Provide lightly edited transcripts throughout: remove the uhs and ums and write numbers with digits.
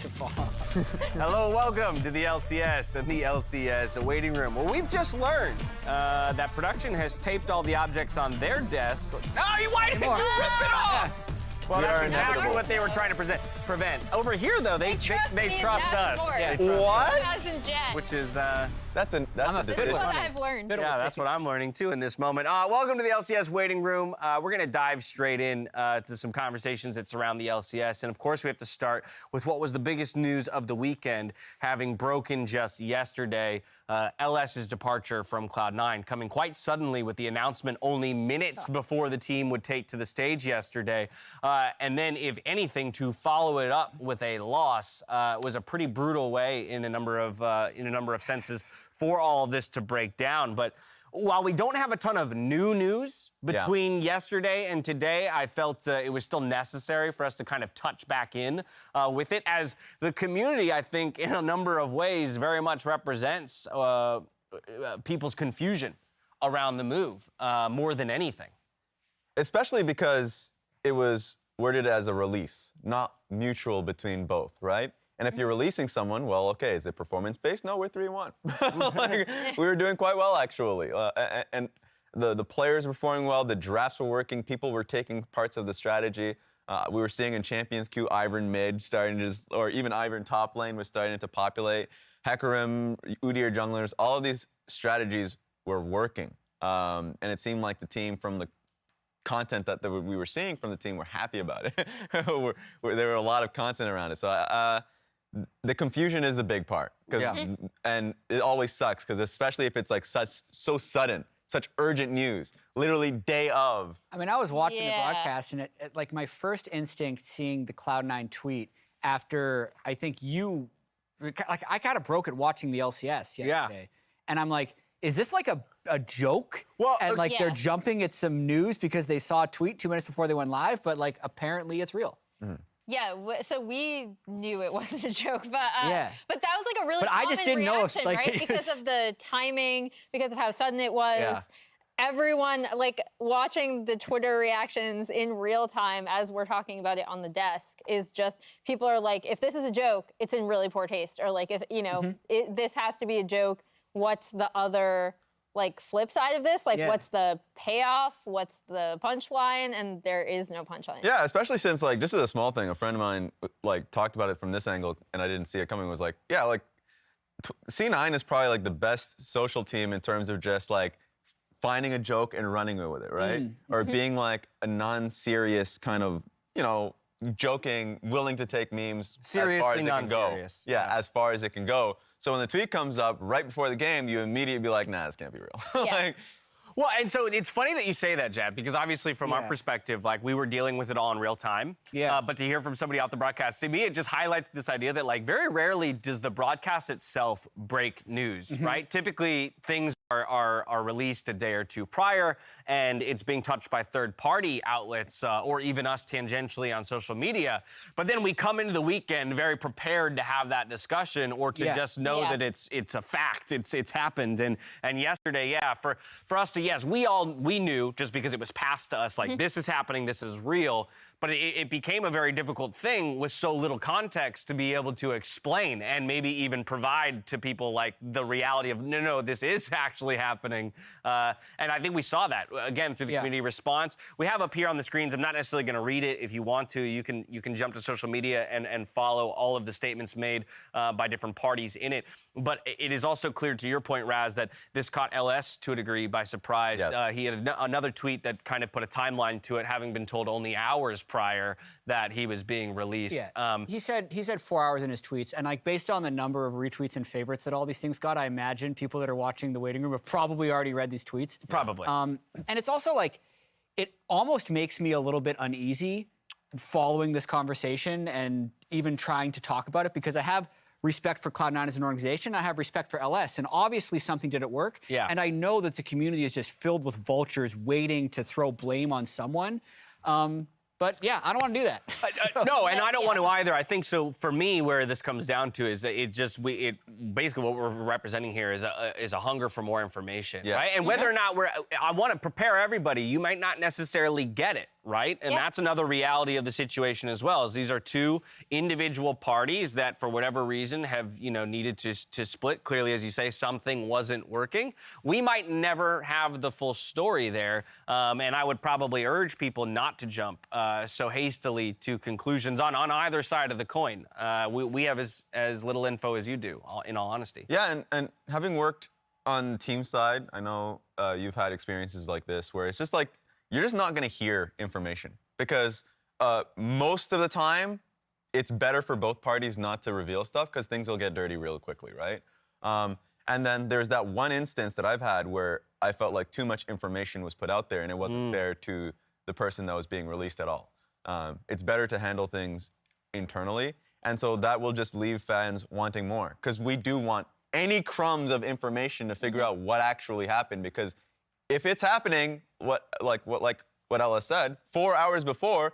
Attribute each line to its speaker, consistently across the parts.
Speaker 1: to fall.
Speaker 2: Hello, welcome to the LCS and the LCS waiting room. Well, we've just learned that production has taped all the objects on their desk. Oh, why did you rip it off? Well, that's exactly what they were trying to prevent. Over here, though, they trust us.
Speaker 3: Yeah,
Speaker 4: What?
Speaker 2: Which is
Speaker 4: That's a
Speaker 3: This is what I've learned.
Speaker 2: yeah, that's what I'm learning too in this moment. Welcome to the LCS waiting room. We're gonna dive straight in to some conversations that surround the LCS, and of course, we have to start with what was the biggest news of the weekend, having broken just yesterday. LS's departure from Cloud9 coming quite suddenly with the announcement only minutes before the team would take to the stage yesterday. And then, if anything, to follow it up with a loss was a pretty brutal way in a number of senses for all of this to break down. But while we don't have a ton of new news between yesterday and today, I felt it was still necessary for us to kind of touch back in with it, as the community, I think, in a number of ways, very much represents people's confusion around the move more than anything.
Speaker 4: Especially because it was worded as a release, not mutual between both, right? And if you're releasing someone, well, okay, is it performance-based? No, we're 3-1. Like, we were doing quite well, actually. And the players were performing well, the drafts were working, people were taking parts of the strategy. We were seeing in Champions Queue, Ivern mid starting to or even Ivern top lane was starting to populate. Hecarim, Udyr junglers, all of these strategies were working. And it seemed like the team, from the content that we were seeing from the team, were happy about it. There were a lot of content around it. So the confusion is the big part, and it always sucks, because especially if it's like so sudden, such urgent news, literally day of.
Speaker 1: I mean, I was watching the broadcast, and like my first instinct seeing the Cloud9 tweet after, I think I kind of broke it watching the LCS yesterday, and I'm like, is this like a joke?
Speaker 2: Well,
Speaker 1: and like they're jumping at some news because they saw a tweet 2 minutes before they went live, but like apparently it's real.
Speaker 4: Mm-hmm.
Speaker 3: Yeah, so we knew it wasn't a joke, but but that was like a really
Speaker 1: But
Speaker 3: common
Speaker 1: I just didn't know if,
Speaker 3: reaction,
Speaker 1: like,
Speaker 3: right? Because of the timing, because of how sudden it was. Everyone, like, watching the Twitter reactions in real time as we're talking about it on the desk is just, people are like, if this is a joke, it's in really poor taste. Or like, if, you know, this has to be a joke, what's the other, like, flip side of this? Like, what's the payoff? What's the punchline? And there is no punchline.
Speaker 4: Yeah, especially since, like, just as a small thing, a friend of mine, like, talked about it from this angle, and I didn't see it coming, was like, yeah, like, C9 is probably, like, the best social team in terms of just, like, finding a joke and running with it, right? Or being, like, a non-serious kind of, you know, joking, willing to take memes
Speaker 2: Seriously
Speaker 4: as far as it can go.
Speaker 2: non-serious.
Speaker 4: Yeah, as far as it can go. So when the tweet comes up right before the game, you immediately be like, nah, this can't be real. Like,
Speaker 2: well, and so it's funny that you say that, Jad, because obviously from our perspective, like, we were dealing with it all in real time. But to hear from somebody off the broadcast, to me, it just highlights this idea that, like, very rarely does the broadcast itself break news, right? Typically, things are released a day or two prior, and it's being touched by third-party outlets or even us tangentially on social media. But then we come into the weekend very prepared to have that discussion, or to just know that it's a fact, it's happened. And yesterday, for us to, we knew, just because it was passed to us, like, this is happening, this is real. But it became a very difficult thing with so little context to be able to explain and maybe even provide to people, like, the reality of, no, this is actually happening. And I think we saw that, again, through the community response. We have up here on the screens, I'm not necessarily going to read it. If you want to, you can jump to social media and follow all of the statements made by different parties in it. But it is also clear, to your point, Raz, that this caught LS to a degree by surprise. He had another tweet that kind of put a timeline to it, having been told only hours prior that he was being released.
Speaker 1: He said 4 hours in his tweets, and, like, based on the number of retweets and favorites that all these things got, I imagine people that are watching the waiting room have probably already read these tweets.
Speaker 2: Probably.
Speaker 1: And it's also, like, it almost makes me a little bit uneasy following this conversation and even trying to talk about it, because I have respect for Cloud9 as an organization. I have respect for LS, and obviously something didn't work. And I know that the community is just filled with vultures waiting to throw blame on someone. But yeah, I don't want to do that.
Speaker 2: No, and I don't want to either. I think so. For me, where this comes down to is that basically what we're representing here is a hunger for more information, right? And whether or not I want to prepare everybody. You might not necessarily get it, right? And
Speaker 3: Yeah.
Speaker 2: that's another reality of the situation as well, is these are two individual parties that for whatever reason have, needed to split. Clearly, as you say, something wasn't working. We might never have the full story there, and I would probably urge people not to jump so hastily to conclusions on either side of the coin. We have as little info as you do, in all honesty.
Speaker 4: Yeah, and having worked on the team side, I know you've had experiences like this where it's just like, you're just not going to hear information because most of the time, it's better for both parties not to reveal stuff because things will get dirty real quickly, right? And then there's that one instance that I've had where I felt like too much information was put out there and it wasn't fair to the person that was being released at all. It's better to handle things internally, and so that will just leave fans wanting more because we do want any crumbs of information to figure out what actually happened, because if it's happening, what Ella said, 4 hours before,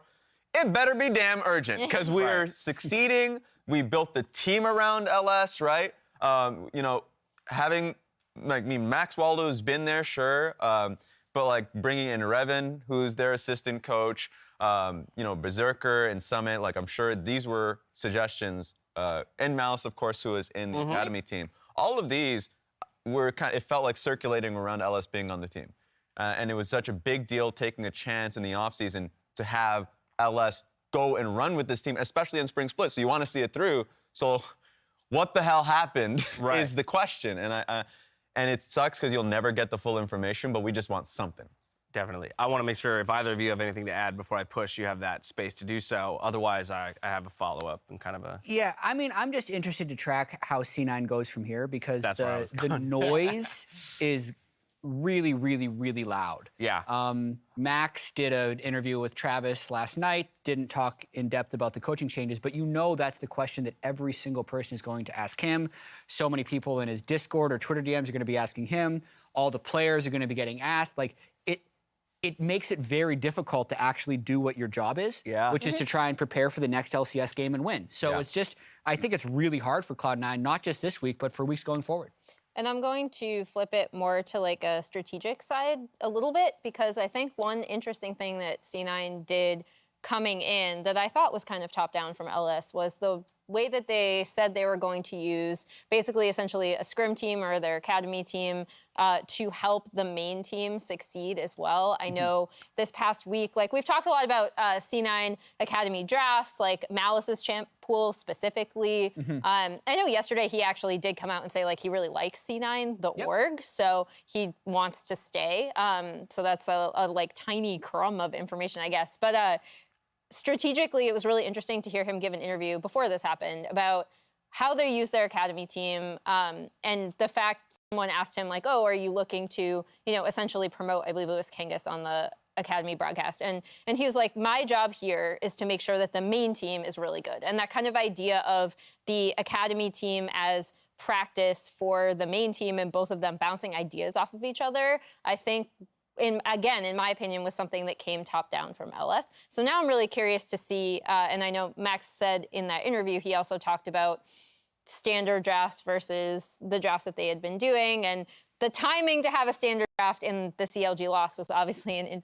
Speaker 4: it better be damn urgent because we are succeeding. We built the team around LS, right? Having Max Waldo's been there, sure, but like bringing in Revan, who's their assistant coach, Berserker and Summit, like I'm sure these were suggestions, and Malice, of course, who was in the academy team. All of these were it felt like circulating around LS being on the team. And it was such a big deal taking a chance in the offseason to have LS go and run with this team, especially in spring split. So you want to see it through. So what the hell happened is the question. And it sucks because you'll never get the full information, but we just want something.
Speaker 2: Definitely. I want to make sure if either of you have anything to add before I push, you have that space to do so. Otherwise, I have a follow-up and kind of a...
Speaker 1: Yeah, I mean, I'm just interested to track how C9 goes from here because
Speaker 2: That's where I was
Speaker 1: the noise is really, really, really loud.
Speaker 2: Yeah.
Speaker 1: Max did an interview with Travis last night, didn't talk in depth about the coaching changes, but that's the question that every single person is going to ask him. So many people in his Discord or Twitter DMs are going to be asking him. All the players are going to be getting asked. Like, it makes it very difficult to actually do what your job is, which is to try and prepare for the next LCS game and win. So it's just, I think it's really hard for Cloud9, not just this week, but for weeks going forward.
Speaker 3: And I'm going to flip it more to like a strategic side a little bit, because I think one interesting thing that C9 did coming in that I thought was kind of top down from LS was the way that they said they were going to use basically essentially a scrim team or their academy team to help the main team succeed as well. I know this past week, like we've talked a lot about C9 academy drafts, like Malice's champ pool specifically. I know yesterday he actually did come out and say like he really likes C9, the org, so he wants to stay. So that's a like tiny crumb of information, I guess. But strategically, it was really interesting to hear him give an interview before this happened about how they use their academy team, and the fact someone asked him like, "Oh, are you looking to, essentially promote?" I believe it was Kangas on the academy broadcast, and he was like, "My job here is to make sure that the main team is really good," and that kind of idea of the academy team as practice for the main team and both of them bouncing ideas off of each other, I think. In my opinion, was something that came top down from LS. So now I'm really curious to see, and I know Max said in that interview, he also talked about standard drafts versus the drafts that they had been doing, and the timing to have a standard draft in the CLG loss was obviously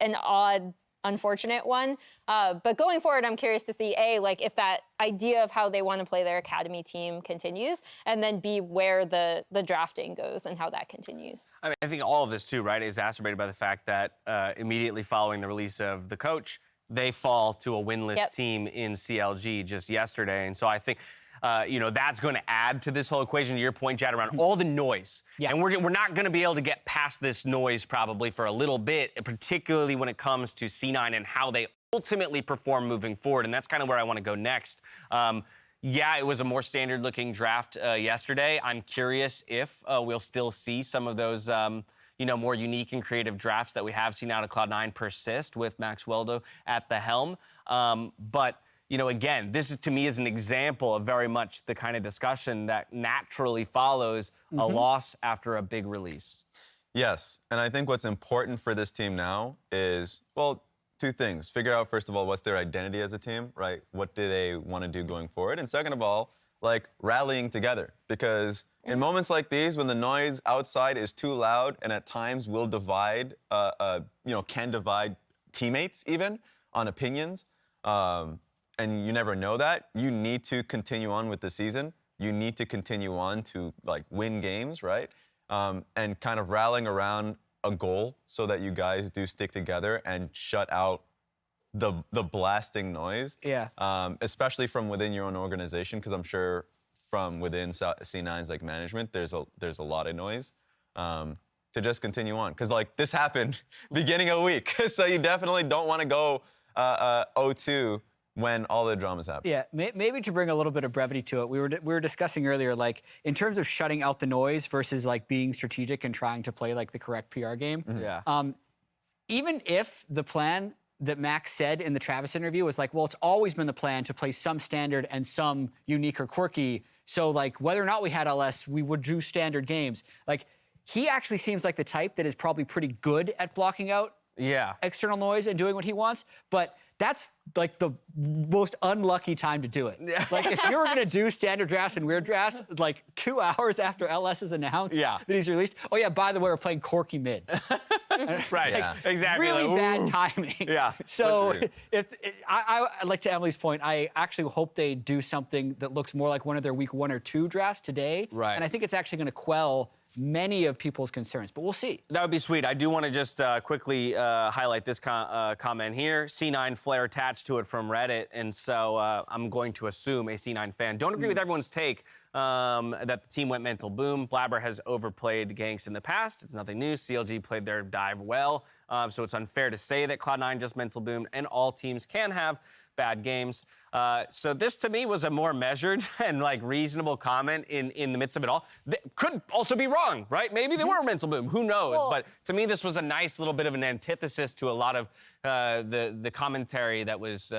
Speaker 3: an odd, unfortunate one. But going forward, I'm curious to see, A, like if that idea of how they want to play their academy team continues, and then B, where the drafting goes and how that continues.
Speaker 2: I mean, I think all of this too, right, is exacerbated by the fact that immediately following the release of the coach, they fall to a winless team in CLG just yesterday. And so I think, that's going to add to this whole equation, to your point, Jad, around all the noise. And we're not going to be able to get past this noise probably for a little bit, particularly when it comes to C9 and how they ultimately perform moving forward. And that's kind of where I want to go next. It was a more standard-looking draft yesterday. I'm curious if we'll still see some of those more unique and creative drafts that we have seen out of Cloud9 persist with Max Weldo at the helm. But again, this is, to me, is an example of very much the kind of discussion that naturally follows a loss after a big release.
Speaker 4: Yes, and I think what's important for this team now is, well, two things. Figure out, first of all, what's their identity as a team, right? What do they want to do going forward? And second of all, like rallying together. Because in moments like these, when the noise outside is too loud and at times will divide, can divide teammates even on opinions. And you never know that. You need to continue on with the season. You need to continue on to like win games, right? And kind of rallying around a goal so that you guys do stick together and shut out the blasting noise.
Speaker 1: Yeah.
Speaker 4: Especially from within your own organization, because I'm sure from within C9's like management, there's a lot of noise. To just continue on, because like this happened beginning of week, so you definitely don't want to go 0-2 when all the dramas happen.
Speaker 1: Yeah, maybe to bring a little bit of brevity to it, we were discussing earlier, like in terms of shutting out the noise versus like being strategic and trying to play like the correct PR game.
Speaker 2: Yeah.
Speaker 1: Even if the plan that Max said in the Travis interview was like, well, it's always been the plan to play some standard and some unique or quirky. So like whether or not we had LS, we would do standard games. Like he actually seems like the type that is probably pretty good at blocking out external noise and doing what he wants, but that's like the most unlucky time to do it. Like if you were gonna do standard drafts and weird drafts, like 2 hours after LS is announced that he's released, oh yeah, by the way, we're playing Corky mid.
Speaker 2: Right, exactly.
Speaker 1: Really
Speaker 2: like,
Speaker 1: bad timing.
Speaker 2: Yeah.
Speaker 1: So I like to Emily's point, I actually hope they do something that looks more like one of their week 1 or 2 drafts today.
Speaker 2: Right.
Speaker 1: And I think it's actually gonna quell many of people's concerns, but we'll see.
Speaker 2: That would be sweet. I do want to just quickly highlight this comment here. C9 flare attached to it from Reddit, and so I'm going to assume a C9 fan. Don't agree with everyone's take that the team went mental boom. Blabber has overplayed Ganks in the past. It's nothing new. CLG played their dive well, so it's unfair to say that Cloud9 just mental boomed, and all teams can have bad games. So this to me was a more measured and like reasonable comment in the midst of it all. Could also be wrong, right? Maybe they were mental boom. Who knows?
Speaker 3: Well,
Speaker 2: but to me, this was a nice little bit of an antithesis to a lot of the commentary that was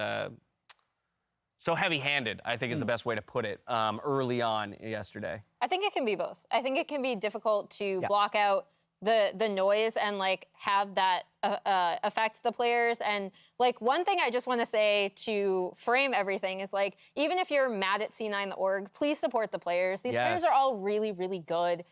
Speaker 2: so heavy-handed, I think is the best way to put it, early on yesterday.
Speaker 3: I think it can be both. I think it can be difficult to block out the noise and like have that affect the players. And like one thing I just want to say to frame everything is like, even if you're mad at C9 the org, please support the players. These players are all really, really good.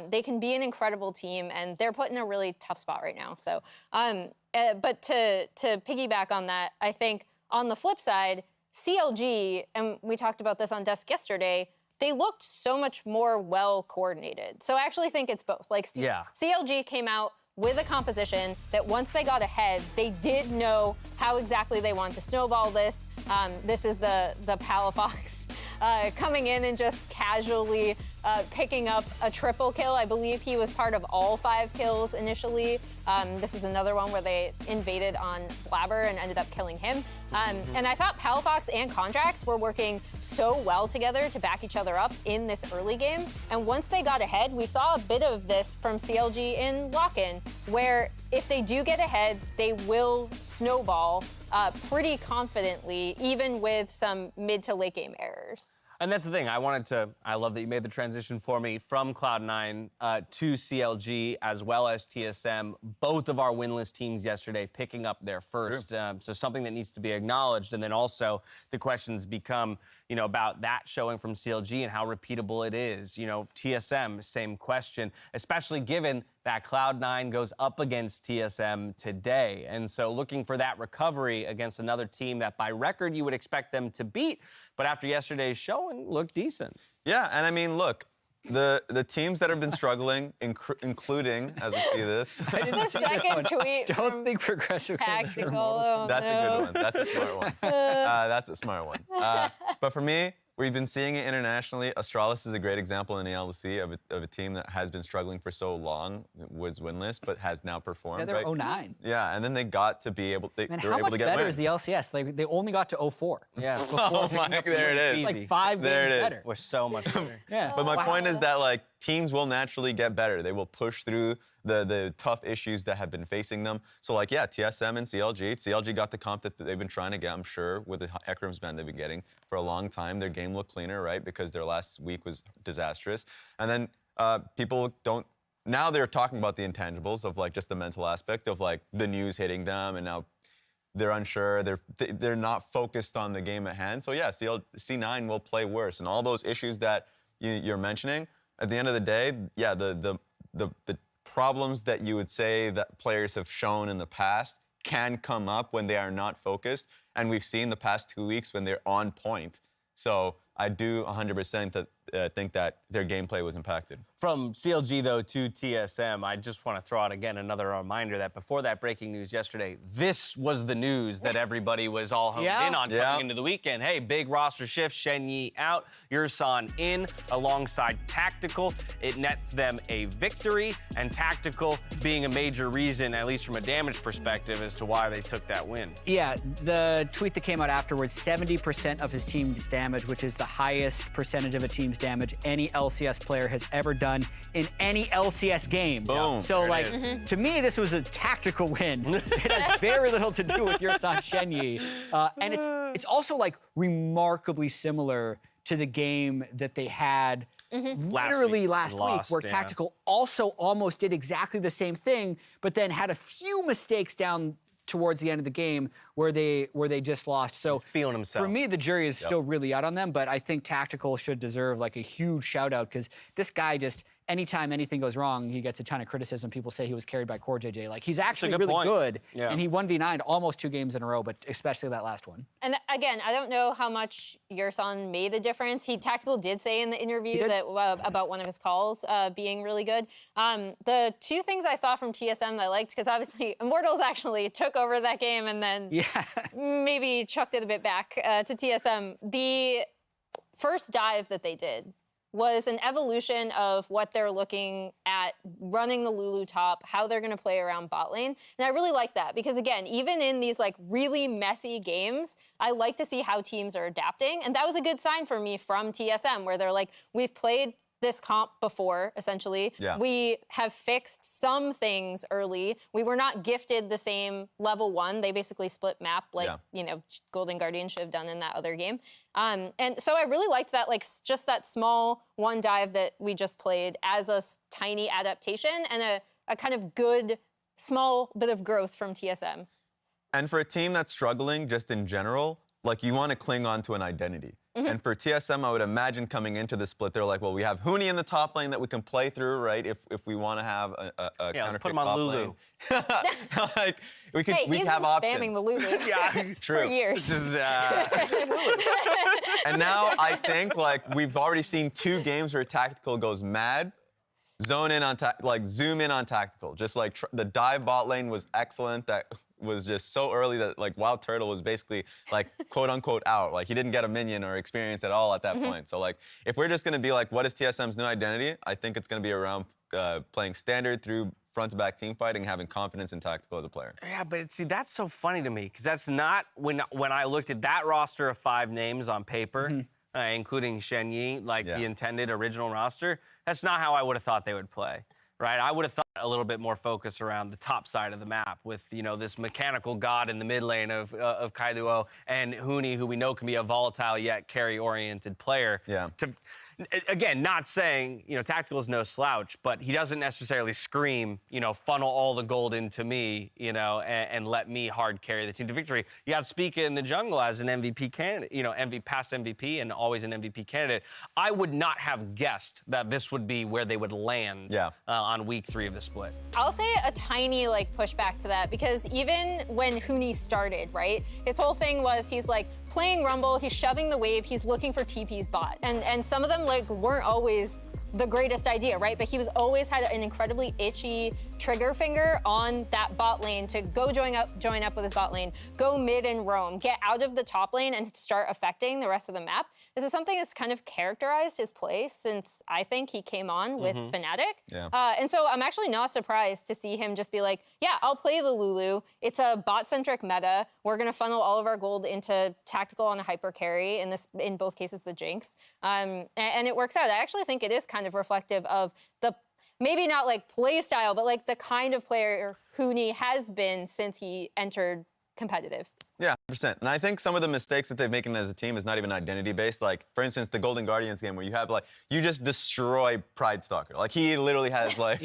Speaker 3: They can be an incredible team, and they're put in a really tough spot right now. So, but to piggyback on that, I think on the flip side, CLG, and we talked about this on Desk yesterday, they looked so much more well coordinated. So I actually think it's both. Like CLG came out with a composition that once they got ahead, they did know how exactly they wanted to snowball this. This is the Palafox coming in and just casually picking up a triple kill. I believe he was part of all 5 kills initially. This is another one where they invaded on Blabber and ended up killing him. And I thought Palafox and Contracts were working so well together to back each other up in this early game. And once they got ahead, we saw a bit of this from CLG in Lock-In, where if they do get ahead, they will snowball pretty confidently, even with some mid to late game errors.
Speaker 2: And that's the thing. I love that you made the transition for me from Cloud9 to CLG as well as TSM. Both of our winless teams yesterday picking up their first. So something that needs to be acknowledged. And then also the questions become, about that showing from CLG and how repeatable it is. TSM, same question, especially given that Cloud9 goes up against TSM today. And so looking for that recovery against another team that by record you would expect them to beat, but after yesterday's showing, looked decent.
Speaker 4: Yeah, and I mean, look, the teams that have been struggling, including, as we see this.
Speaker 1: I didn't see this
Speaker 3: Second
Speaker 1: one.
Speaker 3: tweet
Speaker 1: Don't
Speaker 3: from
Speaker 1: think Progressive.
Speaker 3: Tactical. Oh,
Speaker 4: That's a
Speaker 3: no.
Speaker 4: good one. That's a smart one. That's a smart one. But for me, we've been seeing it internationally. Astralis is a great example in the LEC of a team that has been struggling for so long, was winless, but has now performed.
Speaker 1: Yeah, they're 09.
Speaker 4: Yeah, and then they got to be able. They
Speaker 1: Man,
Speaker 4: were
Speaker 1: how
Speaker 4: able
Speaker 1: much
Speaker 4: to get
Speaker 1: better
Speaker 4: wins.
Speaker 1: is the LCS? They only got to 04.
Speaker 2: Yeah.
Speaker 4: Oh my, there it is.
Speaker 1: Like 5
Speaker 4: There
Speaker 1: games
Speaker 4: it is.
Speaker 1: better.
Speaker 2: We're so much better.
Speaker 1: Yeah.
Speaker 4: But my point is that like teams will naturally get better. They will push through the tough issues that have been facing them. So like TSM and CLG. CLG got the comp that they've been trying to get, I'm sure, with the Ekrim's band they've been getting for a long time. Their game looked cleaner, right? Because their last week was disastrous. And then people don't. Now they're talking about the intangibles of like just the mental aspect of like the news hitting them, and now they're unsure. They're not focused on the game at hand. So yeah, C9 will play worse, and all those issues that you're mentioning. At the end of the day, yeah, the problems that you would say that players have shown in the past can come up when they are not focused. And we've seen the past 2 weeks when they're on point. So I do 100% think that their gameplay was impacted.
Speaker 2: From CLG, though, to TSM, I just want to throw out again another reminder that before that breaking news yesterday, this was the news that everybody was all honed in on coming into the weekend. Hey, big roster shift, Shen Yi out, Yursan in, alongside Tactical. It nets them a victory, and Tactical being a major reason, at least from a damage perspective, as to why they took that win.
Speaker 1: Yeah, the tweet that came out afterwards, 70% of his team's damage, which is the highest percentage of a team's damage any LCS player has ever done in any LCS game.
Speaker 4: Boom.
Speaker 1: So, like, to me, this was a tactical win. It has very little to do with Yursan Shen Yi. And it's also, like, remarkably similar to the game that they had literally last week, where Tactical also almost did exactly the same thing, but then had a few mistakes down towards the end of the game where they just lost. So
Speaker 2: he's feeling himself.
Speaker 1: For me, the jury is still really out on them, but I think Tactical should deserve like a huge shout out, because this guy just, anytime anything goes wrong, he gets a ton of criticism. People say he was carried by Core JJ. Like, he's actually really good.
Speaker 2: Yeah.
Speaker 1: And he 1v9'd almost 2 games in a row, but especially that last one.
Speaker 3: And again, I don't know how much Yursan made a difference. Tactical did say in the interview that about one of his calls being really good. The 2 things I saw from TSM that I liked, because obviously Immortals actually took over that game and then maybe chucked it a bit back to TSM. The first dive that they did was an evolution of what they're looking at running the Lulu top, how they're going to play around bot lane. And I really like that, because again, even in these like really messy games, I like to see how teams are adapting. And that was a good sign for me from TSM, where they're like, we've played this comp before, essentially.
Speaker 4: Yeah.
Speaker 3: We have fixed some things early. We were not gifted the same level 1. They basically split map like, you know, Golden Guardian should have done in that other game. And so I really liked that, like, just that small one dive that we just played as a tiny adaptation and a kind of good, small bit of growth from TSM.
Speaker 4: And for a team that's struggling just in general, like, you want to cling on to an identity. And for TSM, I would imagine coming into the split, they're like, well, we have Huni in the top lane that we can play through, right? If we want to have a counter
Speaker 2: put him on Lulu.
Speaker 4: Like, we could
Speaker 3: Hey,
Speaker 4: we
Speaker 3: he's
Speaker 4: have
Speaker 3: been
Speaker 4: options.
Speaker 3: spamming the Lulu for years.
Speaker 2: This is,
Speaker 4: And now I think, like, we've already seen 2 games where Tactical goes mad, zoom in on Tactical. Just like the dive bot lane was excellent. That was just so early that, like, Wild Turtle was basically, like, quote unquote out. Like, he didn't get a minion or experience at all at that point. So, like, if we're just gonna be like, what is TSM's new identity? I think it's gonna be around playing standard through front to back team fighting, having confidence in Tactical as a player.
Speaker 2: Yeah, but see, that's so funny to me, because that's not when I looked at that roster of 5 names on paper, including Shen Yi, like the intended original roster. That's not how I would have thought they would play. Right, I would have thought a little bit more focus around the top side of the map with, you know, this mechanical god in the mid lane of Kailuo and Huni, who we know can be a volatile yet carry-oriented player.
Speaker 4: Yeah.
Speaker 2: Again, not saying, you know, Tactical is no slouch, but he doesn't necessarily scream, you know, funnel all the gold into me, you know, and let me hard carry the team to victory. You have Spica in the jungle as an MVP candidate, you know, past MVP and always an MVP candidate. I would not have guessed that this would be where they would land on week 3 of the split.
Speaker 3: I'll say a tiny like pushback to that, because even when Huni started, right, his whole thing was he's like playing Rumble, he's shoving the wave, he's looking for TP's bot, and some of them like weren't always the greatest idea, right? But he was always had an incredibly itchy trigger finger on that bot lane to go join up with his bot lane, go mid and roam, get out of the top lane and start affecting the rest of the map. This is something that's kind of characterized his play since I think he came on with Fnatic. And so I'm actually not surprised to see him just be like, yeah, I'll play the Lulu. It's a bot-centric meta. We're gonna funnel all of our gold into Tactical on a hyper carry, in both cases the Jinx. And it works out. I actually think it is kind of reflective of the, maybe not like play style, but like the kind of player Huni has been since he entered competitive.
Speaker 4: Yeah, 100%. And I think some of the mistakes that they've making as a team is not even identity-based. Like, for instance, the Golden Guardians game where you have, like, you just destroy Pride Stalker. Like, he literally has, like,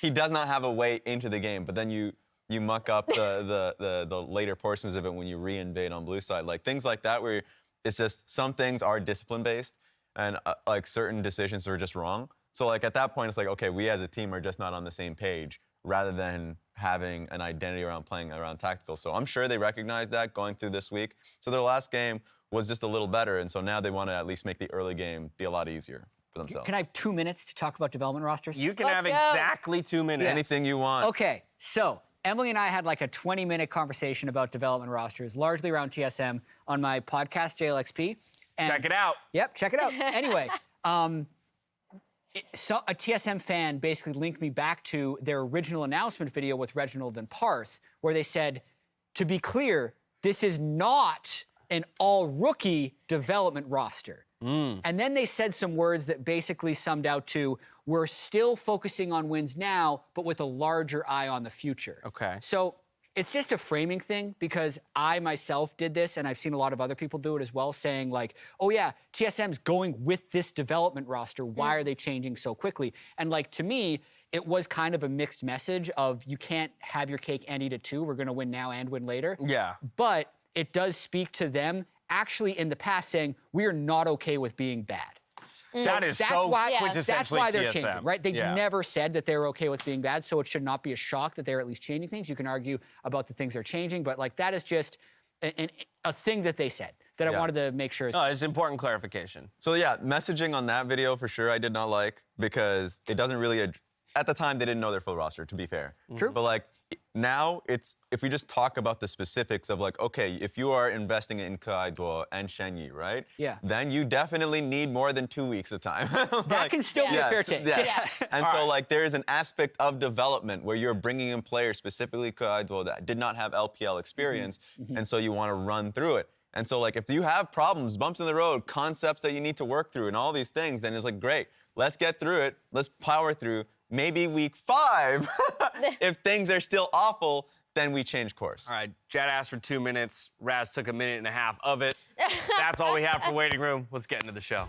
Speaker 4: he does not have a way into the game, but then you muck up the later portions of it when you re-invade on blue side. Like, things like that where it's just some things are discipline-based and, like, certain decisions are just wrong. So, like, at that point, it's like, okay, we as a team are just not on the same page rather than having an identity around playing around tactical. So I'm sure they recognize that going through this week. So their last game was just a little better, and so now they want to at least make the early game be a lot easier for themselves.
Speaker 1: Can I have 2 minutes to talk about development rosters?
Speaker 2: You can
Speaker 3: Let's
Speaker 2: have
Speaker 3: go.
Speaker 2: exactly 2 minutes.
Speaker 4: Anything you want.
Speaker 1: Okay, so Emily and I had like a 20-minute conversation about development rosters, largely around TSM, on my podcast, JLXP. And
Speaker 2: Check it out.
Speaker 1: Yep, check it out. Anyway, so a TSM fan basically linked me back to their original announcement video with Reginald and Parth, where they said, to be clear, this is not an all-rookie development roster. And then they said some words that basically summed out to, we're still focusing on wins now, but with a larger eye on the future.
Speaker 2: Okay.
Speaker 1: So it's just a framing thing, because I myself did this, and I've seen a lot of other people do it as well, saying like, oh yeah, TSM's going with this development roster. Why are they changing so quickly? And like, to me, it was kind of a mixed message of, you can't have your cake and eat it too. We're going to win now and win later.
Speaker 2: Yeah.
Speaker 1: But it does speak to them actually in the past saying, we are not okay with being bad.
Speaker 2: That is
Speaker 1: That's
Speaker 2: so
Speaker 1: why,
Speaker 2: quintessentially
Speaker 1: that's why they're
Speaker 2: TSM.
Speaker 1: changing, right? They
Speaker 2: Yeah.
Speaker 1: never said that they were okay with being bad, so it should not be a shock that they're at least changing things. You can argue about the things they're changing, but like, that is just a thing that they said that I
Speaker 4: Yeah.
Speaker 1: wanted to make sure.
Speaker 2: No, it's important clarification.
Speaker 4: So yeah, messaging on that video for sure I did not like, because it doesn't really, at the time they didn't know their full roster, to be fair.
Speaker 1: True.
Speaker 4: But like, now it's, if we just talk about the specifics of like, okay, if you are investing in Kaido and Shenyi, right?
Speaker 1: Yeah.
Speaker 4: Then you definitely need more than 2 weeks of time.
Speaker 1: That can still be a fair take.
Speaker 3: Yeah.
Speaker 4: And
Speaker 2: All
Speaker 4: so
Speaker 2: right.
Speaker 4: like, there is an aspect of development where you're bringing in players, specifically Kaido, that did not have LPL experience, and so you want to run through it. And so like, if you have problems, bumps in the road, concepts that you need to work through and all these things, then it's like, great, let's get through it. Let's power through. Maybe week 5, if things are still awful, then we change course.
Speaker 2: All right, Jad asked for 2 minutes. Raz took 1.5 minutes of it. That's all we have for Waiting Room. Let's get into the show.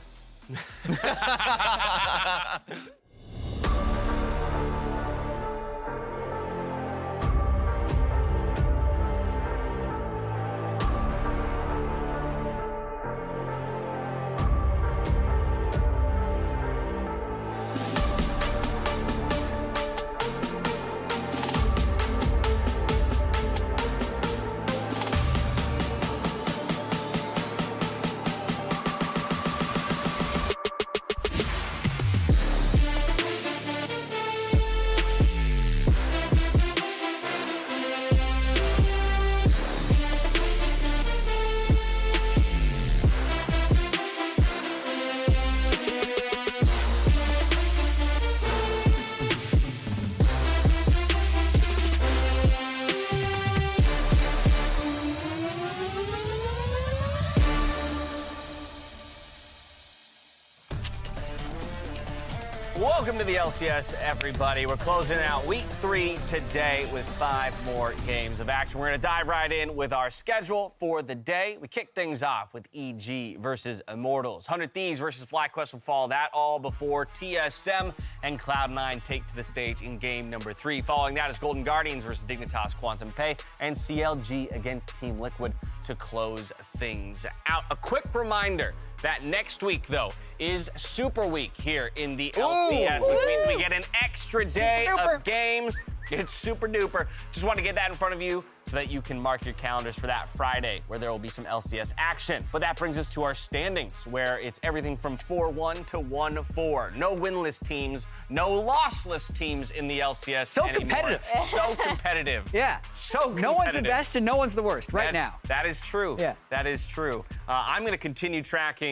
Speaker 2: Welcome to the LCS, everybody. We're closing out week 3 today with 5 more games of action. We're going to dive right in with our schedule for the day. We kick things off with EG versus Immortals. 100 Thieves versus FlyQuest will follow that, all before TSM and Cloud9 take to the stage in game number 3. Following that is Golden Guardians versus Dignitas Quantum Pay and CLG against Team Liquid to close things out. A quick reminder that next week, though, is Super Week here in the LCS, which means we get an extra day of games. It's super duper. Just want to get that in front of you so that you can mark your calendars for that Friday, where there will be some LCS action. But that brings us to our standings, where it's everything from 4-1 to 1-4. No winless teams, no lossless teams in the LCS
Speaker 1: So
Speaker 2: anymore.
Speaker 1: competitive.
Speaker 2: So competitive.
Speaker 1: Yeah.
Speaker 2: So competitive.
Speaker 1: No one's the best and no one's the worst right now.
Speaker 2: That is true.
Speaker 1: Yeah.
Speaker 2: That is true. I'm going to continue tracking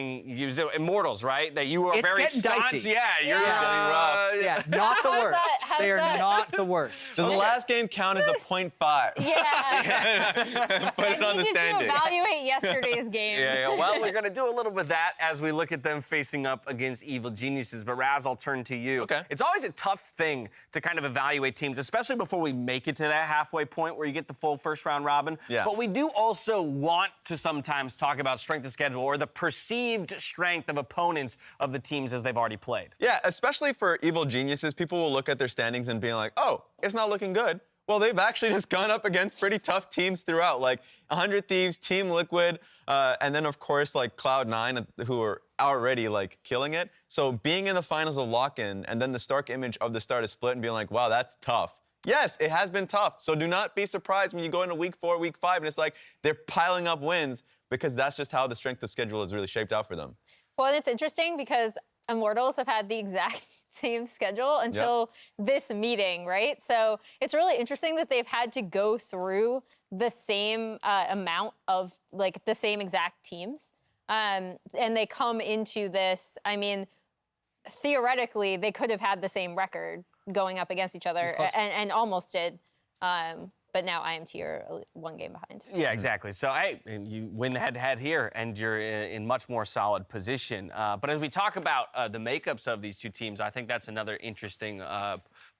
Speaker 2: Immortals, right? That you are
Speaker 1: It's
Speaker 2: very
Speaker 1: getting
Speaker 2: staunch.
Speaker 1: dicey.
Speaker 2: Yeah, you're
Speaker 1: Yeah, not the
Speaker 3: How's
Speaker 1: worst.
Speaker 3: that? How's
Speaker 1: They are
Speaker 3: that?
Speaker 1: not the worst.
Speaker 4: Does the last game count as a 0.5?
Speaker 3: Yeah.
Speaker 4: Put it on the
Speaker 3: I needed to
Speaker 4: standing.
Speaker 3: evaluate yesterday's game.
Speaker 2: Yeah. Well, we're going to do a little bit of that as we look at them facing up against Evil Geniuses. But Raz, I'll turn to you.
Speaker 4: Okay.
Speaker 2: It's always a tough thing to kind of evaluate teams, especially before we make it to that halfway point where you get the full first round robin.
Speaker 4: Yeah.
Speaker 2: But we do also want to sometimes talk about strength of schedule or the perceived strength of opponents of the teams as they've already played.
Speaker 4: Yeah, especially for Evil Geniuses, people will look at their standings and be like, oh, it's not looking good. Well, they've actually just gone up against pretty tough teams throughout, like 100 Thieves, Team Liquid, and then, of course, like Cloud9, who are already, like, killing it. So being in the finals of Lock-In and then the stark image of the start of Split and being like, wow, that's tough. Yes, it has been tough. So do not be surprised when you go into week 4, week 5, and it's like they're piling up wins because that's just how the strength of schedule is really shaped out for them.
Speaker 3: Well, and it's interesting because Immortals have had the exact same schedule until this meeting, right? So it's really interesting that they've had to go through the same amount of, like, the same exact teams. And they come into this, I mean, theoretically, they could have had the same record going up against each other and almost did. But now IMT are 1 game behind.
Speaker 2: Yeah, exactly. So, hey, and you win the head-to-head here, and you're in much more solid position. But as we talk about the makeups of these two teams, I think that's another interesting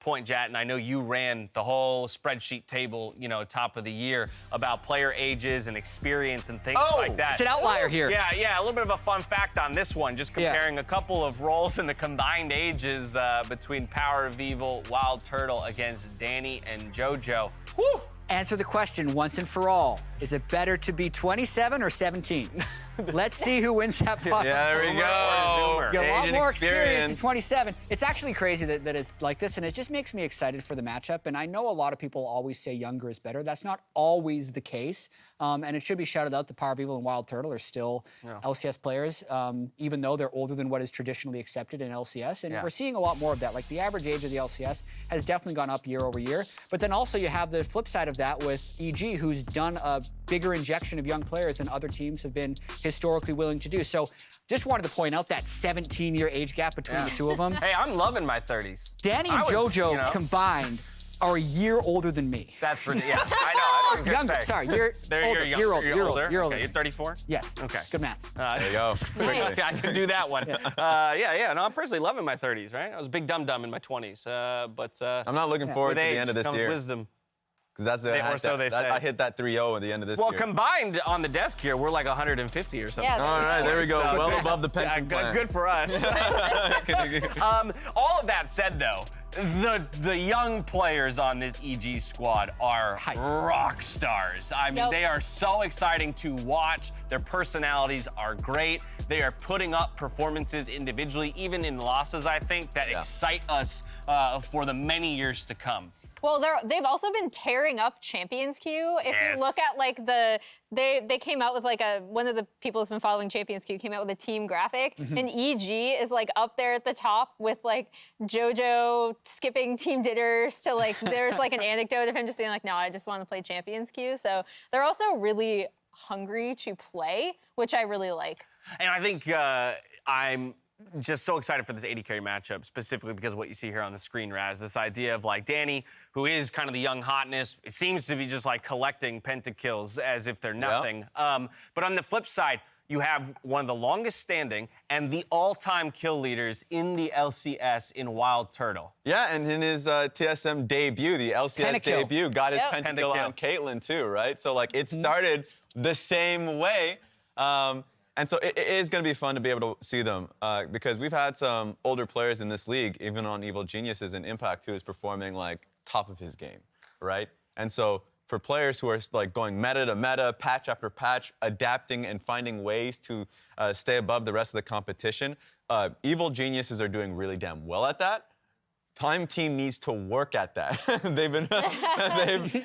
Speaker 2: point, Jat. And I know you ran the whole spreadsheet table, you know, top of the year about player ages and experience and things like that.
Speaker 1: It's an outlier here.
Speaker 2: Yeah, a little bit of a fun fact on this one, just comparing a couple of roles in the combined ages between Power of Evil, Wild Turtle against Danny and JoJo. Whew!
Speaker 1: Answer the question once and for all. Is it better to be 27 or 17? Let's see who wins that pot.
Speaker 4: Yeah, there we go.
Speaker 1: You're a lot
Speaker 4: Age
Speaker 1: more
Speaker 4: and
Speaker 1: experienced than 27. It's actually crazy that it's like this, and it just makes me excited for the matchup. And I know a lot of people always say younger is better. That's not always the case. And it should be shouted out, the Power of Evil and Wild Turtle are still LCS players, even though they're older than what is traditionally accepted in LCS. And we're seeing a lot more of that. Like, the average age of the LCS has definitely gone up year over year. But then also you have the flip side of that with EG, who's done a bigger injection of young players than other teams have been historically willing to do. So just wanted to point out that 17-year age gap between the two of them.
Speaker 2: Hey, I'm loving my 30s.
Speaker 1: Danny and JoJo combined are a year older than me.
Speaker 2: That's ridiculous. Yeah, I know. I was gonna
Speaker 1: Younger,
Speaker 2: say.
Speaker 1: sorry, you're older.
Speaker 2: You're older.
Speaker 1: You're older.
Speaker 2: Okay, you're 34?
Speaker 1: Yes.
Speaker 2: Okay.
Speaker 1: Good math.
Speaker 4: There you go.
Speaker 3: Nice.
Speaker 2: I can do that one. No, I'm personally loving my 30s, right? I was a big dum-dum in my 20s, but
Speaker 4: I'm not looking forward
Speaker 2: with
Speaker 4: to the
Speaker 2: age
Speaker 4: end of this
Speaker 2: comes
Speaker 4: year.
Speaker 2: wisdom.
Speaker 4: Because I hit that 3-0 at the end of this
Speaker 2: Well,
Speaker 4: year.
Speaker 2: combined on the desk here, we're like 150 or something.
Speaker 3: Yeah,
Speaker 4: All right, there we go.
Speaker 2: So
Speaker 4: well
Speaker 2: good.
Speaker 4: above the pension plan.
Speaker 2: Good for us. All of that said, though, the young players on this EG squad are rock stars. I mean, they are so exciting to watch. Their personalities are great. They are putting up performances individually, even in losses, I think, that excite us for the many years to come.
Speaker 3: Well, they've also been tearing up Champions Queue. If you look at, like, they came out with, like, one of the people who's been following Champions Queue came out with a team graphic, and EG is, like, up there at the top with, like, JoJo skipping team dinners to, like, there's, like, an anecdote of him just being like, no, I just want to play Champions Queue. So they're also really hungry to play, which I really like.
Speaker 2: And I think I'm just so excited for this 80 carry matchup, specifically because of what you see here on the screen, Raz. This idea of, like, Danny, who is kind of the young hotness, it seems to be just, like, collecting pentakills as if they're nothing. But on the flip side, you have one of the longest standing and the all-time kill leaders in the LCS in Wild Turtle.
Speaker 4: Yeah, and in his TSM debut, the LCS debut, got his pentakill on Caitlyn too, right? So, like, it started the same way. And so it is going to be fun to be able to see them because we've had some older players in this league, even on Evil Geniuses and Impact, who is performing, like, top of his game, right? And so for players who are, like, going meta to meta, patch after patch, adapting and finding ways to stay above the rest of the competition, Evil Geniuses are doing really damn well at that. Time Team needs to work at that.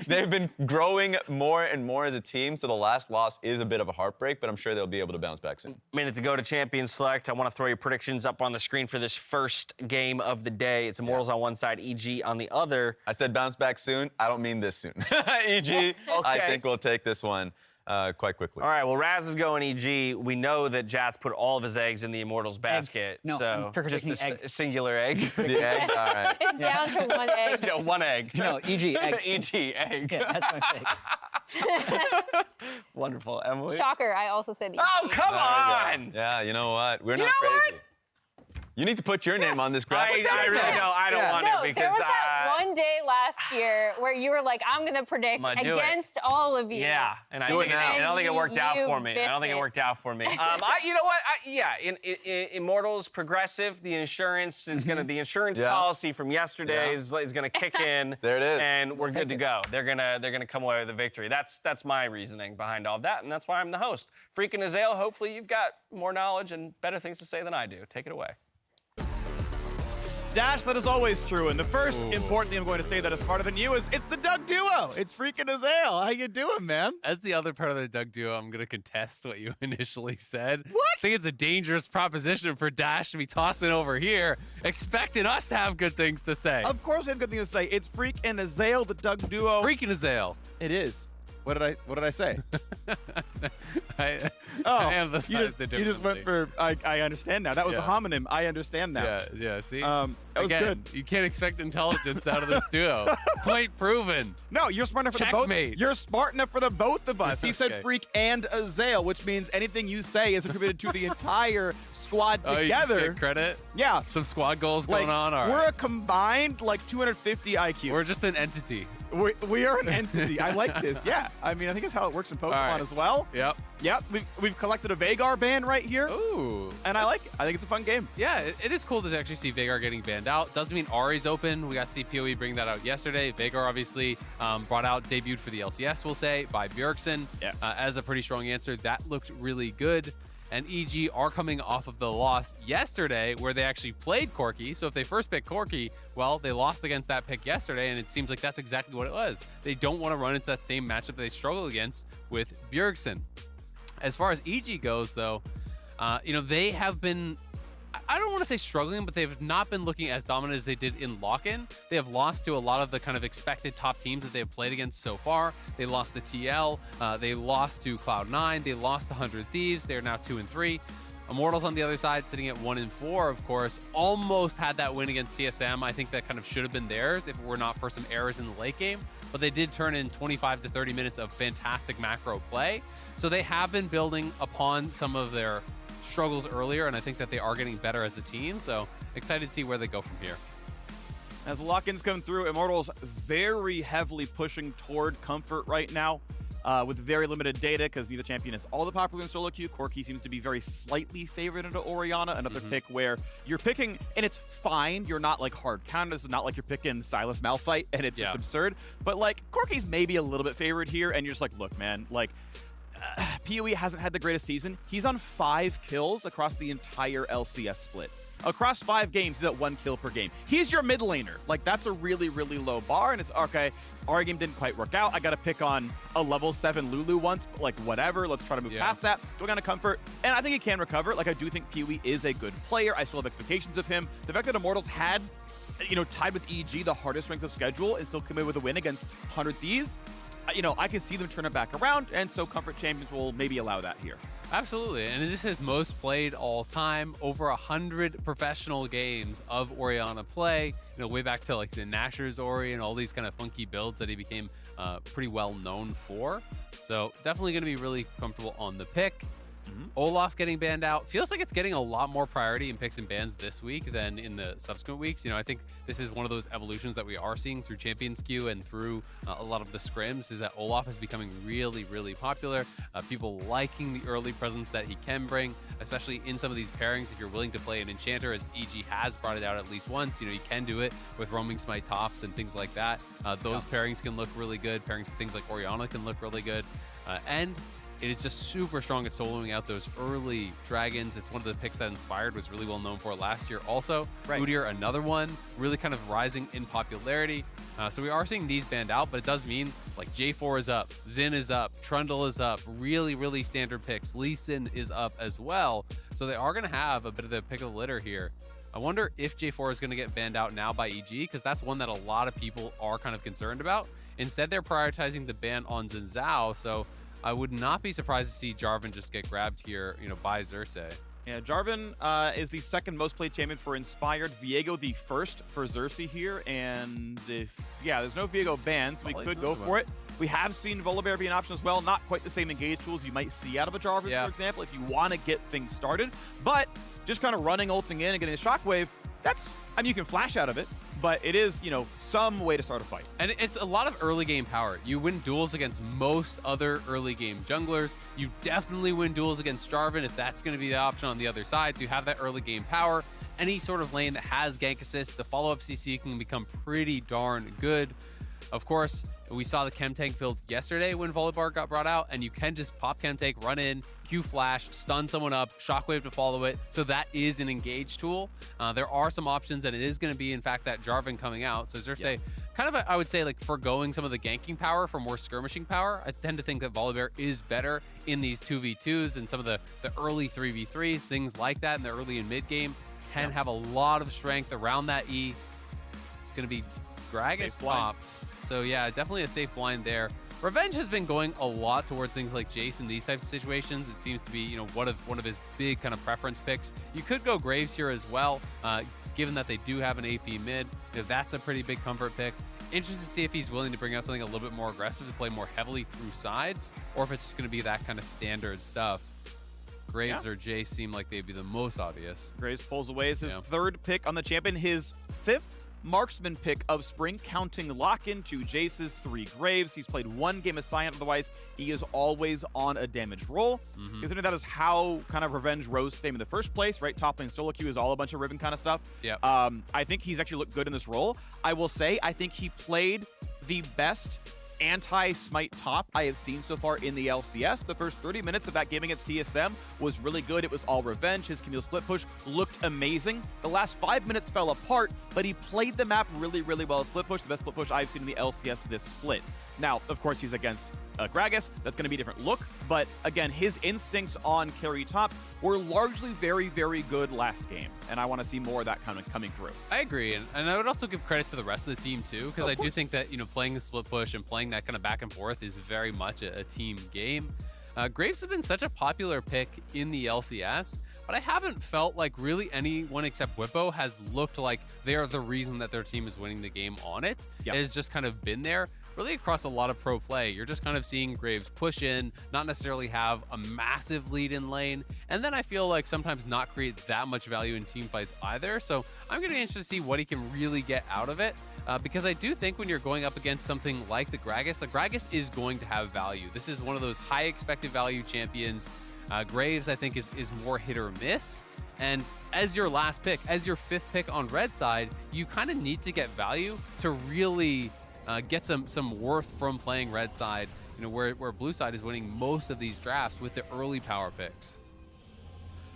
Speaker 4: they've been growing more and more as a team, so the last loss is a bit of a heartbreak, but I'm sure they'll be able to bounce back soon.
Speaker 2: Minute to go to Champion Select. I want to throw your predictions up on the screen for this first game of the day. It's Immortals on one side, EG on the other.
Speaker 4: I said bounce back soon. I don't mean this soon. EG, I think, will take this one quite quickly.
Speaker 2: All right, well, Raz is going EG. We know that Jats put all of his eggs in the Immortals basket.
Speaker 1: No,
Speaker 2: so
Speaker 1: I'm
Speaker 2: just
Speaker 1: predicting
Speaker 2: a singular egg.
Speaker 4: The egg? All right.
Speaker 3: It's down to 1 egg.
Speaker 2: No, 1 egg.
Speaker 1: No, EG, egg.
Speaker 2: EG, egg.
Speaker 1: Yeah, that's my pick.
Speaker 2: Wonderful, Emily.
Speaker 3: Shocker, I also said EG.
Speaker 2: Oh, come on!
Speaker 4: Yeah, you know what? We're not
Speaker 2: know
Speaker 4: crazy.
Speaker 2: what?
Speaker 4: You need to put your name on this graphic.
Speaker 2: I really don't. I don't want
Speaker 3: No,
Speaker 2: it because
Speaker 3: there was that one day last year where you were like, I'm going to predict
Speaker 2: I'ma do it.
Speaker 3: against all of you.
Speaker 2: Yeah, and I
Speaker 4: Do it
Speaker 2: think
Speaker 4: now.
Speaker 2: I don't think it worked out
Speaker 3: You
Speaker 2: for me. I don't think it
Speaker 3: biffed
Speaker 2: worked out for me. You know what? Immortals progressive. The insurance is gonna. The insurance policy from yesterday is gonna kick in.
Speaker 4: There it is.
Speaker 2: And we're good to go. They're gonna come away with a victory. That's my reasoning behind all of that, and that's why I'm the host. Freakin' Azale. Hopefully you've got more knowledge and better things to say than I do. Take it away.
Speaker 5: Dash, that is always true. And the first important thing I'm going to say that is smarter than you is it's the Doug duo. It's freaking Azael. How you doing, man?
Speaker 6: As the other part of the Doug duo, I'm going to contest what you initially said.
Speaker 5: What?
Speaker 6: I think it's a dangerous proposition for Dash to be tossing over here, expecting us to have good things to say.
Speaker 5: Of course we have good things to say. It's Freak and Azael, the Doug duo.
Speaker 6: Freaking Azael.
Speaker 5: It is. What did I say?
Speaker 6: I
Speaker 5: Oh,
Speaker 6: emphasize the difference.
Speaker 5: you just went for, I understand now. That was a
Speaker 6: Yeah.
Speaker 5: homonym. I understand now.
Speaker 6: Yeah, see?
Speaker 5: That was
Speaker 6: Again,
Speaker 5: good.
Speaker 6: you can't expect intelligence out of this duo. Point proven.
Speaker 5: No, you're smart enough for the both.
Speaker 6: Checkmate.
Speaker 5: You're smart enough for the both of us. He said
Speaker 6: Okay.
Speaker 5: Freak and Azael, which means anything you say is attributed to the entire squad
Speaker 6: Oh, you just
Speaker 5: together.
Speaker 6: get credit?
Speaker 5: Yeah.
Speaker 6: Some squad goals
Speaker 5: Like,
Speaker 6: going on? All
Speaker 5: we're
Speaker 6: right.
Speaker 5: a combined 250 IQ.
Speaker 6: We're just an entity.
Speaker 5: We are an entity. I like this. Yeah. I mean, I think it's how it works in Pokemon
Speaker 6: right.
Speaker 5: as well.
Speaker 6: Yep.
Speaker 5: Yep. We've collected a Vagar band right here,
Speaker 6: Ooh.
Speaker 5: and I like it. I think it's a fun game.
Speaker 6: Yeah, it is cool to actually see Vagar getting banned out. Doesn't mean Ari's open. We got CPOE bring that out yesterday. Vagar obviously debuted for the LCS, we'll say, by Bjergsen as a pretty strong answer. That looked really good. And EG are coming off of the loss yesterday where they actually played Corki. So if they first picked Corki, well, they lost against that pick yesterday, and it seems like that's exactly what it was. They don't want to run into that same matchup they struggled against with Bjergsen. As far as EG goes, though, they have been, I don't want to say struggling, but they've not been looking as dominant as they did in Lock-In. They have lost to a lot of the kind of expected top teams that they have played against so far. They lost to TL, they lost to Cloud9, they lost to 100 Thieves. They're now 2-3. Immortals on the other side, sitting at 1-4, of course, almost had that win against CSM. I think that kind of should have been theirs if it were not for some errors in the late game. But they did turn in 25 to 30 minutes of fantastic macro play. So they have been building upon some of their struggles earlier, and I think that they are getting better as a team. So excited to see where they go from here.
Speaker 5: As the lock-ins come through, Immortals very heavily pushing toward Comfort right now. With very limited data, because neither champion is all the popular in solo queue. Corki seems to be very slightly favored into Orianna, another pick where you're picking, and it's fine, you're not hard counted. It's not like you're picking Silas Malphite, and it's just absurd. But Corki's maybe a little bit favored here, and you're just look, man, PoE hasn't had the greatest season. He's on 5 kills across the entire LCS split. Across 5 games, he's at 1 kill per game. He's your mid laner. That's a really, really low bar, and it's okay. Our game didn't quite work out. I got to pick on a level 7 Lulu once, but whatever. Let's try to move past that. Going on to Comfort, and I think he can recover. I do think PoE is a good player. I still have expectations of him. The fact that Immortals had, tied with EG, the hardest strength of schedule, and still come in with a win against 100 Thieves, I can see them turn it back around, and so Comfort Champions will maybe allow that here.
Speaker 6: Absolutely, and this is most played all time, over 100 professional games of Orianna play, way back to the Nashor's Ori and all these kind of funky builds that he became pretty well known for. So definitely going to be really comfortable on the pick. Olaf getting banned out feels like it's getting a lot more priority in picks and bans this week than in the subsequent weeks. I think this is one of those evolutions that we are seeing through Champions Queue and through a lot of the scrims, is that Olaf is becoming really, really popular. People liking the early presence that he can bring, especially in some of these pairings. If you're willing to play an Enchanter, as EG has brought it out at least once, you can do it with Roaming Smite tops and things like that. Those pairings can look really good. Pairings with things like Orianna can look really good. And it is just super strong at soloing out those early dragons. It's one of the picks that Inspired was really well known for last year also. Udyr, another one, really kind of rising in popularity. So we are seeing these banned out, but it does mean J4 is up, Xin is up, Trundle is up, really, really standard picks. Lee Sin is up as well. So they are going to have a bit of the pick of the litter here. I wonder if J4 is going to get banned out now by EG, because that's one that a lot of people are kind of concerned about. Instead, they're prioritizing the ban on Xin Zhao. So I would not be surprised to see Jarvan just get grabbed here, by Xerxes.
Speaker 5: Yeah, Jarvan is the second most played champion for Inspired. Viego the first for Xerxes here, and there's no Viego ban, so we could go for it. We have seen Volibear be an option as well. Not quite the same engage tools you might see out of a Jarvan, for example, if you want to get things started. But just kind of running, ulting in, and getting a Shockwave, you can flash out of it, but it is, some way to start a fight.
Speaker 6: And it's a lot of early game power. You win duels against most other early game junglers. You definitely win duels against Jarvan if that's going to be the option on the other side. So you have that early game power. Any sort of lane that has gank assist, the follow-up CC can become pretty darn good. Of course, We saw the Chem Tank build yesterday when Volibear got brought out, and you can just pop Chem Tank, run in, Q flash, stun someone up, Shockwave to follow it. So that is an engage tool. There are some options, and it is going to be, in fact, that Jarvan coming out. So Xerxes, kind of, I would say, like, foregoing some of the ganking power for more skirmishing power. I tend to think that Volibear is better in these 2v2s and some of the early 3v3s, things like that in the early and mid game. Can have a lot of strength around that E. It's going to be Gragas top. So yeah, definitely a safe blind there. Revenge has been going a lot towards things like Jace in these types of situations. It seems to be, you know, one of his big kind of preference picks. You could go Graves here as well, given that they do have an AP mid. You know, that's a pretty big comfort pick. Interested to see if he's willing to bring out something a little bit more aggressive to play more heavily through sides, or if it's just going to be that kind of standard stuff. Graves or Jace seem like they'd be the most obvious.
Speaker 5: Graves pulls away as his third pick on the champion, his fifth marksman pick of spring, counting Lock-in, 2 Jaces, 3 Graves. He's played 1 game of Scion, otherwise he is always on a damage roll. Considering that is how kind of Revenge rose to fame in the first place, right? Top lane solo queue is all a bunch of Riven kind of stuff. I think he's actually looked good in this role. I will say, I think he played the best anti-smite top I have seen so far in the LCS. The first 30 minutes of that game against TSM was really good. It was all Revenge. His Camille split push looked amazing. The last 5 minutes fell apart, but he played the map really, really well. Split push, the best split push I've seen in the LCS this split. Now, of course, he's against Gragas. That's going to be a different look, but again, his instincts on carry tops were largely very, very good last game, and I want to see more of that kind of coming through.
Speaker 6: I agree, and I would also give credit to the rest of the team too, because I do think that, you know, playing the split push and playing that kind of back and forth is very much a team game. Graves has been such a popular pick in the LCS, but I haven't felt like really anyone except Whippo has looked like they're the reason that their team is winning the game on it. It has just kind of been there. Really across a lot of pro play, you're just kind of seeing Graves push in, not necessarily have a massive lead in lane, and then I feel like sometimes not create that much value in team fights either. So I'm going to be interested to see what he can really get out of it, because I do think when you're going up against something like the Gragas is going to have value. This is one of those high expected value champions. Graves, I think, is more hit or miss. And as your last pick, as your 5th pick on red side, you kind of need to get value to really get some worth from playing red side, you know, where blue side is winning most of these drafts with the early power picks.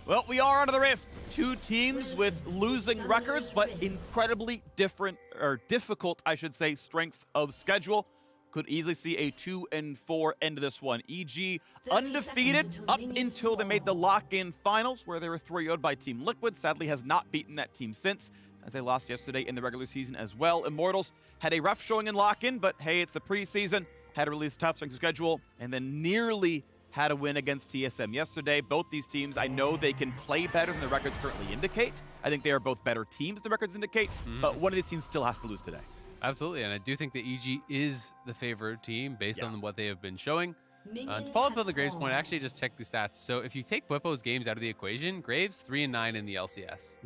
Speaker 5: Well, we are onto the Rift. 2 teams with losing records, but incredibly different, or difficult, I should say, strengths of schedule. Could easily see a 2-4 end to this one. EG undefeated up until they made the lock-in finals, where they were 3-0'd by Team Liquid. Sadly has not beaten that team since, as they lost yesterday in the regular season as well. Immortals had a rough showing in lock-in, but hey, it's the preseason. Had to release tough strength of schedule, and then nearly had a win against TSM yesterday. Both these teams, I know they can play better than the records currently indicate. I think they are both better teams than the records indicate, but one of these teams still has to lose today.
Speaker 6: Absolutely, and I do think that EG is the favorite team based on what they have been showing. To follow up on the Graves point, I actually just checked the stats. So if you take Whippo's games out of the equation, Graves 3-9 in the LCS.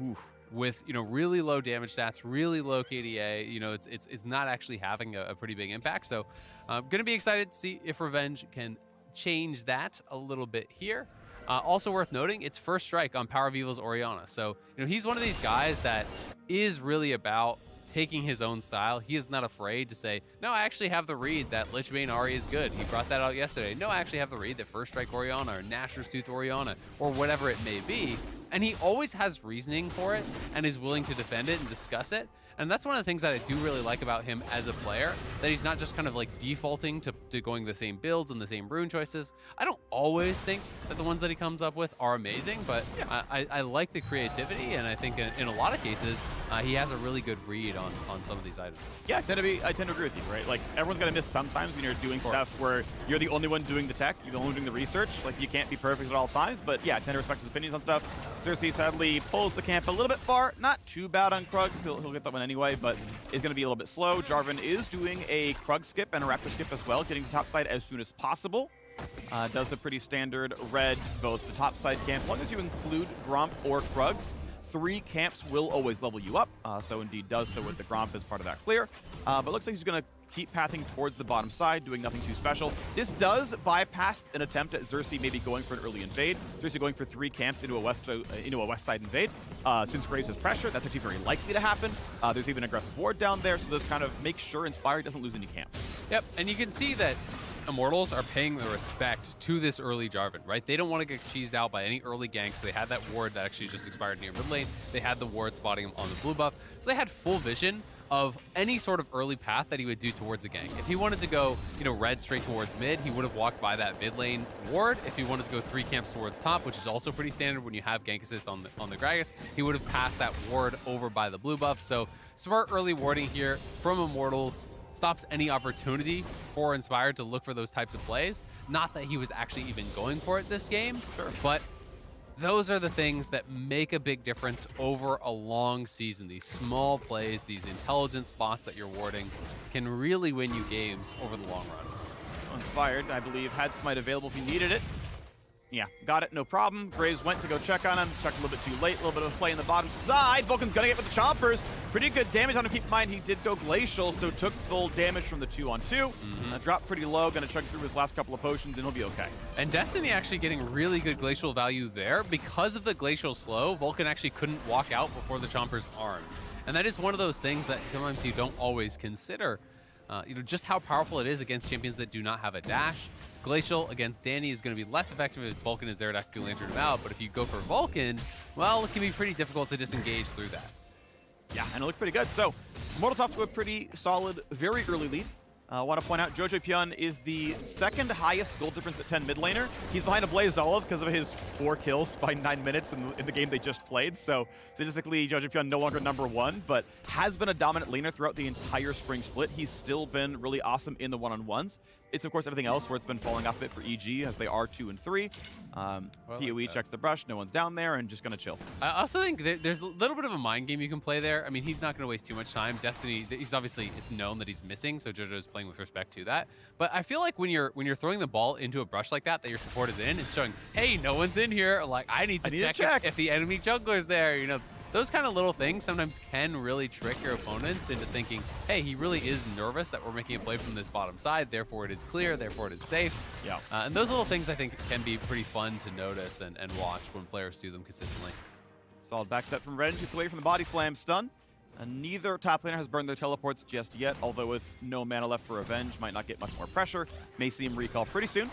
Speaker 6: With, you know, really low damage stats, really low KDA. You know, it's not actually having a pretty big impact. So I'm going to be excited to see if Revenge can change that a little bit here. Also worth noting, it's first strike on Power of Evil's Orianna. So, you know, he's one of these guys that is really about taking his own style. He is not afraid to say, no, I actually have the read that Lichbane Ahri is good. He brought that out yesterday. No, I actually have the read that First Strike Orianna or Nashor's Tooth Orianna or whatever it may be. And he always has reasoning for it and is willing to defend it and discuss it. And that's one of the things that I do really like about him as a player, that he's not just kind of like defaulting to going the same builds and the same rune choices. I don't always think that the ones that he comes up with are amazing, but I like the creativity, and I think in a lot of cases, he has a really good read on some of these items.
Speaker 5: Yeah, I tend to agree with you, right? Like, everyone's gonna miss sometimes when you're doing stuff where you're the only one doing the tech, you're the only one doing the research. Like, you can't be perfect at all times, but yeah, I tend to respect his opinions on stuff. Xerxes sadly pulls the camp a little bit far. Not too bad on Krugs, he'll get that one anyway, but is gonna be a little bit slow. Jarvan is doing a Krug skip and a Raptor skip as well, getting to top side as soon as possible. Does the pretty standard red, both the top side camp, as long as you include Gromp or Krugs. 3 camps will always level you up, so indeed does so with the Gromp as part of that clear. But looks like he's going to keep pathing towards the bottom side, doing nothing too special. This does bypass an attempt at Xerxes maybe going for an early invade. Xerxes going for 3 camps into a west side invade. Since Graves has pressure, that's actually very likely to happen. There's even an aggressive ward down there, so this kind of makes sure Inspired doesn't lose any camps.
Speaker 6: Yep, and you can see that Immortals are paying the respect to this early Jarvan, right? They don't want to get cheesed out by any early ganks. They had that ward that actually just expired near mid lane. They had the ward spotting him on the blue buff. So they had full vision of any sort of early path that he would do towards the gank. If he wanted to go, red straight towards mid, he would have walked by that mid lane ward. If he wanted to go 3 camps towards top, which is also pretty standard when you have gank assist on the Gragas, he would have passed that ward over by the blue buff. So smart early warding here from Immortals stops any opportunity for Inspired to look for those types of plays. Not that he was actually even going for it this game, but those are the things that make a big difference over a long season. These small plays, these intelligent spots that you're warding can really win you games over the long run.
Speaker 5: Inspired, I believe, had Smite available if he needed it. Yeah, got it, no problem. Graves went to go check on him, checked a little bit too late, a little bit of a play in the bottom side. Vulcan's gonna get with the choppers. Pretty good damage on him. Keep in mind, he did go Glacial, so took full damage from the 2-on-2. Dropped pretty low, gonna chug through his last couple of potions, and he'll be okay.
Speaker 6: And Destiny actually getting really good Glacial value there. Because of the Glacial slow, Vulcan actually couldn't walk out before the Chomper's arm. And that is one of those things that sometimes you don't always consider. Just how powerful it is against champions that do not have a dash. Glacial against Danny is going to be less effective if Vulcan is there to actually lantern him out, but if you go for Vulcan, well, it can be pretty difficult to disengage through that.
Speaker 5: Yeah, and it looked pretty good. So, Immortals off to a pretty solid, very early lead. I want to point out, Jojo Pyun is the second highest gold difference at 10 mid laner. He's behind a Blaze Olive because of his 4 kills by 9 minutes in the game they just played. So, statistically, Jojo Pyun no longer #1, but has been a dominant laner throughout the entire spring split. He's still been really awesome in the one-on-ones. It's, of course, everything else where it's been falling off a bit for EG as they are 2 and 3. PoE checks the brush, no one's down there, and just going to chill.
Speaker 6: I also think there's a little bit of a mind game you can play there. I mean, he's not going to waste too much time. Destiny, he's obviously, it's known that he's missing, so JoJo's playing with respect to that. But I feel like when you're throwing the ball into a brush like that your support is in, it's showing, hey, no one's in here. Like, I need to check if the enemy jungler's there, Those kind of little things sometimes can really trick your opponents into thinking, hey, he really is nervous that we're making a play from this bottom side, therefore it is clear, therefore it is safe.
Speaker 5: Yeah.
Speaker 6: And those little things I think can be pretty fun to notice and watch when players do them consistently.
Speaker 5: Solid backstep from Revenge, gets away from the body slam stun. And neither top laner has burned their teleports just yet, although with no mana left for Revenge, might not get much more pressure. May see him recall pretty soon.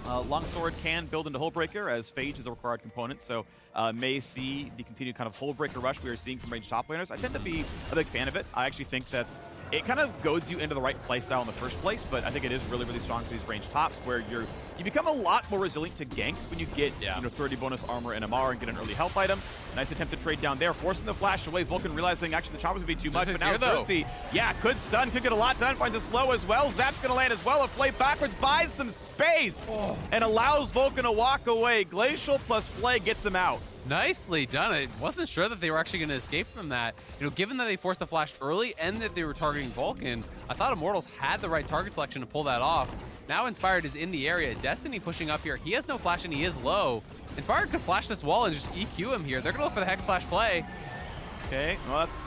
Speaker 5: Longsword can build into Hullbreaker as Phage is a required component, so may see the continued kind of Hullbreaker rush we are seeing from ranged top laners. I tend to be a big fan of it. I actually think that it kind of goads you into the right playstyle in the first place, but I think it is really, really strong for these ranged tops where you become a lot more resilient to ganks when you get 30 bonus armor and MR and get an early health item. Nice attempt to trade down there, forcing the flash away. Vulcan realizing actually the choppers would be too much, but now Xerxes, could stun, could get a lot done, finds a slow as well. Zap's gonna land as well, a flay backwards, buys some space, and allows Vulcan to walk away. Glacial plus flay gets him out.
Speaker 6: Nicely done. I wasn't sure that they were actually going to escape from that. Given that they forced the flash early and that they were targeting Vulcan, I thought Immortals had the right target selection to pull that off. Now Inspired is in the area. Destiny pushing up here. He has no flash and he is low. Inspired could flash this wall and just EQ him here. They're going to look for the Hex Flash play.
Speaker 5: Okay, well that's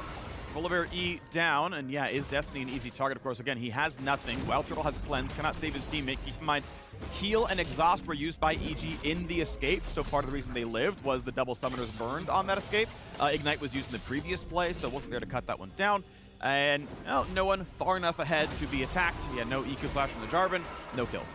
Speaker 5: Volibear E down, and is Destiny an easy target? Of course, again, he has nothing. Wild Turtle has Cleanse, cannot save his teammate. Keep in mind, Heal and Exhaust were used by EG in the escape, so part of the reason they lived was the double summoners burned on that escape. Ignite was used in the previous play, so wasn't there to cut that one down. And no one far enough ahead to be attacked. No EQ flash from the Jarvan, no kills.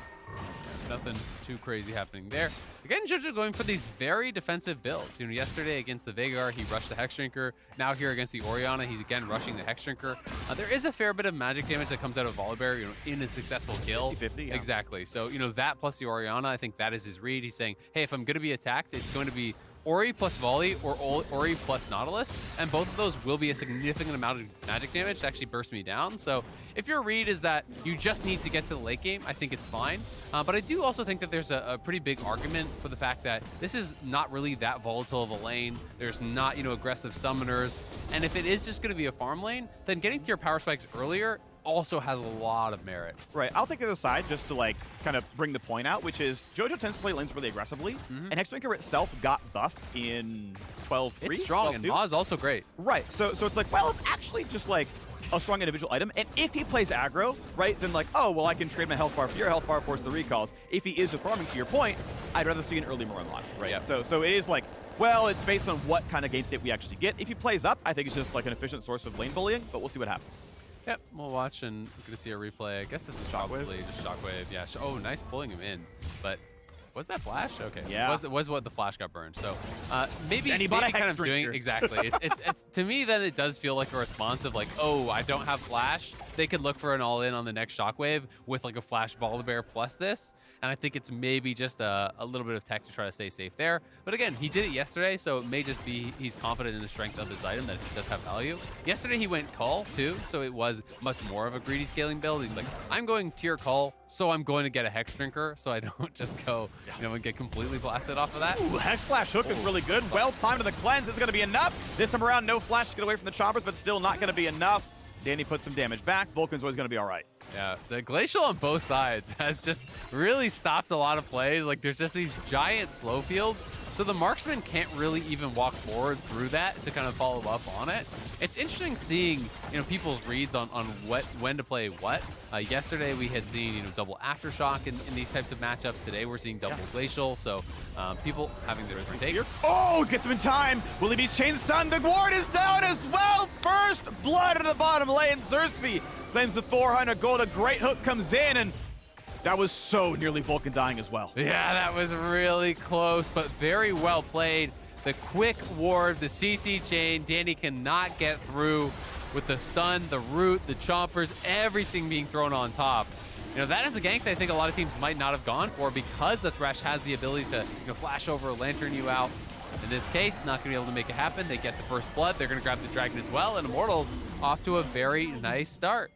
Speaker 6: Nothing too crazy happening there. Again, JoJo going for these very defensive builds. Yesterday against the Veigar, he rushed the Hexdrinker. Now here against the Orianna, he's again rushing the Hexdrinker. There is a fair bit of magic damage that comes out of Volibear, in a successful kill.
Speaker 5: 50-50, yeah.
Speaker 6: Exactly. So, that plus the Orianna, I think that is his read. He's saying, hey, if I'm going to be attacked, it's going to be Ori plus Volley or Ori plus Nautilus, and both of those will be a significant amount of magic damage to actually burst me down. So if your read is that you just need to get to the late game, I think it's fine. But I do also think that there's a pretty big argument for the fact that this is not really that volatile of a lane. There's not, aggressive summoners. And if it is just going to be a farm lane, then getting to your power spikes earlier also has a lot of merit.
Speaker 5: Right, I'll take it aside just to kind of bring the point out, which is JoJo tends to play lanes really aggressively, and Hexdrinker itself got buffed in 12-3.
Speaker 6: It's strong, and Ma is also great.
Speaker 5: Right, so it's it's actually just a strong individual item, and if he plays aggro, right, then oh, well, I can trade my health bar for your health bar, force the recalls. If he is farming, to your point, I'd rather see an early more unlock, right?
Speaker 6: Yeah.
Speaker 5: So it is well, it's based on what kind of game state we actually get. If he plays up, I think it's just an efficient source of lane bullying, but we'll see what happens.
Speaker 6: Yep, we'll watch and we're going to see a replay. I guess this was probably just Shockwave. Yeah. Oh, nice pulling him in. But was that flash? Okay.
Speaker 5: Yeah.
Speaker 6: Was what the flash got burned. So maybe
Speaker 5: bought a
Speaker 6: kind
Speaker 5: Hex
Speaker 6: of doing
Speaker 5: Drinker.
Speaker 6: exactly. It's to me then it does feel like a response of like, oh, I don't have flash. They could look for an all-in on the next Shockwave with like a flash Volibear plus this. And I think it's maybe just a little bit of tech to try to stay safe there. But again, he did it yesterday, so it may just be he's confident in the strength of his item, that it does have value. Yesterday he went Cull too, so it was much more of a greedy scaling build. He's like, I'm going tier Cull, so I'm going to get a Hex Drinker, so I don't just go, and get completely blasted off of that.
Speaker 5: Ooh, Hex Flash hook is really good. Well timed to the cleanse. It's going to be enough. This time around, no flash to get away from the choppers, but still not going to be enough. Danny puts some damage back. Vulcan's always going to be all right.
Speaker 6: Yeah, the Glacial on both sides has just really stopped a lot of plays. Like, there's just these giant slow fields, so the marksman can't really even walk forward through that to kind of follow up on it. It's interesting seeing, people's reads on when to play what. Yesterday we had seen, double Aftershock in these types of matchups. Today we're seeing double Glacial, so people having their different takes.
Speaker 5: Oh, gets him in time. Will he be chain stunned? The ward is down as well. First blood at the bottom lane. Xerxes claims the 400 gold. A great hook comes in, and that was so nearly Vulcan dying as well.
Speaker 6: Yeah, that was really close, but very well played. The quick ward, the CC chain, Danny cannot get through with the stun, the root, the chompers, everything being thrown on top. That is a gank that I think a lot of teams might not have gone for because the Thresh has the ability to flash over, lantern you out. In this case, not going to be able to make it happen. They get the first blood. They're going to grab the dragon as well, and Immortals off to a very nice start.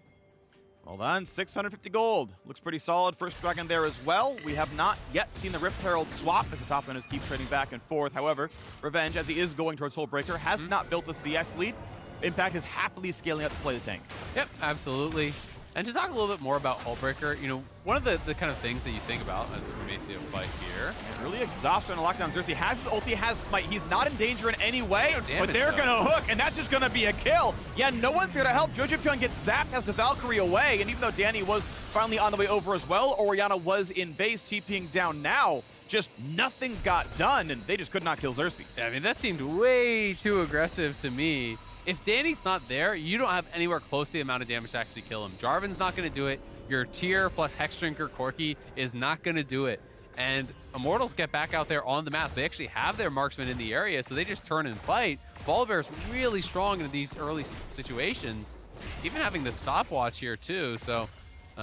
Speaker 5: Well done, 650 gold. Looks pretty solid. First dragon there as well. We have not yet seen the Rift Herald swap as the top laners keep trading back and forth. However, Revenge, as he is going towards Soulbreaker, has not built a CS lead. Impact is happily scaling up to play the tank.
Speaker 6: Yep, absolutely. And to talk a little bit more about Hullbreaker, one of the kind of things that you think about as we may see a fight here.
Speaker 5: Really exhausted on lockdown. Xerxes has his ulti, has smite. He's not in danger in any way, but they're going to hook, and that's just going to be a kill. Yeah, no one's going to help. Jojopyun gets zapped as the Valkyrie away, and even though Danny was finally on the way over as well, Orianna was in base, TPing down now. Just nothing got done, and they just could not kill Xerxes.
Speaker 6: Yeah, I mean, that seemed way too aggressive to me. If Danny's not there, you don't have anywhere close to the amount of damage to actually kill him. Jarvan's not going to do it. Your tier plus Hex Drinker Corki is not going to do it. And Immortals get back out there on the map. They actually have their marksman in the area, so they just turn and fight. Volibear's really strong in these early situations, even having the stopwatch here too. So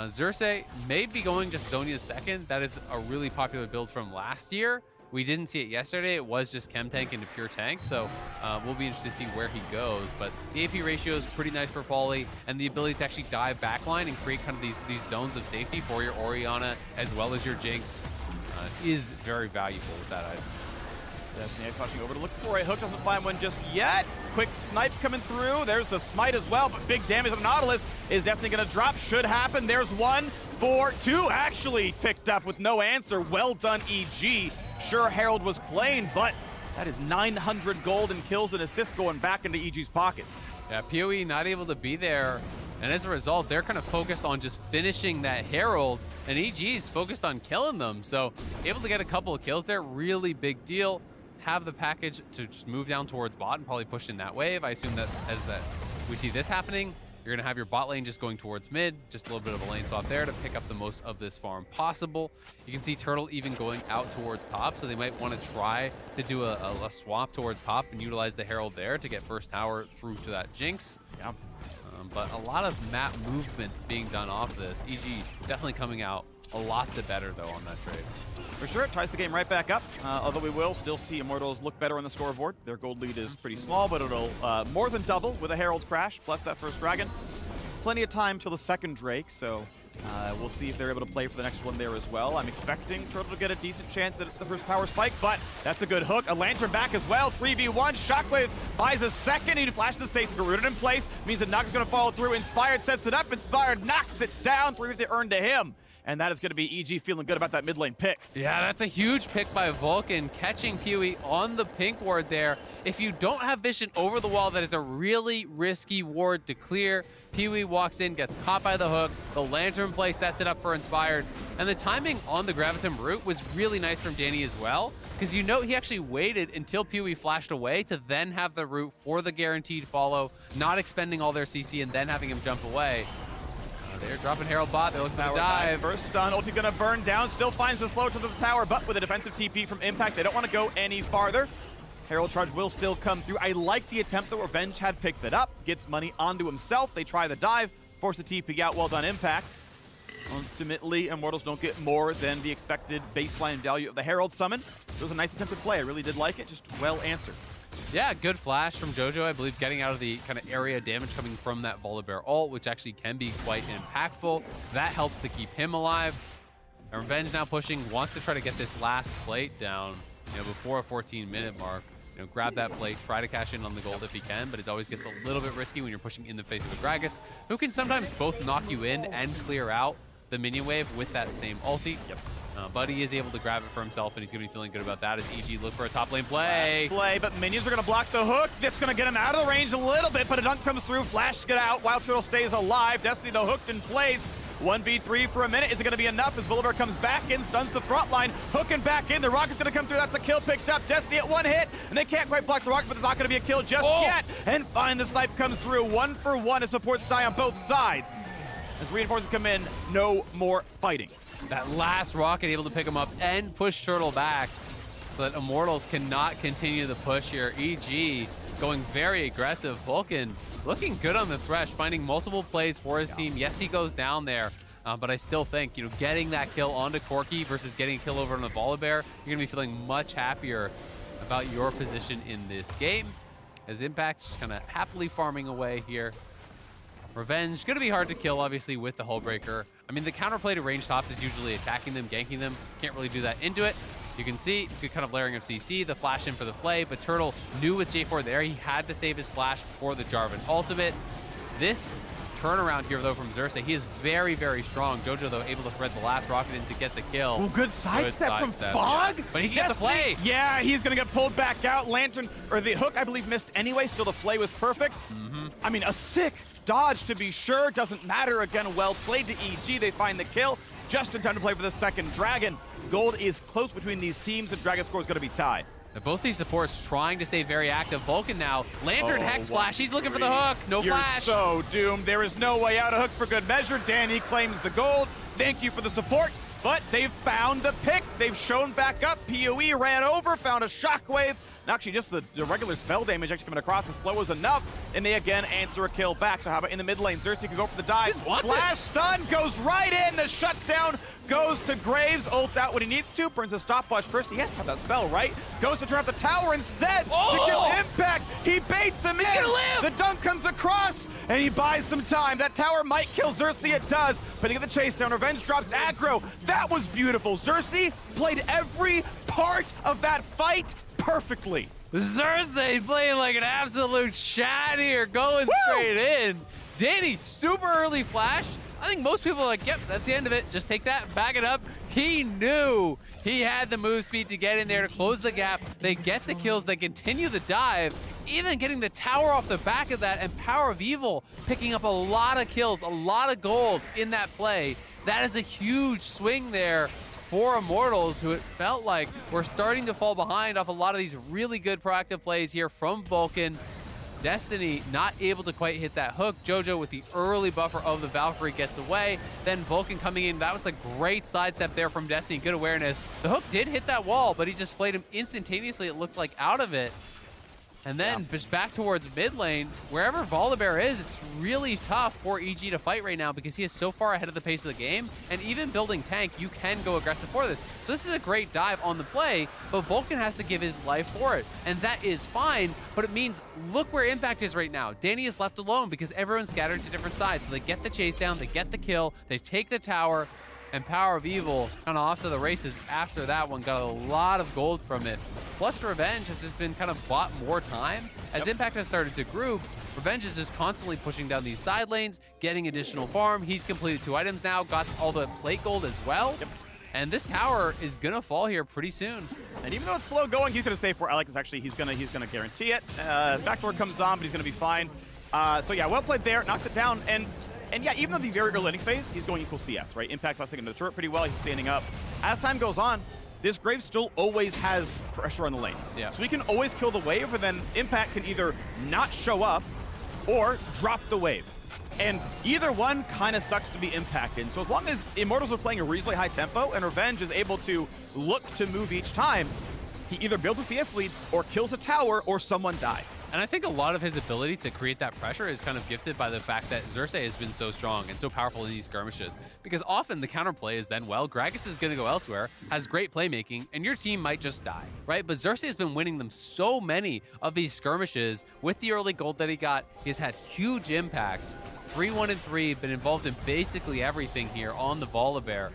Speaker 6: Xerxes may be going just Zhonya's second. That is a really popular build from last year. We didn't see it yesterday. It was just Chem Tank into Pure Tank, so we'll be interested to see where he goes. But the AP ratio is pretty nice for Folly, and the ability to actually dive backline and create kind of these zones of safety for your Orianna as well as your Jinx is very valuable with that item.
Speaker 5: Destiny touching over to look for a hook. Doesn't find one just yet. Quick snipe coming through. There's the smite as well, but big damage on Nautilus. Is Destiny going to drop? Should happen. There's 1, 4, 2 actually picked up with no answer. Well done, EG. Sure, Herald was claimed, but that is 900 gold and kills and assists going back into EG's pocket.
Speaker 6: Yeah, PoE not able to be there, and as a result, they're kind of focused on just finishing that Herald, and EG's focused on killing them. So able to get a couple of kills there, really big deal. Have the package to just move down towards bot and probably push in that wave. I assume that as we see this happening, you're going to have your bot lane just going towards mid, just a little bit of a lane swap there to pick up the most of this farm possible. You can see Turtle even going out towards top, so they might want to try to do a swap towards top and utilize the Herald there to get first tower through to that Jinx.
Speaker 5: Yeah.
Speaker 6: But a lot of map movement being done off this. EG definitely coming out a lot the better, though, on that trade.
Speaker 5: For sure, it ties the game right back up, although we will still see Immortals look better on the scoreboard. Their gold lead is pretty small, but it'll more than double with a Herald crash, plus that first dragon. Plenty of time till the second Drake, so we'll see if they're able to play for the next one there as well. I'm expecting Turtle to get a decent chance at the first power spike, but that's a good hook. A Lantern back as well, 3v1. Shockwave buys a second. He flashes the safe, rooted in place. Means that Naga's going to follow through. Inspired sets it up. Inspired knocks it down. 350 earned to him. And that is going to be EG feeling good about that mid lane pick.
Speaker 6: Yeah, that's a huge pick by Vulcan, catching PoE on the pink ward there. If you don't have vision over the wall, that is a really risky ward to clear. PoE walks in, gets caught by the hook. The Lantern play sets it up for Inspired. And the timing on the Gravitum root was really nice from Danny as well. because you know he actually waited until PoE flashed away to then have the root for the guaranteed follow, not expending all their CC and then having him jump away. They're dropping Herald bot. They're looking for the dive.
Speaker 5: First stun, ulti gonna burn down, still finds the slow to the tower, but with a defensive TP from Impact, they don't want to go any farther. Herald Charge will still come through. I like the attempt that Revenge had picked it up, gets money onto himself. They try the dive, force the TP out. Well done, Impact. Ultimately, Immortals don't get more than the expected baseline value of the Herald summon. It was a nice attempted play. I really did like it, just well answered.
Speaker 6: Yeah, good flash from Jojo, I believe, getting out of the kind of area damage coming from that Volibear ult, which actually can be quite impactful. That helps to keep him alive. And Revenge now pushing, wants to try to get this last plate down, before a 14-minute mark. Grab that plate, try to cash in on the gold if he can, but it always gets a little bit risky when you're pushing in the face of a Gragas, who can sometimes both knock you in and clear out the minion wave with that same ulti. But he is able to grab it for himself, and he's going to be feeling good about that as EG look for a top lane play.
Speaker 5: But minions are going to block the hook. That's going to get him out of the range a little bit, but a dunk comes through. Flash get out. Wild Turtle stays alive. Destiny, though, hooked in place. 1v3 for a minute. Is it going to be enough as Volibear comes back in, stuns the front line, hooking back in. The rocket's going to come through. That's a kill picked up. Destiny at one hit, and they can't quite block the rocket, but there's not going to be a kill just yet. And finally, the snipe comes through. 1 for 1 as supports die on both sides. As reinforcements come in, no more fighting.
Speaker 6: That last rocket able to pick him up and push Turtle back so that Immortals cannot continue the push here. EG going very aggressive. Vulcan looking good on the Thresh, finding multiple plays for his team. Yes, he goes down there, but I still think, getting that kill onto Corki versus getting a kill over on the Volibear, you're going to be feeling much happier about your position in this game. As Impact just kind of happily farming away here. Revenge, going to be hard to kill, obviously, with the Hullbreaker. I mean, the counterplay to range tops is usually attacking them, ganking them. Can't really do that into it. You can see good kind of layering of CC, the flash in for the flay, but Turtle knew with J4 there, he had to save his flash for the Jarvan ultimate. This turnaround here, though, from Xerxes, he is very, very strong. Jojo, though, able to thread the last rocket in to get the kill.
Speaker 5: Well, good sidestep from Fog.
Speaker 6: Yeah. But he can get the play.
Speaker 5: Yeah, he's going to get pulled back out. Lantern, or the hook, I believe, missed anyway. Still, the flay was perfect. I mean, a sick dodge, to be sure. Doesn't matter. Again, well played to EG. They find the kill just in time to play for the second Dragon. Gold is close between these teams. The Dragon score is going to be tied.
Speaker 6: Both these supports trying to stay very active. Vulcan now, Lantern, Hex Flash, he's looking for the hook, no flash.
Speaker 5: You're so doomed. There is no way out. A hook for good measure. Danny claims the gold. Thank you for the support, but they've found the pick. They've shown back up. PoE ran over, found a shockwave. And actually, just the regular spell damage actually coming across as slow as enough, and they again answer a kill back. So how about in the mid lane? Xerxes can go for the dive. Flash stun goes right in. The shutdown goes to Graves. Ult out when he needs to. Burns a stopwatch first. He has to have that spell, right? Goes to turn off the tower instead to kill Impact. He baits him in.
Speaker 6: He's gonna live.
Speaker 5: The dunk comes across, and he buys some time. That tower might kill Xerxes. It does. But they get the chase down. Revenge drops aggro. That was beautiful. Xerxes played every part of that fight perfectly.
Speaker 6: Xerxes playing like an absolute shot here, going straight in. Danny, super early flash. I think most people are like, yep, that's the end of it. Just take that, back it up. He knew he had the move speed to get in there to close the gap. They get the kills, they continue the dive, even getting the tower off the back of that, and Power of Evil picking up a lot of kills, a lot of gold in that play. That is a huge swing there for Immortals, who it felt like were starting to fall behind off a lot of these really good proactive plays here from Vulcan. Destiny not able to quite hit that hook. Jojo with the early buffer of the Valkyrie gets away. Then Vulcan coming in. That was a great sidestep there from Destiny. Good awareness. The hook did hit that wall, but he just flayed him instantaneously, it looked like, out of it. And then just back towards mid lane, wherever Volibear is, it's really tough for EG to fight right now because he is so far ahead of the pace of the game. And even building tank, you can go aggressive for this. So this is a great dive on the play, but Vulcan has to give his life for it. And that is fine, but it means look where Impact is right now. Danny is left alone because everyone's scattered to different sides. So they get the chase down, they get the kill, they take the tower, and Power of Evil kind of off to the races after that one. Got a lot of gold from it. Plus Revenge has just been kind of bought more time. As Impact has started to group, Revenge is just constantly pushing down these side lanes, getting additional farm. He's completed 2 items now, got all the plate gold as well. And this tower is gonna fall here pretty soon.
Speaker 5: And even though it's slow going, he's gonna stay for Alex. Actually, he's gonna guarantee it. Backdoor comes on, but he's gonna be fine. So yeah, well played there, knocks it down. And yeah, even though the very early inning phase, he's going equal CS, right? Impact's last into the turret pretty well. He's standing up. As time goes on, this Graves still always has pressure on the lane.
Speaker 6: Yeah.
Speaker 5: So we can always kill the wave, and then Impact can either not show up or drop the wave. And either one kind of sucks to be impacted. So as long as Immortals are playing a reasonably high tempo and Revenge is able to look to move each time, he either builds a CS lead or kills a tower or someone dies.
Speaker 6: And I think a lot of his ability to create that pressure is kind of gifted by the fact that Xerxes has been so strong and so powerful in these skirmishes. Because often the counterplay is then, well, Gragas is going to go elsewhere, has great playmaking, and your team might just die, right? But Xerxes has been winning them so many of these skirmishes with the early gold that he got. He's had huge impact. 3-1-3, been involved in basically everything here on the Volibear,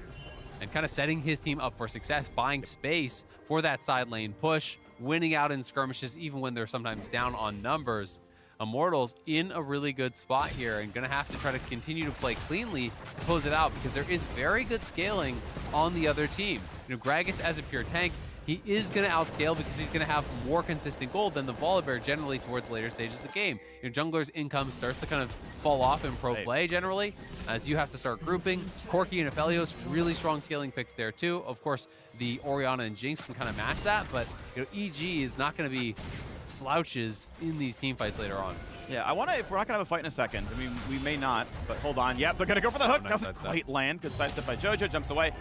Speaker 6: and kind of setting his team up for success, buying space for that side lane push, winning out in skirmishes even when they're sometimes down on numbers. Immortals in a really good spot here and gonna have to try to continue to play cleanly to close it out because there is very good scaling on the other team. You know, Gragas as a pure tank, he is going to outscale because he's going to have more consistent gold than the Volibear generally towards later stages of the game. You know, jungler's income starts to kind of fall off in pro play generally as you have to start grouping. Corki and Aphelios, really strong scaling picks there too. Of course, the Orianna and Jinx can kind of match that, but you know, EG is not going to be slouches in these team fights later on.
Speaker 5: Yeah, I want to, if we're not going to have a fight in a second, I mean, we may not, but hold on. Yep, they're going to go for the hook.
Speaker 6: Nice
Speaker 5: Doesn't quite land. Good sidestep by Jojo, jumps away.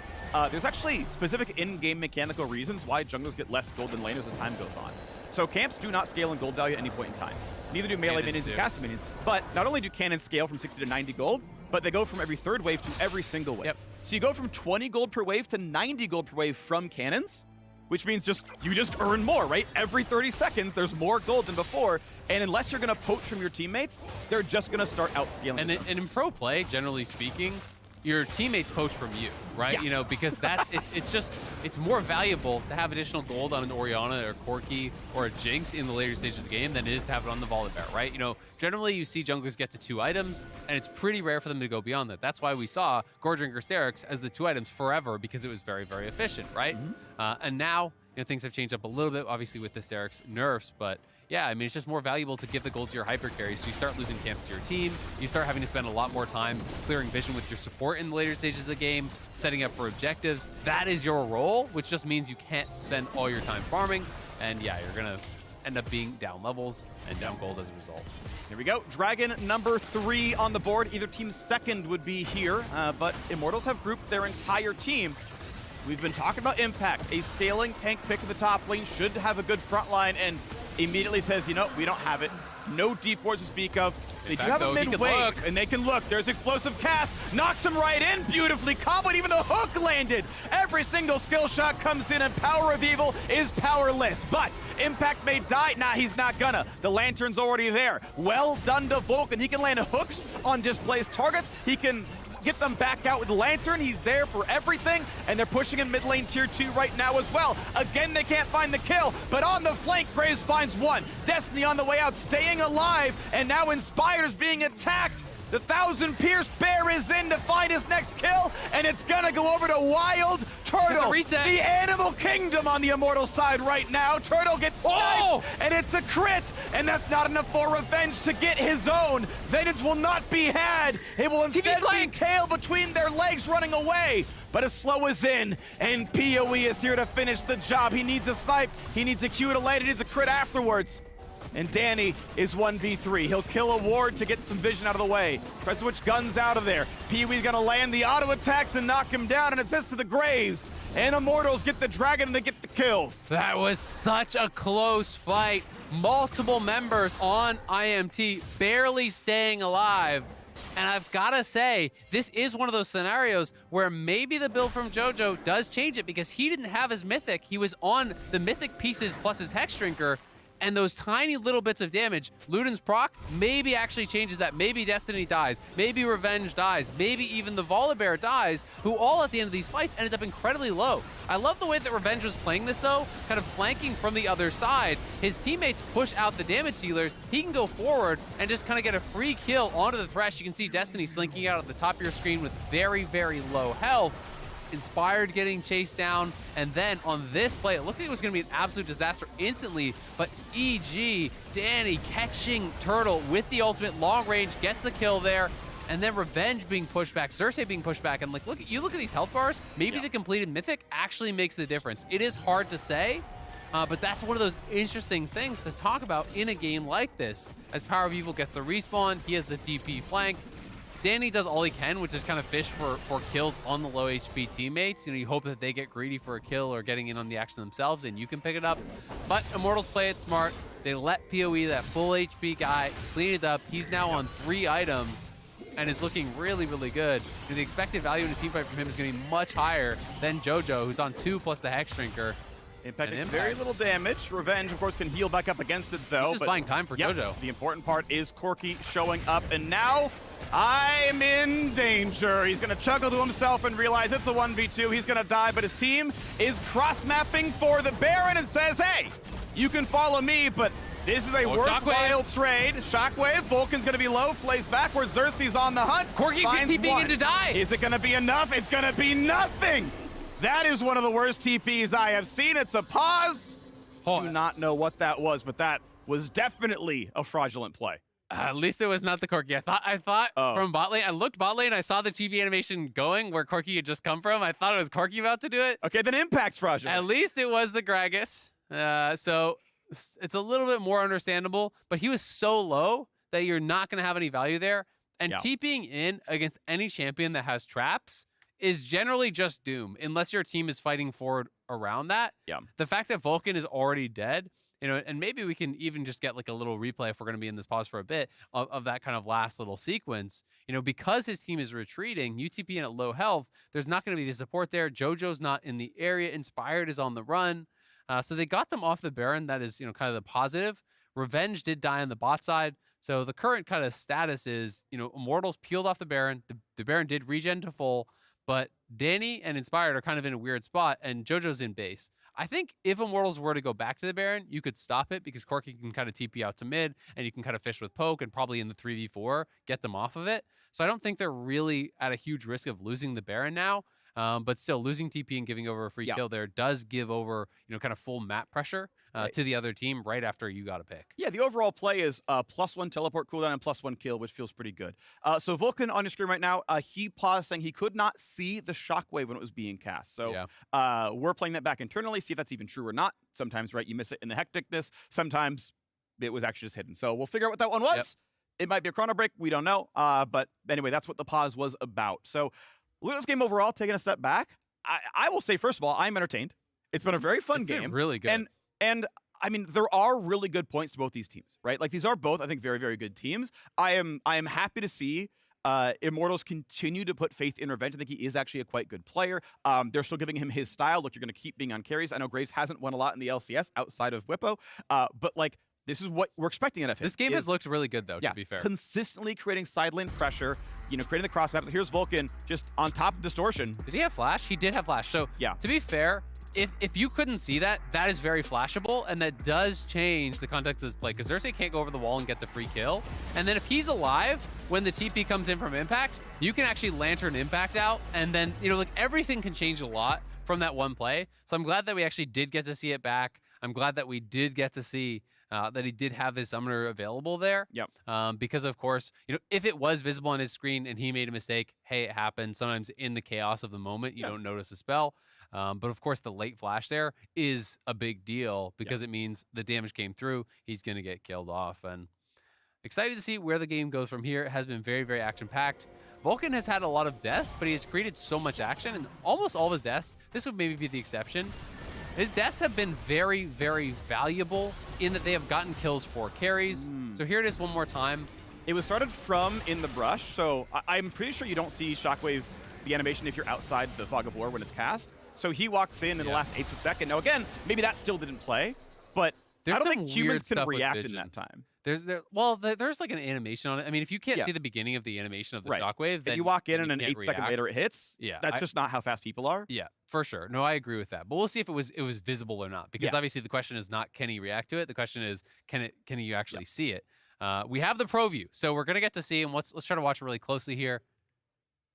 Speaker 5: There's actually specific in-game mechanical reasons why junglers get less gold than laners as time goes on. So camps do not scale in gold value at any point in time. Neither do melee minions and caster minions. But not only do cannons scale from 60 to 90 gold, but they go from every third wave to every single wave.
Speaker 6: Yep.
Speaker 5: So you go from 20 gold per wave to 90 gold per wave from cannons, which means you just earn more, right? Every 30 seconds, there's more gold than before. And unless you're going to poach from your teammates, they're just going to start outscaling.
Speaker 6: And in pro play, generally speaking, your teammates poach from you, right?
Speaker 5: Yeah.
Speaker 6: You know, because that it's more valuable to have additional gold on an Orianna or Corki or a Jinx in the later stages of the game than it is to have it on the Volibear, right? You know, generally you see junglers get to 2 items, and it's pretty rare for them to go beyond that. That's why we saw Goredrinker Sterix as the 2 items forever, because it was very, very efficient, right? And now, you know, things have changed up a little bit, obviously with the Sterix nerfs, but yeah, I mean, it's just more valuable to give the gold to your hyper carry, so you start losing camps to your team. You start having to spend a lot more time clearing vision with your support in the later stages of the game, setting up for objectives. That is your role, which just means you can't spend all your time farming, and yeah, you're gonna end up being down levels and down gold as a result.
Speaker 5: Here we go. Dragon number 3 on the board. Either team's second would be here, but Immortals have grouped their entire team. We've been talking about Impact. A scaling tank pick at the top lane should have a good front line, and immediately says, you know, we don't have it. No deep wards to speak of. They do have a mid-wave, and they can look. There's explosive cast. Knocks him right in. Beautifully comboed. Even the hook landed. Every single skill shot comes in, and Power of Evil is powerless. But Impact may die. Nah, he's not gonna. The Lantern's already there. Well done to Vulcan. He can land hooks on displaced targets. He can get them back out with Lantern. He's there for everything, and they're pushing in mid lane tier 2 right now as well. Again, they can't find the kill, but on the flank, Graves finds one. Destiny on the way out, staying alive, and now Inspired is being attacked. The 1,000-pierced bear is in to find his next kill, and it's gonna go over to Wild Turtle.
Speaker 6: Reset.
Speaker 5: The Animal Kingdom on the Immortal side right now. Turtle gets sniped, and it's a crit, and that's not enough for Revenge to get his own. Vengeance will not be had. It will instead be tail between their legs running away. But a slow is in, and PoE is here to finish the job. He needs a snipe, he needs a Q to land, he needs a crit afterwards. And Danny is 1v3. He'll kill a ward to get some vision out of the way. Tries to switch guns out of there. Pee-wee's gonna land the auto attacks and knock him down, and it says to the Graves. And Immortals get the dragon and they get the kills.
Speaker 6: That was such a close fight. Multiple members on IMT barely staying alive. And I've got to say, this is one of those scenarios where maybe the build from Jojo does change it because he didn't have his Mythic. He was on the Mythic pieces plus his Hex Drinker. And those tiny little bits of damage, Luden's proc maybe actually changes that. Maybe Destiny dies, maybe Revenge dies, maybe even the Volibear dies, who all at the end of these fights ended up incredibly low. I love the way that Revenge was playing this though, kind of flanking from the other side. His teammates push out the damage dealers. He can go forward and just kind of get a free kill onto the Thresh. You can see Destiny slinking out at the top of your screen with very, very low health. Inspired getting chased down, and then on this play, it looked like it was going to be an absolute disaster instantly, but EG, Danny catching Turtle with the ultimate long range, gets the kill there. and then Revenge being pushed back, Xerxes being pushed back, and like, look at these health bars. Maybe the completed Mythic actually makes the difference. It is hard to say, but that's one of those interesting things to talk about in a game like this. As Power of Evil gets the respawn, he has the TP flank. Danny does all he can, which is kind of fish for kills on the low HP teammates. You know, you hope that they get greedy for a kill or getting in on the action themselves, and you can pick it up. But Immortals play it smart. They let PoE, that full HP guy, clean it up. He's now on 3 items and is looking really, really good. And the expected value in a team fight from him is going to be much higher than JoJo, who's on 2 plus the Hex Shrinker.
Speaker 5: Impact is very little damage. Revenge, of course, can heal back up against it, though.
Speaker 6: He's just buying time for JoJo.
Speaker 5: The important part is Corki showing up, and now I'm in danger. He's going to chuckle to himself and realize it's a 1v2. He's going to die, but his team is cross-mapping for the Baron and says, hey, you can follow me, but this is a worthwhile trade. Shockwave, Vulcan's going to be low, flays backwards, Xerxes on the hunt.
Speaker 6: Corki's TPing in to die.
Speaker 5: Is it going to be enough? It's going to be nothing. That is one of the worst TPs I have seen. It's a pause. I do not know what that was, but that was definitely a fraudulent play.
Speaker 6: At least it was not the Corki. I thought from bot lane. I looked bot lane. I saw the TP animation going where Corki had just come from. I thought it was Corki about to do it.
Speaker 5: Okay, then Impact's fraudulent.
Speaker 6: At least it was the Gragas. So it's a little bit more understandable, but he was so low that you're not going to have any value there. And TPing in against any champion that has traps is generally just doom, unless your team is fighting forward around that.
Speaker 5: Yeah.
Speaker 6: The fact that Vulcan is already dead, you know, and maybe we can even just get like a little replay if we're going to be in this pause for a bit of that kind of last little sequence. You know, because his team is retreating, UTP in at low health, there's not going to be the support there. JoJo's not in the area. Inspired is on the run. So they got them off the Baron. That is, you know, kind of the positive. Revenge did die on the bot side. So the current kind of status is, you know, Immortals peeled off the Baron. The Baron did regen to full, but Danny and Inspired are kind of in a weird spot, and JoJo's in base. I think if Immortals were to go back to the Baron, you could stop it because Corki can kind of TP out to mid, and you can kind of fish with poke and probably in the 3v4 get them off of it. So I don't think they're really at a huge risk of losing the Baron now. But still, losing TP and giving over a free kill there does give over, you know, kind of full map pressure to the other team right after you got a pick.
Speaker 5: Yeah, the overall play is +1 teleport cooldown and +1 kill, which feels pretty good. So Vulcan on your screen right now, he paused saying he could not see the shockwave when it was being cast. So we're playing that back internally, see if that's even true or not. Sometimes, right, you miss it in the hecticness. Sometimes it was actually just hidden. So we'll figure out what that one was. Yep. It might be a chrono break. We don't know. But anyway, that's what the pause was about. So look at this game overall, taking a step back. I will say, first of all, I'm entertained. It's been a very fun game.
Speaker 6: Really good.
Speaker 5: And I mean, there are really good points to both these teams, right? Like, these are both, I think, very, very good teams. I am happy to see Immortals continue to put faith in Revenge. I think he is actually a quite good player. They're still giving him his style. Look, you're going to keep being on carries. I know Graves hasn't won a lot in the LCS outside of Whippo, but like, this is what we're expecting out of him.
Speaker 6: This game has looked really good, though, to be fair.
Speaker 5: Consistently creating side lane pressure, you know, creating the cross maps. Here's Vulcan just on top of Distortion.
Speaker 6: Did he have flash? He did have flash. So to be fair, if you couldn't see that, that is very flashable, and that does change the context of this play, because Xerxes can't go over the wall and get the free kill. And then if he's alive, when the TP comes in from Impact, you can actually Lantern Impact out, and then, you know, like, everything can change a lot from that one play. So I'm glad that we actually did get to see it back. I'm glad that we did get to see that he did have his summoner available there.
Speaker 5: Yep.
Speaker 6: Because, of course, you know, if it was visible on his screen and he made a mistake, hey, it happens. Sometimes in the chaos of the moment, you don't notice a spell. But, of course, the late flash there is a big deal because it means the damage came through. He's going to get killed off. And excited to see where the game goes from here. It has been very, very action-packed. Vulcan has had a lot of deaths, but he has created so much action. And almost all of his deaths, this would maybe be the exception, his deaths have been very, very valuable in that they have gotten kills for carries. So here it is one more time.
Speaker 5: It was started from in the brush, so I'm pretty sure you don't see Shockwave, the animation, if you're outside the Fog of War when it's cast. So he walks in the last 8th of a second. Now, again, maybe that still didn't play, but I don't think humans can react in that time.
Speaker 6: There's like an animation on it. I mean, if you can't see the beginning of the animation of the shockwave, then
Speaker 5: if you walk in and an 8 second later it hits, that's just not how fast people are.
Speaker 6: Yeah, for sure. No, I agree with that. But we'll see if it was visible or not, because obviously the question is not can he react to it. The question is can you actually see it. We have the pro view, so we're gonna get to see, and let's try to watch it really closely here.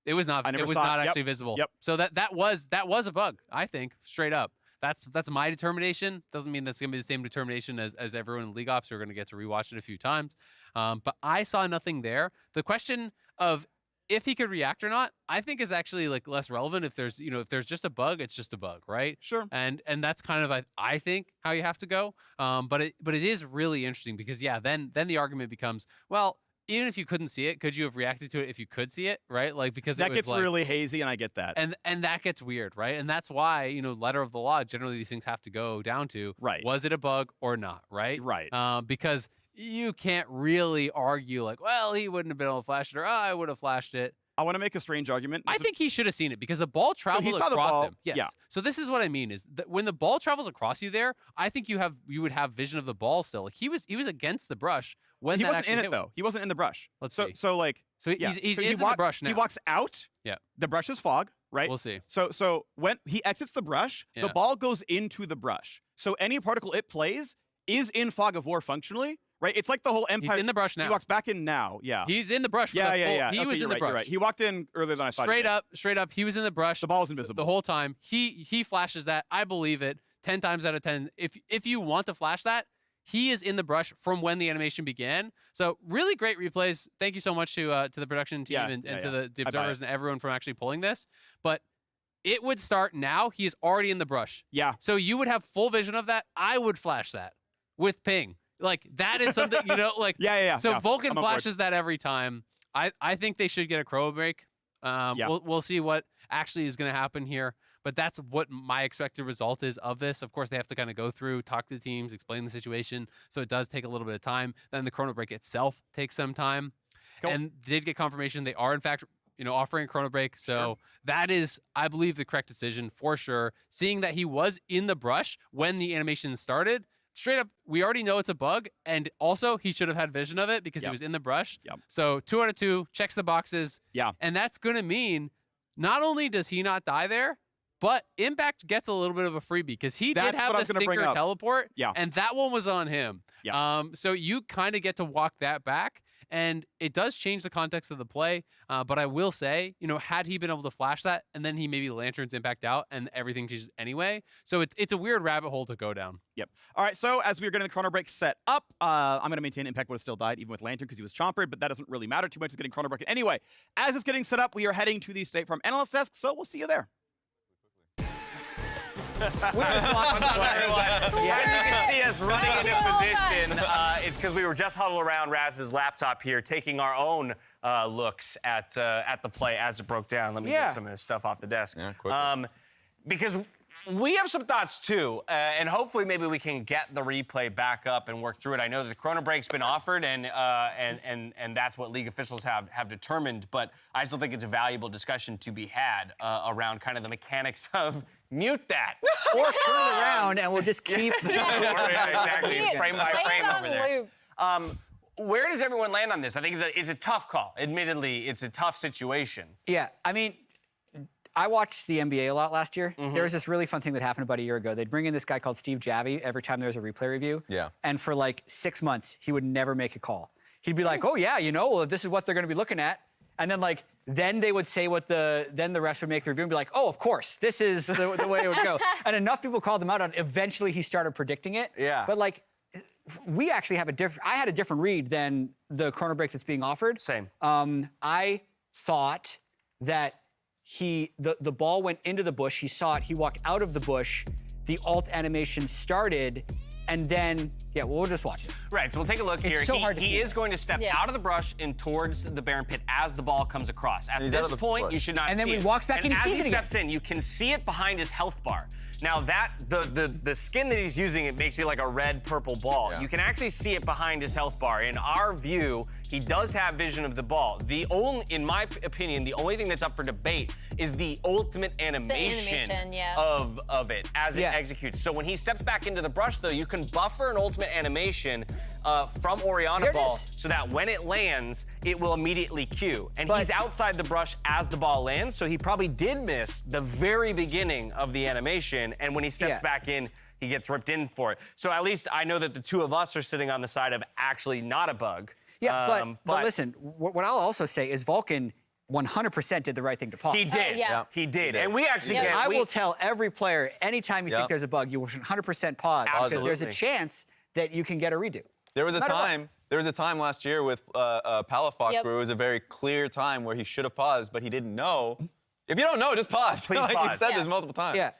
Speaker 6: It was not actually visible.
Speaker 5: Yep.
Speaker 6: So that was a bug, I think, straight up. That's my determination. Doesn't mean that's going to be the same determination as everyone in League Ops who are going to get to rewatch it a few times. But I saw nothing there. The question of if he could react or not, I think is actually like less relevant. If there's if there's just a bug, it's just a bug, right?
Speaker 5: Sure.
Speaker 6: And that's kind of I think how you have to go. But it is really interesting because then the argument becomes, well, even if you couldn't see it, could you have reacted to it if you could see it, right? Like because
Speaker 5: That
Speaker 6: it was
Speaker 5: gets
Speaker 6: like,
Speaker 5: really hazy, and I get that.
Speaker 6: and that gets weird, right? And that's why letter of the law. Generally, these things have to go down to
Speaker 5: Right.
Speaker 6: Was it a bug or not, right?
Speaker 5: Right.
Speaker 6: Because you can't really argue like, well, he wouldn't have been able to flash it, or I would have flashed it.
Speaker 5: I want to make a strange argument.
Speaker 6: I think he should have seen it because the ball traveled
Speaker 5: saw the
Speaker 6: across
Speaker 5: ball,
Speaker 6: him. Yes.
Speaker 5: yeah.
Speaker 6: So this is what I mean is that when the ball travels across you there, I think you would have vision of the ball still. Like he was against the brush when
Speaker 5: he
Speaker 6: that
Speaker 5: wasn't
Speaker 6: actually
Speaker 5: in
Speaker 6: hit
Speaker 5: it though. He wasn't in the brush.
Speaker 6: Let's
Speaker 5: so
Speaker 6: see.
Speaker 5: so like
Speaker 6: So
Speaker 5: yeah.
Speaker 6: he's
Speaker 5: So
Speaker 6: in the brush now.
Speaker 5: He walks out.
Speaker 6: Yeah.
Speaker 5: The brush is fog, right?
Speaker 6: We'll see.
Speaker 5: So when he exits the brush, the
Speaker 6: Yeah.
Speaker 5: ball goes into the brush. So any particle it plays is in fog of war functionally, right? It's like the whole Empire.
Speaker 6: He's in the brush now.
Speaker 5: He walks back in now. Yeah.
Speaker 6: He's in the brush. For
Speaker 5: yeah.
Speaker 6: the full,
Speaker 5: He
Speaker 6: He was
Speaker 5: you're
Speaker 6: in the
Speaker 5: right,
Speaker 6: brush.
Speaker 5: You're right. He walked in earlier than I thought.
Speaker 6: Straight up. He was in the brush.
Speaker 5: The ball's invisible.
Speaker 6: The whole time. He flashes that. I believe it. 10 times out of 10. If you want to flash that, he is in the brush from when the animation began. So really great replays. Thank you so much to the production team and to the
Speaker 5: I buy
Speaker 6: observers
Speaker 5: it.
Speaker 6: and everyone for actually pulling this. But it would start now. He is already in the brush.
Speaker 5: Yeah.
Speaker 6: So you would have full vision of that. I would flash that with ping. Like that is something, like
Speaker 5: Yeah.
Speaker 6: So
Speaker 5: yeah.
Speaker 6: Vulcan
Speaker 5: I'm on board.
Speaker 6: flashes that every time. I think they should get a chrono break. We'll see what actually is going to happen here. But that's what my expected result is of this. Of course, they have to kind of go through, talk to the teams, explain the situation. So it does take a little bit of time. Then the chrono break itself takes some time.
Speaker 5: Cool.
Speaker 6: And did get confirmation they are in fact offering a chrono break. So that is, I believe, the correct decision for sure. Seeing that he was in the brush when the animation started. Straight up, we already know it's a bug, and also he should have had vision of it because he was in the brush.
Speaker 5: Yep.
Speaker 6: So 2 out of 2, checks the boxes.
Speaker 5: Yeah.
Speaker 6: And that's going to mean not only does he not die there, but Impact gets a little bit of a freebie because he
Speaker 5: That's
Speaker 6: did have
Speaker 5: what I
Speaker 6: the
Speaker 5: was gonna bring
Speaker 6: stinker
Speaker 5: up.
Speaker 6: teleport,
Speaker 5: Yeah.
Speaker 6: and that one was on him.
Speaker 5: Yeah.
Speaker 6: So you kind of get to walk that back, and it does change the context of the play. But I will say, had he been able to flash that, and then he maybe lanterns Impact out, and everything changes anyway. So it's a weird rabbit hole to go down.
Speaker 5: Yep. All right, so as we were getting the chrono break set up, I'm going to maintain Impact would have still died even with Lantern because he was chompered, but that doesn't really matter too much. It's getting chrono broken. Anyway, as it's getting set up, we are heading to the State Farm Analyst Desk, so we'll see you there.
Speaker 2: As you can see us running into position, it's because we were just huddled around Raz's laptop here, taking our own looks at the play as it broke down. Let me get some of this stuff off the desk.
Speaker 4: Yeah, quickly.
Speaker 2: Because we have some thoughts too, and hopefully maybe we can get the replay back up and work through it. I know that the chrono break's been offered, and that's what league officials have determined. But I still think it's a valuable discussion to be had around kind of the mechanics of mute that.
Speaker 1: Or turn it around and we'll just keep.
Speaker 2: Exactly, frame by
Speaker 3: Play
Speaker 2: frame
Speaker 3: it
Speaker 2: over
Speaker 3: on
Speaker 2: there.
Speaker 3: loop.
Speaker 2: Where does everyone land on this? I think it's a tough call. Admittedly, it's a tough situation.
Speaker 1: Yeah, I mean, I watched the NBA a lot last year. There was this really fun thing that happened about a year ago. They'd bring in this guy called Steve Javie every time there was a replay review.
Speaker 4: Yeah.
Speaker 1: And for like 6 months, he would never make a call. He'd be like, oh yeah, well, this is what they're going to be looking at. And then then they would say then the refs would make the review and be like, oh, of course, this is the way it would go. And enough people called him out on it. Eventually he started predicting it.
Speaker 2: Yeah.
Speaker 1: But we actually have I had a different read than the chrono break that's being offered.
Speaker 2: Same.
Speaker 1: I thought that the ball went into the bush. He saw it. He walked out of the bush. The alt animation started, and then we'll just watch it.
Speaker 2: Right, so we'll take a look here.
Speaker 1: so hard to
Speaker 2: he
Speaker 1: see.
Speaker 2: is going to step out of the brush and towards the Baron Pit as the ball comes across. At
Speaker 4: he's out
Speaker 2: this
Speaker 4: of the
Speaker 2: point,
Speaker 4: bush.
Speaker 2: you should not
Speaker 1: And then
Speaker 2: see
Speaker 1: when
Speaker 2: it.
Speaker 1: he walks back in, he
Speaker 2: as
Speaker 1: sees
Speaker 2: he
Speaker 1: it again.
Speaker 2: steps in, you can see it behind his health bar. Now the skin that he's using, it makes it like a red-purple ball.
Speaker 4: Yeah.
Speaker 2: You can actually see it behind his health bar. In our view, he does have vision of the ball. In my opinion, the only thing that's up for debate is the ultimate animation, of it as it executes. So when he steps back into the brush, though, you can buffer an ultimate animation from Oriana
Speaker 1: There it
Speaker 2: Ball
Speaker 1: is.
Speaker 2: so that when it lands, it will immediately cue. And he's outside the brush as the ball lands, so he probably did miss the very beginning of the animation, and when he steps back in, he gets ripped in for it. So at least I know that the two of us are sitting on the side of actually not a bug.
Speaker 1: Yeah, but listen, what I'll also say is Vulcan 100% did the right thing to pause.
Speaker 2: He did.
Speaker 3: yeah.
Speaker 2: He did. And we actually get...
Speaker 1: I will tell every player, anytime you think there's a bug, you will 100% pause. Because there's a
Speaker 2: Absolutely.
Speaker 1: chance that you can get a redo.
Speaker 4: There was a
Speaker 1: Matter what.
Speaker 4: time. There was a time last year with Palafox
Speaker 3: Yep.
Speaker 4: where it was a very clear time where he should have paused, but he didn't know. If you don't know, just pause.
Speaker 2: Please
Speaker 4: like
Speaker 2: pause.
Speaker 4: You've said
Speaker 3: Yeah.
Speaker 4: this multiple times.
Speaker 1: Yeah.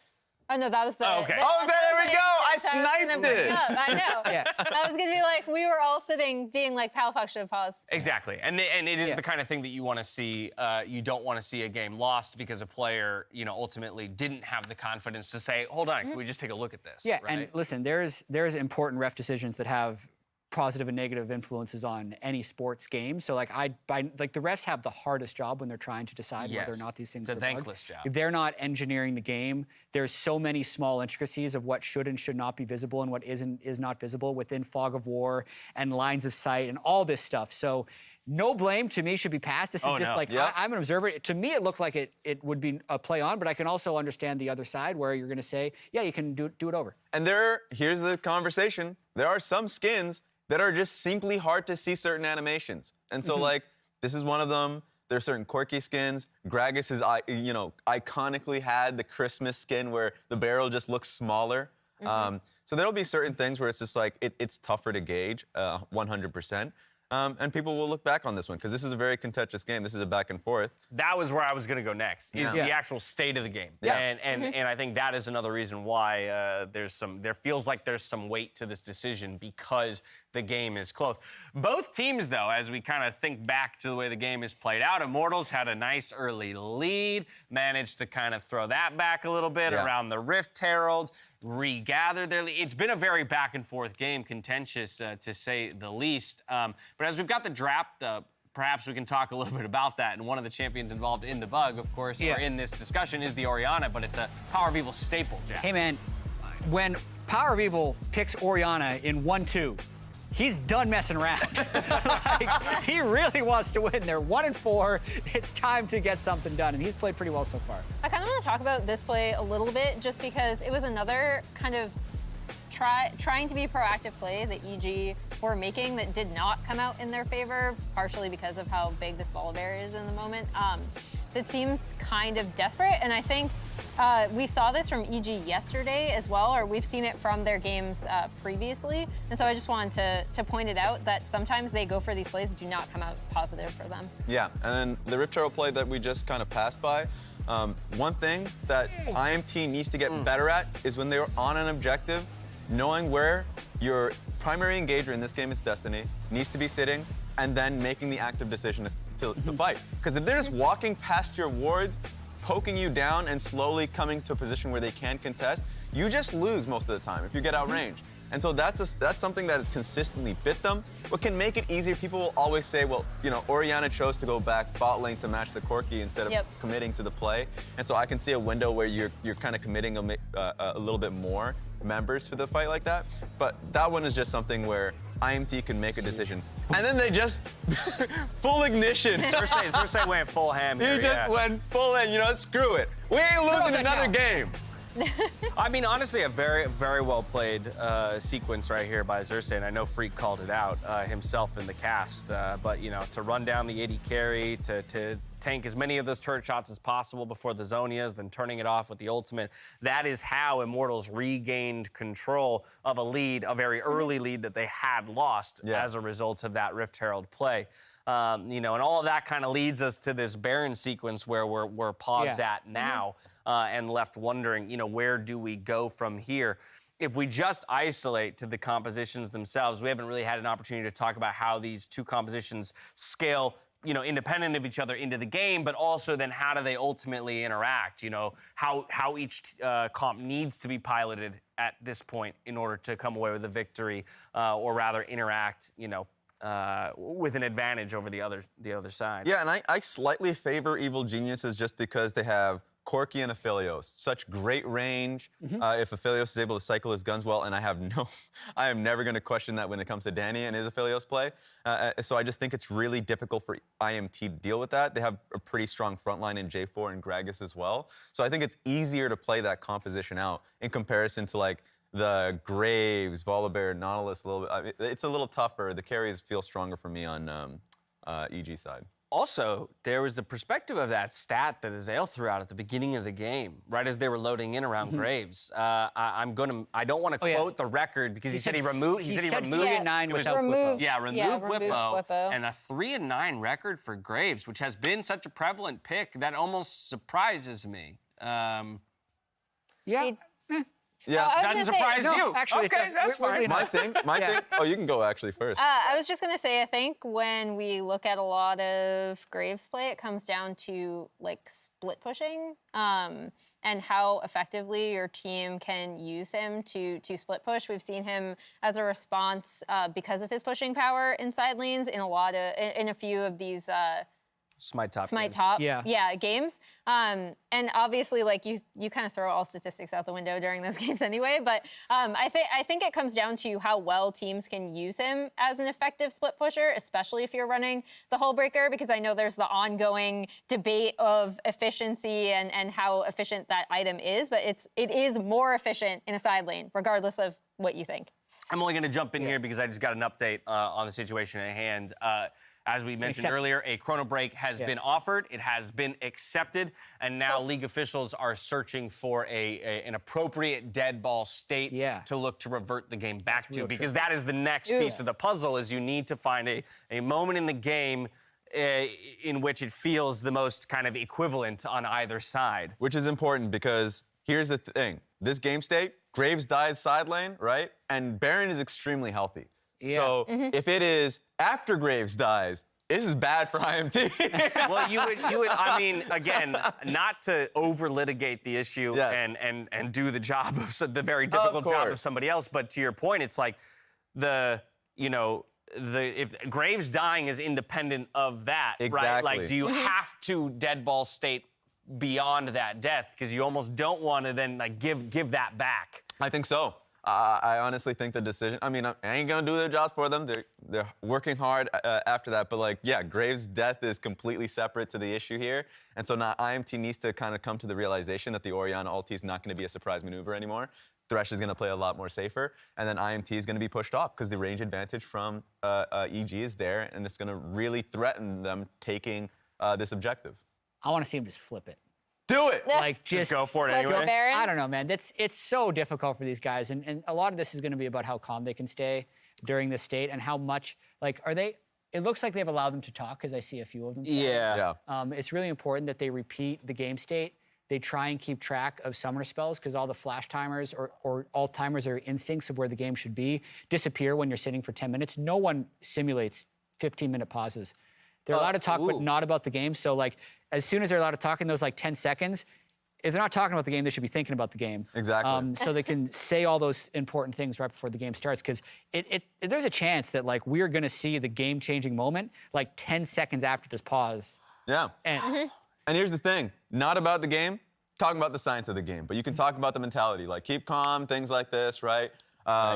Speaker 3: Oh no, that was the.
Speaker 2: Oh, okay.
Speaker 4: Oh, there we go. I
Speaker 3: that's what was gonna
Speaker 4: sniped
Speaker 3: bring
Speaker 4: it.
Speaker 3: up. I know.
Speaker 1: Yeah.
Speaker 3: I was gonna be like, we were all sitting, being like, Palafox should have paused.
Speaker 2: Exactly, and it is
Speaker 1: Yeah.
Speaker 2: the kind of thing that you want to see. You don't want to see a game lost because a player, ultimately didn't have the confidence to say, "Hold on, can we just take a look at this?"
Speaker 1: Yeah,
Speaker 2: right?
Speaker 1: and listen, there's important ref decisions that have positive and negative influences on any sports game. So like the refs have the hardest job when they're trying to decide whether or
Speaker 2: Yes.
Speaker 1: not these things
Speaker 2: It's a
Speaker 1: are bugged.
Speaker 2: thankless job.
Speaker 1: They're not engineering the game. There's so many small intricacies of what should and should not be visible and what is not visible within fog of war and lines of sight and all this stuff. So no blame to me should be passed. This is just
Speaker 2: no.
Speaker 1: like
Speaker 4: Yep.
Speaker 1: I'm an observer. To me, it looked like it would be a play on, but I can also understand the other side where you're going to say, yeah, you can do it over.
Speaker 4: And here's the conversation. There are some skins that are just simply hard to see certain animations. And so, like, this is one of them. There's certain quirky skins. Gragas is, iconically had the Christmas skin where the barrel just looks smaller. So there'll be certain things where it's just like, it's tougher to gauge, 100%. And people will look back on this one because this is a very contentious game. This is a back and forth.
Speaker 2: That was where I was going to go next. Is
Speaker 1: Yeah.
Speaker 2: the actual state of the game.
Speaker 1: Yeah.
Speaker 2: And I think that is another reason why there feels like there's some weight to this decision because the game is close. Both teams, though, as we kind of think back to the way the game is played out, Immortals had a nice early lead, managed to kind of throw that back a little bit
Speaker 4: Yeah.
Speaker 2: around the Rift Herald, regather their lead. It's been a very back and forth game, contentious to say the least. But as we've got the draft up, perhaps we can talk a little bit about that. And one of the champions involved in the bug, of course,
Speaker 1: Yeah.
Speaker 2: or in this discussion is the Orianna, but it's a Power of Evil staple, Jack.
Speaker 1: Hey, man, when Power of Evil picks Orianna in 1-2, he's done messing around. Like, he really wants to win. They're 1-4. It's time to get something done, and he's played pretty well so far.
Speaker 3: I kind of want to talk about this play a little bit just because it was another kind of trying to be proactive play that EG were making that did not come out in their favor, partially because of how big this Volibear is in the moment. That seems kind of desperate, and I think we saw this from EG yesterday as well, or we've seen it from their games previously, and so I just wanted to point it out that sometimes they go for these plays that do not come out positive for them.
Speaker 4: Yeah, and then the Rift Herald play that we just kind of passed by, one thing that IMT needs to get better at is when they're on an objective, knowing where your primary engager in this game is Destiny needs to be sitting and then making the active decision to fight. Because if they're just walking past your wards, poking you down and slowly coming to a position where they can contest, you just lose most of the time if you get outranged. And so that's something that has consistently bit them. What can make it easier, people will always say, well, Orianna chose to go back bot lane to match the Corki instead of committing to the play. And so I can see a window where you're kind of committing a little bit more members for the fight like that. But that one is just something where IMT can make a decision. And then they just full ignition.
Speaker 2: Xerxes went full ham here,
Speaker 4: He just went full in, screw it. We ain't losing another game.
Speaker 2: I mean, honestly, a very, very well played sequence right here by Xerxes, and I know Freak called it out himself in the cast. But to run down the 80 carry, to tank as many of those turret shots as possible before the Zonias, then turning it off with the ultimate. That is how Immortals regained control of a lead, a very early lead that they had lost as a result of that Rift Herald play. And all of that kind of leads us to this Baron sequence where we're paused at now and left wondering, where do we go from here? If we just isolate to the compositions themselves, we haven't really had an opportunity to talk about how these two compositions scale independent of each other into the game, but also then how do they ultimately interact? How each comp needs to be piloted at this point in order to come away with a victory, or rather interact, with an advantage over the other side.
Speaker 4: Yeah, and I slightly favor Evil Geniuses just because they have Corki and Aphelios. Such great range. If Aphelios is able to cycle his guns well, and I am never going to question that when it comes to Danny and his Aphelios play. So I just think it's really difficult for IMT to deal with that. They have a pretty strong front line in J4 and Gragas as well. So I think it's easier to play that composition out in comparison to like the Graves, Volibear, Nautilus a little bit. It's a little tougher. The carries feel stronger for me on EG side.
Speaker 2: Also, there was the perspective of that stat that Azael threw out at the beginning of the game, right as they were loading in around Graves. I don't want to quote the record because he said he removed. He said he removed
Speaker 1: 3-9 without
Speaker 3: removed.
Speaker 2: Yeah, removed Whippo,
Speaker 3: Whippo.
Speaker 2: and a 3-9 record for Graves, which has been such a prevalent pick that almost surprises me.
Speaker 1: Yeah.
Speaker 4: Yeah.
Speaker 3: I was
Speaker 2: Doesn't
Speaker 3: gonna say-
Speaker 2: surprise
Speaker 1: No,
Speaker 2: you.
Speaker 1: actually, it
Speaker 2: okay,
Speaker 1: does.
Speaker 2: that's
Speaker 1: Weirdly
Speaker 2: fine.
Speaker 1: enough.
Speaker 4: My thing. Oh, you can go actually first.
Speaker 3: I was just gonna say, I think when we look at a lot of Graves play, it comes down to like split pushing and how effectively your team can use him to split push. We've seen him as a response because of his pushing power inside lanes in a few of these.
Speaker 2: Smite top.
Speaker 3: Smite
Speaker 2: games.
Speaker 3: top,
Speaker 1: Yeah.
Speaker 3: games. And obviously, like you kind of throw all statistics out the window during those games anyway. But I think it comes down to how well teams can use him as an effective split pusher, especially if you're running the Hull Breaker, because I know there's the ongoing debate of efficiency and how efficient that item is. But it is more efficient in a side lane, regardless of what you think.
Speaker 2: I'm only going to jump in here because I just got an update on the situation at hand. As we mentioned earlier, a chrono break has been offered. It has been accepted. And now league officials are searching for an appropriate dead ball state to look to revert the game back to. Because that is the next piece of the puzzle, is you need to find a moment in the game in which it feels the most kind of equivalent on either side.
Speaker 4: Which is important because here's the thing. This game state, Graves dies side lane, right? And Baron is extremely healthy.
Speaker 1: Yeah.
Speaker 4: So if it is after Graves dies, this is bad for IMT.
Speaker 2: Well, you would. I mean, again, not to over-litigate the issue and do the job of the very difficult job of somebody else, but to your point, it's like if Graves dying is independent of that, right? Like, do you have to dead ball state beyond that death because you almost don't want to then like give that back?
Speaker 4: I think so. I honestly think the decision. I mean, I ain't gonna do their jobs for them. They're working hard after that. But like, yeah, Graves' death is completely separate to the issue here, and so now IMT needs to kind of come to the realization that the Orianna ulti is not going to be a surprise maneuver anymore. Thresh is going to play a lot more safer, and then IMT is going to be pushed off because the range advantage from EG is there, and it's going to really threaten them taking this objective.
Speaker 1: I want to see him just flip it.
Speaker 4: Do it!
Speaker 1: Like
Speaker 2: Just go for it
Speaker 3: Flip
Speaker 2: anyway.
Speaker 3: Baron.
Speaker 1: I don't know, man. It's so difficult for these guys, and a lot of this is going to be about how calm they can stay during this state and how much are they. It looks like they've allowed them to talk because I see a few of them.
Speaker 2: Yeah.
Speaker 1: It's really important that they repeat the game state. They try and keep track of summoner spells because all the flash timers or alt timers or instincts of where the game should be disappear when you're sitting for 10 minutes. No one simulates 15-minute pauses. They're allowed to talk, but not about the game. So, like, as soon as they're allowed to talk in those, 10 seconds, if they're not talking about the game, they should be thinking about the game.
Speaker 4: Exactly.
Speaker 1: So they can say all those important things right before the game starts. Because there's a chance that, we're going to see the game-changing moment, 10 seconds after this pause.
Speaker 4: Yeah.
Speaker 1: And
Speaker 4: And here's the thing, not about the game, talking about the science of the game, but you can talk about the mentality, like keep calm, things like this, right?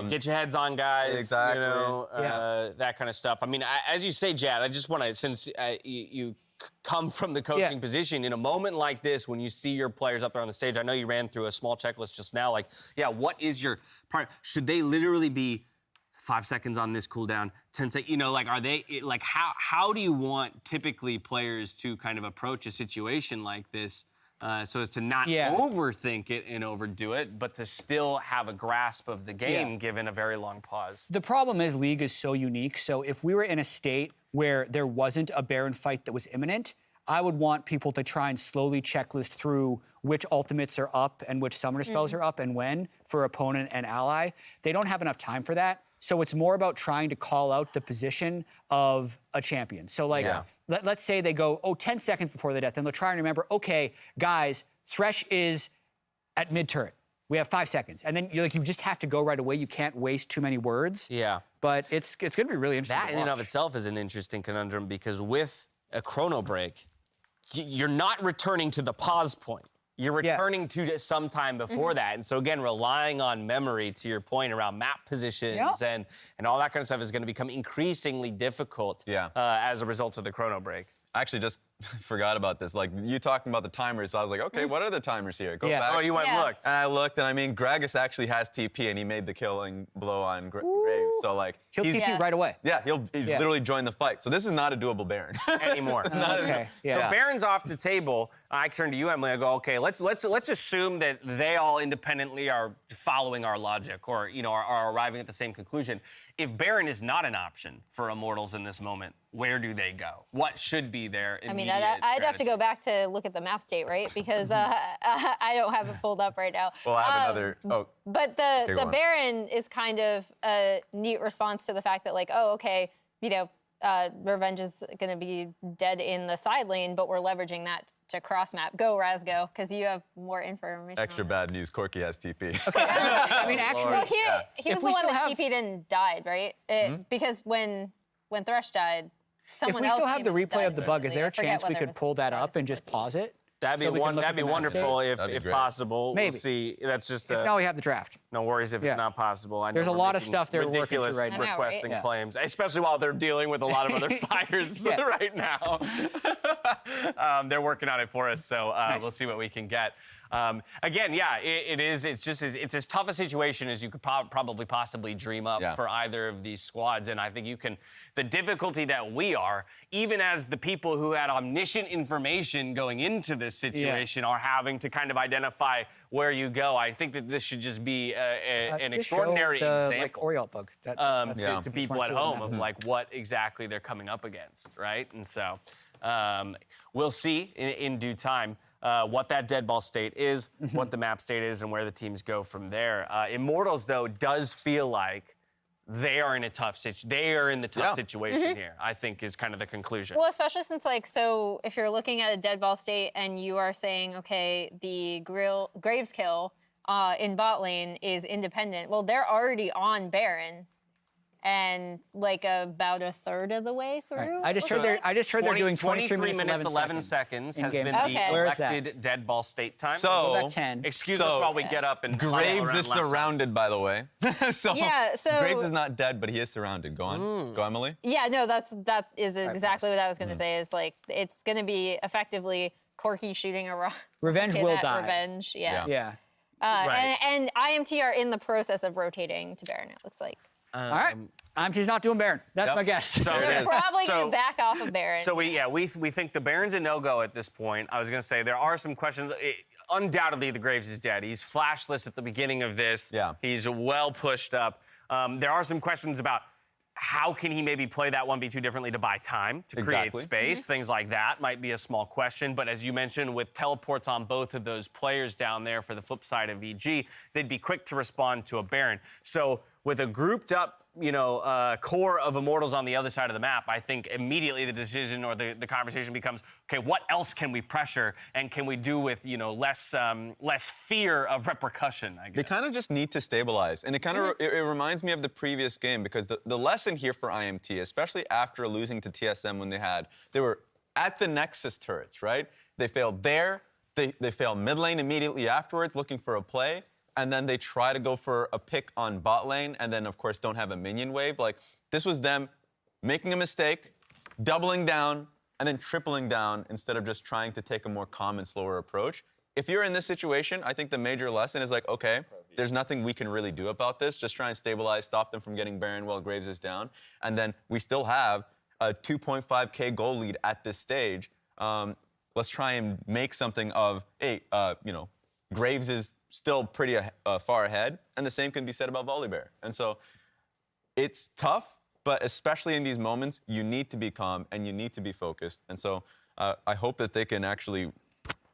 Speaker 2: Get your heads on, guys.
Speaker 4: Exactly.
Speaker 2: That kind of stuff. I mean, as you say, Jad, I just want to, since you come from the coaching position, in a moment like this, when you see your players up there on the stage, I know you ran through a small checklist just now. What is your part? Should they literally be 5 seconds on this cooldown, 10 seconds? Are they how do you want typically players to kind of approach a situation like this? So as to not overthink it and overdo it, but to still have a grasp of the game given a very long pause.
Speaker 1: the problem is League is so unique. So if we were in a state where there wasn't a Baron fight that was imminent, I would want people to try and slowly checklist through which ultimates are up and which summoner spells are up and when for opponent and ally. They don't have enough time for that. So it's more about trying to call out the position of a champion. So let's say they go, 10 seconds before the death, and they'll try and remember, okay, guys, Thresh is at mid-turret. We have 5 seconds. And then you just have to go right away. You can't waste too many words.
Speaker 2: Yeah.
Speaker 1: But it's going to be really interesting
Speaker 2: That
Speaker 1: to
Speaker 2: in and
Speaker 1: watch.
Speaker 2: of itself is an interesting conundrum because with a chrono break, you're not returning to the pause point. You're returning to some time before that. And so, again, relying on memory, to your point, around map positions and all that kind of stuff is going to become increasingly difficult as a result of the chrono break.
Speaker 4: Actually, just forgot about this. Like, you talking about the timers, so I was like, okay, what are the timers here? Go back.
Speaker 2: Oh, you went and
Speaker 3: Yeah.
Speaker 2: looked.
Speaker 4: And I looked, and I mean, Gragas actually has TP, and he made the killing blow on Graves. So, like,
Speaker 1: He'll
Speaker 4: he's,
Speaker 1: TP
Speaker 3: Yeah.
Speaker 1: right away.
Speaker 4: yeah, he'll literally join the fight. So this is not a doable Baron.
Speaker 2: Anymore.
Speaker 1: Okay. Yeah.
Speaker 2: So Baron's off the table. I turn to you, Emily. I go, okay, let's assume that they all independently are following our logic, or are arriving at the same conclusion. If Baron is not an option for Immortals in this moment, where do they go? What should be their
Speaker 3: I mean,
Speaker 2: immediate
Speaker 3: I'd have to
Speaker 2: strategy?
Speaker 3: go back to look at the map state, right? Because I don't have it pulled up right now.
Speaker 4: We'll have another. Oh,
Speaker 3: But
Speaker 4: go
Speaker 3: the
Speaker 4: on.
Speaker 3: Baron is kind of a neat response to the fact that, like, oh, okay, Revenge is going to be dead in the side lane, but we're leveraging that to cross map. Go, Razgo, because you have more information.
Speaker 4: extra
Speaker 3: on
Speaker 4: bad news. Corki has TP.
Speaker 1: I mean, actually,
Speaker 3: Well, he
Speaker 1: If
Speaker 3: was the
Speaker 1: we
Speaker 3: one
Speaker 1: still
Speaker 3: that
Speaker 1: have-
Speaker 3: TP'd and died, right? Because when Thresh died,
Speaker 1: if
Speaker 3: someone
Speaker 1: we
Speaker 3: else
Speaker 1: still have the
Speaker 3: TP'd and
Speaker 1: replay
Speaker 3: died
Speaker 1: of the bug, is
Speaker 3: immediately.
Speaker 1: there
Speaker 3: I
Speaker 1: a
Speaker 3: forget
Speaker 1: chance we
Speaker 3: whether it
Speaker 1: could
Speaker 3: was
Speaker 1: pull that
Speaker 3: Gragas
Speaker 1: up and
Speaker 3: or
Speaker 1: just
Speaker 3: Corki.
Speaker 1: pause it?
Speaker 2: That'd
Speaker 1: so
Speaker 2: be
Speaker 1: we can look at
Speaker 2: that'd be
Speaker 1: the map
Speaker 2: wonderful
Speaker 1: state?
Speaker 2: if,
Speaker 4: That'd be
Speaker 2: if
Speaker 4: great.
Speaker 2: possible.
Speaker 1: Maybe.
Speaker 2: We'll see. That's just
Speaker 1: If no, we have the draft.
Speaker 2: no worries if
Speaker 1: Yeah.
Speaker 2: it's not possible. I know
Speaker 1: There's a
Speaker 2: we're
Speaker 1: lot of
Speaker 2: making
Speaker 1: stuff they're working through
Speaker 2: ridiculous
Speaker 1: right now.
Speaker 3: I know, right?
Speaker 2: requests and
Speaker 1: Yeah.
Speaker 2: claims, especially while they're dealing with a lot of other fires
Speaker 1: Yeah.
Speaker 2: right now. They're working on it for us, so
Speaker 1: Nice.
Speaker 2: we'll see what we can get. Again, yeah, it is. It's just it's as tough a situation as you could probably possibly dream up
Speaker 4: Yeah.
Speaker 2: for either of these squads, and I think you can. The difficulty that we are, even as the people who had omniscient information going into this situation, are having to kind of identify where you go. I think that this should just be an
Speaker 1: Just show
Speaker 2: extraordinary
Speaker 1: the,
Speaker 2: example.
Speaker 1: like, Oriole bug. That's
Speaker 4: Yeah.
Speaker 2: To
Speaker 1: Just
Speaker 2: people
Speaker 1: wanna
Speaker 2: at
Speaker 1: see what
Speaker 2: home
Speaker 1: happens.
Speaker 2: of like what exactly they're coming up against, right? And so we'll see in due time what that dead ball state is, what the map state is, and where the teams go from there. Immortals, though, does feel like they are in a tough situation. They are in the tough
Speaker 4: Yeah.
Speaker 2: situation here, I think, is kind of the conclusion.
Speaker 3: Well, especially since, like, so if you're looking at a dead ball state and you are saying, okay, the Graves kill in bot lane is independent, well, they're already on Baron and, like, about a third of the way through.
Speaker 1: I just
Speaker 3: looks
Speaker 1: heard
Speaker 3: like.
Speaker 1: they're
Speaker 2: 20
Speaker 1: doing 23 minutes,
Speaker 2: 11 seconds has
Speaker 1: in-game
Speaker 2: been
Speaker 1: time.
Speaker 2: the
Speaker 3: Okay.
Speaker 1: Where is that?
Speaker 2: elected dead ball state time.
Speaker 1: Go
Speaker 4: So
Speaker 1: back 10.
Speaker 2: Excuse
Speaker 4: So,
Speaker 2: us while we get up and huddle
Speaker 4: Graves
Speaker 2: around
Speaker 4: is
Speaker 2: laptops.
Speaker 4: surrounded, by the way. so
Speaker 3: Yeah, so-
Speaker 4: Graves is not dead, but he is surrounded. Go on. Go, Emily.
Speaker 3: Yeah, no, that is exactly what I was
Speaker 1: Mm-hmm.
Speaker 3: going to say. Is like it's going to be effectively Corki shooting a
Speaker 1: Revenge
Speaker 3: rocket
Speaker 1: will
Speaker 3: at
Speaker 1: die.
Speaker 3: Revenge. Yeah.
Speaker 1: Yeah.
Speaker 2: Right.
Speaker 3: And IMT are in the process of rotating to Baron. It looks like
Speaker 1: All right. She's not doing Baron. That's
Speaker 4: Yep.
Speaker 1: my guess.
Speaker 2: So it
Speaker 3: they're
Speaker 2: is.
Speaker 3: probably going
Speaker 2: So-
Speaker 3: to back off of Baron.
Speaker 2: So we think the Baron's a no-go at this point. I was going to say there are some questions. Undoubtedly, the Graves is dead. He's flashless at the beginning of this.
Speaker 4: Yeah.
Speaker 2: He's well pushed up. There are some questions about how can he maybe play that 1v2 differently to buy time, to create
Speaker 4: Exactly.
Speaker 2: space, things like that might be a small question. But as you mentioned, with teleports on both of those players down there for the flip side of VG, they'd be quick to respond to a Baron. So with a grouped up core of Immortals on the other side of the map, I think immediately the decision or the conversation becomes, okay, what else can we pressure and can we do with, less fear of repercussion, I guess.
Speaker 4: They kind of just need to stabilize. And it kind of it reminds me of the previous game because the lesson here for IMT, especially after losing to TSM when they were at the Nexus turrets, right? They failed there. They failed mid lane immediately afterwards looking for a play. And then they try to go for a pick on bot lane and then, of course, don't have a minion wave. Like, this was them making a mistake, doubling down, and then tripling down instead of just trying to take a more calm and slower approach. If you're in this situation, I think the major lesson is like, okay, there's nothing we can really do about this. Just try and stabilize, stop them from getting Baron while Graves is down. And then we still have a 2.5K goal lead at this stage. Let's try and make something of, hey, Graves is still pretty far ahead, and the same can be said about Volibear. And so it's tough, but especially in these moments, you need to be calm and you need to be focused. And so I hope that they can actually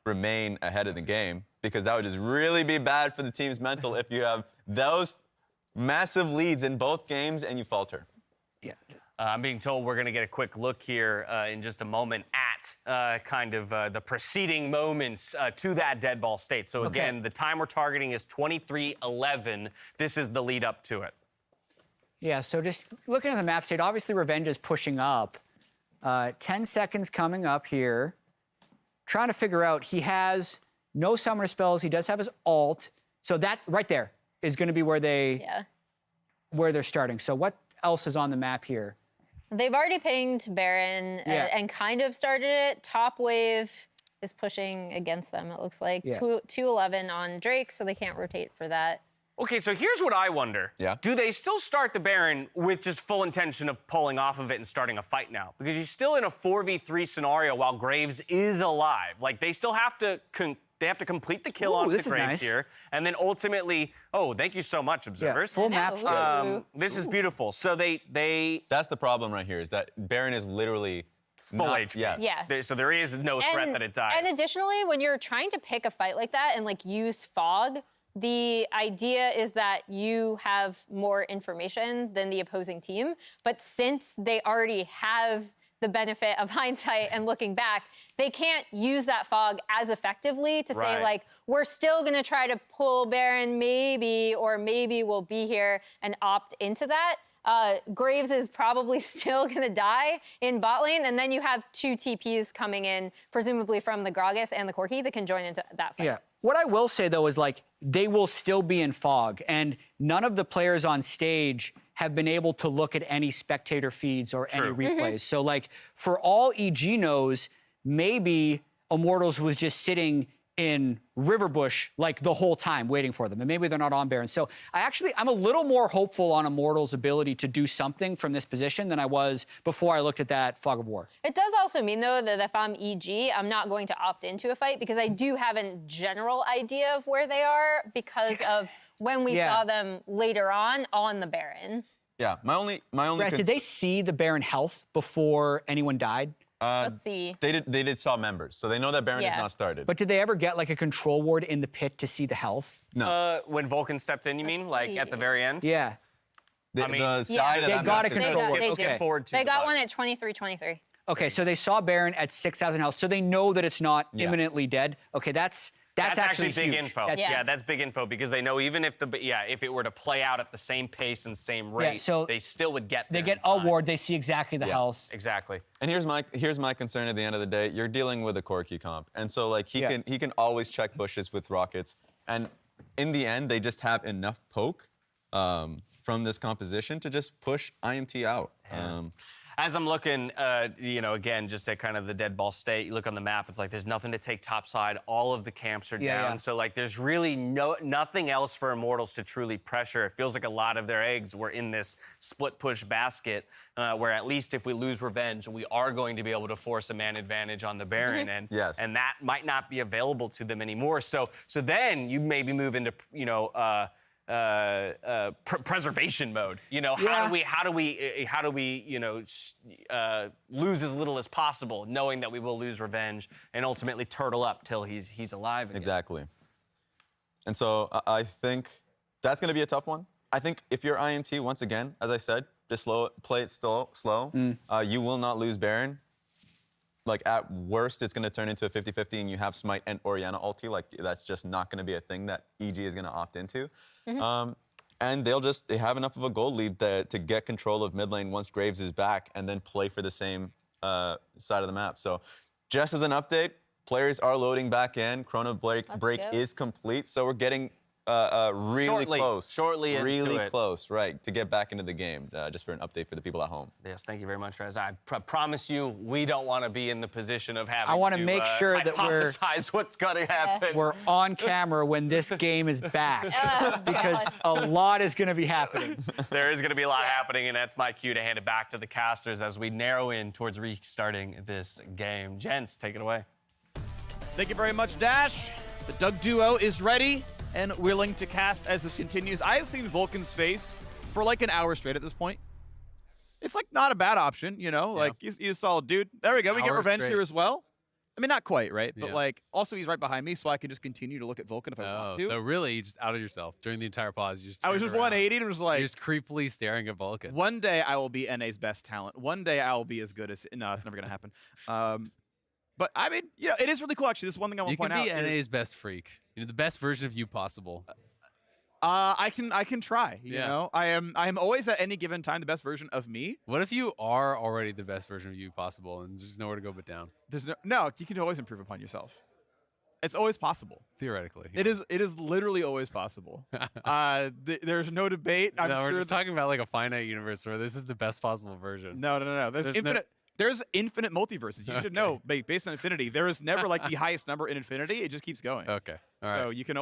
Speaker 4: remain ahead of the game because that would just really be bad for the team's mental if you have those massive leads in both games and you falter.
Speaker 1: Yeah.
Speaker 2: I'm being told we're going to get a quick look here in just a moment at the preceding moments to that dead ball state. So again, the time we're targeting is 23:11. This is the lead up to it.
Speaker 1: Yeah, so just looking at the map state, obviously Revenge is pushing up. 10 seconds coming up here. Trying to figure out, he has no summoner spells. He does have his ult. So that right there is going to be where
Speaker 3: yeah.
Speaker 1: they're starting. So what else is on the map here?
Speaker 3: They've already pinged Baron and kind of started it. Top wave is pushing against them, it looks like. 211 on Drake, so they can't rotate for that.
Speaker 2: Okay, so here's what I wonder.
Speaker 4: Yeah.
Speaker 2: Do they still start the Baron with just full intention of pulling off of it and starting a fight now? Because you're still in a 4v3 scenario while Graves is alive. Like, they still have to complete the kill on the Graves here. And then ultimately, thank you so much, observers.
Speaker 1: Full map start.
Speaker 2: This is beautiful. So they
Speaker 4: That's the problem right here, is that Baron is literally
Speaker 2: full
Speaker 4: not,
Speaker 2: HP.
Speaker 3: Yeah.
Speaker 2: So there is no threat that it dies.
Speaker 3: And additionally, when you're trying to pick a fight like that and like use fog, the idea is that you have more information than the opposing team. But since they already have the benefit of hindsight and looking back, they can't use that fog as effectively to say, like, we're still going to try to pull Baron maybe, or maybe we'll be here and opt into that. Graves is probably still going to die in bot lane, and then you have 2 TPs coming in, presumably from the Gragas and the Corki, that can join into that fight.
Speaker 1: Yeah. What I will say, though, is like they will still be in fog, and none of the players on stage have been able to look at any spectator feeds or any replays. So, like, for all EG knows, maybe Immortals was just sitting in Riverbush like the whole time waiting for them, and maybe they're not on Baron. So I'm a little more hopeful on Immortals' ability to do something from this position than I was before I looked at that Fog of War.
Speaker 3: It does also mean, though, that if I'm EG, I'm not going to opt into a fight because I do have a general idea of where they are because of when we saw them later on the Baron.
Speaker 4: Yeah, my only
Speaker 1: Brett, did they see the Baron health before anyone died?
Speaker 3: Let's see.
Speaker 4: They did saw members, so they know that Baron is not started.
Speaker 1: But did they ever get like a control ward in the pit to see the health?
Speaker 4: No.
Speaker 2: When Vulcan stepped in, you mean? Like at the very end?
Speaker 1: Yeah.
Speaker 4: The
Speaker 2: mean,
Speaker 4: side of
Speaker 1: they
Speaker 4: that
Speaker 1: got
Speaker 4: map
Speaker 1: a
Speaker 4: is-
Speaker 1: control ward.
Speaker 3: They
Speaker 1: Okay.
Speaker 2: forward to
Speaker 3: They
Speaker 2: the
Speaker 3: got
Speaker 2: bot.
Speaker 3: one at 23-23.
Speaker 1: Okay, so they saw Baron at 6,000 health, so they know that it's not imminently dead. Okay, that's actually
Speaker 2: big
Speaker 1: huge.
Speaker 2: info.
Speaker 1: That's-
Speaker 2: That's big info because they know even if if it were to play out at the same pace and same rate,
Speaker 1: so
Speaker 2: they still would get there
Speaker 1: They get
Speaker 2: in
Speaker 1: a
Speaker 2: time.
Speaker 1: ward, they see exactly the health.
Speaker 2: Exactly.
Speaker 4: And here's my concern at the end of the day. You're dealing with a Corki comp, and so like he can always check bushes with rockets, and in the end they just have enough poke from this composition to just push IMT out.
Speaker 2: As I'm looking, again, just at kind of the dead ball state, you look on the map, it's like there's nothing to take topside. All of the camps are down. So, like, there's really nothing else for Immortals to truly pressure. It feels like a lot of their eggs were in this split push basket, where at least if we lose Revenge, we are going to be able to force a man advantage on the Baron. And that might not be available to them anymore. So then you maybe move into, preservation mode. How do we lose as little as possible, knowing that we will lose Revenge and ultimately turtle up till he's alive again.
Speaker 4: Exactly. And so I think that's going to be a tough one. I think if you're IMT, once again, as I said, just play it slow. You will not lose Baron. Like, at worst, it's going to turn into a 50-50 and you have Smite and Orianna ulti. Like, that's just not going to be a thing that EG is going to opt into. And they have enough of a goal lead to get control of mid lane once Graves is back and then play for the same side of the map. So just as an update, players are loading back in. Chrono break is complete. So we're getting really close.
Speaker 2: Shortly into
Speaker 4: really
Speaker 2: it.
Speaker 4: close, right, to get back into the game, just for an update for the people at home.
Speaker 2: Yes, thank you very much, Rez. I promise you, we don't want to be in the position of having
Speaker 1: I want to make sure that
Speaker 2: hypothesize what's going to happen.
Speaker 1: we're on camera when this game is back, because a lot is going to be happening.
Speaker 2: There is going to be a lot happening, and that's my cue to hand it back to the casters as we narrow in towards restarting this game. Gents, take it away.
Speaker 5: Thank you very much, Dash. The Doug duo is ready and willing to cast as this continues. I have seen Vulcan's face for like an hour straight at this point. It's like not a bad option, like he's a solid dude. There we go. We get Revenge here as well. I mean, not quite, right? But like, also he's right behind me, so I can just continue to look at Vulcan if I want to.
Speaker 6: So really, you just outed yourself during the entire pause. You just
Speaker 5: I was
Speaker 6: turned
Speaker 5: just
Speaker 6: around.
Speaker 5: 180 and was like,
Speaker 6: You're just creepily staring at Vulcan.
Speaker 5: one day I will be NA's best talent. One day I will be as good as, no, it's never going to happen. But I mean, it is really cool, actually. This is one thing I want to point out.
Speaker 6: You can be NA's best freak. The best version of you possible.
Speaker 5: I can try. You know, I am always at any given time the best version of me.
Speaker 6: What if you are already the best version of you possible and there's nowhere to go but down?
Speaker 5: There's no, you can always improve upon yourself. It's always possible.
Speaker 6: Theoretically.
Speaker 5: It is literally always possible. There's no debate. I'm
Speaker 6: no,
Speaker 5: sure
Speaker 6: we're just talking about like a finite universe where this is the best possible version.
Speaker 5: No. There's infinite multiverses. You should know, based on infinity, there is never like the highest number in infinity. It just keeps going.
Speaker 6: Okay. All right.
Speaker 5: So you can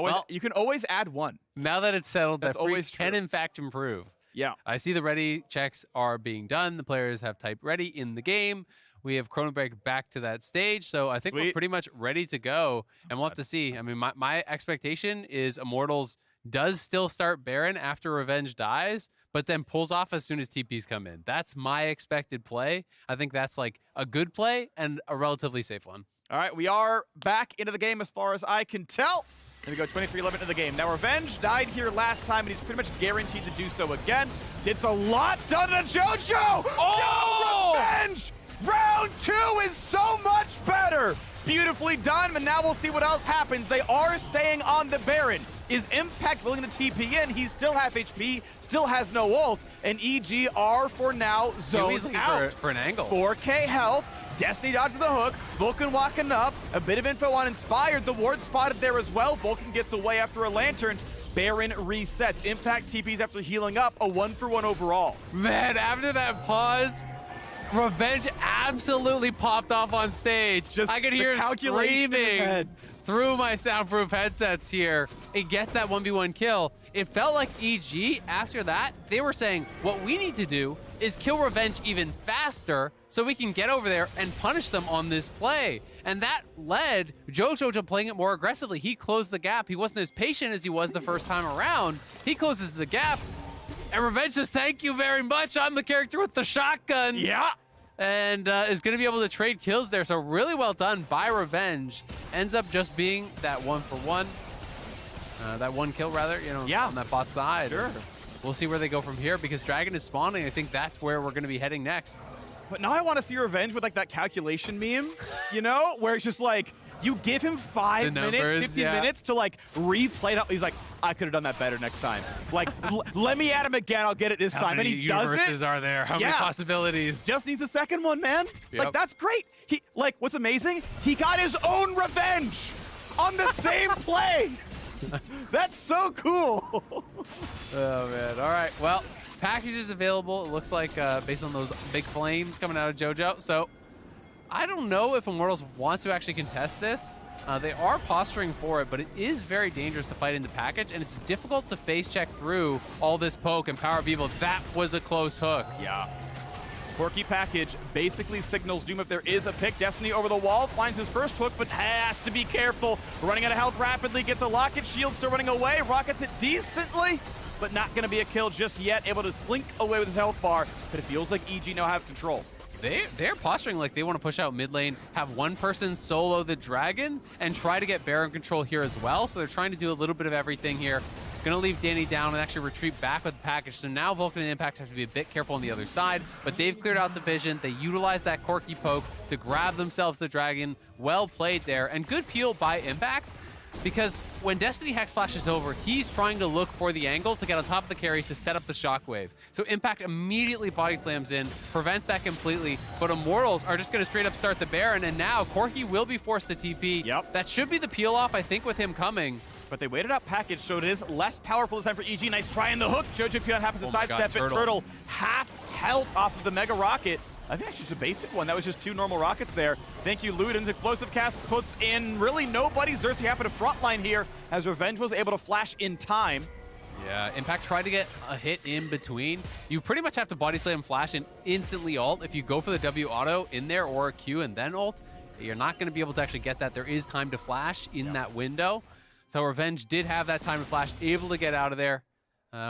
Speaker 5: always add one.
Speaker 6: Now that it's settled,
Speaker 5: That's
Speaker 6: that Freak
Speaker 5: always
Speaker 6: can
Speaker 5: true.
Speaker 6: in fact improve.
Speaker 5: Yeah.
Speaker 6: I see the ready checks are being done. The players have typed ready in the game. We have Chrono Break back to that stage. So I think we're
Speaker 5: Sweet.
Speaker 6: pretty much ready to go. And we'll have to see. I mean, my expectation is Immortals does still start Baron after Revenge dies, but then pulls off as soon as TPs come in. That's my expected play. I think that's like a good play and a relatively safe one.
Speaker 5: All right, we are back into the game as far as I can tell. Here we go, 23-11 into the game. Now, Revenge died here last time, and he's pretty much guaranteed to do so again. It's a lot done to JoJo!
Speaker 6: Oh!
Speaker 5: No, Revenge! Round 2 is so much better! Beautifully done, and now we'll see what else happens. They are staying on the Baron. Is Impact willing to TP in? He's still half HP, still has no ult, and EG are, for now,
Speaker 6: He's
Speaker 5: zoned
Speaker 6: looking
Speaker 5: out.
Speaker 6: for an angle.
Speaker 5: 4K health. Destiny dodges the hook. Vulcan walking up. A bit of info on Inspired. The ward spotted there as well. Vulcan gets away after a lantern. Baron resets. Impact TPs after healing up. A 1-for-1 overall.
Speaker 6: Man, after that pause, Revenge absolutely popped off on stage.
Speaker 5: Just
Speaker 6: I could
Speaker 5: the
Speaker 6: hear
Speaker 5: calculation in his
Speaker 6: screaming
Speaker 5: head.
Speaker 6: through my soundproof headsets here. It gets that 1v1 kill. It felt like EG, after that, they were saying, what we need to do is kill Revenge even faster so we can get over there and punish them on this play. And that led JoJo to playing it more aggressively. He closed the gap. He wasn't as patient as he was the first time around. He closes the gap. And Revenge says, thank you very much. I'm the character with the shotgun.
Speaker 5: Yeah.
Speaker 6: And is going to be able to trade kills there. So really well done by Revenge. Ends up just being that 1-for-1. That one kill, rather, you know, on that bot side.
Speaker 5: Sure.
Speaker 6: We'll see where they go from here because Dragon is spawning. I think that's where we're going to be heading next.
Speaker 5: But now I want to see Revenge with like that calculation meme, you know, where it's just like, you give him 5 minutes, 50 minutes to like replay that. He's like, I could have done that better next time. Like, let me at him again. I'll get it this
Speaker 6: How
Speaker 5: time. And
Speaker 6: many
Speaker 5: he does
Speaker 6: universes
Speaker 5: it.
Speaker 6: are there? How many possibilities?
Speaker 5: Just needs a second one, man.
Speaker 6: Yep.
Speaker 5: Like, that's great. He, like, what's amazing? He got his own Revenge on the same play. That's so cool.
Speaker 6: Oh, man. All right. Well, packages available. It looks like based on those big flames coming out of JoJo. So I don't know if Immortals want to actually contest this. They are posturing for it, but it is very dangerous to fight into package, and it's difficult to face check through all this poke and power of evil. That was a close hook.
Speaker 5: Yeah. Quirky package basically signals doom if there is a pick. Destiny over the wall, finds his first hook, but has to be careful. Running out of health rapidly, gets a locket, shield still running away, rockets it decently, but not gonna be a kill just yet. Able to slink away with his health bar, but it feels like EG now have control.
Speaker 6: They're posturing like they want to push out mid lane, have one person solo the dragon, and try to get Baron control here as well. So they're trying to do a little bit of everything here. Gonna leave Danny down and actually retreat back with the package. So now Vulcan and Impact have to be a bit careful on the other side, but they've cleared out the vision. They utilize that Corky poke to grab themselves the dragon. Well played there, and good peel by Impact, because when Destiny Hex flashes over, he's trying to look for the angle to get on top of the carries to set up the shockwave. So Impact immediately body slams in, prevents that completely, but Immortals are just gonna straight up start the Baron, and now Corky will be forced to TP.
Speaker 5: Yep.
Speaker 6: That should be the peel off, I think, with him coming.
Speaker 5: But they waited out package, so it is less powerful this time for EG. Nice try in the hook. JoJo Pion happens to sidestep it. Turtle half health off of the Mega Rocket. I think actually just a basic one. That was just 2 normal rockets there. Thank you, Ludens. Explosive Cast puts in really nobody. Xerxes happened to frontline here as Revenge was able to flash in time.
Speaker 6: Yeah, Impact tried to get a hit in between. You pretty much have to body slam flash and instantly ult. If you go for the W auto in there or a Q and then ult, you're not going to be able to actually get that. There is time to flash in that window. So Revenge did have that time to flash, able to get out of there.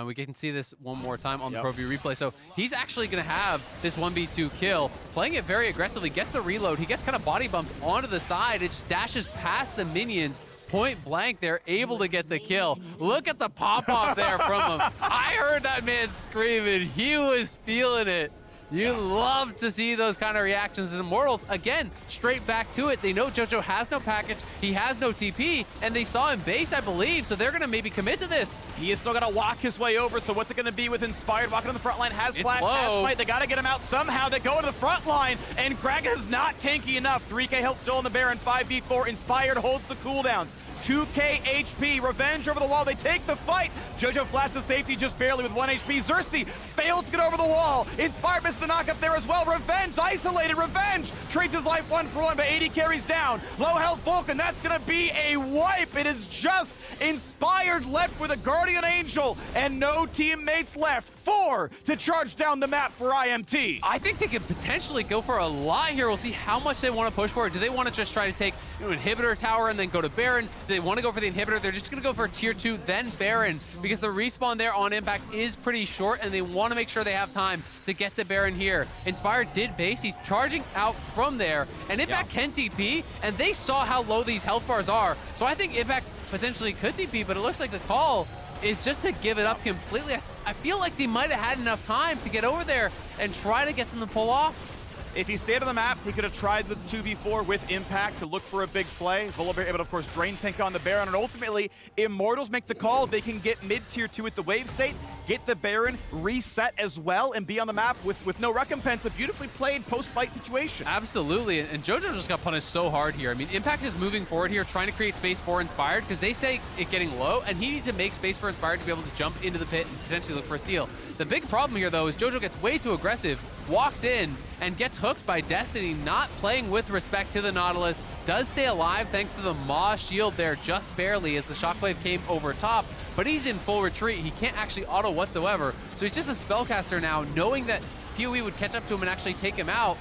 Speaker 6: We can see this one more time on the Pro View replay. So he's actually going to have this 1v2 kill, playing it very aggressively, gets the reload. He gets kind of body bumped onto the side. It dashes past the minions. Point blank, they're able to get the kill. Look at the pop-off there from him. I heard that man screaming. He was feeling it. You love to see those kind of reactions as Immortals, again, straight back to it. They know JoJo has no package, he has no TP, and they saw him base, I believe, so they're going to maybe commit to this.
Speaker 5: He is still going to walk his way over, so what's it going to be with Inspired? Walking on the front line, has
Speaker 6: It's
Speaker 5: flash,
Speaker 6: low.
Speaker 5: has fight. They got to get him out somehow. They go to the front line, and Gragas is not tanky enough. 3K health still on the Baron, 5v4. Inspired holds the cooldowns. 2K HP, Revenge over the wall, they take the fight. JoJo flats to safety just barely with 1 HP. Xerxes fails to get over the wall. Inspired missed the knock up there as well. Revenge isolated, Revenge trades his life 1-for-1, but 80 carries down. Low health Vulcan, that's gonna be a wipe. It is just Inspired left with a Guardian Angel and no teammates left. 4 to charge down the map for IMT.
Speaker 6: I think they could potentially go for a lot here. We'll see how much they want to push for it. Do they want to just try to take inhibitor tower and then go to Baron? Do they want to go for the inhibitor? They're just going to go for tier 2, then Baron, because the respawn there on Impact is pretty short, and they want to make sure they have time to get the Baron here. Inspired did base. He's charging out from there, and Impact can TP, and they saw how low these health bars are. So I think Impact potentially could TP, but it looks like the call is just to give it up completely. I feel like they might have had enough time to get over there and try to get them to pull off.
Speaker 5: If he stayed on the map, he could have tried with 2v4 with Impact to look for a big play. Volibear able to, of course, drain tank on the Baron, and ultimately, Immortals make the call. They can get mid-tier 2 with the wave state, get the Baron reset as well, and be on the map with no recompense. A beautifully played post-fight situation.
Speaker 6: Absolutely, and JoJo just got punished so hard here. I mean, Impact is moving forward here, trying to create space for Inspired, because they say it getting low, and he needs to make space for Inspired to be able to jump into the pit and potentially look for a steal. The big problem here, though, is JoJo gets way too aggressive, walks in, and gets hooked by Destiny, not playing with respect to the Nautilus. Does stay alive thanks to the Maw shield there just barely as the Shockwave came over top, but he's in full retreat. He can't actually auto whatsoever, so he's just a spellcaster now, knowing that PoE would catch up to him and actually take him out.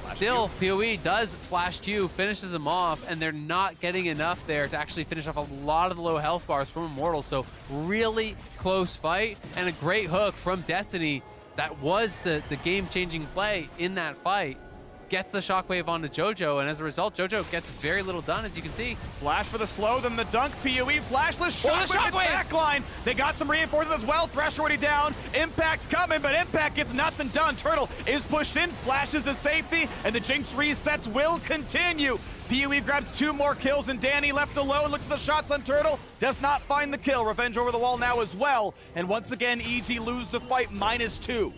Speaker 6: Still, PoE does flash Q, finishes him off, and they're not getting enough there to actually finish off a lot of the low health bars from Immortals. So really close fight, and a great hook from Destiny. That was the game-changing play in that fight. Gets the Shockwave onto JoJo, and as a result, JoJo gets very little done, as you can see.
Speaker 5: Flash for the slow, then the dunk. PoE flashless, Shockwave backline. They got some reinforcements as well. Thresh already down. Impact's coming, but Impact gets nothing done. Turtle is pushed in, flashes to safety, and the Jinx resets will continue. PoE grabs 2 more kills, and Danny left alone. Looks at the shots on Turtle. Does not find the kill. Revenge over the wall now as well. And once again, EG lose the fight, -2.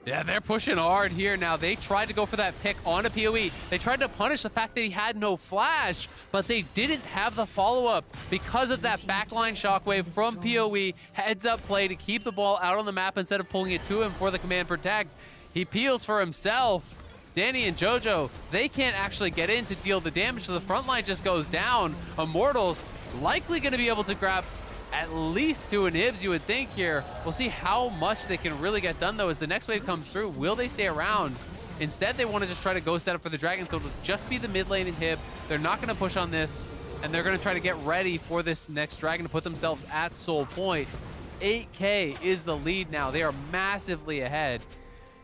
Speaker 6: Yeah, they're pushing hard here now. They tried to go for that pick onto PoE. They tried to punish the fact that he had no flash, but they didn't have the follow-up because of that backline Shockwave from PoE. Heads-up play to keep the ball out on the map instead of pulling it to him for the command protect. He peels for himself. Danny and JoJo, they can't actually get in to deal the damage, so the front line just goes down. Immortals likely going to be able to grab at least 2 inhibs, you would think here. We'll see how much they can really get done, though, as the next wave comes through. Will they stay around? Instead, they want to just try to go set up for the Dragon, so it'll just be the mid lane inhib. They're not going to push on this, and they're going to try to get ready for this next Dragon to put themselves at Soul Point. 8K is the lead now. They are massively ahead.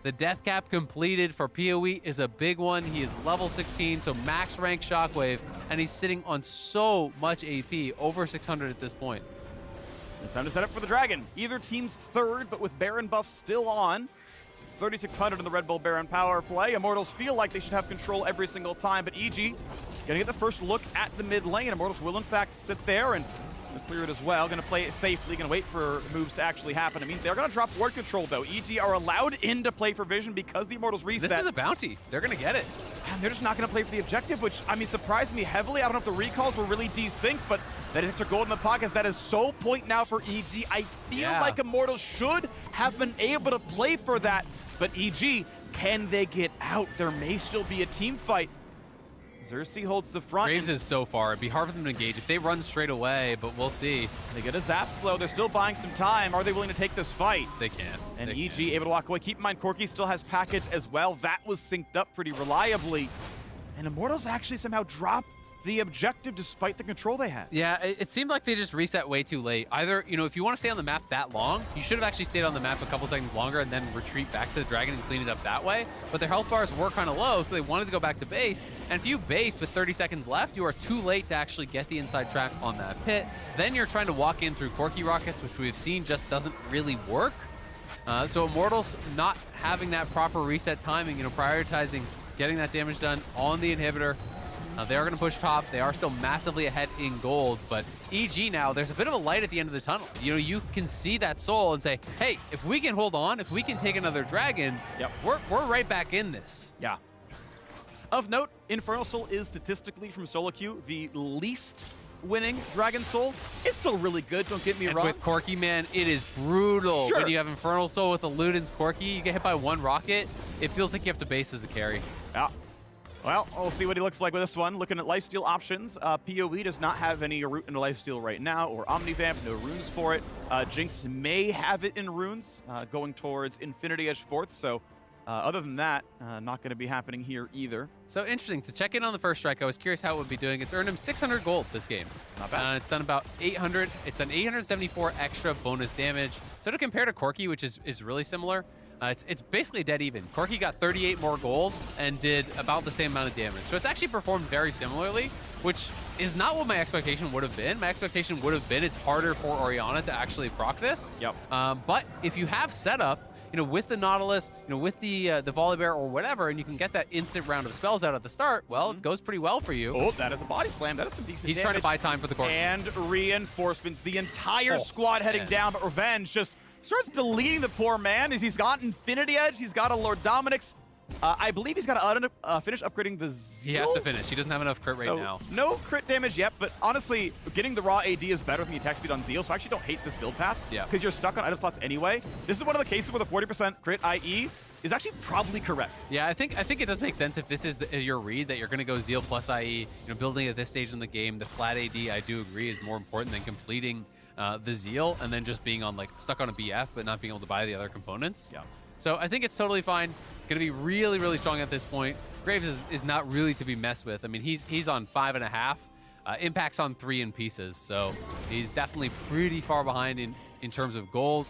Speaker 6: The death cap completed for PoE is a big one. He is level 16, so max rank Shockwave, and he's sitting on so much AP, over 600 at this point.
Speaker 5: It's time to set up for the Dragon. Either team's third, but with Baron buff still on. 3,600 in the Red Bull Baron power play. Immortals feel like they should have control every single time, but EG gonna get the first look at the mid lane. Immortals will in fact sit there and clear it as well. Gonna play it safely, gonna wait for moves to actually happen. It means they're gonna drop ward control though. EG are allowed in to play for Vision because the Immortals reset.
Speaker 6: This is a bounty. They're gonna get it.
Speaker 5: And they're just not gonna play for the objective, which, I mean, surprised me heavily. I don't know if the recalls were really desynced, but that hits a gold in the pockets. That is Soul Point now for EG. I feel like Immortals should have been able to play for that, but EG, can they get out? There may still be a team fight. Xerxes holds the front.
Speaker 6: Graves is so far. It'd be hard for them to engage if they run straight away, but we'll see.
Speaker 5: They get a zap slow. They're still buying some time. Are they willing to take this fight?
Speaker 6: They can't.
Speaker 5: And
Speaker 6: They
Speaker 5: EG
Speaker 6: can't.
Speaker 5: able to walk away. Keep in mind, Corki still has package as well. That was synced up pretty reliably. And Immortals actually somehow drop the objective despite the control they had.
Speaker 6: Yeah, it seemed like they just reset way too late. Either, you know, if you want to stay on the map that long, you should have actually stayed on the map a couple seconds longer and then retreat back to the Dragon and clean it up that way. But their health bars were kind of low, so they wanted to go back to base. And if you base with 30 seconds left, you are too late to actually get the inside track on that pit. Then you're trying to walk in through Corki rockets, which we've seen just doesn't really work. So Immortals not having that proper reset timing, prioritizing getting that damage done on the inhibitor. They are going to push top. They are still massively ahead in gold, but EG now, there's a bit of a light at the end of the tunnel. You can see that soul and say, hey, if we can hold on, if we can take another dragon, we're right back in this.
Speaker 5: Yeah. Of note, Infernal Soul is statistically from solo queue the least winning Dragon Soul. It's still really good, don't get me
Speaker 6: And
Speaker 5: wrong.
Speaker 6: with Corki, man, it is brutal.
Speaker 5: Sure.
Speaker 6: When you have Infernal Soul with the Luden's Corki, you get hit by one rocket, it feels like you have to base as a carry.
Speaker 5: Yeah. Well, we'll see what he looks like with this one. Looking at lifesteal options, PoE does not have any root into lifesteal right now, or Omnivamp, no runes for it. Jinx may have it in runes, going towards Infinity Edge 4th, so other than that, not going to be happening here either.
Speaker 6: So interesting, to check in on the first strike, I was curious how it would be doing. It's earned him 600 gold this game.
Speaker 5: Not bad.
Speaker 6: It's done about 800, it's done 874 extra bonus damage. So to compare to Corki, which is really similar, it's basically dead even. Corki got 38 more gold and did about the same amount of damage. So it's actually performed very similarly, which is not what my expectation would have been. My expectation would have been it's harder for Orianna to actually proc this.
Speaker 5: Yep.
Speaker 6: But if you have setup, with the Nautilus, with the Volibear or whatever, and you can get that instant round of spells out at the start, well, it goes pretty well for you.
Speaker 5: Oh, that is a body slam. That is some decent
Speaker 6: He's
Speaker 5: damage.
Speaker 6: trying to buy time for the Corki.
Speaker 5: And reinforcements. The entire squad heading down, but Revenge just starts deleting the poor man as he's got Infinity Edge. He's got a Lord Dominic's. I believe he's got to finish upgrading the Zeal.
Speaker 6: He has to finish. He doesn't have enough crit rate now.
Speaker 5: No crit damage yet, but honestly, getting the raw AD is better than the attack speed on Zeal, so I actually don't hate this build path.
Speaker 6: Yeah.
Speaker 5: Because you're stuck on item slots anyway. This is one of the cases where the 40% crit IE is actually probably correct.
Speaker 6: Yeah, I think it does make sense if this is your read that you're going to go Zeal plus IE. Building at this stage in the game, the flat AD, I do agree, is more important than completing the Zeal and then just being on stuck on a BF but not being able to buy the other components.
Speaker 5: Yeah.
Speaker 6: So I think it's totally fine. Going to be really, really strong at this point. Graves is not really to be messed with. I mean, he's on 5.5. Impact's on 3 in pieces, so he's definitely pretty far behind in terms of gold.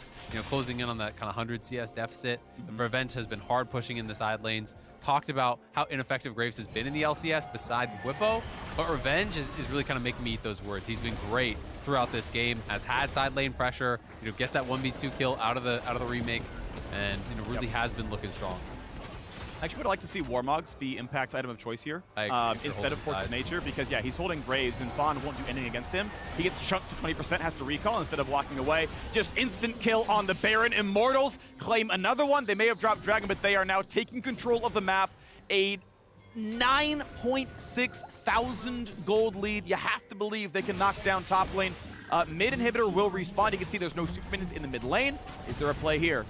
Speaker 6: Closing in on that kind of 100 CS deficit. Revenge has been hard pushing in the side lanes. Talked about how ineffective Graves has been in the LCS besides Whippo, but Revenge is really kind of making me eat those words. He's been great throughout this game. Has had side lane pressure. Gets that 1v2 kill out of the remake, and really has been looking strong.
Speaker 5: I actually would like to see Warmogs be Impact's item of choice here instead of Force of Nature, because yeah, he's holding Graves and Fawn won't do anything against him. He gets chunked to 20%, has to recall instead of walking away. Just instant kill on the Baron. Immortals claim another one. They may have dropped Dragon, but they are now taking control of the map. A 9.6 thousand gold lead. You have to believe they can knock down top lane. Mid inhibitor will respawn. You can see there's no super minions in the mid lane. Is there a play here?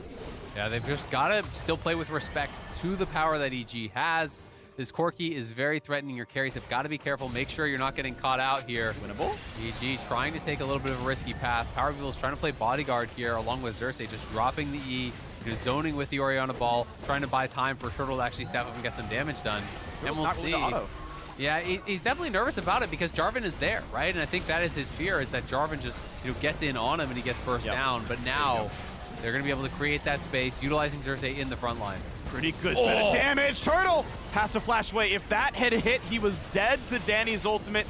Speaker 6: Yeah, they've just got to still play with respect to the power that EG has. This Corki is very threatening. Your carries have got to be careful. Make sure you're not getting caught out here.
Speaker 5: Winnable.
Speaker 6: EG trying to take a little bit of a risky path. Power Beetle is trying to play bodyguard here along with Xerxes, just dropping the E, zoning with the Orianna ball, trying to buy time for Turtle to actually step up and get some damage done. And we'll see. Yeah, he's definitely nervous about it because Jarvan is there, right? And I think that is his fear, is that Jarvan just gets in on him and he gets burst down. But now they're going to be able to create that space, utilizing Xerxes in the front line.
Speaker 5: Pretty good bit of damage. Turtle has to flash away. If that had hit, he was dead to Danny's ultimate.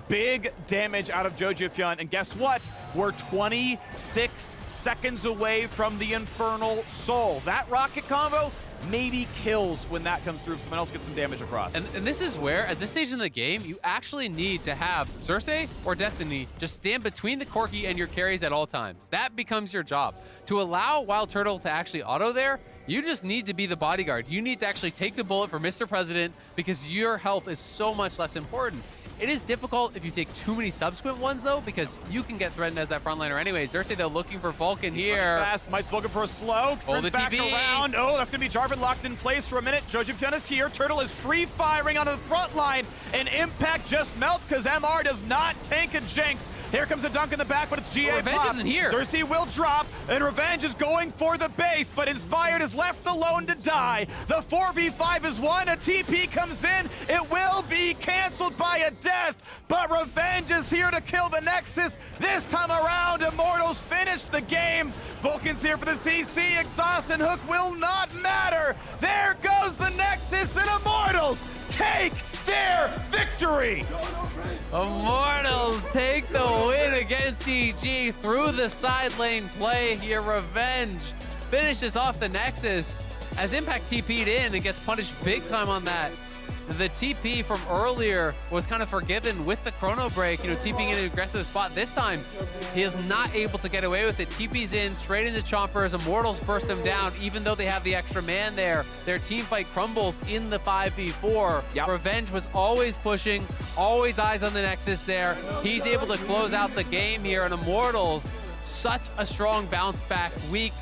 Speaker 5: Big damage out of Jojopyun. And guess what? We're 26 seconds away from the Infernal Soul. That rocket combo maybe kills when that comes through if someone else gets some damage across.
Speaker 6: And this is where, at this stage in the game, you actually need to have Xerxes or Destiny just stand between the Corki and your carries at all times. That becomes your job. To allow Wild Turtle to actually auto there, you just need to be the bodyguard. You need to actually take the bullet for Mr. President because your health is so much less important. It is difficult if you take too many subsequent ones, though, because you can get threatened as that frontliner anyway. Xerxes, though, looking for Vulcan here.
Speaker 5: Fast, Might's looking for a slow.
Speaker 6: Hold the
Speaker 5: back
Speaker 6: TP.
Speaker 5: around. Oh, that's going to be Jarvan locked in place for a minute. Jojopyun is here. Turtle is free firing onto the front line, and Impact just melts because MR does not tank a Jinx. Here comes a dunk in the back, but it's GA
Speaker 6: Revenge
Speaker 5: pop.
Speaker 6: isn't here.
Speaker 5: Xerxes will drop, and Revenge is going for the base, but Inspired is left alone to die. The 4v5 is won. A TP comes in. It will be canceled by a death, but Revenge is here to kill the Nexus. This time around, Immortals finish the game. Vulcan's here for the CC. Exhaust and Hook will not matter. There goes the Nexus, and Immortals take their victory.
Speaker 6: Immortals take the win against EG through the side lane play here. Revenge finishes off the Nexus as Impact TP'd in and gets punished big time on that. The TP from earlier was kind of forgiven with the chrono break, TPing in an aggressive spot. This time, he is not able to get away with it. TP's in, straight into Chomper as Immortals burst them down, even though they have the extra man there. Their team fight crumbles in the 5v4.
Speaker 5: Yep.
Speaker 6: Revenge was always pushing, always eyes on the Nexus there. He's able to close out the game here, and Immortals, such a strong bounce back week.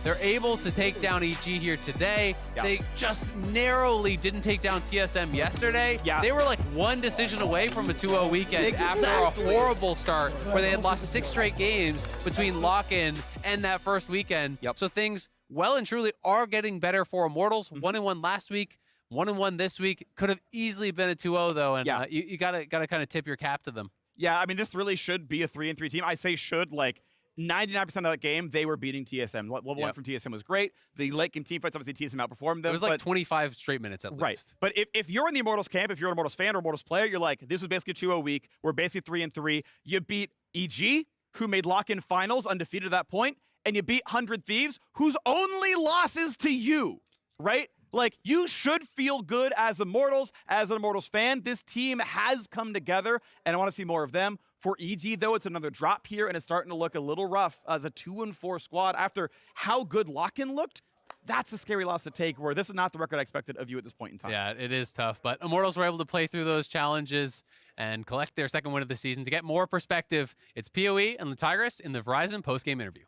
Speaker 6: They're able to take down EG here today.
Speaker 5: Yep.
Speaker 6: They just narrowly didn't take down TSM yesterday.
Speaker 5: Yeah.
Speaker 6: They were like one decision away from a 2-0 weekend after a horrible start where they had lost 6 straight games between lock-in and that first weekend.
Speaker 5: Yep.
Speaker 6: So things well and truly are getting better for Immortals. 1-1 last week, 1-1 this week. Could have easily been a 2-0 though, and you gotta kind of tip your cap to them.
Speaker 5: Yeah, I mean, this really should be a 3-3 team. I say should, like, 99% of that game, they were beating TSM. Level 1 from TSM was great. The late game team fights, obviously, TSM outperformed them.
Speaker 6: It was like 25 straight minutes at least.
Speaker 5: Right. But if you're in the Immortals camp, if you're an Immortals fan or Immortals player, you're like, this was basically a 2-0 week. We're basically 3-3. You beat EG, who made lock-in finals undefeated at that point, and you beat 100 Thieves, whose only loss is to you, right? Like, you should feel good as Immortals, as an Immortals fan. This team has come together, and I want to see more of them. For EG, though, it's another drop here, and it's starting to look a little rough as a 2-4 squad. After how good lock-in looked, that's a scary loss to take, where this is not the record I expected of you at this point in time.
Speaker 6: Yeah, it is tough, but Immortals were able to play through those challenges and collect their second win of the season. To get more perspective, it's PoE and the Tigris in the Verizon post-game interview.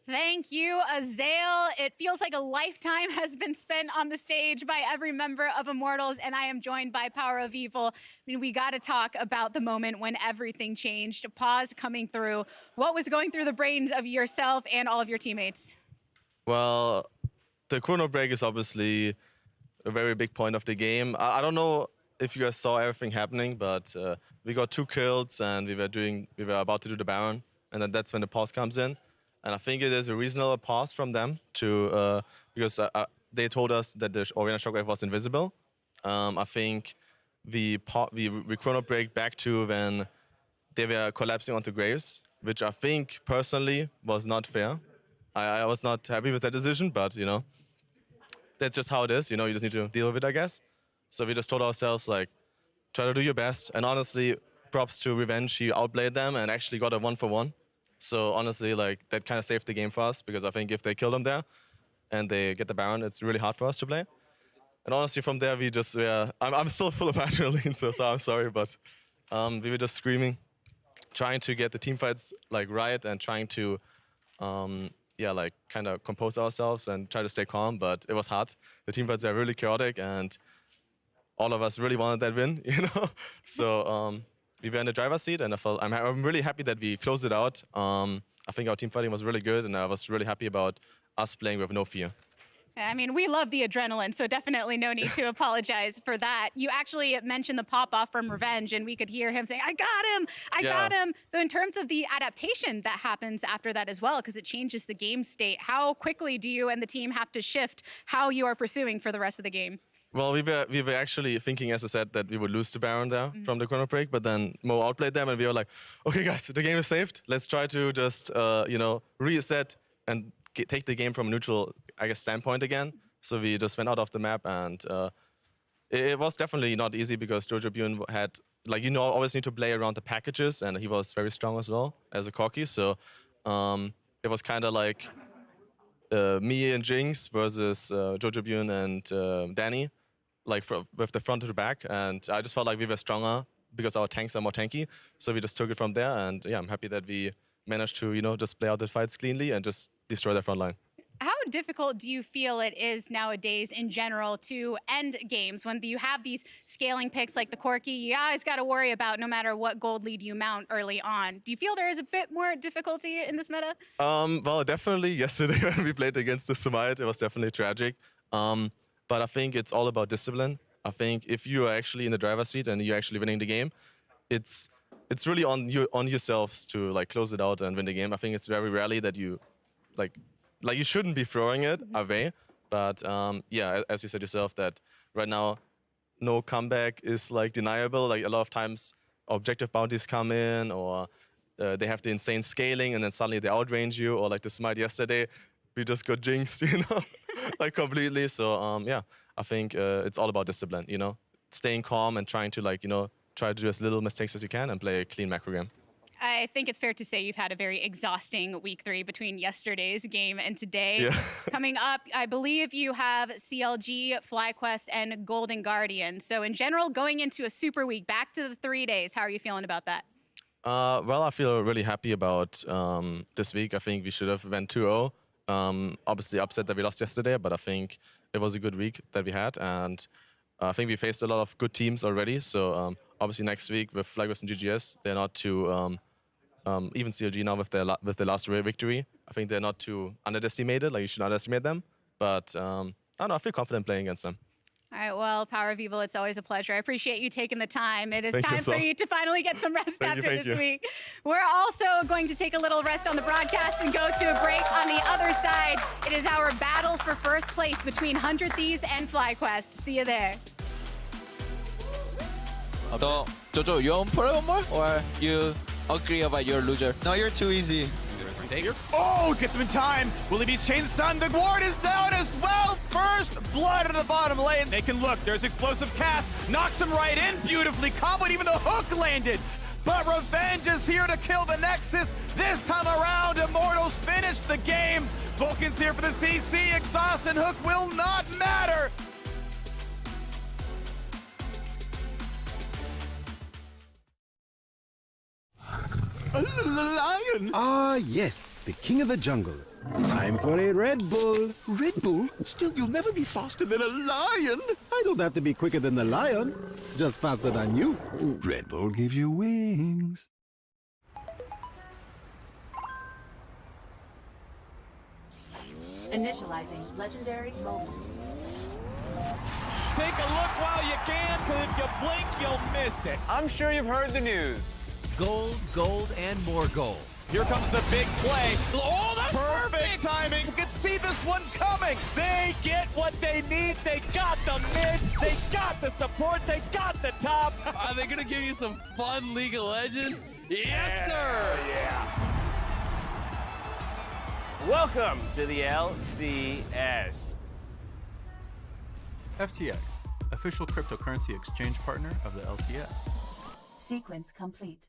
Speaker 7: Thank you, Azael. It feels like a lifetime has been spent on the stage by every member of Immortals, and I am joined by Power of Evil. I mean, we got to talk about the moment when everything changed. Pause coming through. What was going through the brains of yourself and all of your teammates?
Speaker 8: Well, the chrono break is obviously a very big point of the game. I don't know if you guys saw everything happening, but we got 2 kills, and we were about to do the Baron, and then that's when the pause comes in. And I think it is a reasonable pause from them to because they told us that the Orianna Shockwave was invisible. I think we chrono break back to when they were collapsing onto Graves, which I think personally was not fair. I was not happy with that decision, but that's just how it is. You just need to deal with it, I guess. So we just told ourselves, like, try to do your best. And honestly, props to Revenge. He outplayed them and actually got a 1-for-1. So honestly, like, that kind of saved the game for us, because I think if they kill them there and they get the Baron, it's really hard for us to play. And honestly, from there, we just I'm still full of adrenaline, so I'm sorry, but we were just screaming, trying to get the team fights like right, and trying to like kind of compose ourselves and try to stay calm. But it was hard. The team fights were really chaotic, and all of us really wanted that win, So. We were in the driver's seat, and I'm really happy that we closed it out. I think our team fighting was really good, and I was really happy about us playing with no fear.
Speaker 7: I mean, we love the adrenaline, so definitely no need to apologize for that. You actually mentioned the pop-off from Revenge, and we could hear him saying, I got him, I got him. So in terms of the adaptation that happens after that as well, because it changes the game state, how quickly do you and the team have to shift how you are pursuing for the rest of the game?
Speaker 8: Well, we were actually thinking, as I said, that we would lose the Baron there from the chrono break, but then Mo outplayed them, and we were like, okay, guys, the game is saved. Let's try to just, reset and take the game from a neutral, I guess, standpoint again. So we just went out of the map, and it was definitely not easy, because Jojobun had, always need to play around the packages, and he was very strong as well as a Corki. So it was kind of like me and Jinx versus Jojobun and Danny, like with the front to the back, and I just felt like we were stronger because our tanks are more tanky. So we just took it from there, and yeah, I'm happy that we managed to just play out the fights cleanly and just destroy their front line.
Speaker 7: How difficult do you feel it is nowadays in general to end games when you have these scaling picks like the Corki you always got to worry about no matter what gold lead you mount early on? Do you feel there is a bit more difficulty in this meta?
Speaker 8: Well, definitely yesterday when we played against the Smite, it was definitely tragic. But I think it's all about discipline. I think if you are actually in the driver's seat and you're actually winning the game, it's really on yourselves to like close it out and win the game. I think it's very rarely that you like you shouldn't be throwing it away. But yeah, as you said yourself, that right now no comeback is like deniable. Like a lot of times objective bounties come in, or they have the insane scaling and then suddenly they outrange you, or like the Smite yesterday, we just got jinxed, like completely. So yeah, I think it's all about discipline, staying calm and trying to try to do as little mistakes as you can and play a clean macro game.
Speaker 7: I think it's fair to say you've had a very exhausting week 3 between yesterday's game and today.
Speaker 8: Yeah.
Speaker 7: Coming up, I believe you have CLG, FlyQuest, and Golden Guardian. So in general, going into a super week, back to the 3 days, how are you feeling about that?
Speaker 8: Well, I feel really happy about this week. I think we should have went 2-0. Obviously upset that we lost yesterday, but I think it was a good week that we had. And I think we faced a lot of good teams already. So obviously next week with FlyQuest and GGS, they're not too... even CLG now with their last rare victory, I think they're not too underestimated. Like, you should not underestimate them. But I don't know, I feel confident playing against them.
Speaker 7: All right, well, Power of Evil, it's always a pleasure. I appreciate you taking the time. It is
Speaker 8: Thank you,
Speaker 7: time for
Speaker 8: Sol.
Speaker 7: you to finally get some rest
Speaker 8: Thank
Speaker 7: after
Speaker 8: you.
Speaker 7: this week. We're also going to take a little rest on the broadcast and go to a break on the other side. It is our battle for first place between 100 Thieves and FlyQuest. See you there.
Speaker 9: So, Jojo, you want to play one more? Or you agree about your loser?
Speaker 10: No, you're too easy.
Speaker 5: Oh, gets him in time. Willybee's chain stun. The ward is down as well. First blood at the bottom lane. They can look. There's explosive cast. Knocks him right in. Beautifully comboed. Even the hook landed. But Revenge is here to kill the Nexus. This time around, Immortals finish the game. Vulcan's here for the CC. Exhaust and hook will not matter.
Speaker 11: A lion! Ah, yes, the king of the jungle. Time for a Red Bull. Red Bull? Still, you'll never be faster than a lion. I don't have to be quicker than the lion, just faster than you. Red Bull gives you wings.
Speaker 12: Initializing legendary moments.
Speaker 13: Take a look while you can, because if you blink, you'll miss it.
Speaker 2: I'm sure you've heard the news.
Speaker 13: Gold, gold, and more gold. Here comes the big play. Oh, that's perfect timing. You can see this one coming. They get what they need. They got the mid. They got the support. They got the top.
Speaker 6: Are they going to give you some fun League of Legends? Yes, sir.
Speaker 2: Yeah. Welcome to the LCS.
Speaker 14: FTX, official cryptocurrency exchange partner of the LCS.
Speaker 12: Sequence complete.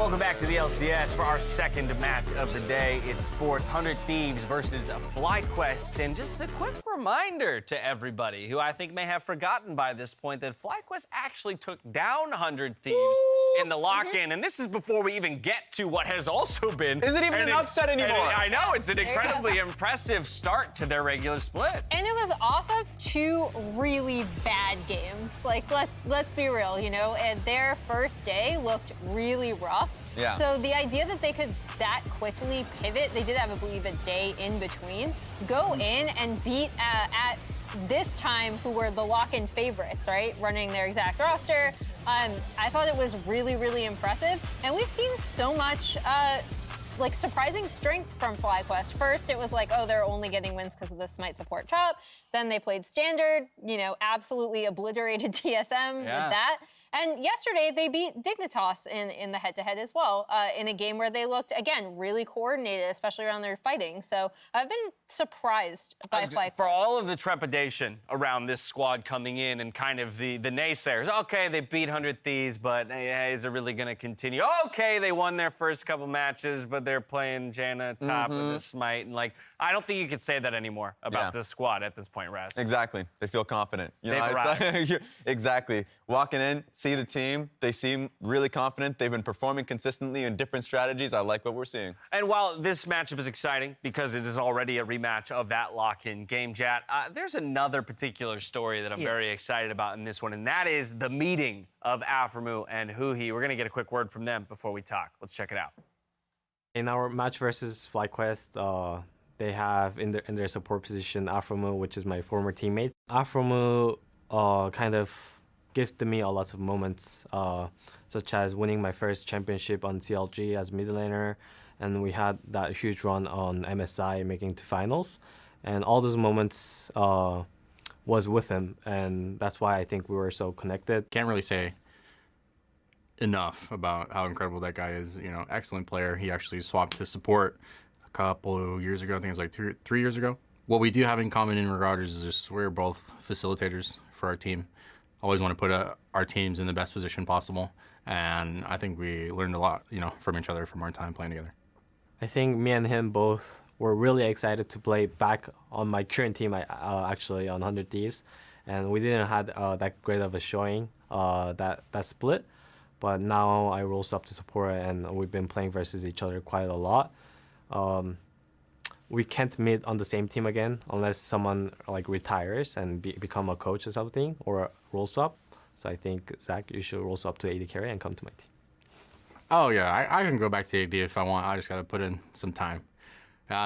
Speaker 2: welcome back to the LCS for our second match of the day. It's Sports 100 Thieves versus FlyQuest. And just a quick reminder to everybody who I think may have forgotten by this point that FlyQuest actually took down 100 Thieves in the lock-in. And this is before we even get to what has also been...
Speaker 4: Is it even an upset anymore?
Speaker 2: I know, it's an incredibly impressive start to their regular split.
Speaker 3: And it was off of 2 really bad games. Like, let's be real, you know, and their first day looked really rough.
Speaker 4: Yeah.
Speaker 3: So the idea that they could that quickly pivot, they did have, I believe, a day in between, go in and beat at this time who were the lock-in favorites, right? Running their exact roster. I thought it was really, really impressive. And we've seen so much like surprising strength from FlyQuest. First, it was like, oh, they're only getting wins because of the Smite support chop. Then they played Standard, you know, absolutely obliterated TSM with that. And yesterday, they beat Dignitas in the head-to-head as well, in a game where they looked, again, really coordinated, especially around their fighting. So I've been surprised by FlyQuest.
Speaker 2: For all of the trepidation around this squad coming in and kind of the naysayers, okay, they beat 100 Thieves, but hey, is it really going to continue? Okay, they won their first couple matches, but they're playing Janna top with the Smite. And, like, I don't think you could say that anymore about this squad at this point, Raz.
Speaker 4: Exactly. They feel confident. You
Speaker 2: They've arrived.
Speaker 4: Exactly. Walking in, see the team. They seem really confident. They've been performing consistently in different strategies. I like what we're seeing.
Speaker 2: And while this matchup is exciting because it is already a rematch of that lock-in game, Jat, there's another particular story that I'm very excited about in this one, and that is the meeting of Aphromoo and Huhi. We're going to get a quick word from them before we talk. Let's check it out.
Speaker 10: In our match versus FlyQuest, they have in their support position Aphromoo, which is my former teammate. Aphromoo kind of gifted me a lot of moments, such as winning my first championship on CLG as mid laner, and we had that huge run on MSI making it to finals. And all those moments was with him, and that's why I think we were so connected.
Speaker 14: Can't really say enough about how incredible that guy is. You know, excellent player. He actually swapped to support a couple of years ago. I think it was like 3 years ago. What we do have in common in Marauders is just we're both facilitators for our team. Always want to put our teams in the best position possible, and I think we learned a lot, you know, from each other from our time playing together.
Speaker 10: I think me and him both were really excited to play back on my current team, actually on 100 Thieves, and we didn't have that great of a showing that split, but now I rose up to support, and we've been playing versus each other quite a lot. We can't meet on the same team again unless someone like retires and become a coach or something, or role swap. So I think, Zach, you should role swap to AD carry and come to my team.
Speaker 14: Oh, yeah, I can go back to AD if I want. I just got to put in some time.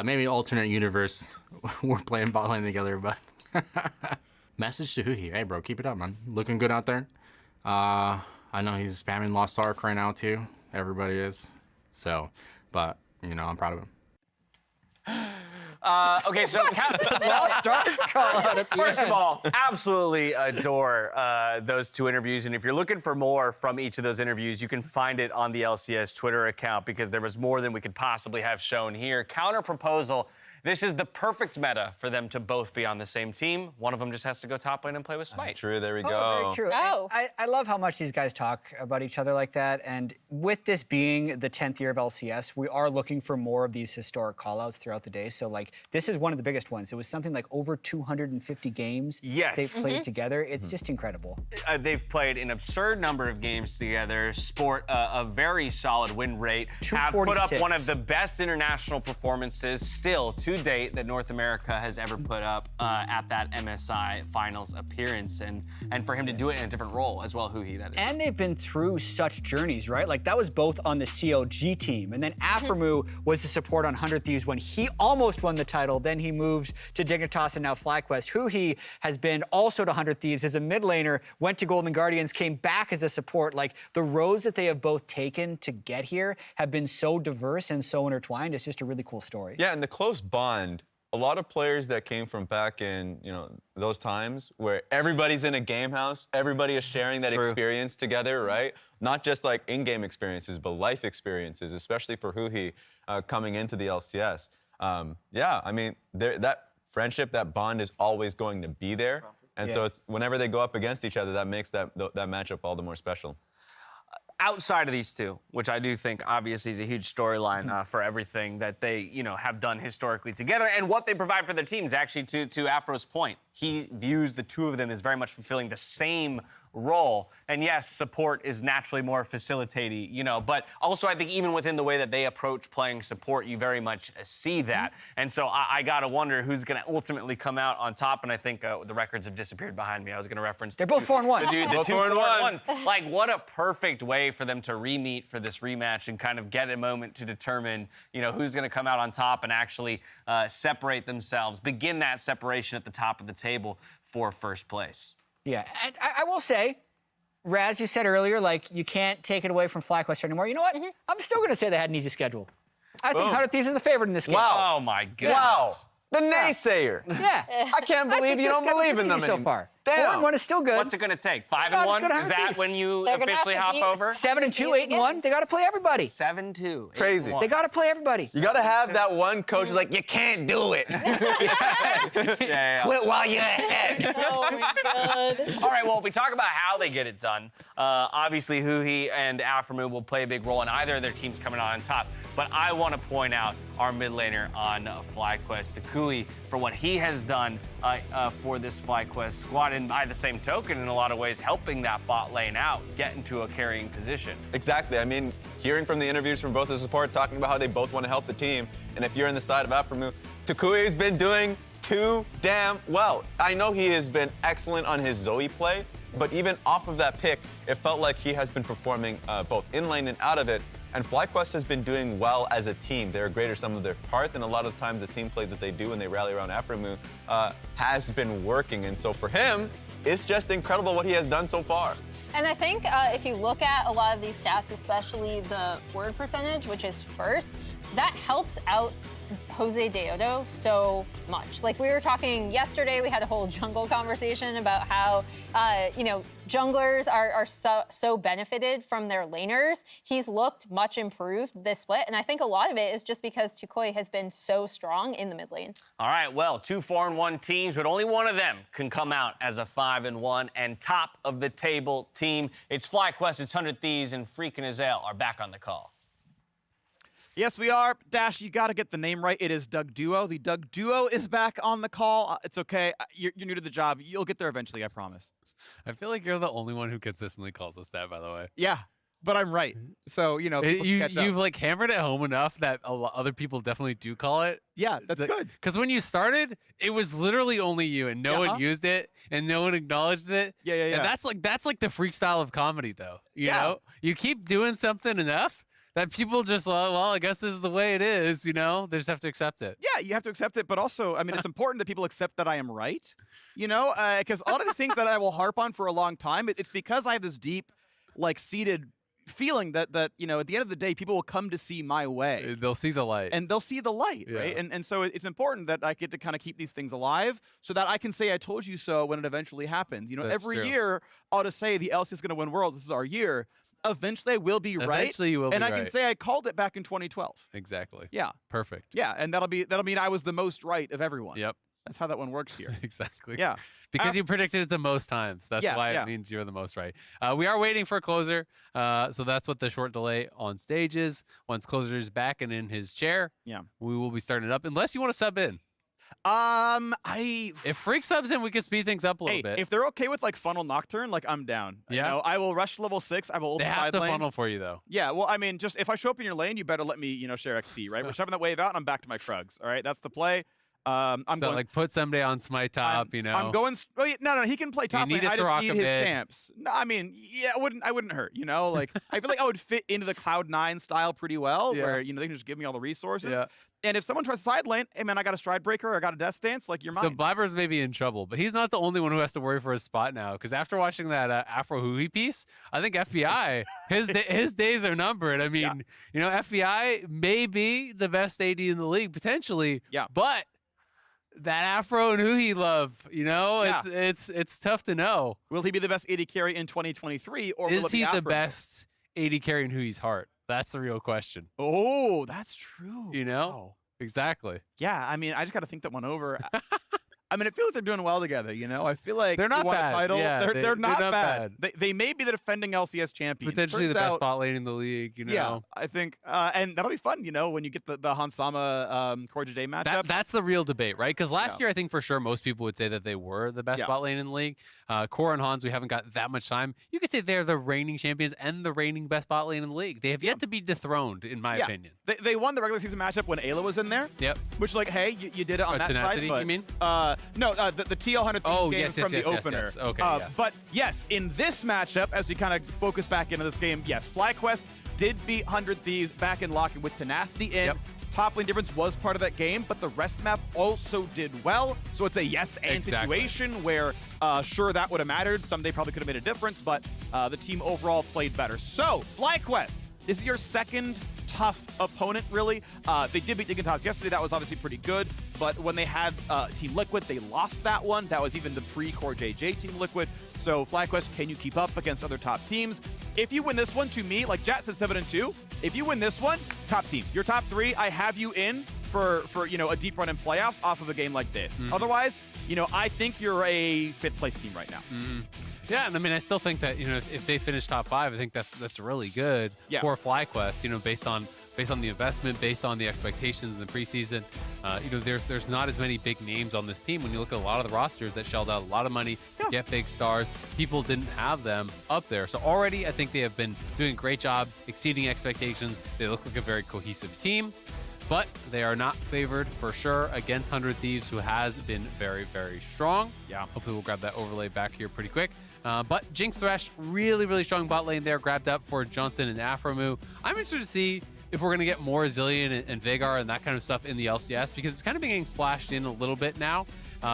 Speaker 14: Maybe alternate universe, we're playing bot lane together, but... Message to Huhi. Hey, bro, keep it up, man. Looking good out there. I know he's spamming Lost Ark right now, too. Everybody is. So, but, you know, I'm proud of him.
Speaker 2: Okay, so first of all, absolutely adore those 2 interviews. And if you're looking for more from each of those interviews, you can find it on the LCS Twitter account because there was more than we could possibly have shown here. Counter proposal. This is the perfect meta for them to both be on the same team. One of them just has to go top lane and play with Smite.
Speaker 4: True, there we go.
Speaker 1: Very true.
Speaker 3: Oh.
Speaker 1: I love how much these guys talk about each other like that. And with this being the 10th year of LCS, we are looking for more of these historic callouts throughout the day. So, like, this is one of the biggest ones. It was something like over 250 games they've played together. It's just incredible.
Speaker 2: They've played an absurd number of games together, sport a very solid win rate, have put up one of the best international performances still to date that North America has ever put up at that MSI finals appearance, and for him to do it in a different role as well, Huhi, that is.
Speaker 1: And they've been through such journeys, right? Like, that was both on the CLG team, and then Aphromoo was the support on 100 Thieves when he almost won the title. Then he moved to Dignitas and now FlyQuest. Huhi has been also to 100 Thieves as a mid laner, went to Golden Guardians, came back as a support. Like, the roads that they have both taken to get here have been so diverse and so intertwined. It's just a really cool story.
Speaker 4: Yeah, and the close bond. A lot of players that came from back in, you know, those times where everybody's in a game house, everybody is sharing that experience together, right? Not just like in-game experiences, but life experiences, especially for Huhi coming into the LCS. Yeah, I mean, that friendship, that bond is always going to be there. And so it's whenever they go up against each other, that makes that matchup all the more special.
Speaker 2: outside of these two, which I do think obviously is a huge storyline for everything that they, have done historically together and what they provide for their teams. Actually, to Afro's point, he views the two of them as very much fulfilling the same role. And yes, support is naturally more facilitating, but also I think even within the way that they approach playing support, you very much see that. And so I got to wonder who's going to ultimately come out on top. And I think the records have disappeared behind me. I was going to reference
Speaker 1: They're both 4-1.
Speaker 2: The two 4-1s. Like, what a perfect way for them to re-meet for this rematch and kind of get a moment to determine, who's going to come out on top and actually separate themselves, begin that separation at the top of the table for first place.
Speaker 1: Yeah, and I will say, Raz, you said earlier, you can't take it away from FlyQuest anymore. You know what? I'm still going to say they had an easy schedule. I think 100 Thieves is the favorite in this game.
Speaker 4: Wow.
Speaker 2: Oh, my goodness.
Speaker 4: Wow. The naysayer.
Speaker 1: Yeah.
Speaker 4: I can't believe you don't believe in them
Speaker 1: so far.
Speaker 4: Damn.
Speaker 1: 4-1 is still good.
Speaker 2: What's it going to take? 5-1? Is that when you officially hop over?
Speaker 1: 7-2, 8-1. They got to play everybody.
Speaker 2: 7-2.
Speaker 4: Crazy.
Speaker 1: They got to play everybody.
Speaker 4: You got to have that one coach who's like, you can't do it.
Speaker 2: Yeah.
Speaker 4: Quit while you're ahead.
Speaker 3: Oh my God.
Speaker 2: All right, well, if we talk about how they get it done, obviously Huhi and Aphromoo will play a big role in either of their teams coming out on top. But I want to point out our mid laner on FlyQuest, Toucouille, for what he has done for this FlyQuest squad. And by the same token, in a lot of ways, helping that bot lane out, get into a carrying position.
Speaker 4: Exactly. I mean, hearing from the interviews from both the support, talking about how they both want to help the team. And if you're on the side of Aphromoo, Toucouille's been doing too damn well. I know he has been excellent on his Zoe play, but even off of that pick, it felt like he has been performing both in lane and out of it. And FlyQuest has been doing well as a team. They're a greater sum of their parts, and a lot of times the team play that they do when they rally around Aphromoo has been working. And so for him, it's just incredible what he has done so far.
Speaker 3: And I think if you look at a lot of these stats, especially the forward percentage, which is first, that helps out Jose Deodo so much. Like we were talking yesterday, we had a whole jungle conversation about how, junglers are so benefited from their laners. He's looked much improved this split, and I think a lot of it is just because Toucouille has been so strong in the mid lane.
Speaker 2: All right, well, 2 4-1 teams, but only one of them can come out as a 5-1 and top of the table team. It's FlyQuest, it's 100 Thieves, and Freak and Azael are back on the call.
Speaker 5: Yes, we are. Dash, you got to get the name right. It is Doug Duo. The Doug Duo is back on the call. It's okay. You're new to the job. You'll get there eventually, I promise.
Speaker 6: I feel like you're the only one who consistently calls us that, by the way.
Speaker 5: Yeah, but I'm right. So, people can catch up.
Speaker 6: You've hammered it home enough that other people definitely do call it.
Speaker 5: Yeah, that's good.
Speaker 6: Because when you started, it was literally only you, and no one used it, and no one acknowledged it.
Speaker 5: Yeah.
Speaker 6: And that's like the freak style of comedy, though. You know, you keep doing something enough that people just, well, I guess this is the way it is, They just have to accept it.
Speaker 5: Yeah, you have to accept it, but also, I mean, it's important that people accept that I am right, because a lot of the things that I will harp on for a long time, it's because I have this deep, seated feeling that at the end of the day, people will come to see my way.
Speaker 6: They'll see the light.
Speaker 5: And they'll see the light, right? And so it's important that I get to kind of keep these things alive so that I can say I told you so when it eventually happens.
Speaker 6: That's
Speaker 5: every
Speaker 6: true.
Speaker 5: year, I'll just say the LCS is going to win Worlds. This is our year. Eventually, I will be right.
Speaker 6: Eventually, you will be
Speaker 5: and I
Speaker 6: right.
Speaker 5: can say I called it back in 2012.
Speaker 6: Exactly.
Speaker 5: Yeah.
Speaker 6: Perfect.
Speaker 5: Yeah, and that'll mean I was the most right of everyone.
Speaker 6: Yep.
Speaker 5: That's how that one works here.
Speaker 6: Exactly.
Speaker 5: Yeah.
Speaker 6: Because you predicted it the most times. That's why it means you're the most right. We are waiting for a closer. So that's what the short delay on stage is. Once closer is back and in his chair, we will be starting it up. Unless you want to sub in. If Freak subs in, we can speed things up a little bit.
Speaker 5: If they're okay with Funnel Nocturne, I'm down.
Speaker 6: Yeah.
Speaker 5: I will rush level 6. I will ult
Speaker 6: They
Speaker 5: the
Speaker 6: have
Speaker 5: side
Speaker 6: to
Speaker 5: lane.
Speaker 6: funnel for you, though.
Speaker 5: Yeah, well, I mean, just if I show up in your lane, you better let me, share XP, right? We're shoving that wave out, and I'm back to my Krugs. All right, that's the play. I'm
Speaker 6: so
Speaker 5: going.
Speaker 6: put someday on Smite top,
Speaker 5: I'm going. Oh, yeah, no, he can play top
Speaker 6: need
Speaker 5: lane.
Speaker 6: us
Speaker 5: I
Speaker 6: to
Speaker 5: just
Speaker 6: rock
Speaker 5: need
Speaker 6: a
Speaker 5: his
Speaker 6: bit?
Speaker 5: camps. No, I mean, yeah, I wouldn't hurt. I feel like I would fit into the Cloud9 style pretty well, where they can just give me all the resources.
Speaker 6: Yeah.
Speaker 5: And if someone tries to side lane, hey man, I got a stride breaker, I got a death stance, you're mine.
Speaker 6: So Blabber's may be in trouble, but he's not the only one who has to worry for his spot now. Because after watching that Afro Huhi piece, I think FBI, his days are numbered. I mean, FBI may be the best AD in the league potentially.
Speaker 5: Yeah.
Speaker 6: But that Afro and Huhi love, it's tough to know.
Speaker 5: Will he be the best AD carry in 2023, or will
Speaker 6: Is
Speaker 5: it be
Speaker 6: he the
Speaker 5: Afro?
Speaker 6: best AD carry in Hui's heart? That's the real question.
Speaker 5: Oh, that's true.
Speaker 6: Wow. Exactly.
Speaker 5: Yeah, I mean, I just got to think that one over. I mean, I feel like they're doing well together. I feel like
Speaker 6: They're not
Speaker 5: they won a
Speaker 6: bad.
Speaker 5: title.
Speaker 6: Yeah,
Speaker 5: they're not bad.
Speaker 6: bad.
Speaker 5: They may be the defending LCS champions.
Speaker 6: Potentially
Speaker 5: Turns
Speaker 6: the best
Speaker 5: out-
Speaker 6: bot lane in the league.
Speaker 5: Yeah, I think, and that'll be fun. When you get the Hansama Core J matchup.
Speaker 6: That's the real debate, right? Because last year, I think for sure most people would say that they were the best bot lane in the league. Core and Hans, we haven't got that much time. You could say they're the reigning champions and the reigning best bot lane in the league. They have yet to be dethroned, in my opinion.
Speaker 5: They won the regular season matchup when Ayla was in there.
Speaker 6: Yep.
Speaker 5: Which, hey, you did it on that
Speaker 6: Tenacity,
Speaker 5: side. But,
Speaker 6: you mean?
Speaker 5: No, the TL 100 game from the opener.
Speaker 6: Yes. Okay, yes.
Speaker 5: But yes, in this matchup, as we kind of focus back into this game, yes, FlyQuest did beat 100 Thieves back in Lock-in with Tenacity in.
Speaker 6: Yep.
Speaker 5: Top lane difference was part of that game, but the rest of the map also did well. So it's a yes and situation where, sure, that would have mattered. Someday probably could have made a difference, but the team overall played better. So, FlyQuest, this is your second tough opponent, really. They did beat Dignitas yesterday. That was obviously pretty good. But when they had Team Liquid, they lost that one. That was even the pre-Core JJ Team Liquid. So FlyQuest, can you keep up against other top teams? If you win this one, to me, like Jat said 7-2, if you win this one, top team. Your top 3, I have you in for a deep run in playoffs off of a game like this. Otherwise, I think you're a 5th place team right now.
Speaker 6: Yeah, and I mean, I still think that if they finish top 5, I think that's really good for FlyQuest. Based on the investment, based on the expectations in the preseason. There's not as many big names on this team. When you look at a lot of the rosters that shelled out a lot of money to get big stars, people didn't have them up there. So already, I think they have been doing a great job exceeding expectations. They look like a very cohesive team. But they are not favored for sure against 100 Thieves, who has been very, very strong.
Speaker 5: Yeah.
Speaker 6: Hopefully we'll grab that overlay back here pretty quick. But Jinx Thresh, really, really strong bot lane there, grabbed up for Johnson and Afromu. I'm interested to see if we're going to get more Zillion and Veigar and that kind of stuff in the LCS, because it's kind of been getting splashed in a little bit now.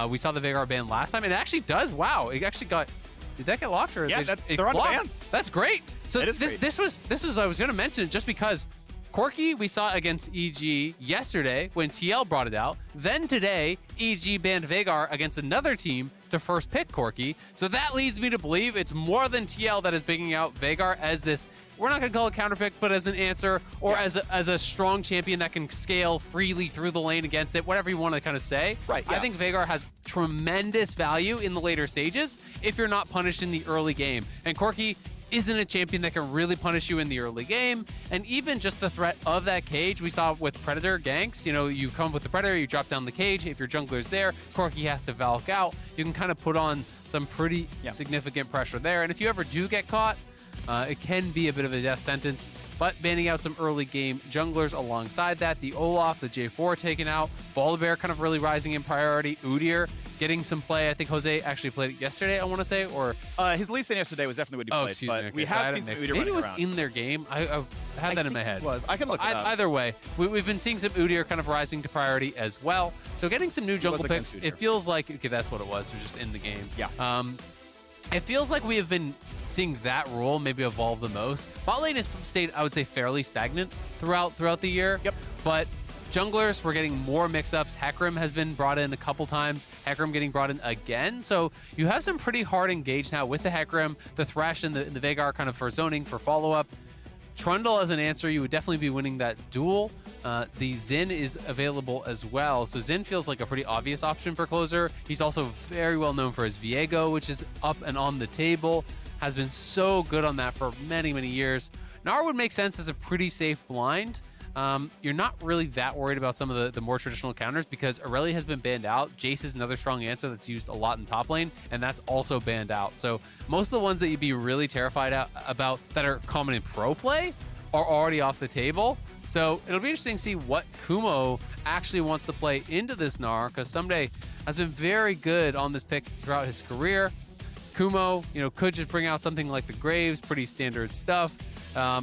Speaker 6: We saw the Veigar ban last time, and it actually does. Wow, it actually got... Did that get locked? Or
Speaker 5: yeah, they're on bans.
Speaker 6: That's great. So
Speaker 5: it is
Speaker 6: this
Speaker 5: great.
Speaker 6: this was I was going to mention it just because Corki we saw against EG yesterday when TL brought it out. Then today, EG banned Veigar against another team to first pick Corki. So that leads me to believe it's more than TL that is picking out Veigar as this, we're not going to call it counterpick, but as an answer or as a strong champion that can scale freely through the lane against it, whatever you want to kind of say.
Speaker 5: Right. Yeah.
Speaker 6: I think Veigar has tremendous value in the later stages if you're not punished in the early game. And Corki isn't a champion that can really punish you in the early game. And even just the threat of that cage, we saw with Predator ganks, you come with the Predator, you drop down the cage. If your jungler's there, Corki has to Valk out. You can kind of put on some pretty significant pressure there. And if you ever do get caught, it can be a bit of a death sentence, but banning out some early game junglers alongside that. The Olaf, the J4 taken out. Volibear kind of really rising in priority. Udyr getting some play. I think Jose actually played it yesterday, I want to say, or...
Speaker 5: His Lee Sin yesterday was definitely what he played, but we have seen some Udyr running around.
Speaker 6: Maybe it was in their game. I had that in my head.
Speaker 5: It was. I can look it up.
Speaker 6: Either way, we've been seeing some Udyr kind of rising to priority as well. So getting some new jungle picks, it feels like... Okay, that's what it was. It was just in the game.
Speaker 5: Yeah.
Speaker 6: It feels like we have been seeing that role maybe evolve the most. Bot lane has stayed, I would say, fairly stagnant throughout the year.
Speaker 5: Yep.
Speaker 6: But junglers, we're getting more mix-ups. Hecarim has been brought in a couple times. Hecarim getting brought in again. So you have some pretty hard engage now with the Hecarim, the Thresh, and the Veigar kind of for zoning, for follow-up. Trundle as an answer, you would definitely be winning that duel. The Xin is available as well. So Xin feels like a pretty obvious option for closer. He's also very well known for his Viego, which is up and on the table. Has been so good on that for many, many years. Gnar would make sense as a pretty safe blind. You're not really that worried about some of the more traditional counters because Aurelia has been banned out. Jace is another strong answer that's used a lot in top lane, and that's also banned out. So most of the ones that you'd be really terrified about that are common in pro play are already off the table. So it'll be interesting to see what Kumo actually wants to play into this Gnar, because Someday has been very good on this pick throughout his career. Kumo, could just bring out something like the Graves, pretty standard stuff.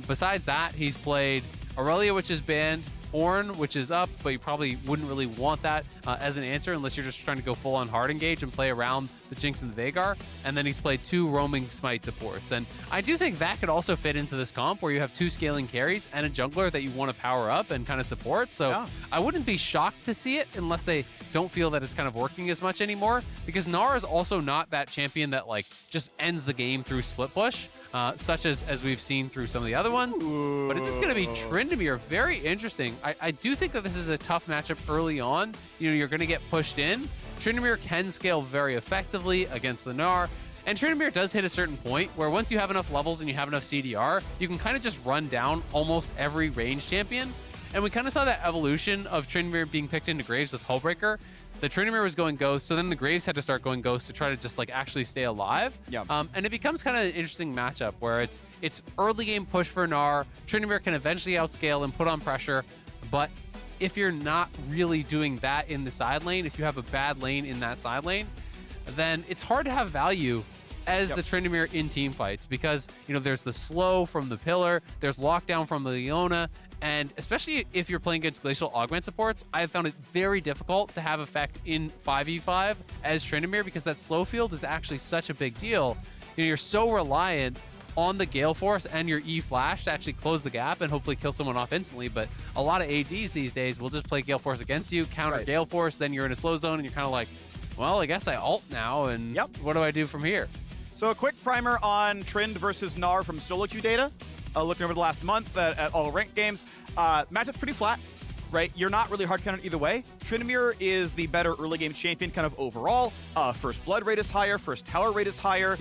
Speaker 6: Besides that, he's played Aurelia, which is banned, Ornn, which is up, but you probably wouldn't really want that as an answer unless you're just trying to go full on hard engage and play around the Jinx and the Veigar. And then he's played 2 roaming smite supports. And I do think that could also fit into this comp where you have 2 scaling carries and a jungler that you want to power up and kind of support. So I wouldn't be shocked to see it unless they don't feel that it's kind of working as much anymore, because Gnar is also not that champion that just ends the game through split push. Such as we've seen through some of the other ones. Ooh. But it is going to be Tryndamere. Very interesting. I do think that this is a tough matchup early on. You're going to get pushed in. Tryndamere can scale very effectively against the Gnar. And Tryndamere does hit a certain point where once you have enough levels and you have enough CDR, you can kind of just run down almost every range champion. And we kind of saw that evolution of Tryndamere being picked into Graves with Hullbreaker. The Tryndamere was going Ghost, so then the Graves had to start going Ghost to try to just like actually stay alive.
Speaker 5: Yeah.
Speaker 6: And it becomes kind of an interesting matchup where it's early game push for Gnar. Tryndamere can eventually outscale and put on pressure, but if you're not really doing that in the side lane, if you have a bad lane in that side lane, then it's hard to have value as the Tryndamere in team fights because, you know, there's the slow from the Pillar, there's lockdown from the Leona, and especially if you're playing against Glacial Augment supports, I have found it very difficult to have effect in 5v5 as Tryndamere because that slow field is actually such a big deal. You know, you're so reliant on the Gale Force and your E Flash to actually close the gap and hopefully kill someone off instantly, but a lot of ADs these days will just play Gale Force against you, counter Gale Force, then you're in a slow zone and you're kind of like, well, I guess I ult now, and what do I do from here?
Speaker 5: So a quick primer on Trynd versus Gnar from solo queue data. Looking over the last month at all ranked games, matchup's pretty flat, right? You're not really hard counted either way. Tryndamere is the better early game champion kind of overall. First blood rate is higher, first tower rate is higher,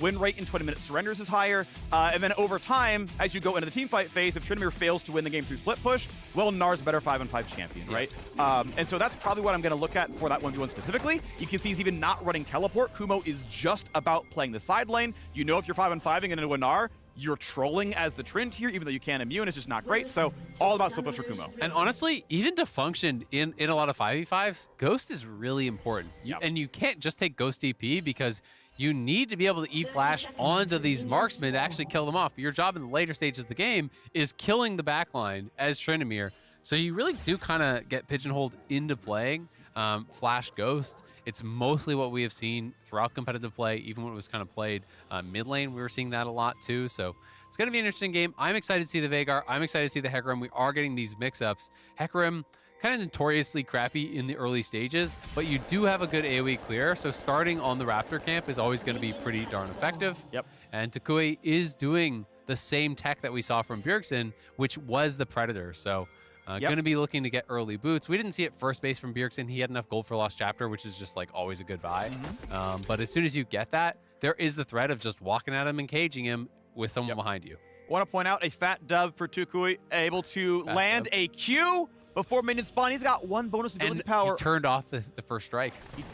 Speaker 5: win rate in 20-minute surrenders is higher, and then over time, as you go into the team fight phase, if Tryndamere fails to win the game through split push, well, Gnar's a better 5-on-5 champion, right? And so that's probably what I'm going to look at for that 1v1 specifically. You can see he's even not running teleport. Kumo is just about playing the side lane. You know if you're 5-on-5ing into a Gnar, you're trolling as the Trynd here, even though you can't immune. It's just not great. So all about split push for Kumo.
Speaker 6: And honestly, even to function in a lot of 5v5s, Ghost is really important. And you can't just take Ghost DP because you need to be able to E-Flash onto these marksmen to actually kill them off. Your job in the later stages of the game is killing the backline as Tryndamere. So you really do kind of get pigeonholed into playing Flash Ghost. It's mostly what we have seen throughout competitive play, even when it was kind of played mid lane. We were seeing that a lot too. So it's going to be an interesting game. I'm excited to see the Veigar. I'm excited to see the Hecarim. We are getting these mix-ups. Hecarim, kind of notoriously crappy in the early stages, but you do have a good AoE clear. So starting on the Raptor camp is always going to be pretty darn effective. And Toucouille is doing the same tech that we saw from Bjergsen, which was the Predator. So going to be looking to get early boots. We didn't see it first base from Bjergsen. He had enough gold for Lost Chapter, which is just like always a good buy. But as soon as you get that, there is the threat of just walking at him and caging him with someone behind you.
Speaker 5: Want to point out a fat dub for Toucouille, able to land a Q before minion spawn. He's got one bonus ability
Speaker 6: And
Speaker 5: power.
Speaker 6: he turned off the first strike.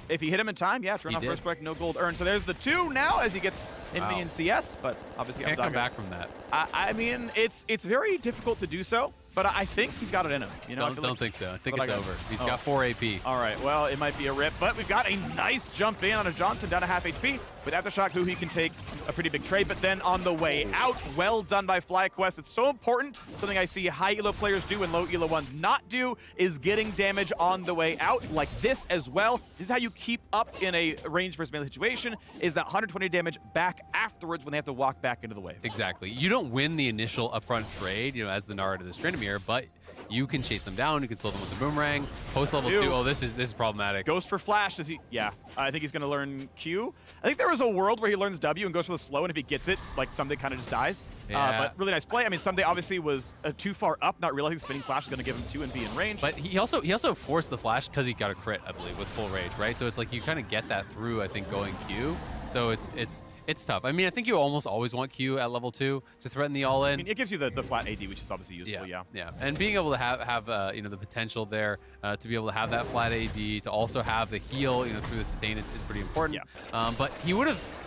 Speaker 5: If he hit him in time, turn off first strike, no gold earned. So there's the 2 now as he gets in minion CS, but obviously
Speaker 6: Can't come back from that.
Speaker 5: I mean, it's very difficult to do so, but I think he's got it in him. You know,
Speaker 6: Don't think so. I think it's over. He's got 4 AP.
Speaker 5: All right, well, it might be a rip, but we've got a nice jump in on a Johnson down to half HP. With Aftershock, who he can take a pretty big trade, but then on the way out, well done by FlyQuest. It's so important. Something I see high elo players do and low elo ones not do is getting damage on the way out, like this as well. This is how you keep up in a range versus melee situation, is that 120 damage back afterwards when they have to walk back into the wave.
Speaker 6: Exactly. You don't win the initial upfront trade, you know, as the Nara to this Tryndamere, but you can chase them down. You can slow them with the boomerang. Post level 2. Oh, this is problematic.
Speaker 5: Ghost for Flash. Does he? Yeah. I think he's going to learn Q. I think there was a world where he learns W and goes for the slow, and if he gets it, like Someday kind of just dies. But really nice play. I mean, Someday obviously was too far up, not realizing spinning slash is going to give him 2 and be in range.
Speaker 6: But he also forced the flash because he got a crit, I believe, with full rage, right? So it's like you kind of get that through, I think, going Q. So it's tough. I mean, I think you almost always want Q at level 2 to threaten the all-in.
Speaker 5: I mean, it gives you the flat AD, which is obviously useful.
Speaker 6: Yeah. And being able to have you know, the potential there to be able to have that flat AD, to also have the heal, you know, through the sustain is pretty important. But he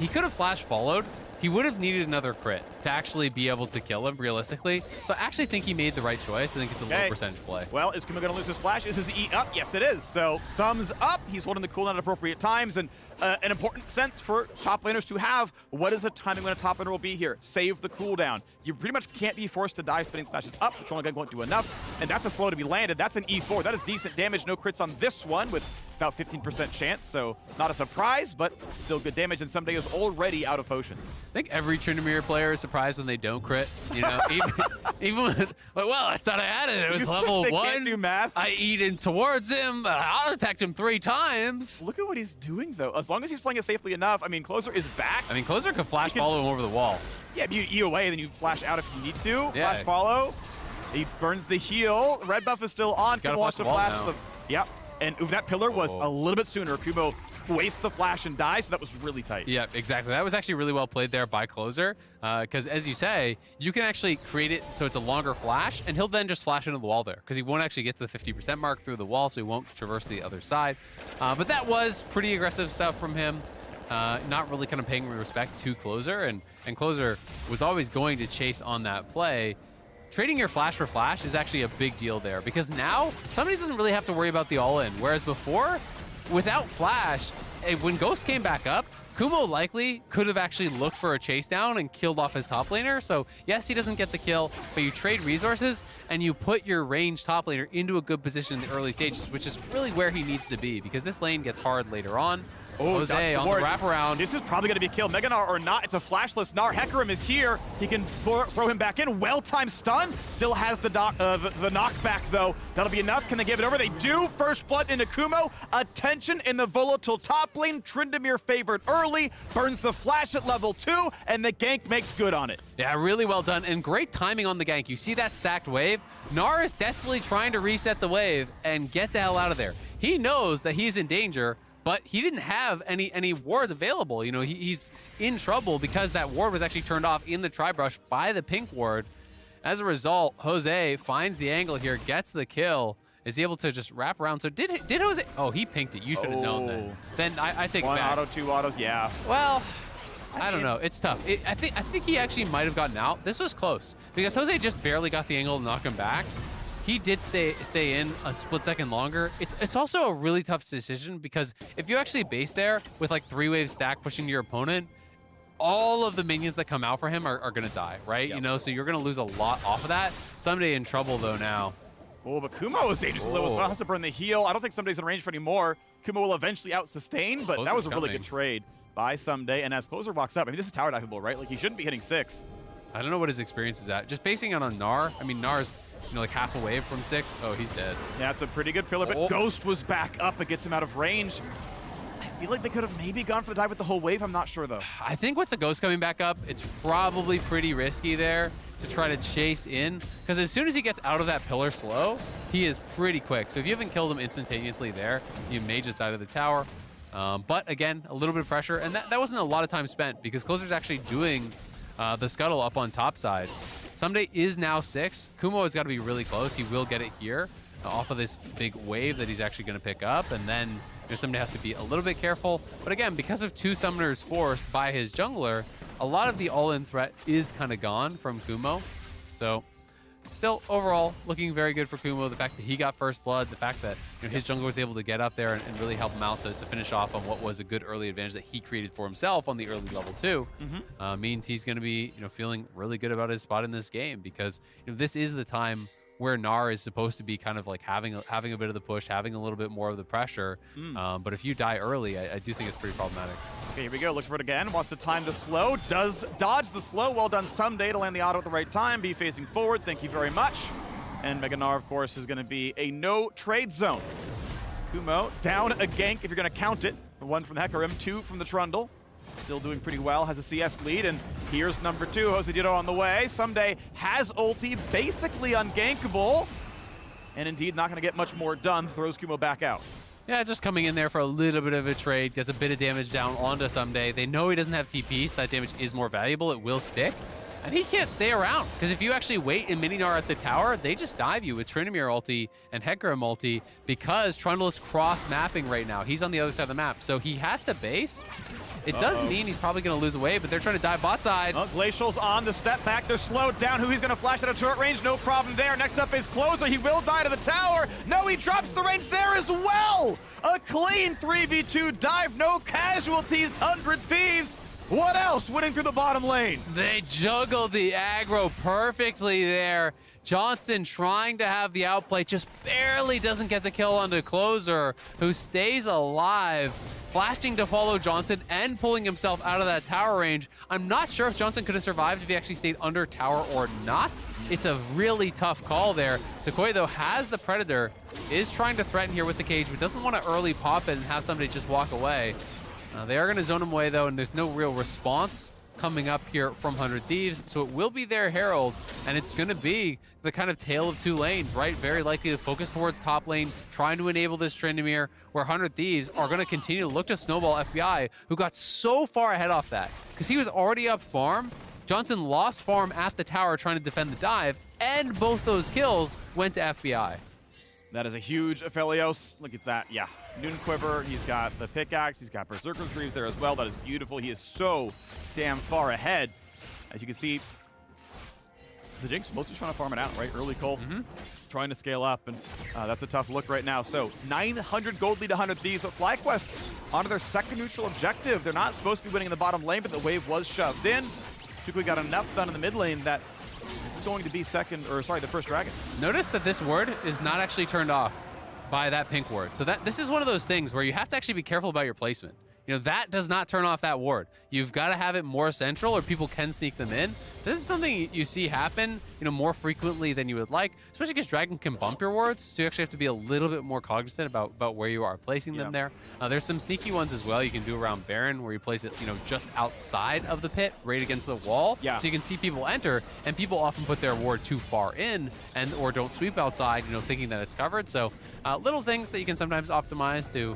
Speaker 6: could have flash followed. He would have needed another crit to actually be able to kill him realistically. So I actually think he made the right choice. I think it's a low percentage play.
Speaker 5: Well, is Kumo going to lose his flash? Is his E up? Yes, it is. So thumbs up. He's holding the cooldown at appropriate times. And an important sense for top laners to have, what is the timing when a top laner will be here? Save the cooldown. You pretty much can't be forced to die spinning slashes up. The Trolling Gun won't do enough. And that's a slow to be landed. That's an E4. That is decent damage. No crits on this one with about 15% chance. So not a surprise, but still good damage. And Someday is already out of potions.
Speaker 6: I think every Tryndamere player is surprised when they don't crit. You know, even when, well, I thought I had it. It was level 1.
Speaker 5: Can't do math.
Speaker 6: I eat in towards him. I'll attack him 3 times.
Speaker 5: Look at what he's doing, though. As long as he's playing it safely enough. I mean, Closer is back.
Speaker 6: I mean, Closer can flash follow him over the wall.
Speaker 5: Yeah, you E away, then you flash out if you need to. Yeah. Flash follow. He burns the heal. Red buff is still on.
Speaker 6: He's got to flash the wall now.
Speaker 5: Yep. And that pillar was a little bit sooner. Kumo wastes the flash and dies, so that was really tight.
Speaker 6: Yeah, exactly. That was actually really well played there by Closer, because as you say, you can actually create it so it's a longer flash, and he'll then just flash into the wall there, because he won't actually get to the 50% mark through the wall, so he won't traverse to the other side. But that was pretty aggressive stuff from him. Not really kind of paying respect to Closer, and Closer was always going to chase on that play. Trading your flash for flash is actually a big deal there, because now somebody doesn't really have to worry about the all-in, whereas before, without flash, when Ghost came back up, Kumo likely could have actually looked for a chase down and killed off his top laner. So yes, he doesn't get the kill, but you trade resources and you put your ranged top laner into a good position in the early stages, which is really where he needs to be, because this lane gets hard later on.
Speaker 5: Oh,
Speaker 6: Jose on the wraparound.
Speaker 5: This is probably going to be a kill. Mega Gnar or not, it's a flashless Gnar. Hecarim is here. He can throw him back in. Well-timed stun. Still has the knockback, though. That'll be enough. Can they give it over? They do. First blood into Kumo. Attention in the volatile top lane. Tryndamere favored early. Burns the flash at level 2, and the gank makes good on it.
Speaker 6: Yeah, really well done, and great timing on the gank. You see that stacked wave? Gnar is desperately trying to reset the wave and get the hell out of there. He knows that he's in danger, but he didn't have any wards available. You know, he's in trouble because that ward was actually turned off in the Tri-Brush by the pink ward. As a result, Jose finds the angle here, gets the kill, is able to just wrap around. So did Jose? Oh, he pinked it. You should have known that. Then I take it
Speaker 5: One
Speaker 6: back.
Speaker 5: auto, two autos, yeah.
Speaker 6: Well, I don't know. It's tough. I think he actually might have gotten out. This was close because Jose just barely got the angle to knock him back. He did stay in a split second longer. It's also a really tough decision, because if you actually base there with like 3-wave stack pushing your opponent, all of the minions that come out for him are going to die, right? Yep. You know, so you're going to lose a lot off of that. Someday in trouble though now.
Speaker 5: Oh, but Kumo is dangerous. Low as well. Has to burn the heal. I don't think Someday's in range for anymore. Kumo will eventually out-sustain, but that was a really good trade by Someday. And as Closer walks up, I mean, this is tower diveable, right? Like, he shouldn't be hitting 6.
Speaker 6: I don't know what his experience is at. Just basing it on Gnar, I mean, Gnar's, you know, like half a wave from 6. Oh, he's dead.
Speaker 5: Yeah, it's a pretty good pillar, but Ghost was back up. It gets him out of range. I feel like they could have maybe gone for the dive with the whole wave. I'm not sure, though.
Speaker 6: I think with the Ghost coming back up, it's probably pretty risky there to try to chase in, because as soon as he gets out of that pillar slow, he is pretty quick. So if you haven't killed him instantaneously there, you may just die to the tower. But again, a little bit of pressure, and that wasn't a lot of time spent, because Closer's actually doing the scuttle up on top side. Someday is now 6. Kumo has got to be really close. He will get it here off of this big wave that he's actually going to pick up, and then Someday has to be a little bit careful. But again, because of 2 summoners forced by his jungler, a lot of the all-in threat is kind of gone from Kumo. So still, overall, looking very good for Kumo. The fact that he got first blood, the fact that his jungler was able to get up there and really help him out to finish off on what was a good early advantage that he created for himself on the early level 2, means he's going to be feeling really good about his spot in this game, because this is the time where Gnar is supposed to be kind of like having a bit of the push, having a little bit more of the pressure. But if you die early, I do think it's pretty problematic.
Speaker 5: Okay, here we go. Looks for it again. Wants to time the slow. Does dodge the slow. Well done Someday to land the auto at the right time. Be facing forward. Thank you very much. And Mega Gnar, of course, is going to be a no trade zone. Kumo down a gank if you're going to count it. 1 from Hecarim, 2 from the Trundle. Still doing pretty well, has a CS lead, and here's number 2, Josedito on the way. Someday has ulti, basically ungankable, and indeed not gonna get much more done, throws Kumo back out.
Speaker 6: Yeah, just coming in there for a little bit of a trade, gets a bit of damage down onto Someday. They know he doesn't have TP, so that damage is more valuable, it will stick. And he can't stay around, because if you actually wait in Mini Gnar at the tower, they just dive you with Tryndamere ulti and Hecarim ulti, because Trundle is cross-mapping right now. He's on the other side of the map, so he has to base. It does mean he's probably going to lose away, but they're trying to dive bot side.
Speaker 5: Glacial's on the step back. They're slowed down. Who he's going to flash out of turret range? No problem there. Next up is Closer. He will die to the tower. No, he drops the range there as well. A clean 3v2 dive. No casualties. 100 Thieves. What else? Winning through the bottom lane.
Speaker 6: They juggled the aggro perfectly there. Johnston trying to have the outplay, just barely doesn't get the kill onto Closer, who stays alive, flashing to follow Johnson and pulling himself out of that tower range. I'm not sure if Johnson could have survived if he actually stayed under tower or not. It's a really tough call there. Sequoia, though, has the Predator, is trying to threaten here with the cage, but doesn't want to early pop it and have somebody just walk away. They are going to zone him away, though, and there's no real response coming up here from 100 Thieves. So it will be their Herald, and it's going to be the kind of tale of two lanes, right? Very likely to focus towards top lane, trying to enable this Tryndamere, where 100 Thieves are going to continue to look to snowball FBI, who got so far ahead off that, because he was already up farm. Johnsun lost farm at the tower trying to defend the dive, and both those kills went to FBI.
Speaker 5: That is a huge Aphelios. Look at that. Yeah. Noon Quiver. He's got the pickaxe. He's got Berserker's Greaves there as well. That is beautiful. He is so damn far ahead. As you can see, the Jinx mostly trying to farm it out, right? Early Cole trying to scale up, and that's a tough look right now. So 900 gold lead, 100 Thieves, but FlyQuest onto their second neutral objective. They're not supposed to be winning in the bottom lane, but the wave was shoved in. Tukui got enough done in the mid lane that this is going to be the first dragon.
Speaker 6: Notice that this ward is not actually turned off by that pink ward. So this is one of those things where you have to actually be careful about your placement. You know, that does not turn off that ward. You've got to have it more central or people can sneak them in. This is something you see happen, you know, more frequently than you would like, especially because Dragon can bump your wards, so you actually have to be a little bit more cognizant about where you are placing them there. There's some sneaky ones as well you can do around Baron, where you place it, you know, just outside of the pit, right against the wall, so you can see people enter, and people often put their ward too far in or don't sweep outside, you know, thinking that it's covered. So little things that you can sometimes optimize to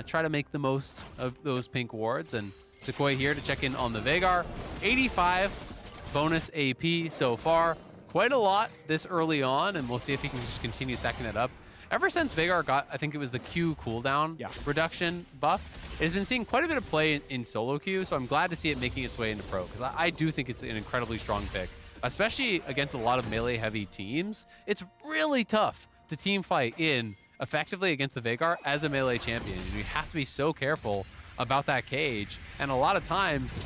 Speaker 6: try to make the most of those pink wards. And Tukui here to check in on the Veigar. 85 bonus AP so far. Quite a lot this early on, and we'll see if he can just continue stacking that up. Ever since Veigar got, I think it was the Q cooldown reduction buff, it has been seeing quite a bit of play in solo queue, so I'm glad to see it making its way into pro, because I do think it's an incredibly strong pick, especially against a lot of melee-heavy teams. It's really tough to team fight in effectively against the Veigar as a melee champion. And you have to be so careful about that cage. And a lot of times,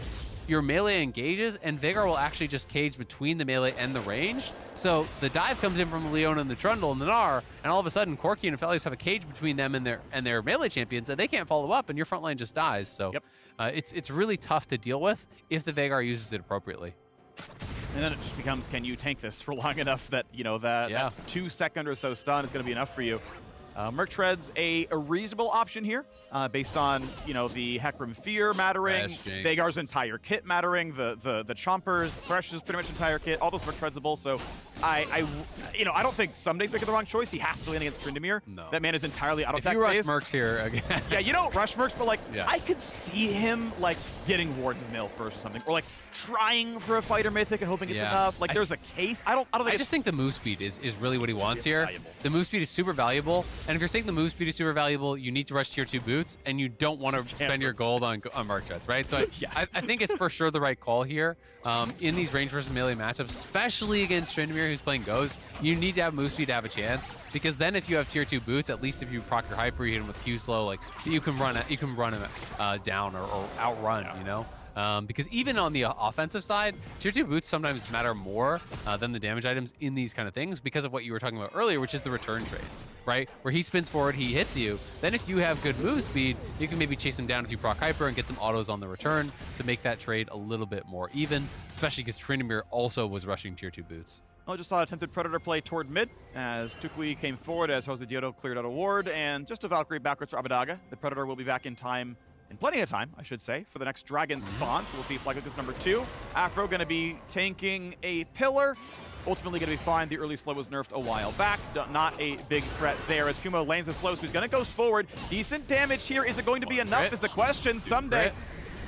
Speaker 6: your melee engages, and Veigar will actually just cage between the melee and the range. So the dive comes in from Leona and the Trundle and the Gnar, and all of a sudden, Corki and Aphelios have a cage between them and their melee champions, and they can't follow up, and your front line just dies. So it's really tough to deal with if the Veigar uses it appropriately.
Speaker 5: And then it just becomes, can you tank this for long enough that, you know, that 2 second or so stun is going to be enough for you. Merc Tread's a reasonable option here, based on, you know, the Hecarim Fear mattering, Veigar's entire kit mattering, the Chompers, Thresh's pretty much entire kit, all those Merc Treadsable. So I don't think Sumday's making the wrong choice. He has to win against Tryndamere. No. That man is entirely auto-attack
Speaker 6: If you rush
Speaker 5: based.
Speaker 6: Mercs here again.
Speaker 5: Yeah, you don't rush Mercs, but like, I could see him like getting Warden's Mill first or something, or like trying for a Fighter Mythic and hoping it's enough. Like there's a case. I just
Speaker 6: think the move speed is really what he wants here. Valuable. The move speed is super valuable, and if you're saying the move speed is super valuable, you need to rush tier 2 boots, and you don't want to spend your gold on Merc Treads, right? So I think it's for sure the right call here. In these range versus melee matchups, especially against Tryndamere, who's playing Ghost, you need to have move speed to have a chance, because then if you have tier 2 boots, at least if you proc your hyper, you hit him with Q slow, like you can run him down or outrun, you know. Because even on the offensive side, tier 2 boots sometimes matter more than the damage items in these kind of things, because of what you were talking about earlier, which is the return trades, right? Where he spins forward, he hits you. Then if you have good move speed, you can maybe chase him down if you proc hyper and get some autos on the return to make that trade a little bit more even, especially because Tryndamere also was rushing tier 2 boots.
Speaker 5: I just saw attempted Predator play toward mid as Tukui came forward as Jose Diodo cleared out a ward, and just a Valkyrie backwards for Abbedagge. The Predator will be back in time, in plenty of time, I should say, for the next Dragon spawn. So we'll see if FlyQuest is number 2. Afro going to be tanking a pillar. Ultimately going to be fine. The early slow was nerfed a while back. Not a big threat there as Kumo lanes the slow, so he's going to ghost forward. Decent damage here. Is it going to be enough is the question. Someday,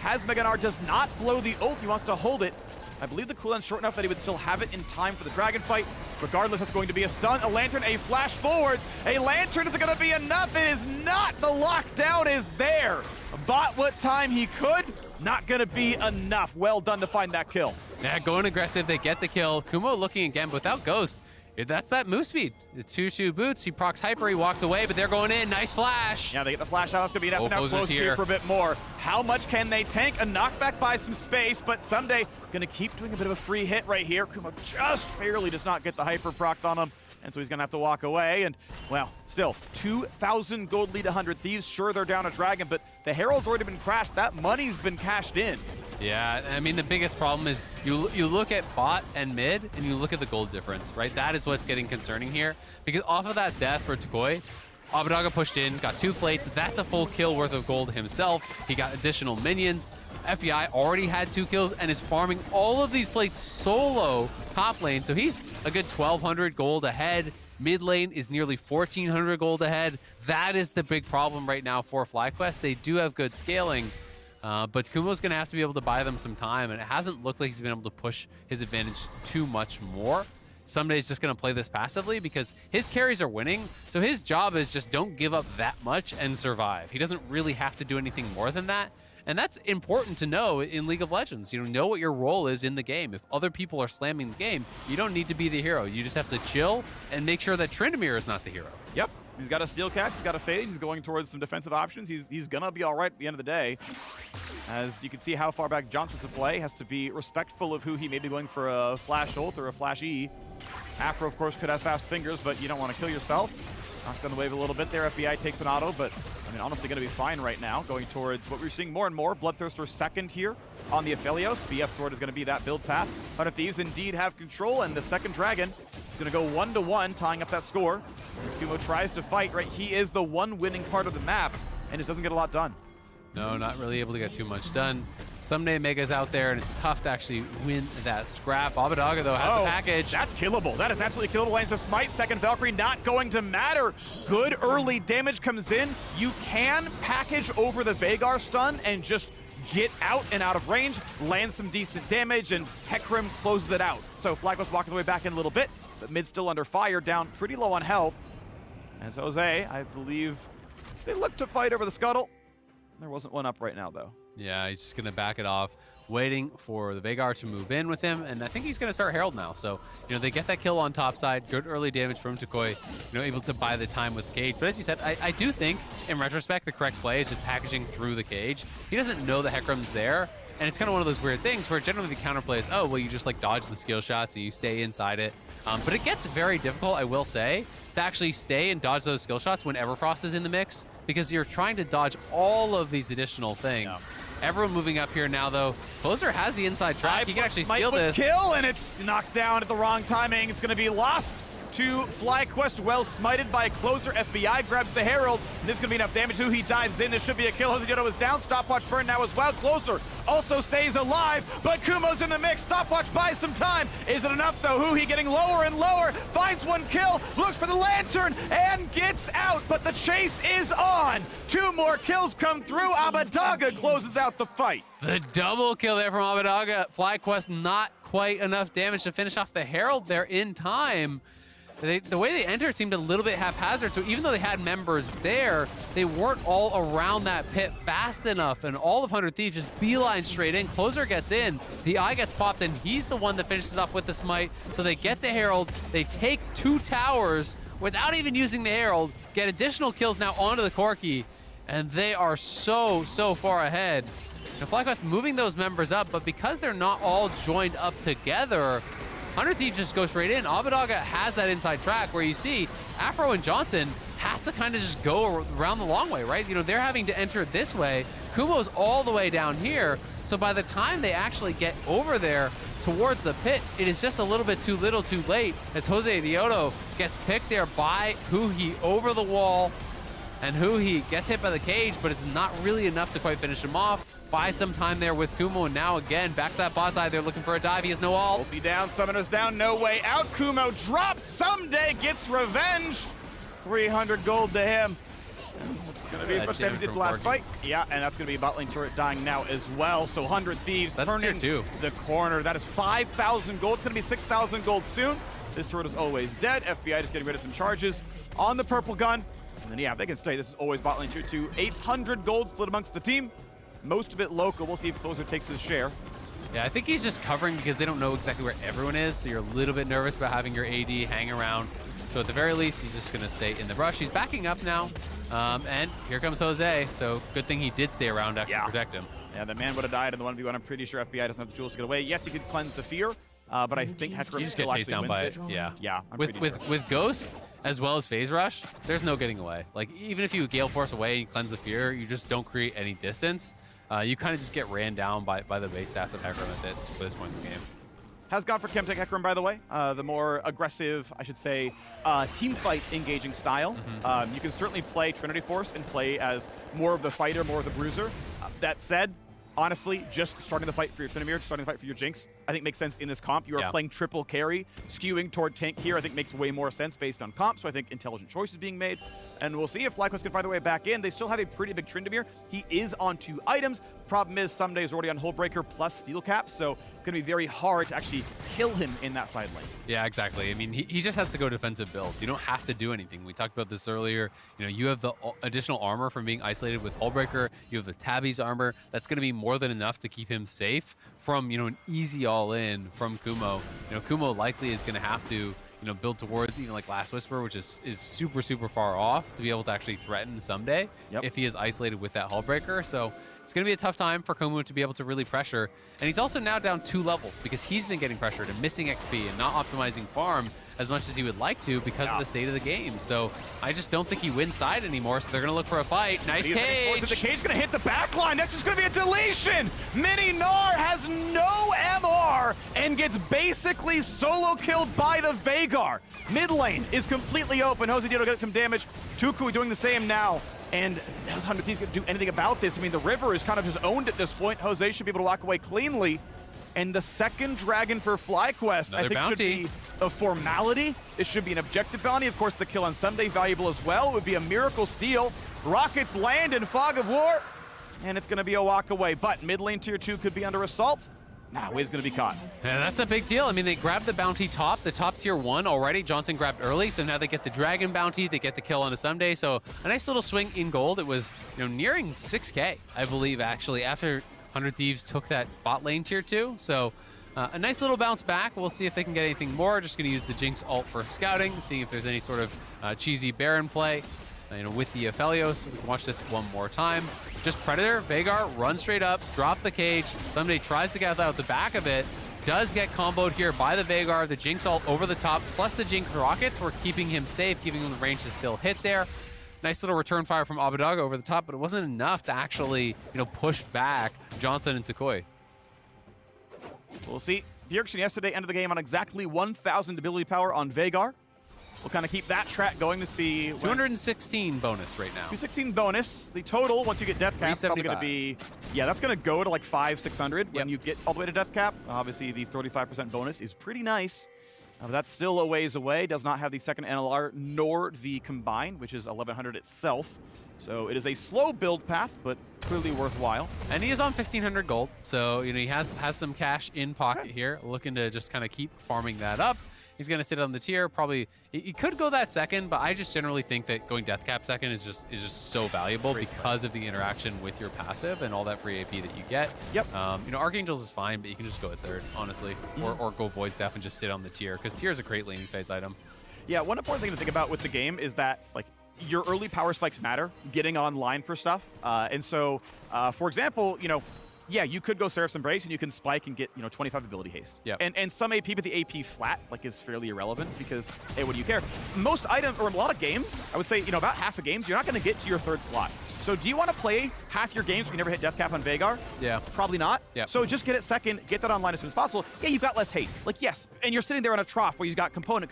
Speaker 5: Mega Gnar does not blow the ult. He wants to hold it. I believe the cooldown's short enough that he would still have it in time for the dragon fight. Regardless, it's going to be a stun, a lantern, a flash forwards. A lantern is going to be enough. It is not. The lockdown is there. Bought what time he could. Not going to be enough. Well done to find that kill.
Speaker 6: Yeah, going aggressive. They get the kill. Kumo looking again, but without Ghost. That's that move speed. The 2-2 boots. He procs hyper. He walks away, but they're going in. Nice flash.
Speaker 5: Yeah, they get the flash out. It's going to be enough. Now close here for a bit more. How much can they tank? A knockback by some space, but Someday going to keep doing a bit of a free hit right here. Kumo just barely does not get the hyper procced on him, and so he's going to have to walk away. And, well, still, 2,000 gold lead, 100 Thieves. Sure, they're down a dragon, but the Herald's already been crashed. That money's been cashed in.
Speaker 6: Yeah, I mean, the biggest problem is you look at bot and mid, and you look at the gold difference, right? That is what's getting concerning here. Because off of that death for Tukui, Abbedagge pushed in, got 2 plates. That's a full kill worth of gold himself. He got additional minions. FBI already had 2 kills and is farming all of these plates solo top lane, so he's a good 1,200 gold ahead. Mid lane is nearly 1,400 gold ahead. That is the big problem right now for FlyQuest. They do have good scaling, but Kumo's going to have to be able to buy them some time, and it hasn't looked like he's been able to push his advantage too much more. Sunday's just going to play this passively because his carries are winning, so his job is just don't give up that much and survive. He doesn't really have to do anything more than that, and that's important to know in League of Legends. You know what your role is in the game. If other people are slamming the game, you don't need to be the hero. You just have to chill and make sure that Tryndamere is not the hero.
Speaker 5: Yep. He's got a steel catch, he's got a phase, he's going towards some defensive options. He's gonna be all right at the end of the day. As you can see how far back Johnson's to play, has to be respectful of who he may be going for a flash ult or a flash E. Afro, of course, could have fast fingers, but you don't want to kill yourself. Knocked on the wave a little bit there. FBI takes an auto, but I mean, honestly, going to be fine right now. Going towards what we're seeing more and more. Bloodthirster second here on the Aphelios. BF Sword is going to be that build path. 100 Thieves indeed have control, and the second Dragon is going to go 1-1, tying up that score. As Kumo tries to fight, right? He is the one winning part of the map, and just doesn't get a lot done.
Speaker 6: No, not really able to get too much done. Someday Mega's out there, and it's tough to actually win that scrap. Abbedagga, though, has the package.
Speaker 5: That's killable. That is absolutely killable. Lands a smite. Second Valkyrie not going to matter. Good early damage comes in. You can package over the Veigar stun and just get out and out of range, land some decent damage, and Hecarim closes it out. So FlyQuest walking the way back in a little bit, but mid still under fire, down pretty low on health. As Jose, I believe, they look to fight over the scuttle. There wasn't one up right now, though.
Speaker 6: Yeah, he's just going to back it off, waiting for the Veigar to move in with him, and I think he's going to start Herald now. So, they get that kill on top side, good early damage from Tukoi, able to buy the time with Cage. But as you said, I do think, in retrospect, the correct play is just packaging through the Cage. He doesn't know the Hecarim's there, and it's kind of one of those weird things where generally the counterplay is, oh, well, you just dodge the skill shots and you stay inside it. But it gets very difficult, I will say, to actually stay and dodge those skill shots when Everfrost is in the mix, because you're trying to dodge all of these additional things. Yeah. Everyone moving up here now, though. Closer has the inside track. He can actually steal this.
Speaker 5: Kill, and it's knocked down at the wrong timing. It's going to be lost to FlyQuest. Well smited by Closer. FBI grabs the Herald. And this is going to be enough damage. Who he dives in. This should be a kill. Yodo is down. Stopwatch burn now as well. Closer also stays alive, but Kumo's in the mix. Stopwatch buys some time. Is it enough, though? Who he getting lower and lower. Finds one kill. Looks for the lantern and gets out, but the chase is on. 2 more kills come through. Abbedagga closes out the fight.
Speaker 6: The double kill there from Abbedagga. FlyQuest not quite enough damage to finish off the Herald there in time. The way they entered seemed a little bit haphazard, so even though they had members there, they weren't all around that pit fast enough, and all of 100 Thieves just beeline straight in. Closer gets in, the eye gets popped, and he's the one that finishes off with the smite, so they get the Herald, they take 2 towers without even using the Herald, get additional kills now onto the Corki, and they are so far ahead. Now FlyQuest moving those members up, but because they're not all joined up together, 100 Thieves just go straight in. Abbedagga has that inside track where you see Afro and Johnson have to kind of just go around the long way, right? They're having to enter this way. Kumo's all the way down here. So by the time they actually get over there towards the pit, it is just a little bit too little too late as Jose Yodo gets picked there by Huhi over the wall. And Huhi gets hit by the Cage, but it's not really enough to quite finish him off. Buy some time there with Kumo, and now again, back to that bot side. They're looking for a dive. He has no ult.
Speaker 5: Ulti down, Summoner's down, no way out. Kumo drops, Someday gets revenge. 300 gold to him. It's going to be as much damage as the last fight. Yeah, and that's going to be a bot lane turret dying now as well. So 100 Thieves turning the corner. That is 5,000 gold. It's going to be 6,000 gold soon. This turret is always dead. FBI just getting rid of some charges on the purple gun. And then, yeah, they can stay. This is always bot lane tier 2. 800 gold split amongst the team. Most of it local. We'll see if Closer takes his share.
Speaker 6: Yeah, I think he's just covering because they don't know exactly where everyone is, so you're a little bit nervous about having your AD hang around. So at the very least, he's just going to stay in the brush. He's backing up now, and here comes Jose. So good thing he did stay around to protect him.
Speaker 5: Yeah, the man would have died in the 1v1. I'm pretty sure FBI doesn't have the jewels to get away. Yes, he could cleanse the fear, but I think Hecarim still
Speaker 6: chased down by it.
Speaker 5: Yeah.
Speaker 6: With Ghost as well as Phase Rush, there's no getting away. Like, even if you Gale Force away and cleanse the fear, you just don't create any distance. You kind of just get ran down by the base stats of Hecarim at this point in the game.
Speaker 5: Has gone for Chemtech Hecarim, by the way. The more aggressive, I should say, team fight engaging style. You can certainly play Trinity Force and play as more of the fighter, more of the bruiser. That said, honestly, just starting the fight for your Tryndamere, starting the fight for your Jinx, I think makes sense in this comp. You are playing triple carry, skewing toward tank here, I think makes way more sense based on comp, so I think intelligent choices being made. And we'll see if FlyQuest can find their way back in. They still have a pretty big Tryndamere. He is on 2 items. Problem is, Someday is already on Hullbreaker plus Steel Cap, so it's going to be very hard to actually kill him in that side lane.
Speaker 6: Yeah, exactly. I mean, he just has to go defensive build. You don't have to do anything. We talked about this earlier. You know, you have the additional armor from being isolated with Hullbreaker. You have the Tabby's armor. That's going to be more than enough to keep him safe from, you know, an easy all-in from Kumo. You know, Kumo likely is going to have to, you know, build towards even like Last Whisper, which is super, super far off to be able to actually threaten Someday if he is isolated with that Hullbreaker. So it's going to be a tough time for Kumo to be able to really pressure. And he's also now down 2 levels because he's been getting pressured and missing XP and not optimizing farm as much as he would like to because of the state of the game. So I just don't think he wins side anymore, so they're going to look for a fight. Nice cage.
Speaker 5: The cage going to hit the back line. That's just going to be a deletion. Mini Gnar has no MR and gets basically solo killed by the Veigar. Mid lane is completely open. Jose Dito gets some damage. Tuku doing the same now. And how's 100 Thieves going to do anything about this? I mean, the river is kind of just owned at this point. Jose should be able to walk away cleanly. And the second dragon for FlyQuest, I think, should be a formality. It should be an objective bounty. Of course, the kill on Someday valuable as well. It would be a miracle steal. Rockets land in Fog of War, and it's going to be a walk away. But mid lane tier 2 could be under assault. Nah, Wave's going to be caught.
Speaker 6: Yeah, that's a big deal. I mean, they grabbed the bounty top, the top tier 1 already. Johnson grabbed early, so now they get the dragon bounty. They get the kill on a Someday. So a nice little swing in gold. It was, you know, nearing 6K, I believe, actually, after 100 Thieves took that bot lane tier 2. So a nice little bounce back. We'll see if they can get anything more. Just going to use the Jinx ult for scouting, seeing if there's any sort of cheesy Baron play. You know, with the Aphelios, we can watch this one more time. Just Predator, Veigar, run straight up, drop the cage. Somebody tries to get out the back of it. Does get comboed here by the Veigar. The Jinx ult over the top, plus the Jinx rockets were keeping him safe, giving him the range to still hit there. Nice little return fire from Abbedagge over the top, but it wasn't enough to actually, you know, push back Johnson and Tukoi.
Speaker 5: We'll see. Bjergsen yesterday ended the game on exactly 1,000 ability power on Veigar. We'll kind of keep that track going to see.
Speaker 6: 216 bonus right now.
Speaker 5: 216 bonus. The total, once you get death cap, is probably going to be, yeah, that's going to go to like 500-600 when you get all the way to death cap. Obviously, the 35% bonus is pretty nice. But that's still a ways away. Does not have the second NLR nor the combine, which is 1,100 itself. So it is a slow build path, but clearly worthwhile.
Speaker 6: And he is on 1,500 gold, so you know he has some cash in pocket here, looking to just kind of keep farming that up. He's going to sit on the tier. Probably he could go that second, but I just generally think that going death cap second is just so valuable because of the interaction with your passive and all that free AP that you get.
Speaker 5: Yep.
Speaker 6: You know, Archangels is fine, but you can just go at third, honestly, or go Void Staff and just sit on the tier because tier is a great laning phase item.
Speaker 5: Yeah, one important thing to think about with the game is that like your early power spikes matter, getting online for stuff, and so for example, you know. Yeah, you could go Seraph's Embrace and you can spike and get, you know, 25 ability haste.
Speaker 6: Yep.
Speaker 5: And some AP, but the AP flat like is fairly irrelevant because, hey, what do you care? Most items, or a lot of games, I would say, you know, about half of games, you're not going to get to your third slot. So do you want to play half your games if you never hit death cap on Veigar?
Speaker 6: Yeah.
Speaker 5: Probably not.
Speaker 6: Yep.
Speaker 5: So just get it second, get that online as soon as possible. Yeah, you've got less haste. Like, yes, and you're sitting there on a trough where you've got component,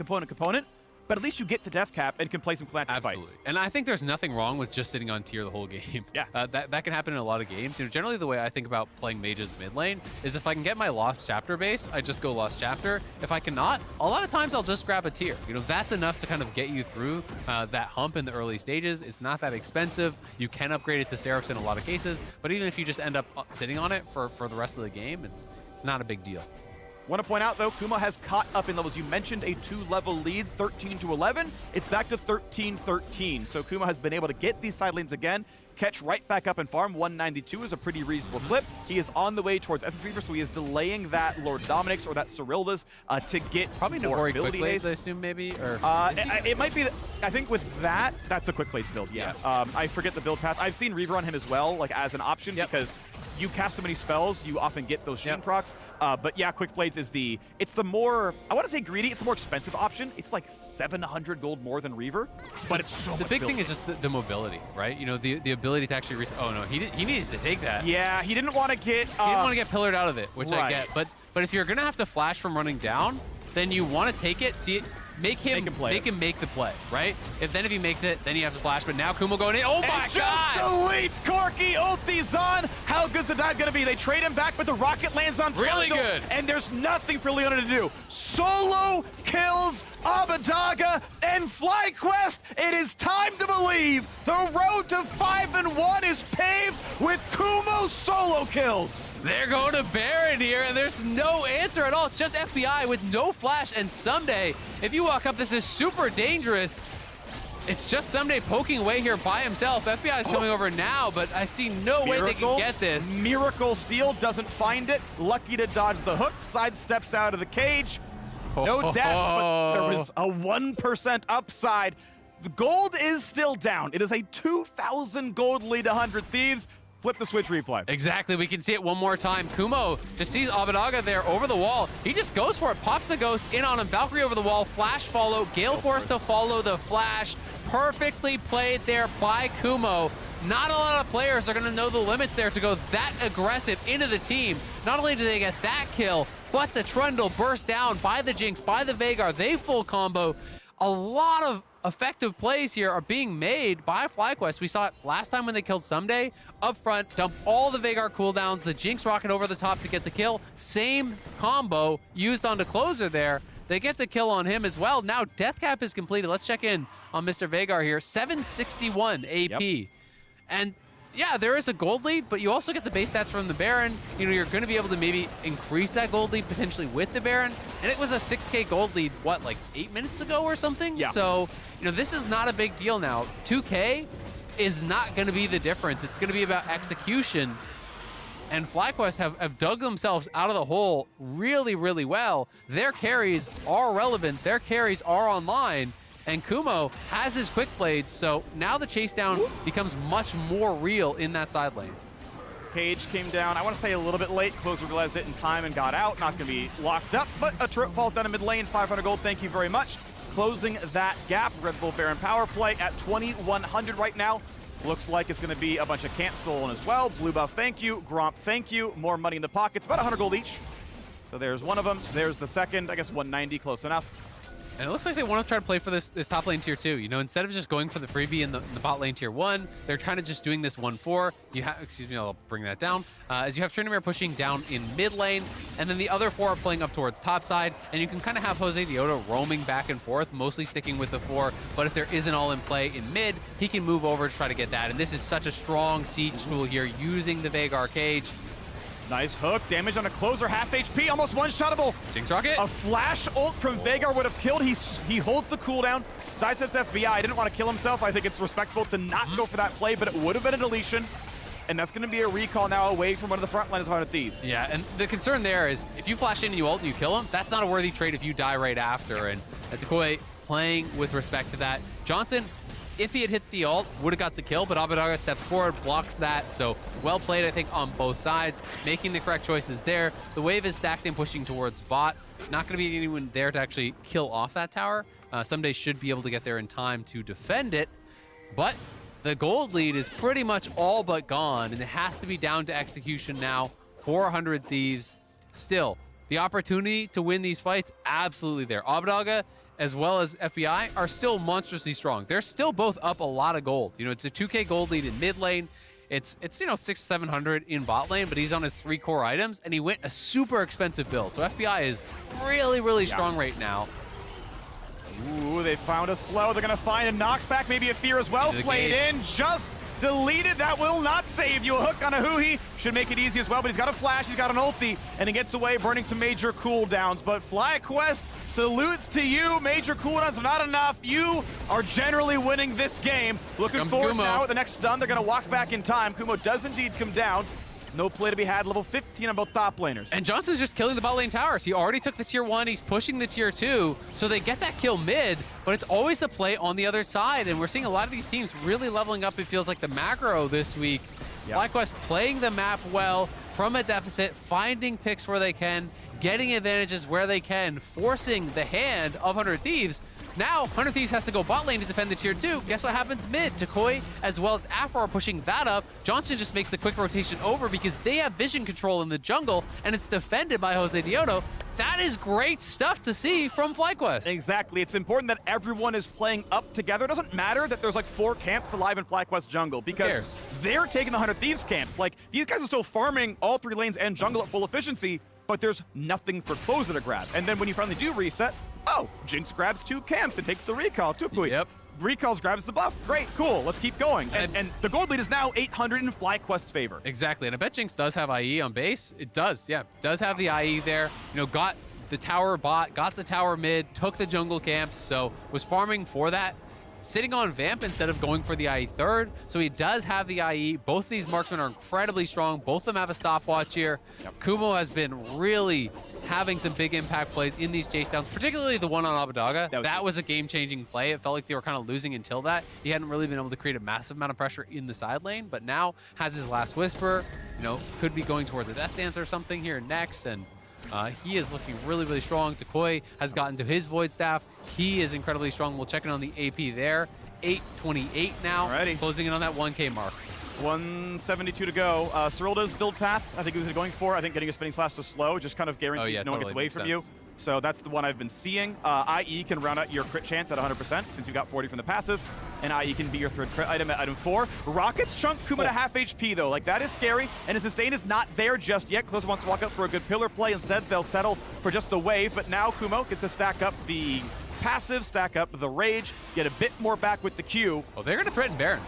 Speaker 5: but at least you get the death cap and can play some flat
Speaker 6: Absolutely.
Speaker 5: fights.
Speaker 6: And I think there's nothing wrong with just sitting on tier the whole game.
Speaker 5: Yeah.
Speaker 6: That can happen in a lot of games. You know, generally the way I think about playing mages mid lane is if I can get my Lost Chapter base, I just go Lost Chapter. If I cannot, a lot of times I'll just grab a tier. You know, that's enough to kind of get you through that hump in the early stages. It's not that expensive. You can upgrade it to Seraphs in a lot of cases, but even if you just end up sitting on it for the rest of the game, it's not a big deal.
Speaker 5: Want to point out, though, Kuma has caught up in levels. You mentioned a 2-level lead, 13 to 11. It's back to 13-13. So Kuma has been able to get these side lanes again, catch right back up and farm. 192 is a pretty reasonable clip. He is on the way towards Essence Reaver, so he is delaying that Lord Dominik's or that Cyrilda's to get
Speaker 6: probably
Speaker 5: more
Speaker 6: Nahori
Speaker 5: ability
Speaker 6: quick
Speaker 5: haste.
Speaker 6: blades, I assume, maybe? Or
Speaker 5: it might be, I think with that, that's a quick blades build, yeah. I forget the build path. I've seen Reaver on him as well, like as an option, because you cast so many spells, you often get those sheen procs. But yeah, Quick Blades is it's the more, I want to say greedy, it's the more expensive option. It's like 700 gold more than Reaver, but it's so much
Speaker 6: The big thing is just the mobility, right? You know, the ability to actually oh no, he needed to take that.
Speaker 5: Yeah, he didn't want to get...
Speaker 6: he didn't want to get pillared out of it, which I get. But if you're going to have to flash from running down, then you want to take it, see it, make him make the play, right? If he makes it, then you have to flash. But now Kumo going in. Oh my God!
Speaker 13: Deletes Corki, ulti's on. How good's the dive gonna be? They trade him back, but the rocket lands on
Speaker 6: really
Speaker 13: Trundle,
Speaker 6: good.
Speaker 13: and there's nothing for Leona to do. Solo kills Abbedagge and FlyQuest. It is time to believe the road to 5-1 is paved with Kumo solo kills.
Speaker 6: They're going to Baron here, and there's no answer at all. It's just FBI with no flash, and Ssumday, if you walk up, this is super dangerous. It's just Ssumday poking away here by himself. FBI is coming over now, but I see no way they can get this.
Speaker 13: Miracle Steal doesn't find it. Lucky to dodge the hook, sidesteps out of the cage. No death, but there was a 1% upside. The gold is still down. It is a 2,000 gold lead to 100 Thieves. Flip the switch replay.
Speaker 6: Exactly, we can see it one more time. Kumo just sees Abbedagge there over the wall. He just goes for it, pops the ghost in on him. Valkyrie over the wall, flash follow, Gale Force to follow the flash. Perfectly played there by Kumo. Not a lot of players are gonna know the limits there to go that aggressive into the team. Not only do they get that kill, but the Trundle burst down by the Jinx, by the Veigar. They full combo. A lot of effective plays here are being made by FlyQuest. We saw it last time when they killed Ssumday. Up front, dump all the Veigar cooldowns, the Jinx rocket over the top to get the kill. Same combo used on the closer there. They get the kill on him as well. Now death cap is completed. Let's check in on Mr. Veigar here. 761 AP. Yep. And yeah, there is a gold lead, but you also get the base stats from the Baron. You know, you're going to be able to maybe increase that gold lead potentially with the Baron. And it was a 6K gold lead, what, like 8 minutes ago or something?
Speaker 13: Yeah.
Speaker 6: So, you know, this is not a big deal now. 2K is not going to be the difference. It's going to be about execution. And FlyQuest have dug themselves out of the hole really, really well. Their carries are relevant. Their carries are online. And Kumo has his quick blades, so now the chase down becomes much more real in that side lane.
Speaker 13: Cage came down, I want to say a little bit late. Closer realized it in time and got out. Not going to be locked up, but a turret falls down in mid lane. 500 gold, thank you very much. Closing that gap. Red Bull Baron power play at 2,100 right now. Looks like it's going to be a bunch of camp stolen as well. Blue buff, thank you. Gromp, thank you. More money in the pockets, about 100 gold each. So there's one of them. There's the second. I guess 190, close enough.
Speaker 6: And it looks like they want to try to play for this top lane tier 2. You know, instead of just going for the freebie in the bot lane tier 1, they're kind of just doing this 1-4. You have, excuse me, I'll bring that down. As you have Tryndamere pushing down in mid lane, and then the other 4 are playing up towards top side, and you can kind of have Josedeodo roaming back and forth, mostly sticking with the 4. But if there isn't all in play in mid, he can move over to try to get that. And this is such a strong siege tool here using the Veigar cage.
Speaker 13: Nice hook, damage on a closer, half HP, almost one-shottable.
Speaker 6: Jinx rocket.
Speaker 13: A flash ult from Veigar would have killed. He holds the cooldown, sidesteps FBI. Didn't want to kill himself. I think it's respectful to not go for that play, but it would have been a deletion. And that's going to be a recall now away from one of the front liners of 100 Thieves.
Speaker 6: Yeah, and the concern there is if you flash in and you ult and you kill him, that's not a worthy trade if you die right after. And Decoy playing with respect to that. Johnson, if he had hit the ult, would have got the kill, but Abbedagge steps forward, blocks that. So well played, I think, on both sides, making the correct choices there. The wave is stacked and pushing towards bot. Not going to be anyone there to actually kill off that tower. Ssumday should be able to get there in time to defend it, but the gold lead is pretty much all but gone, and it has to be down to execution now. 400 Thieves. Still, the opportunity to win these fights, absolutely there. Abbedagge as well as FBI are still monstrously strong. They're still both up a lot of gold. You know, it's a 2K gold lead in mid lane. It's you know, 600-700 in bot lane, but he's on his 3 core items, and he went a super expensive build. So FBI is really, really strong right now.
Speaker 13: Ooh, they found a slow. They're going to find a knockback, maybe a fear as well. Played in, just deleted. That will not save you. A hook on a Huhi should make it easy as well, but he's got a flash, he's got an ulti, and he gets away burning some major cooldowns. But FlyQuest salutes to you. Major cooldowns not enough. You are generally winning this game. Looking forward now at the next stun. They're going to walk back in time. Kumo does indeed come down. No play to be had, level 15 on both top laners.
Speaker 6: And Johnson's just killing the bot lane towers. He already took the tier 1, he's pushing the tier 2, so they get that kill mid, but it's always the play on the other side, and we're seeing a lot of these teams really leveling up, it feels like the macro this week. FlyQuest playing the map well, from a deficit, finding picks where they can, getting advantages where they can, forcing the hand of 100 Thieves. Now, 100 Thieves has to go bot lane to defend the tier 2. Guess what happens mid? Decoy as well as Afro are pushing that up. Johnson just makes the quick rotation over because they have vision control in the jungle, and it's defended by Josedeodo. that is great stuff to see from FlyQuest.
Speaker 5: Exactly. It's important that everyone is playing up together. It doesn't matter that there's like 4 camps alive in FlyQuest jungle because they're taking the 100 Thieves camps. Like, these guys are still farming all 3 lanes and jungle at full efficiency, but there's nothing for Closer to grab. And then when you finally do reset, oh, Jinx grabs 2 camps and takes the recall. Tukui.
Speaker 6: Yep.
Speaker 5: Recalls grabs the buff. Great, cool. Let's keep going. And the gold lead is now 800 in FlyQuest's favor.
Speaker 6: Exactly. And I bet Jinx does have IE on base. It does, yeah. Does have the IE there. You know, got the tower bot, got the tower mid, took the jungle camps, so was farming for that. Sitting on Vamp instead of going for the IE third. So he does have the IE. Both of these marksmen are incredibly strong. Both of them have a stopwatch here. Yep. Kumo has been really having some big impact plays in these chase downs, particularly the one on Abbedagga. That was a game-changing play. It felt like they were kind of losing until that. He hadn't really been able to create a massive amount of pressure in the side lane, but now has his last whisper. You know, could be going towards a Death Dance or something here next, and he is looking really, really strong. Decoy has gotten to his Void Staff. He is incredibly strong. We'll check in on the AP there. 828 now, closing in on that 1K mark.
Speaker 5: 172 to go. Cyrilda's build path, I think he was going for. I think getting a spinning slash to slow, just kind of guarantees no one gets away from you. So that's the one I've been seeing. IE can round out your crit chance at 100% since you got 40 from the passive, and IE can be your third crit item at item 4. Rockets chunk Kuma to half HP though. Like, that is scary, and his sustain is not there just yet. Closer wants to walk up for a good pillar play. Instead, they'll settle for just the wave, but now Kumo gets to stack up the passive, stack up the rage, get a bit more back with the Q.
Speaker 6: Oh, they're going to threaten Baron.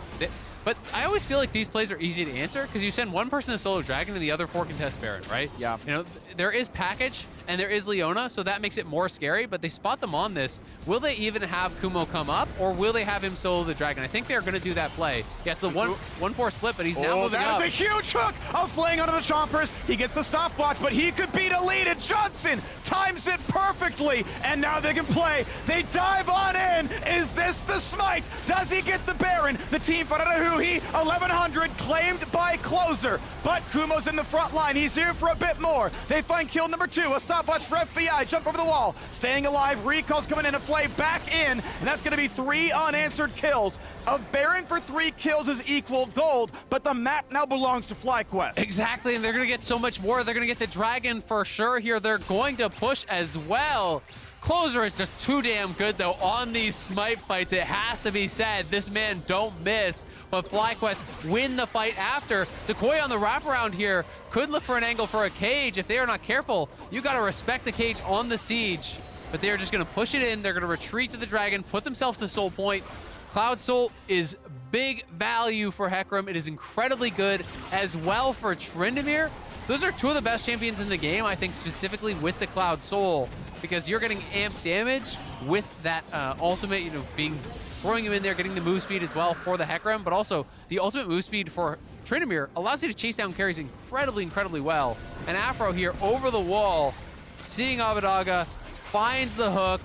Speaker 6: But I always feel like these plays are easy to answer because you send one person to solo Dragon and the other 4 contest Baron, right?
Speaker 5: Yeah.
Speaker 6: You know, there is Package and there is Leona, so that makes it more scary, but they spot them on this. Will they even have Kumo come up, or will they have him solo the Dragon? I think they're going to do that play. Yeah, it's the 1-4 split, but he's now moving up.
Speaker 5: That is a huge hook of flaying onto the Chompers. He gets the stopwatch, but he could beat a lead, and Johnson times it perfectly, and now they can play. They dive on in. Is this the smite? Does he get the Baron? The team Faradahuhi, 1100, claimed by Closer, but Kumo's in the front line. He's here for a bit more. They find kill number 2, a stopwatch for FBI, jump over the wall, staying alive. Recall's coming in to play back in, and that's going to be 3 unanswered kills. A Baron for 3 kills is equal gold, but the map now belongs to FlyQuest.
Speaker 6: Exactly, and they're going to get so much more. They're going to get the Dragon for sure here. They're going to push as well. Closer is just too damn good, though, on these smite fights. It has to be said, this man don't miss. But FlyQuest win the fight after. Decoy on the wraparound here could look for an angle for a cage. If they are not careful, you got to respect the cage on the siege. But they're just going to push it in. They're going to retreat to the Dragon, put themselves to Soul Point. Cloud Soul is big value for Hecarim. It is incredibly good as well for Tryndamere. Those are 2 of the best champions in the game, I think, specifically with the Cloud Soul, because you're getting amp damage with that ultimate, you know, throwing him in there, getting the move speed as well for the Hecarim, but also the ultimate move speed for Tryndamere allows you to chase down carries incredibly, incredibly well. And Afro here over the wall, seeing Abbedagga, finds the hook.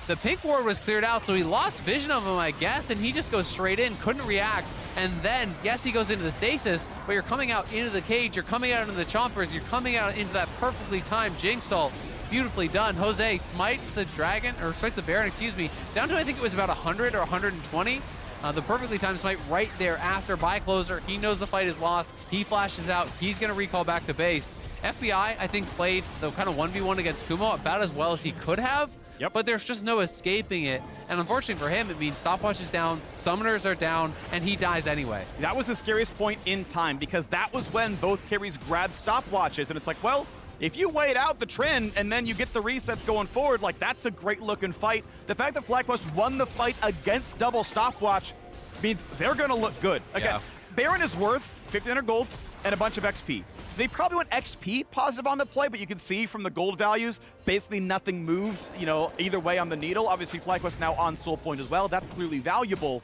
Speaker 6: The pink ward was cleared out, so he lost vision of him, I guess, and he just goes straight in, couldn't react. And then, yes, he goes into the stasis, but you're coming out into the cage, you're coming out into the Chompers, you're coming out into that perfectly timed Jinx ult. Beautifully done. Jose smites the Dragon, or smites the Baron, excuse me, down to I think it was about 100 or 120. The perfectly timed smite right there after by Closer. He knows the fight is lost. He flashes out. He's going to recall back to base. FBI, I think, played the kind of 1v1 against Kumo about as well as he could have.
Speaker 5: Yep.
Speaker 6: But there's just no escaping it. And unfortunately for him, it means stopwatch is down, summoners are down, and he dies anyway.
Speaker 5: That was the scariest point in time, because that was when both carries grabbed stopwatches, and it's like, well, if you wait out the trend and then you get the resets going forward, like, that's a great looking fight. The fact that FlyQuest won the fight against double stopwatch means they're going to look good. Again, Baron is worth 1,500 gold and a bunch of XP. They probably went XP positive on the play, but you can see from the gold values, basically nothing moved, you know, either way on the needle. Obviously, FlyQuest now on Soul Point as well. That's clearly valuable.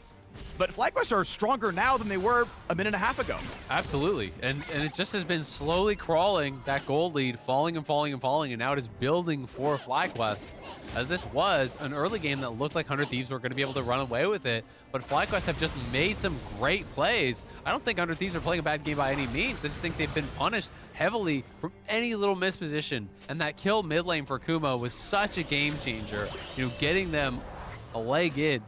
Speaker 5: But FlyQuest are stronger now than they were a minute and a half ago.
Speaker 6: Absolutely. And it just has been slowly crawling, that gold lead, falling and falling and falling, and now it is building for FlyQuest. As this was an early game that looked like 100 Thieves were going to be able to run away with it, but FlyQuest have just made some great plays. I don't think 100 Thieves are playing a bad game by any means. I just think they've been punished heavily from any little misposition. And that kill mid lane for Kumo was such a game changer, you know, getting them a leg in.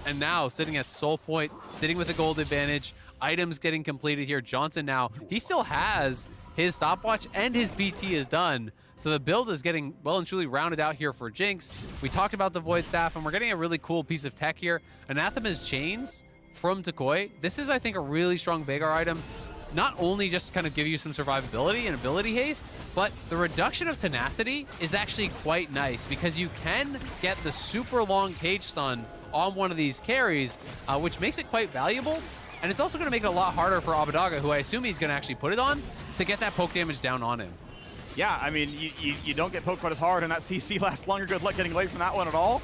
Speaker 6: And now sitting at Soul Point, sitting with a gold advantage, items getting completed here. Johnson now, he still has his stopwatch and his BT is done. So the build is getting well and truly rounded out here for Jinx. We talked about the Void Staff, and we're getting a really cool piece of tech here. Anathema's Chains from Tukoi. This is, I think, a really strong Veigar item. Not only just kind of give you some survivability and ability haste, but the reduction of tenacity is actually quite nice because you can get the super long cage stun on one of these carries, which makes it quite valuable. And it's also going to make it a lot harder for Abbedagga, who I assume he's going to actually put it on, to get that poke damage down on him.
Speaker 5: Yeah, I mean, you don't get poked quite as hard, and that CC lasts longer. Good luck getting away from that one at all.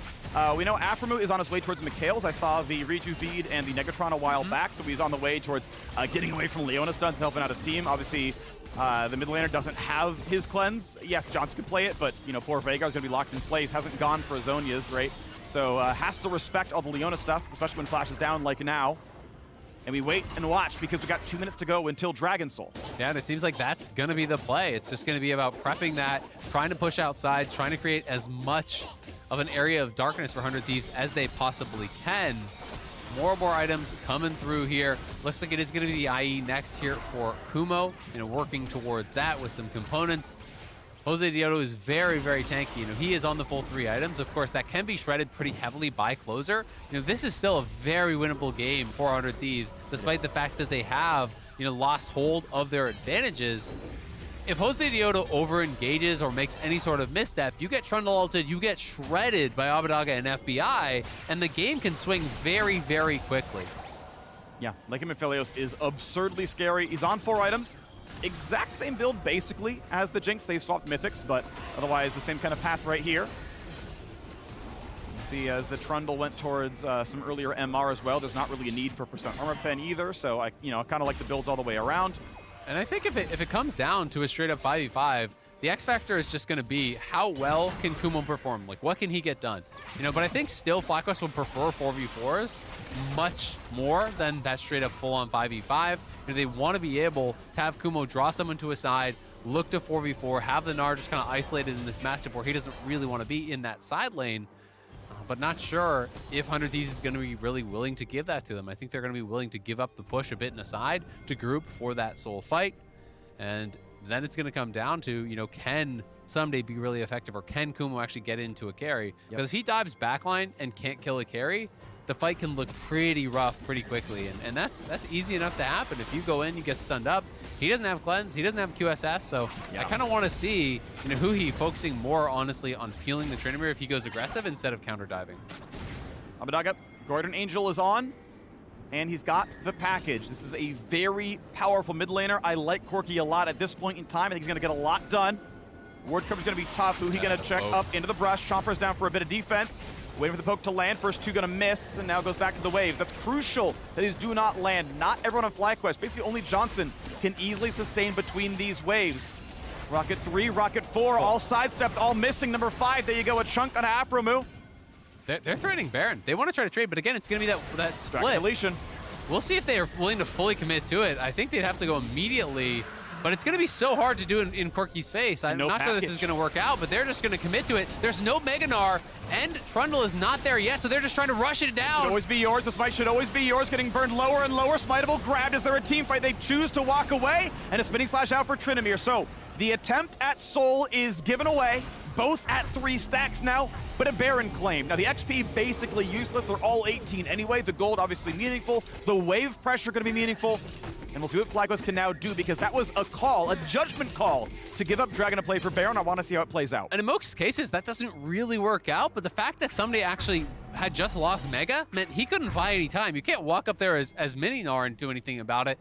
Speaker 5: We know Aphromoo is on his way towards Mikhail's. I saw the Reju bead and the Negatron a while back, so he's on the way towards getting away from Leona stuns and helping out his team. Obviously, the mid laner doesn't have his cleanse. Yes, Johnson could play it, but poor Veigar's going to be locked in place. Hasn't gone for Zhonya's, right? So has to respect all the Leona stuff, especially when Flash is down like now. And we wait and watch because we got 2 minutes to go until Dragon Soul.
Speaker 6: Yeah, and it seems like that's going to be the play. It's just going to be about prepping that, trying to push outside, trying to create as much of an area of darkness for 100 Thieves as they possibly can. More and more items coming through here. Looks like it is going to be the IE next here for Kumo, working towards that with some components. Jose Diodo is very, very tanky. He is on the full 3 items. Of course, that can be shredded pretty heavily by Closer. This is still a very winnable game for 100 Thieves, despite the fact that they have, lost hold of their advantages. If Jose Diodo over-engages or makes any sort of misstep, you get Trundle ulted, you get shredded by Abbedagga and FBI, and the game can swing very, very quickly.
Speaker 5: Yeah, Lycan Aphelios is absurdly scary. He's on 4 items. Exact same build, basically, as the Jinx. They've swapped Mythics, but otherwise the same kind of path right here. See, as the Trundle went towards some earlier MR as well, there's not really a need for % armor pen either, so I kind of like the builds all the way around.
Speaker 6: And I think if it comes down to a straight-up 5v5, the X factor is just going to be how well can Kumo perform? Like, what can he get done? But I think still FlyQuest would prefer 4v4s much more than that straight-up full-on 5v5. They want to be able to have Kumo draw someone to a side, look to 4v4, have the Gnar just kind of isolated in this matchup where he doesn't really want to be in that side lane. But not sure if 100 Thieves is going to be really willing to give that to them. I think they're going to be willing to give up the push a bit in a side to group for that soul fight. And then it's going to come down to, can Ssumday be really effective, or can Kumo actually get into a carry? Because if he dives backline and can't kill a carry, the fight can look pretty rough pretty quickly. And that's easy enough to happen. If you go in, you get stunned up. He doesn't have cleanse, he doesn't have QSS, so I kind of want to see who he focusing more, honestly, on peeling the Tryndamere if he goes aggressive instead of counter diving.
Speaker 5: Abbedagga, Guardian Angel is on, and he's got the package. This is a very powerful mid laner. I like Corki a lot at this point in time. I think he's going to get a lot done. Ward cover's going to be tough. Who he going to check up into the brush. Chomper's down for a bit of defense. Waiting for the poke to land. First 2 going to miss, and now goes back to the waves. That's crucial that these do not land. Not everyone on FlyQuest. Basically, only Johnson can easily sustain between these waves. Rocket 3, Rocket 4, all sidestepped, all missing. Number 5, there you go, a chunk on Aphromoo.
Speaker 6: They're threatening Baron. They want to try to trade, but again, it's going to be that split. We'll see if they are willing to fully commit to it. I think they'd have to go immediately, but it's going to be so hard to do in Corki's face. I'm not sure this is going to work out, but they're just going to commit to it. There's no Mega Gnar, and Trundle is not there yet, so they're just trying to rush it down.
Speaker 5: Should always be yours. The smite should always be yours. Getting burned lower and lower. Smiteable grabbed. Is there a team fight? They choose to walk away, and a spinning slash out for Tryndamere. So the attempt at Soul is given away. Both at 3 stacks now, but a Baron claim. Now the XP basically useless. They're all 18 anyway. The gold obviously meaningful. The wave pressure going to be meaningful. And we'll see what FlyQuest can now do, because that was a call, a judgment call, to give up Dragon to play for Baron. I want to see how it plays out.
Speaker 6: And in most cases, that doesn't really work out, but the fact that somebody actually had just lost Mega meant he couldn't buy any time. You can't walk up there as Mini Gnar and do anything about it.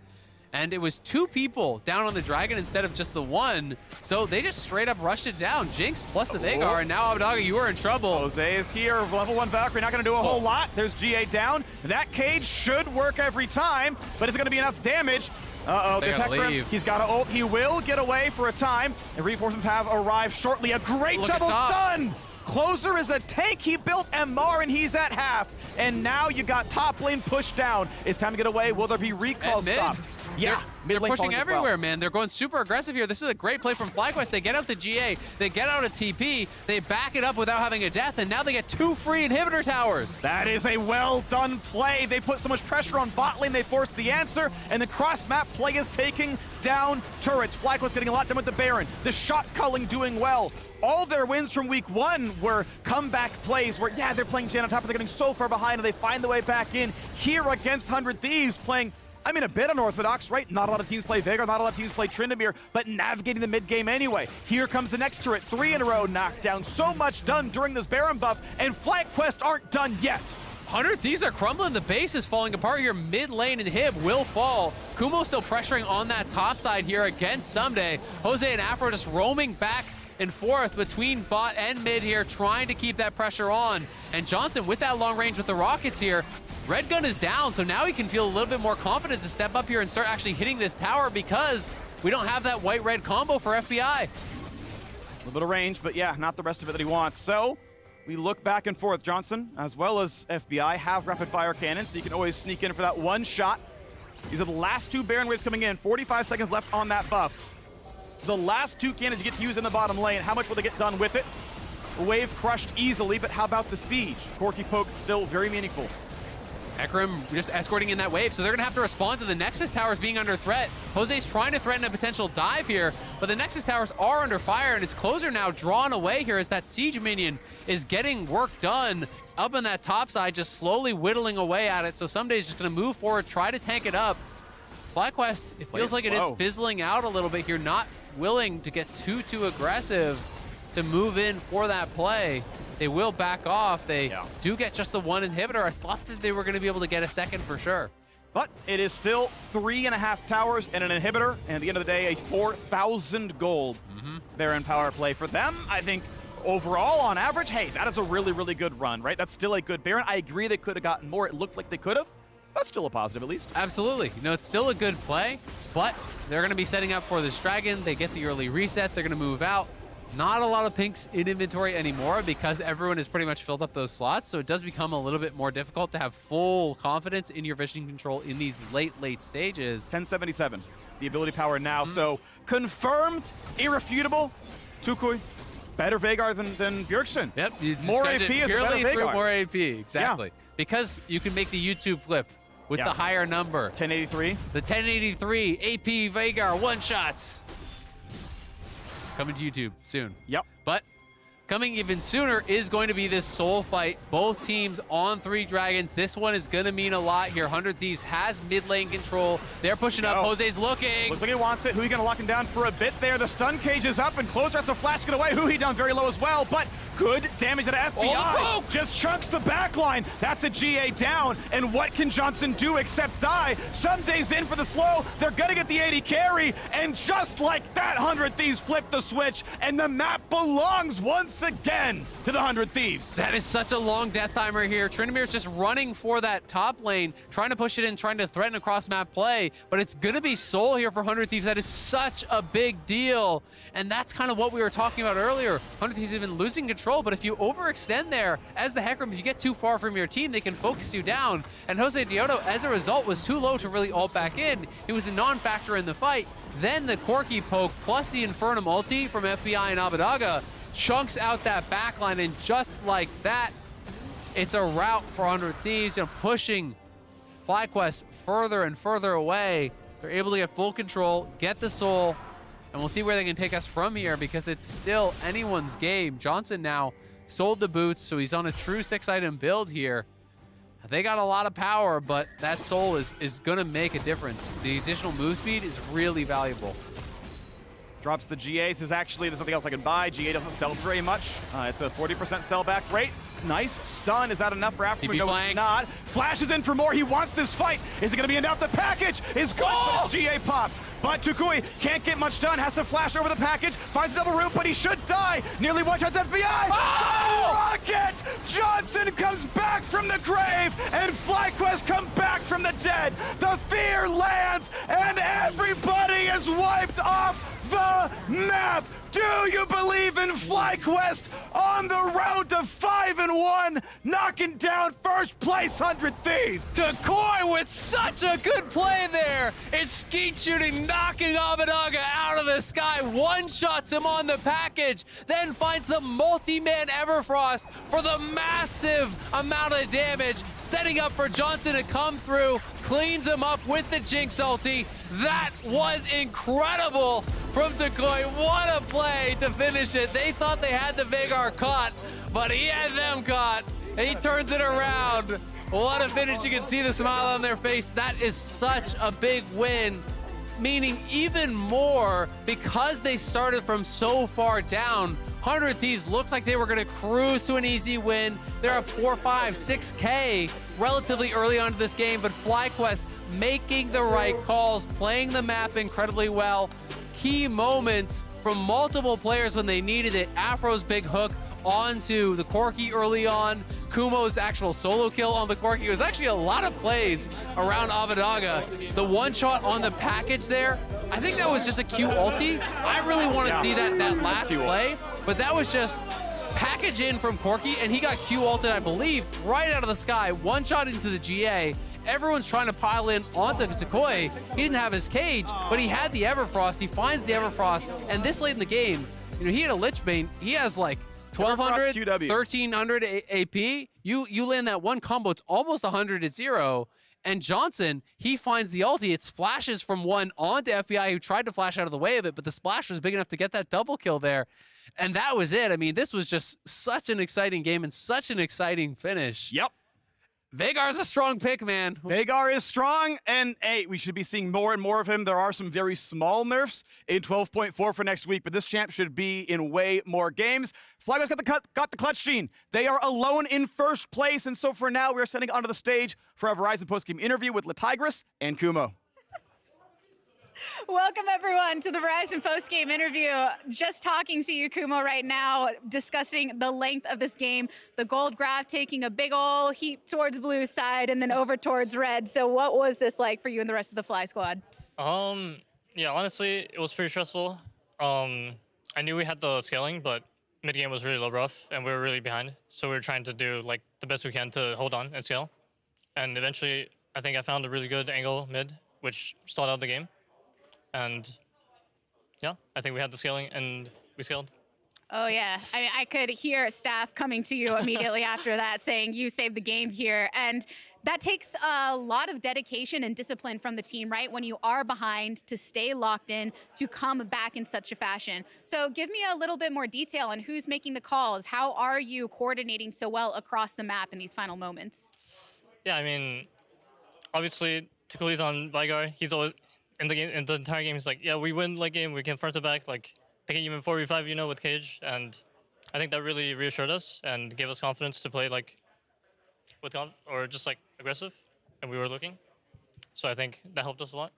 Speaker 6: And it was 2 people down on the Dragon instead of just the 1, so they just straight up rushed it down. Jinx plus the Veigar, and now Abbedagga, you are in trouble.
Speaker 5: Jose is here, level 1 Valkyrie, not going to do a whole lot. There's GA down. That cage should work every time, but is it going to be enough damage? Uh-oh,
Speaker 6: they gotta leave.
Speaker 5: He's got to ult. He will get away for a time, and reinforcements have arrived shortly. A great double stun! Closer is a tank. He built MR, and he's at half. And now you got top lane pushed down. It's time to get away. Will there be recall stopped? Yeah,
Speaker 6: they're pushing
Speaker 5: falling as well.
Speaker 6: everywhere, man. They're going super aggressive here. This is a great play from FlyQuest. They get out to GA, they get out of TP, they back it up without having a death, and now they get 2 free inhibitor towers.
Speaker 5: That is a well-done play. They put so much pressure on bot lane, they forced the answer, and the cross-map play is taking down turrets. FlyQuest getting a lot done with the Baron. The shot culling doing well. All their wins from week 1 were comeback plays where, yeah, they're playing Jan on top, but they're getting so far behind, and they find the way back in. Here against 100 Thieves, playing, I mean, a bit unorthodox, right? Not a lot of teams play Veigar, not a lot of teams play Tryndamere, but navigating the mid game anyway. Here comes the next turret, 3 in a row knockdown. So much done during this Baron buff, and FlyQuest aren't done yet.
Speaker 6: 100 Thieves are crumbling. The base is falling apart here. Mid lane and Hib will fall. Kumo still pressuring on that top side here against Someday. Jose and Afro just roaming back and forth between bot and mid here, trying to keep that pressure on. And Johnson with that long range with the rockets here. Red Gun is down, so now he can feel a little bit more confident to step up here and start actually hitting this tower because we don't have that white-red combo for FBI.
Speaker 5: A little bit of range, but yeah, not the rest of it that he wants. So we look back and forth. Johnson, as well as FBI, have rapid-fire cannons, so you can always sneak in for that one shot. These are the last 2 Baron waves coming in. 45 seconds left on that buff. The last 2 cannons you get to use in the bottom lane. How much will they get done with it? The wave crushed easily, but how about the siege? Corki poke still very meaningful.
Speaker 6: Hecarim just escorting in that wave, so they're gonna have to respond to the Nexus towers being under threat. Jose's trying to threaten a potential dive here, but the Nexus towers are under fire, and it's closer now drawn away here as that siege minion is getting work done up on that top side, just slowly whittling away at it. So Someday's just gonna move forward, try to tank it up. FlyQuest, it feels like it is fizzling out a little bit here, not willing to get too aggressive to move in for that play. They will back off. They do get just the 1 inhibitor. I thought that they were going to be able to get a second for sure.
Speaker 5: But it is still 3.5 towers and an inhibitor, and at the end of the day, a 4,000 gold Baron power play for them. I think overall, on average, hey, that is a really, really good run, right? That's still a good Baron. I agree they could have gotten more. It looked like they could have. That's still a positive, at least.
Speaker 6: Absolutely. You know, it's still a good play, but they're going to be setting up for this Dragon. They get the early reset. They're going to move out. Not a lot of pinks in inventory anymore because everyone has pretty much filled up those slots, so it does become a little bit more difficult to have full confidence in your vision control in these late stages.
Speaker 5: 1077, the ability power now. So confirmed, irrefutable, Tukui. Better Veigar than Bjergsen.
Speaker 6: Yep.
Speaker 5: More AP is better Veigar.
Speaker 6: More AP, exactly. Yeah. Because you can make the YouTube flip with the higher number.
Speaker 5: 1083.
Speaker 6: The 1083 AP Veigar one-shots. Coming to YouTube soon.
Speaker 5: Yep.
Speaker 6: But coming even sooner is going to be this soul fight. Both teams on 3 dragons. This one is going to mean a lot here. 100 Thieves has mid lane control. They're pushing up. Jose's looking.
Speaker 5: Looks like he wants it. Hui going to lock him down for a bit there. The stun cage is up, and Closer has to flash it away. Hui down very low as well, but good damage to FBI. Just chunks the backline. That's a GA down, and what can Johnson do except die? Someday's in for the slow. They're going to get the 80 carry, and just like that, 100 Thieves flip the switch, and the map belongs once again to the 100 Thieves.
Speaker 6: That is such a long death timer here. Tryndamere's just running for that top lane, trying to push it in, trying to threaten a cross-map play, but it's going to be Soul here for 100 Thieves. That is such a big deal, and that's kind of what we were talking about earlier. 100 Thieves have been losing control, but if you overextend there as the Hecarim, if you get too far from your team, they can focus you down, and Jose Diodo, as a result, was too low to really ult back in. He was a non-factor in the fight. Then the Corki poke plus the Infernum ulti from FBI and Abbedagga chunks out that backline, and just like that, it's a rout for 100 Thieves, pushing FlyQuest further and further away. They're able to get full control, get the soul, and we'll see where they can take us from here because it's still anyone's game. Johnson now sold the boots, so he's on a true 6-item build here. They got a lot of power, but that soul is going to make a difference. The additional move speed is really valuable.
Speaker 5: Drops the GA. Says, actually, there's nothing else I can buy. GA doesn't sell very much. It's a 40% sell back rate. Nice stun. Is that enough for Africa? No, it's not. Flashes in for more. He wants this fight. Is it going to be enough? The package is good, but his GA pops. But Tukui can't get much done. Has to flash over the package. Finds a double root, but he should die. Nearly one-shots FBI. Rocket! Johnson comes back from the grave, and FlyQuest come back from the dead. The fear lands, and everybody is wiped off
Speaker 13: the map. Do you believe in FlyQuest on the road to 5-1, knocking down first place 100 Thieves?
Speaker 6: Takoi with such a good play there. It's skeet shooting, knocking Abadaga out of the sky, one-shots him on the package, then finds the multi-man Everfrost for the massive amount of damage, setting up for Johnson to come through, cleans him up with the Jinx ulti. That was incredible from Takoi. What a play to finish it. They thought they had the Veigar caught, but he had them caught, and he turns it around. What a finish. You can see the smile on their face. That is such a big win, meaning even more because they started from so far down. 100 Thieves looked like they were going to cruise to an easy win. They're up 4, 5, 6K relatively early on to this game, but FlyQuest making the right calls, playing the map incredibly well. Key moments from multiple players when they needed it. Afro's big hook onto the Corki early on. Kumo's actual solo kill on the Corki. It was actually a lot of plays around Abadaga. The one shot on the package there, I think that was just a Q ulti. I really want to see that last play, but that was just package in from Corki, and he got Q ulted, I believe, right out of the sky. One shot into the GA. Everyone's trying to pile in onto Takoi. He didn't have his cage, but he had the Everfrost. He finds the Everfrost, and this late in the game, you know, he had a Lich Bane. He has like 1,200, 1,300 AP. You land that one combo, it's almost 100 at 0. And Johnson, he finds the ulti. It splashes from one onto FBI, who tried to flash out of the way of it, but the splash was big enough to get that double kill there. And that was it. I mean, this was just such an exciting game and such an exciting finish.
Speaker 13: Yep.
Speaker 6: Veigar's a strong pick, man.
Speaker 13: Veigar is strong, and hey, we should be seeing more and more of him. There are some very small nerfs in 12.4 for next week, but this champ should be in way more games. FlyQuest got the clutch gene. They are alone in first place, and so for now, we are sending onto the stage for our Verizon postgame interview with Latigris and Kumo.
Speaker 7: Welcome, everyone, to the Verizon postgame interview. Just talking to you, Kumo, right now, discussing the length of this game. The gold graph taking a big ol' heap towards blue side and then over towards red. So what was this like for you and the rest of the Fly squad?
Speaker 15: Yeah, honestly, it was pretty stressful. I knew we had the scaling, but mid-game was really low rough, and we were really behind. So we were trying to do like the best we can to hold on and scale. And eventually, I think I found a really good angle mid, which stalled out the game. And yeah, I think we had the scaling and we scaled.
Speaker 7: Oh, yeah. I mean, I could hear staff coming to you immediately after that saying you saved the game here. And that takes a lot of dedication and discipline from the team, right? When you are behind, to stay locked in, to come back in such a fashion. So give me a little bit more detail on who's making the calls. How are you coordinating so well across the map in these final moments?
Speaker 15: Yeah, I mean, obviously, Takuli's on Veigar. He's always... in the entire game, he's like, yeah, we win late game, we can front to back, like, they can even 4v5, you know, with Cage, and I think that really reassured us and gave us confidence to play, like, with or just, like, aggressive, and we were looking. So I think that helped us a lot.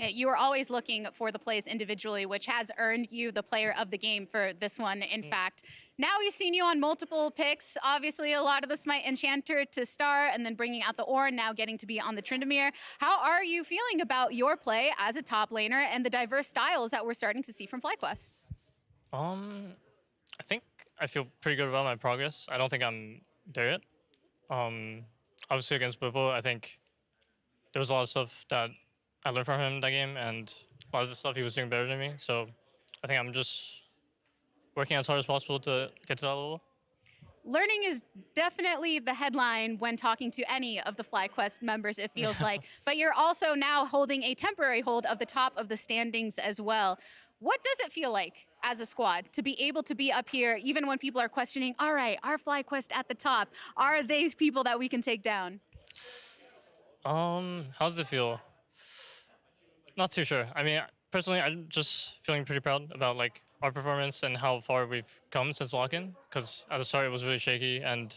Speaker 7: You are always looking for the plays individually, which has earned you the player of the game for this one, in fact. Now we've seen you on multiple picks. Obviously, a lot of the Smite Enchanter to start, and then bringing out the Ornn, now getting to be on the Tryndamere. How are you feeling about your play as a top laner and the diverse styles that we're starting to see from FlyQuest?
Speaker 15: I think I feel pretty good about my progress. I don't think I'm there yet. Obviously, against Bwipo, I think there was a lot of stuff that I learned from him that game, and a lot of the stuff he was doing better than me. So I think I'm just working as hard as possible to get to that level.
Speaker 7: Learning is definitely the headline when talking to any of the FlyQuest members, it feels like. But you're also now holding a temporary hold of the top of the standings as well. What does it feel like as a squad to be able to be up here, even when people are questioning, all right, are FlyQuest at the top? Are they people that we can take down?
Speaker 15: How does it feel? Not too sure. I mean, personally, I'm just feeling pretty proud about like our performance and how far we've come since lock-in. Because at the start, it was really shaky and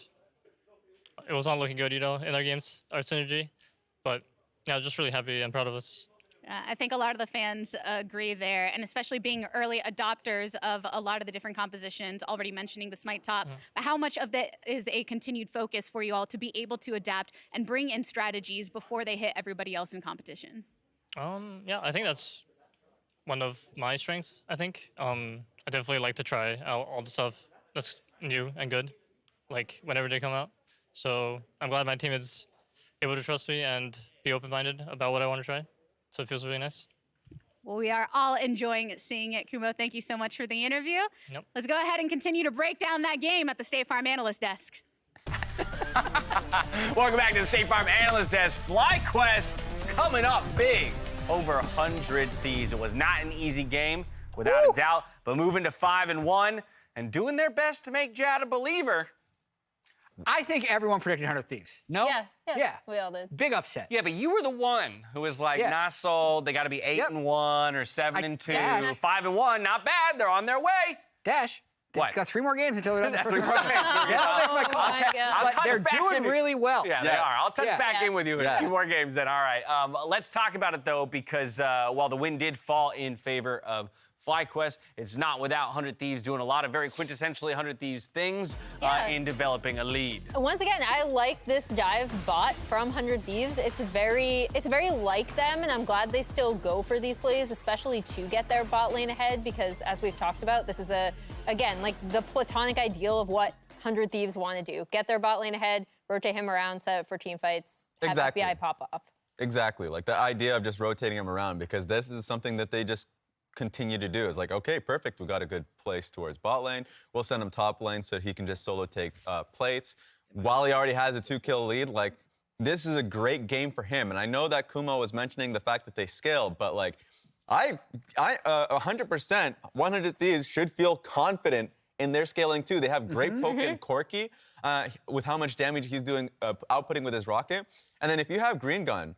Speaker 15: it was not looking good, you know, in our games, our synergy. But yeah, just really happy and proud of us.
Speaker 7: I think a lot of the fans agree there, and especially being early adopters of a lot of the different compositions, already mentioning the Smite top. But how much of that is a continued focus for you all to be able to adapt and bring in strategies before they hit everybody else in competition?
Speaker 15: Yeah, I think that's one of my strengths, I think. I definitely like to try out all the stuff that's new and good, like whenever they come out. So I'm glad my team is able to trust me and be open-minded about what I want to try. So it feels really nice.
Speaker 7: Well, we are all enjoying seeing it. Kumo, thank you so much for the interview.
Speaker 15: Yep.
Speaker 7: Let's go ahead and continue to break down that game at the State Farm Analyst Desk.
Speaker 2: Welcome back to the State Farm Analyst Desk. FlyQuest coming up big. Over 100 Thieves. It was not an easy game, without a doubt, but moving to 5-1 and doing their best to make Jad a believer.
Speaker 1: I think everyone predicted 100 Thieves. No?
Speaker 3: Yeah, we all did.
Speaker 1: Big upset.
Speaker 2: Yeah, but you were the one who was like, not sold. They got to be 8-1 or 7-2. 5-1, not bad. They're on their way.
Speaker 1: Dash.
Speaker 2: What?
Speaker 1: It's got 3 more games until they're done.
Speaker 2: Three more games.
Speaker 1: But they're doing really well.
Speaker 2: Yeah, they are. I'll touch back in with you in a few more games then. All right. Let's talk about it, though, because while the win did fall in favor of FlyQuest, it's not without 100 Thieves doing a lot of very quintessentially 100 Thieves things in developing a lead.
Speaker 3: Once again, I like this dive bot from 100 Thieves. It's very like them, and I'm glad they still go for these plays, especially to get their bot lane ahead, because as we've talked about, this is again, like the platonic ideal of what 100 Thieves want to do. Get their bot lane ahead, rotate him around, set up for team fights, have
Speaker 4: Exactly.
Speaker 3: FBI pop up.
Speaker 4: Exactly. Like the idea of just rotating him around, because this is something that they just continue to do. It's like, okay, perfect. We got a good place towards bot lane. We'll send him top lane so he can just solo take plates. While he already has a 2-kill lead, like, this is a great game for him. And I know that Kumo was mentioning the fact that they scaled, but like, 100%, 100 Thieves should feel confident in their scaling too. They have great poke in Corki with how much damage he's doing, outputting with his rocket. And then if you have Green Gun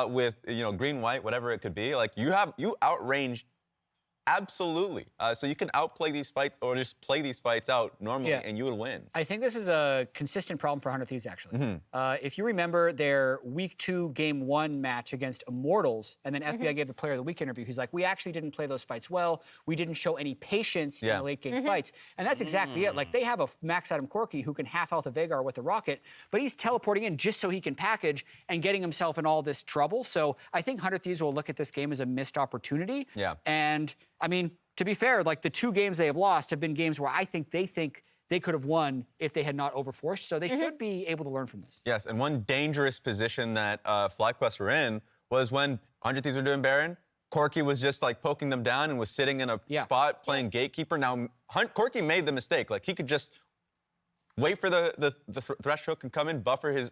Speaker 4: with, green, white, whatever it could be, like you outrange. Absolutely. So you can outplay these fights or just play these fights out normally and you would win.
Speaker 1: I think this is a consistent problem for 100 Thieves, actually. If you remember their Week 2 Game 1 match against Immortals, and then FBI gave the Player of the Week interview, he's like, we actually didn't play those fights well. We didn't show any patience in the late game fights. And that's exactly it. Like, they have a Max Adam Corki who can half health a Veigar with the rocket, but he's teleporting in just so he can package and getting himself in all this trouble. So I think 100 Thieves will look at this game as a missed opportunity.
Speaker 4: Yeah.
Speaker 1: And I mean, to be fair, like the 2 games they have lost have been games where I think they could have won if they had not overforced. So they should be able to learn from this.
Speaker 4: Yes, and one dangerous position that FlyQuest were in was when 100 Thieves were doing Baron. Corki was just like poking them down and was sitting in a spot playing Gatekeeper. Now, Corki made the mistake. Like, he could just wait for the Thresh hook and come in, buffer his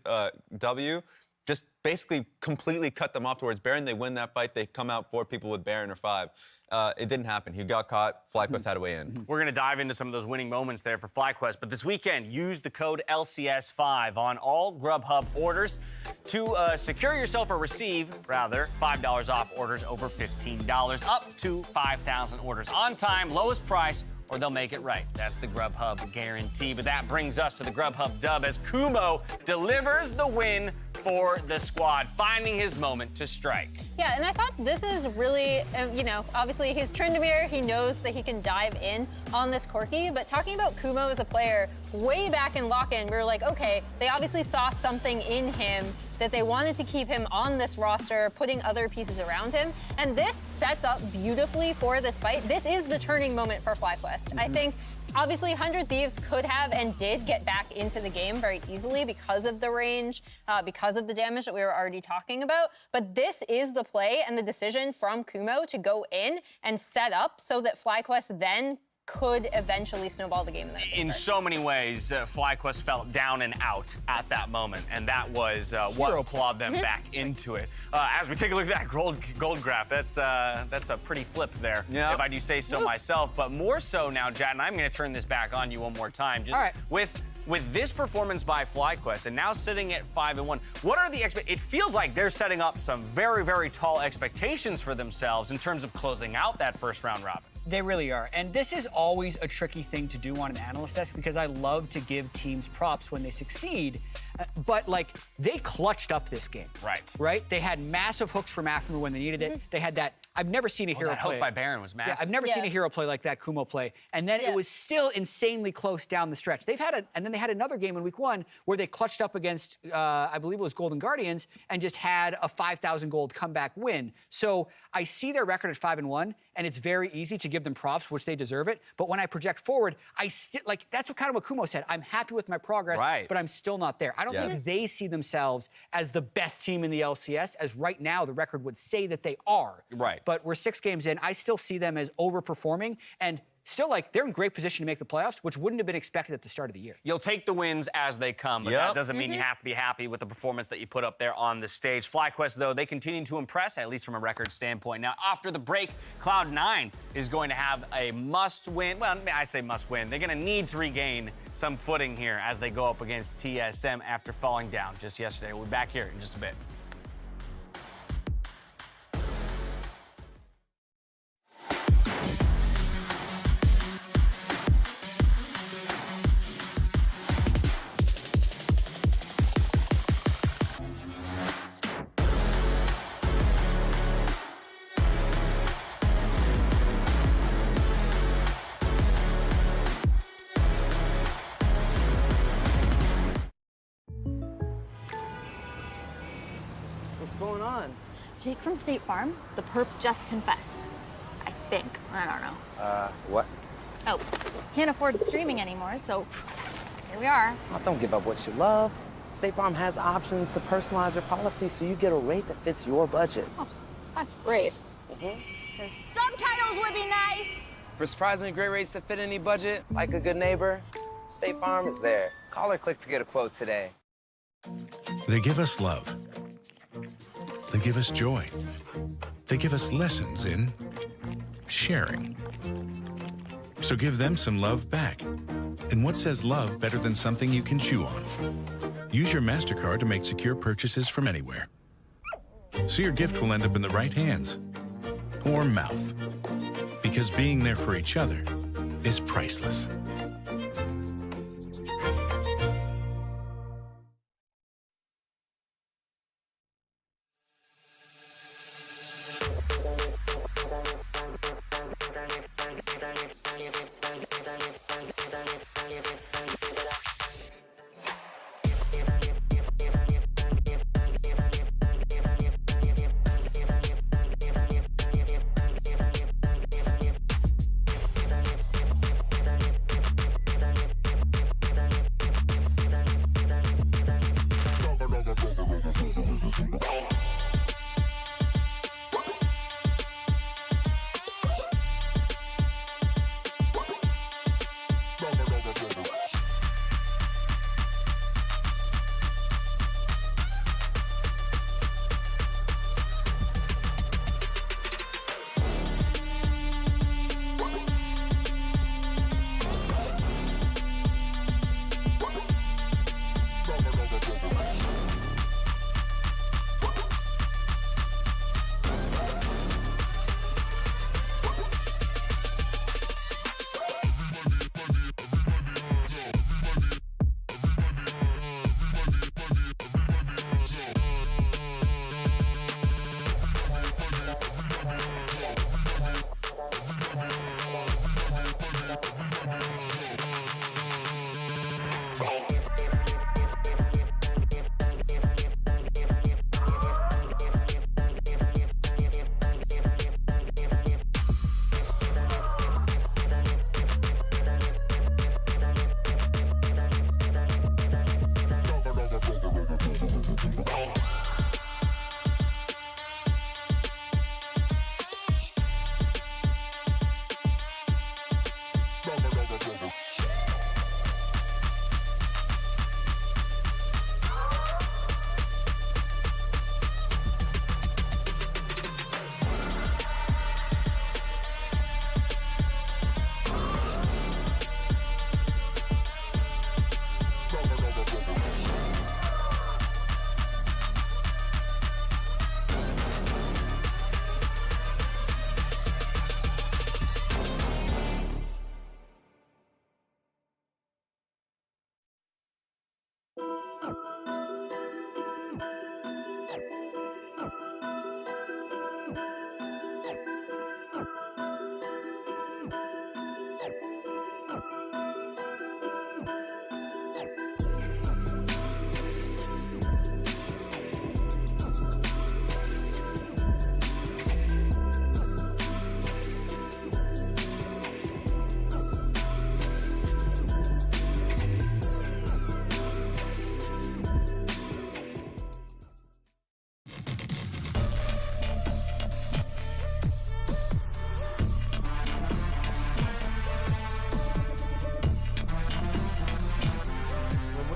Speaker 4: W, just basically completely cut them off towards Baron. They win that fight. They come out 4 people with Baron or 5. It didn't happen. He got caught. FlyQuest had a way in.
Speaker 2: We're going to dive into some of those winning moments there for FlyQuest. But this weekend, use the code LCS5 on all Grubhub orders to secure yourself or receive, rather, $5 off orders over $15, up to 5,000 orders. On time, lowest price, or they'll make it right. That's the Grubhub guarantee. But that brings us to the Grubhub dub as Kumo delivers the win for the squad, finding his moment to strike.
Speaker 3: Yeah, and I thought this is really, obviously he's Tryndamere. He knows that he can dive in on this Corki. But talking about Kumo as a player, way back in Lock-In, we were like, okay, they obviously saw something in him that they wanted to keep him on this roster, putting other pieces around him. And this sets up beautifully for this fight. This is the turning moment for FlyQuest. I think, obviously, 100 Thieves could have and did get back into the game very easily because of the range, because of the damage that we were already talking about. But this is the play and the decision from Kumo to go in and set up so that FlyQuest then could eventually snowball the game in their favor.
Speaker 2: In so many ways, FlyQuest felt down and out at that moment, and that was what clawed them back into it. As we take a look at that gold graph, that's a pretty flip there, if I do say so myself. But more so now, Jad, and I'm going to turn this back on you one more time. Just with this performance by FlyQuest, and now sitting at 5-1, what are the it feels like they're setting up some very, very tall expectations for themselves in terms of closing out that first round robin.
Speaker 1: They really are. And this is always a tricky thing to do on an analyst desk because I love to give teams props when they succeed. But, like, they clutched up this game.
Speaker 2: Right.
Speaker 1: Right? They had massive hooks from Aphromoo when they needed it. They had that I've never seen a hero
Speaker 2: that
Speaker 1: play.
Speaker 2: hook by Baron was massive.
Speaker 1: Yeah, I've never seen a hero play like that Kumo play. And then it was still insanely close down the stretch. And then they had another game in week 1 where they clutched up against, I believe it was Golden Guardians, and just had a 5,000 gold comeback win. So I see their record at 5-1, and it's very easy to give them props, which they deserve it. But when I project forward, that's what Kumo said. I'm happy with my progress, but I'm still not there. I don't think they see themselves as the best team in the LCS, as right now the record would say that they are.
Speaker 2: Right.
Speaker 1: But we're 6 games in. I still see them as overperforming and still they're in great position to make the playoffs, which wouldn't have been expected at the start of the year.
Speaker 2: You'll take the wins as they come, but that doesn't mean you have to be happy with the performance that you put up there on the stage. FlyQuest, though, they continue to impress, at least from a record standpoint. Now, after the break, Cloud9 is going to have a must-win. Well, I say must-win. They're going to need to regain some footing here as they go up against TSM after falling down just yesterday. We'll be back here in just a bit.
Speaker 16: What's going on?
Speaker 17: Jake from State Farm, the perp just confessed. I think. I don't know.
Speaker 16: What?
Speaker 17: Oh, can't afford streaming anymore, so here we are.
Speaker 16: Oh, don't give up what you love. State Farm has options to personalize your policy so you get a rate that fits your budget.
Speaker 17: Oh, that's great. The subtitles would be nice.
Speaker 16: For surprisingly great rates that fit any budget, like a good neighbor, State Farm is there. Call or click to get a quote today.
Speaker 11: They give us love. They give us joy. They give us lessons in sharing. So give them some love back. And what says love better than something you can chew on? Use your MasterCard to make secure purchases from anywhere. So your gift will end up in the right hands or mouth. Because being there for each other is priceless.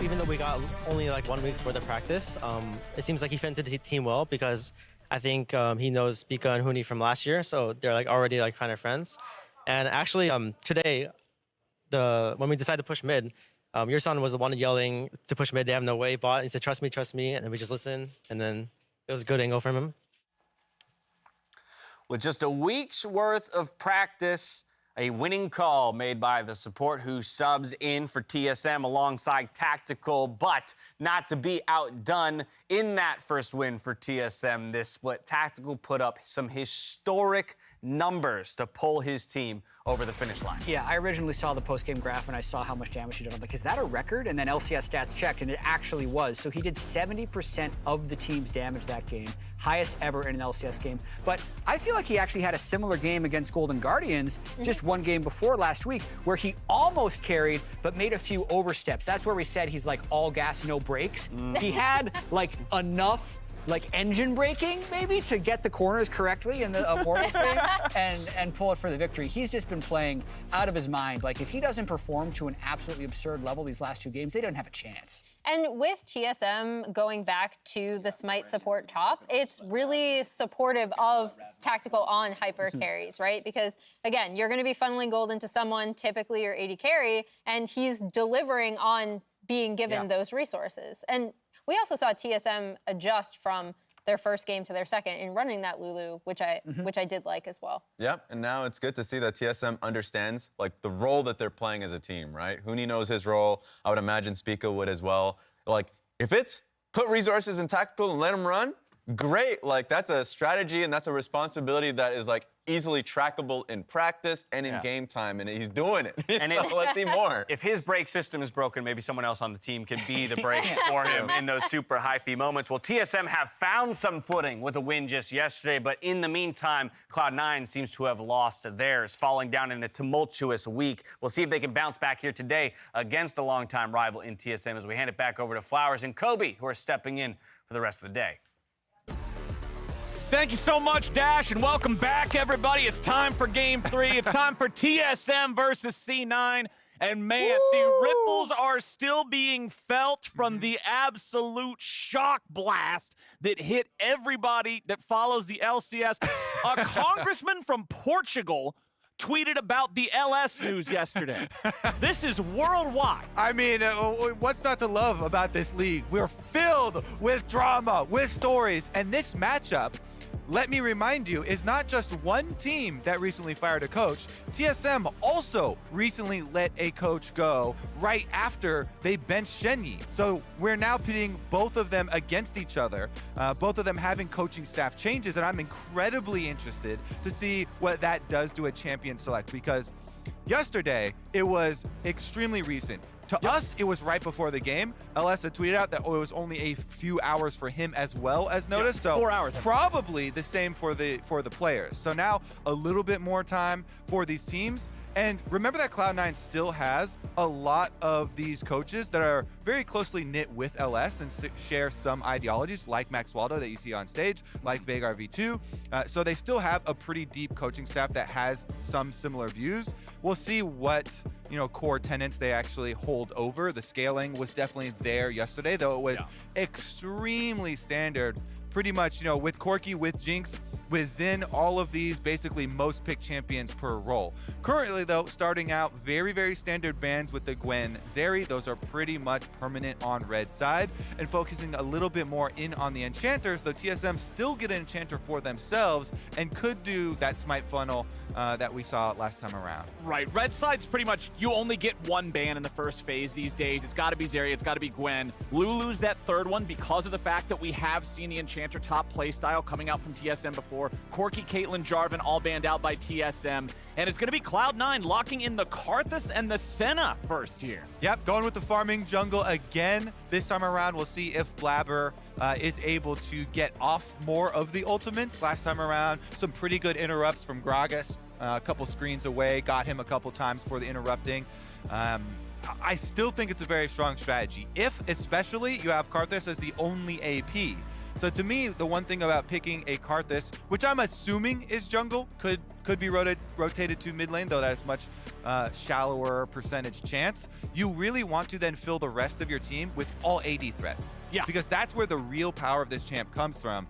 Speaker 18: Even though we got only like 1 week's worth of practice, it seems like he fit into the team well because I think he knows Pika and Huni from last year, so they're like already like kind of friends. And actually, today, when we decided to push mid, your son was the one yelling to push mid. They have no way, bot. He said, trust me, and then we just listened, and then it was a good angle from him.
Speaker 2: With just a week's worth of practice, a winning call made by the support who subs in for TSM alongside Tactical, but not to be outdone in that first win for TSM this split. Tactical put up some historic numbers to pull his team over the finish line.
Speaker 1: Yeah, I originally saw the post-game graph and I saw how much damage he did. I'm like, is that a record? And then LCS stats checked, and it actually was. So he did 70% of the team's damage that game, highest ever in an LCS game. But I feel like he actually had a similar game against Golden Guardians just one game before last week, where he almost carried but made a few oversteps. That's where we said he's like all gas, no brakes. He had like enough engine braking, maybe, to get the corners correctly in the Immortals game and pull it for the victory. He's just been playing out of his mind. Like, if he doesn't perform to an absolutely absurd level these last 2 games, they don't have a chance.
Speaker 3: And with TSM going back to the Smite support top, it's really supportive of Tactical on hyper carries, right? Because, again, you're going to be funneling gold into someone, typically your AD carry, and he's delivering on being given those resources. And we also saw TSM adjust from their first game to their second in running that Lulu, which I did like as well.
Speaker 4: Yep, and now it's good to see that TSM understands like the role that they're playing as a team, right? Huni knows his role. I would imagine Spica would as well. Like, if it's put resources in Tactical and let him run, great. Like, that's a strategy and that's a responsibility that is like easily trackable in practice and in game time, and he's doing it. And so let's see more.
Speaker 2: If his brake system is broken, maybe someone else on the team can be the brakes for him in those super high-fee moments. Well, TSM have found some footing with a win just yesterday, but in the meantime, Cloud9 seems to have lost theirs, falling down in a tumultuous week. We'll see if they can bounce back here today against a longtime rival in TSM as we hand it back over to Flowers and Kobe, who are stepping in for the rest of the day.
Speaker 13: Thank you so much, Dash, and welcome back, everybody. It's time for Game 3. It's time for TSM versus C9. And, man, the ripples are still being felt from the absolute shock blast that hit everybody that follows the LCS. A congressman from Portugal tweeted about the LS news yesterday. This is worldwide.
Speaker 19: I mean, what's not to love about this league? We're filled with drama, with stories, and this matchup, let me remind you, is not just one team that recently fired a coach. TSM also recently let a coach go right after they benched Shenyi. So we're now pitting both of them against each other, both of them having coaching staff changes, and I'm incredibly interested to see what that does to a champion select, because yesterday it was extremely recent. To us, it was right before the game. LS had tweeted out that it was only a few hours for him as well as notice. So
Speaker 13: 4 hours.
Speaker 19: Probably the same for the players. So now a little bit more time for these teams. And remember that Cloud9 still has a lot of these coaches that are very closely knit with LS and share some ideologies, like Max Waldo that you see on stage, like Veigar V2. So they still have a pretty deep coaching staff that has some similar views. We'll see what core tenets they actually hold over. The scaling was definitely there yesterday, though it was extremely standard. Pretty much, with Corki, with Jinx, with Xin, all of these basically most picked champions per role. Currently, though, starting out very, very standard bans with the Gwen, Zeri. Those are pretty much permanent on red side, and focusing a little bit more in on the enchanters, though TSM still get an enchanter for themselves and could do that smite funnel that we saw last time around.
Speaker 13: Right, red side's pretty much, you only get one ban in the first phase these days. It's got to be Zeri, it's got to be Gwen. Lulu's that third one because of the fact that we have seen the enchanter top playstyle coming out from TSM before. Corki, Caitlyn, Jarvan all banned out by TSM. And it's going to be Cloud9 locking in the Karthus and the Senna first here.
Speaker 19: Yep, going with the farming jungle again. This time around, we'll see if Blabber is able to get off more of the ultimates. Last time around, some pretty good interrupts from Gragas. A couple screens away, got him a couple times for the interrupting. I still think it's a very strong strategy. If, especially, you have Karthus as the only AP. So to me, the one thing about picking a Karthus, which I'm assuming is jungle, could be rotated to mid lane, though that's much shallower percentage chance. You really want to then fill the rest of your team with all AD threats.
Speaker 5: Yeah.
Speaker 19: Because that's where the real power of this champ comes from,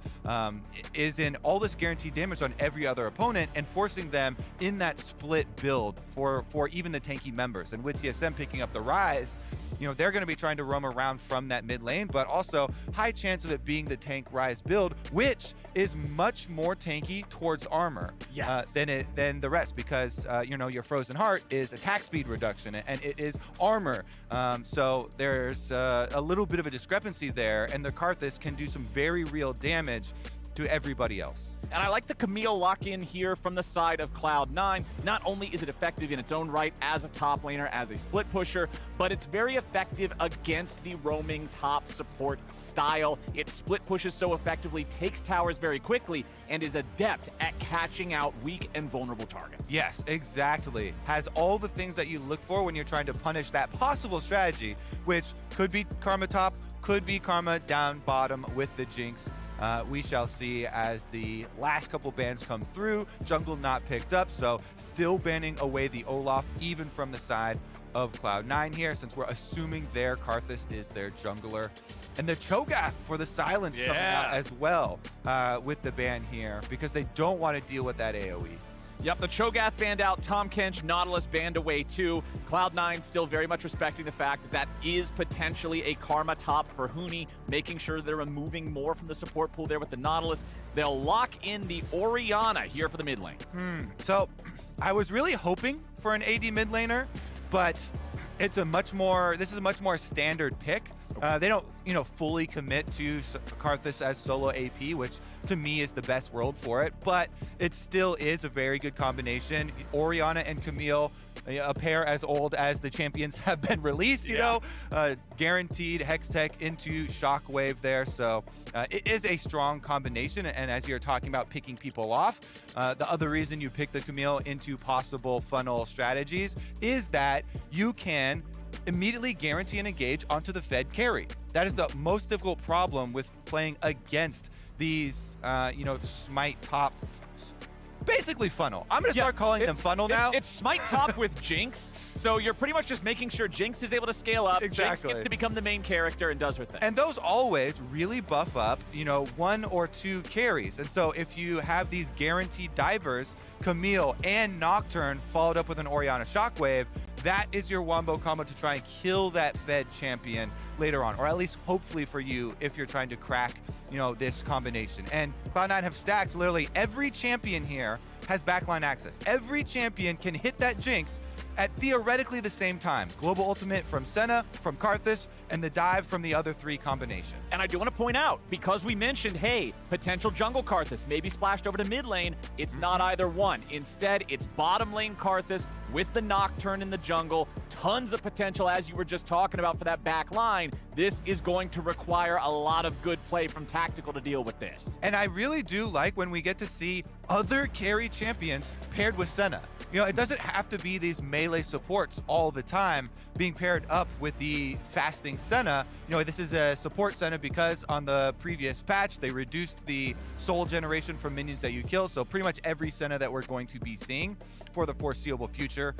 Speaker 19: is in all this guaranteed damage on every other opponent and forcing them in that split build for even the tanky members. And with TSM picking up the Ryze, you know, they're going to be trying to roam around from that mid lane, but also high chance of it being the tank Ryze build, which is much more tanky towards armor than the rest, because you know, your Frozen Heart is attack speed reduction and it is armor. So there's a little bit of a discrepancy there, and the Karthus can do some very real damage to everybody else.
Speaker 5: And I like the Camille lock-in here from the side of Cloud9. Not only is it effective in its own right as a top laner, as a split pusher, but it's very effective against the roaming top support style. It split pushes so effectively, takes towers very quickly, and is adept at catching out weak and vulnerable targets.
Speaker 19: Yes, exactly. Has all the things that you look for when you're trying to punish that possible strategy, which could be Karma top, could be Karma down bottom with the Jinx. We shall see as the last couple bans come through. Jungle not picked up, so still banning away the Olaf even from the side of Cloud9 here, since we're assuming their Karthus is their jungler. And the Cho'Gath for the silence coming out as well with the ban here, because they don't want to deal with that AoE.
Speaker 5: Yep, the Cho'Gath banned out, Tahm Kench, Nautilus banned away too. Cloud9 still very much respecting the fact that that is potentially a Karma top for Huni, making sure they're removing more from the support pool there with the Nautilus. They'll lock in the Orianna here for the mid lane.
Speaker 19: So I was really hoping for an AD mid laner, but this is a much more standard pick. They don't, you know, fully commit to Karthus as solo AP, which to me is the best world for it, but it still is a very good combination. Orianna and Camille, a pair as old as the champions have been released, you know, guaranteed Hextech into Shockwave there. So it is a strong combination. And as you're talking about picking people off, the other reason you pick the Camille into possible funnel strategies is that you can immediately guarantee an engage onto the Fed carry. That is the most difficult problem with playing against these, you know, Smite top, basically funnel. I'm gonna start calling them funnel now.
Speaker 5: It's Smite top with Jinx, so you're pretty much just making sure Jinx is able to scale up. Jinx gets to become the main character and does her thing.
Speaker 19: And those always really buff up, you know, 1 or 2 carries. And so if you have these guaranteed divers, Camille and Nocturne followed up with an Orianna Shockwave, that is your wombo combo to try and kill that Fed champion later on, or at least hopefully for you if you're trying to crack, you know, this combination. And Cloud9 have stacked literally every champion here has backline access. Every champion can hit that Jinx at theoretically the same time. Global ultimate from Senna, from Karthus, and the dive from the other 3 combination.
Speaker 5: And I do want to point out, because we mentioned, hey, potential jungle Karthus, maybe splashed over to mid lane, it's not either one. Instead, it's bottom lane Karthus with the Nocturne in the jungle. Tons of potential, as you were just talking about, for that back line. This is going to require a lot of good play from Tactical to deal with this.
Speaker 19: And I really do like when we get to see other carry champions paired with Senna. You know, it doesn't have to be these melee supports all the time being paired up with the fasting Senna. You know, this is a support Senna because on the previous patch, they reduced the soul generation from minions that you kill. So pretty much every Senna that we're going to be seeing for the foreseeable future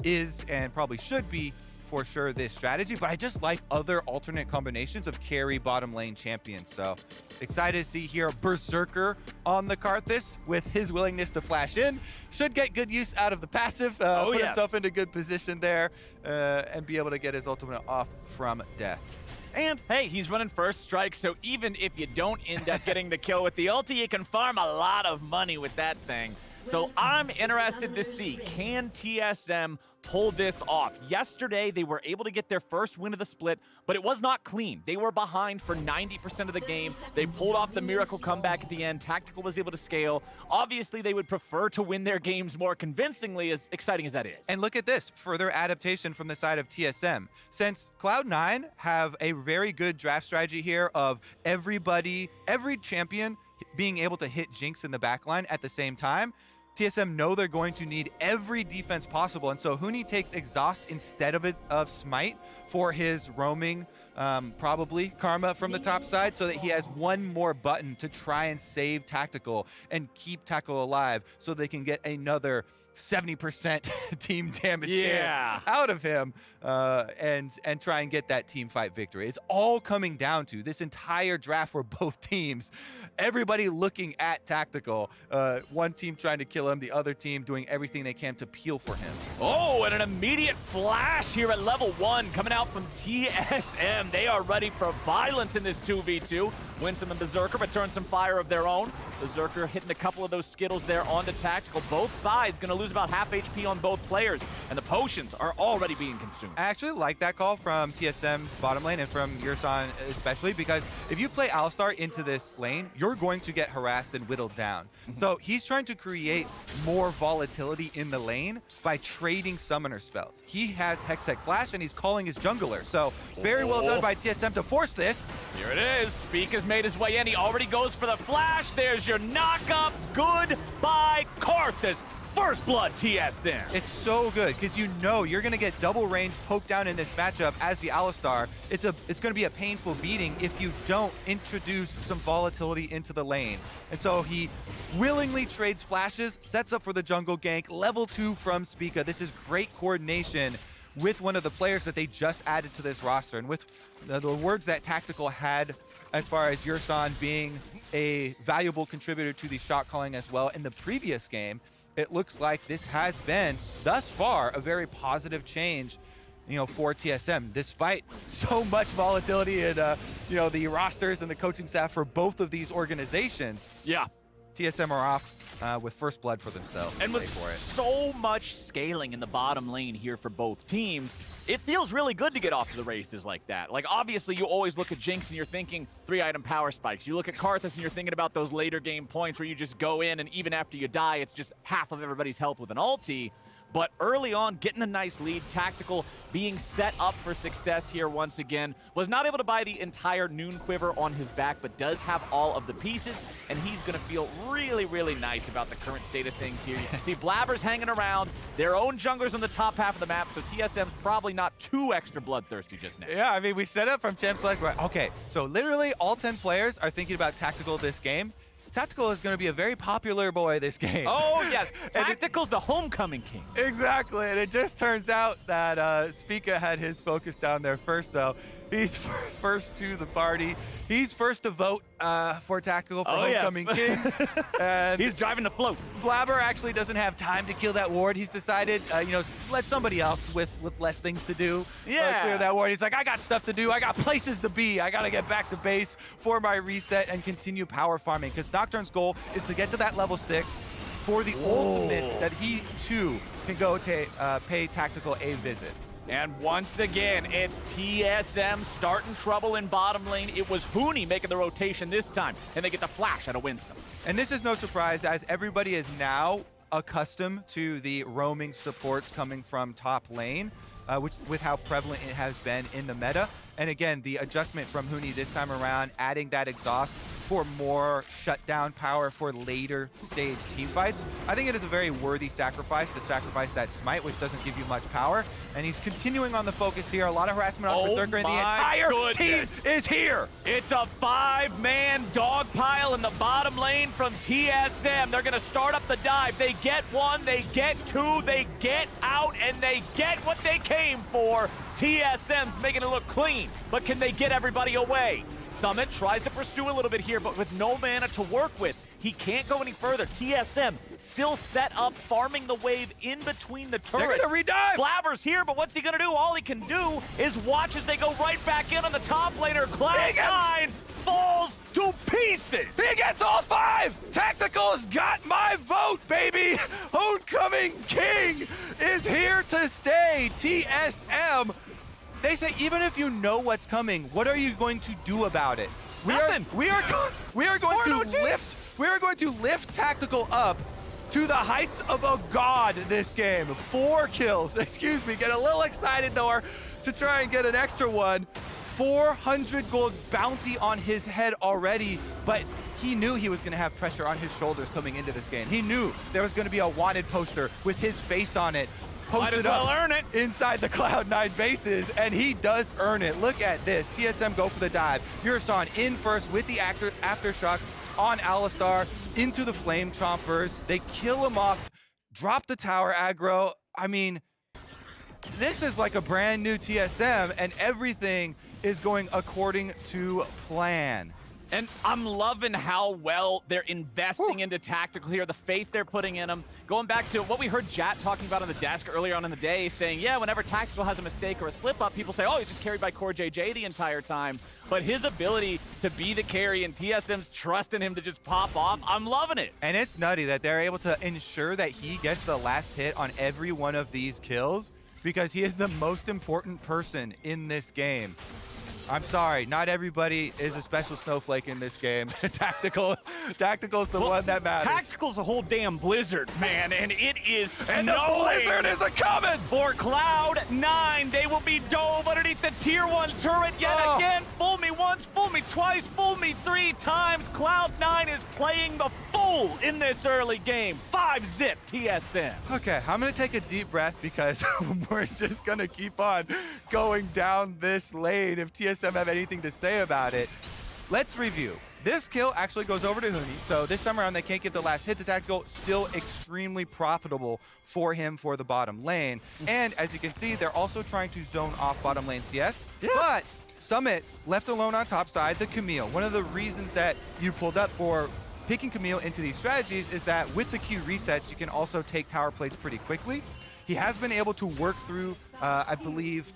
Speaker 19: is and probably should be for sure this strategy, but I just like other alternate combinations of carry bottom lane champions. So excited to see here Berserker on the Karthus with his willingness to flash in. Should get good use out of the passive, put himself into good position there and be able to get his ultimate off from death.
Speaker 5: And hey, he's running first strike, so even if you don't end up getting the kill with the ulti, you can farm a lot of money with that thing. So I'm interested to see, can TSM pull this off? Yesterday, they were able to get their first win of the split, but it was not clean. They were behind for 90% of the game. They pulled off the miracle comeback at the end. Tactical was able to scale. Obviously, they would prefer to win their games more convincingly, as exciting as that is.
Speaker 19: And look at this, further adaptation from the side of TSM. Since Cloud9 have a very good draft strategy here of every champion being able to hit Jinx in the backline at the same time, TSM know they're going to need every defense possible, and so Huni takes Exhaust instead of Smite for his roaming probably Karma from the top side, so that he has one more button to try and save Tactical and keep Tactical alive so they can get another 70% team damage out of him and try and get that team fight victory. It's all coming down to this entire draft for both teams. Everybody looking at Tactical. One team trying to kill him, the other team doing everything they can to peel for him.
Speaker 13: Oh, and an immediate flash here at level 1 coming out from TSM. They are ready for violence in this 2v2. Winsome and Berserker return some fire of their own. Berserker hitting a couple of those Skittles there onto Tactical. Both sides going to lose about half HP on both players, and the potions are already being consumed.
Speaker 19: I actually like that call from TSM's bottom lane and from Yursan especially, because if you play Alistar into this lane, you're going to get harassed and whittled down. So he's trying to create more volatility in the lane by trading summoner spells. He has Hextech Flash and he's calling his jungler. So very well done by TSM to force this.
Speaker 13: Here it is. Speak has made his way in. He already goes for the flash. There's your knock-up. Goodbye, Karthus. First blood TSM.
Speaker 19: It's so good because you know you're going to get double range poked down in this matchup as the Alistar. It's going to be a painful beating if you don't introduce some volatility into the lane. And so he willingly trades flashes, sets up for the jungle gank, level 2 from Spica. This is great coordination with one of the players that they just added to this roster. And with the words that Tactical had as far as Yursan being a valuable contributor to the shot calling as well in the previous game, it looks like this has been, thus far, a very positive change, for TSM, despite so much volatility in, the rosters and the coaching staff for both of these organizations.
Speaker 13: Yeah.
Speaker 19: TSM are off with first blood for themselves.
Speaker 13: And with so much scaling in the bottom lane here for both teams, it feels really good to get off to the races like that. Like, obviously, you always look at Jinx and you're thinking 3-item power spikes. You look at Karthus and you're thinking about those later game points where you just go in and even after you die, it's just half of everybody's health with an ulti. But early on, getting a nice lead, Tactical being set up for success here once again. Was not able to buy the entire Noon Quiver on his back, but does have all of the pieces, and he's going to feel really, really nice about the current state of things here. You can see Blabbers hanging around, their own junglers on the top half of the map, so TSM's probably not too extra bloodthirsty just now.
Speaker 19: Yeah, I mean, we set up from Champ Select, right? Okay, so literally all 10 players are thinking about Tactical this game. Tactical is going to be a very popular boy this game.
Speaker 13: Oh, yes. Tactical's the homecoming king.
Speaker 19: Exactly. And it just turns out that Spica had his focus down there first, so he's first to the party. He's first to vote for Tactical for homecoming king. And
Speaker 13: he's driving the float.
Speaker 19: Blabber actually doesn't have time to kill that ward. He's decided, let somebody else with less things to do clear that ward. He's like, I got stuff to do. I got places to be. I got to get back to base for my reset and continue power farming, because Nocturne's goal is to get to that level 6 for the ultimate that he, too, can go to pay Tactical a visit.
Speaker 13: And once again, it's TSM starting trouble in bottom lane. It was Huni making the rotation this time, and they get the flash out of Winsome.
Speaker 19: And this is no surprise, as everybody is now accustomed to the roaming supports coming from top lane, with how prevalent it has been in the meta. And again, the adjustment from Huni this time around, adding that exhaust for more shutdown power for later stage teamfights. I think it is a very worthy sacrifice to sacrifice that smite, which doesn't give you much power. And he's continuing on the focus here. A lot of harassment on Berserker, and the entire team is here.
Speaker 13: It's a 5-man dog pile in the bottom lane from TSM. They're going to start up the dive. They get 1, they get 2, they get out, and they get what they came for. TSM's making it look clean, but can they get everybody away? Summit tries to pursue a little bit here, but with no mana to work with, he can't go any further. TSM still set up, farming the wave in between the turrets.
Speaker 19: They're gonna redive!
Speaker 13: Blabber's here, but what's he gonna do? All he can do is watch as they go right back in on the top laner. Cloud9 falls to pieces!
Speaker 19: He gets all 5! Tactical's got my vote, baby! Homecoming King is here to stay. TSM, they say even if you know what's coming, what are you going to do about it? We are going to lift Tactical up to the heights of a god this game. 4 kills. Excuse me, get a little excited though to try and get an extra one. 400 gold bounty on his head already, but he knew he was going to have pressure on his shoulders coming into this game. He knew there was going to be a wanted poster with his face on it. posted up inside the Cloud9 bases, and he does earn it. Look at this. TSM go for the dive. Yurasan in first with the Aftershock on Alistar into the Flame Chompers. They kill him off, drop the tower aggro. I mean, this is like a brand new TSM, and everything is going according to plan.
Speaker 13: And I'm loving how well they're investing into Tactical here, the faith they're putting in him. Going back to what we heard Jat talking about on the desk earlier on in the day, saying, yeah, whenever Tactical has a mistake or a slip-up, people say, oh, he's just carried by Core JJ the entire time. But his ability to be the carry and TSM's trusting him to just pop off, I'm loving it.
Speaker 19: And it's nutty that they're able to ensure that he gets the last hit on every one of these kills because he is the most important person in this game. I'm sorry, not everybody is a special snowflake in this game. Tactical's the one that matters.
Speaker 13: Tactical's a whole damn blizzard, man, and it is snowing.
Speaker 19: And the blizzard is a-coming!
Speaker 13: For Cloud9, they will be dove underneath the tier 1 turret yet again. Fool me once, fool me twice, fool me 3 times. Cloud9 is playing the fool in this early game. 5-zip TSM.
Speaker 19: Okay, I'm gonna take a deep breath because we're just gonna keep on going down this lane if TSM have anything to say about it. Let's review. This kill actually goes over to Huni, so this time around they can't get the last hit to Tactical. Still extremely profitable for him for the bottom lane. And as you can see, they're also trying to zone off bottom lane CS, but Summit left alone on top side, the Camille. One of the reasons that you pulled up for picking Camille into these strategies is that with the Q resets, you can also take tower plates pretty quickly. He has been able to work through, I believe,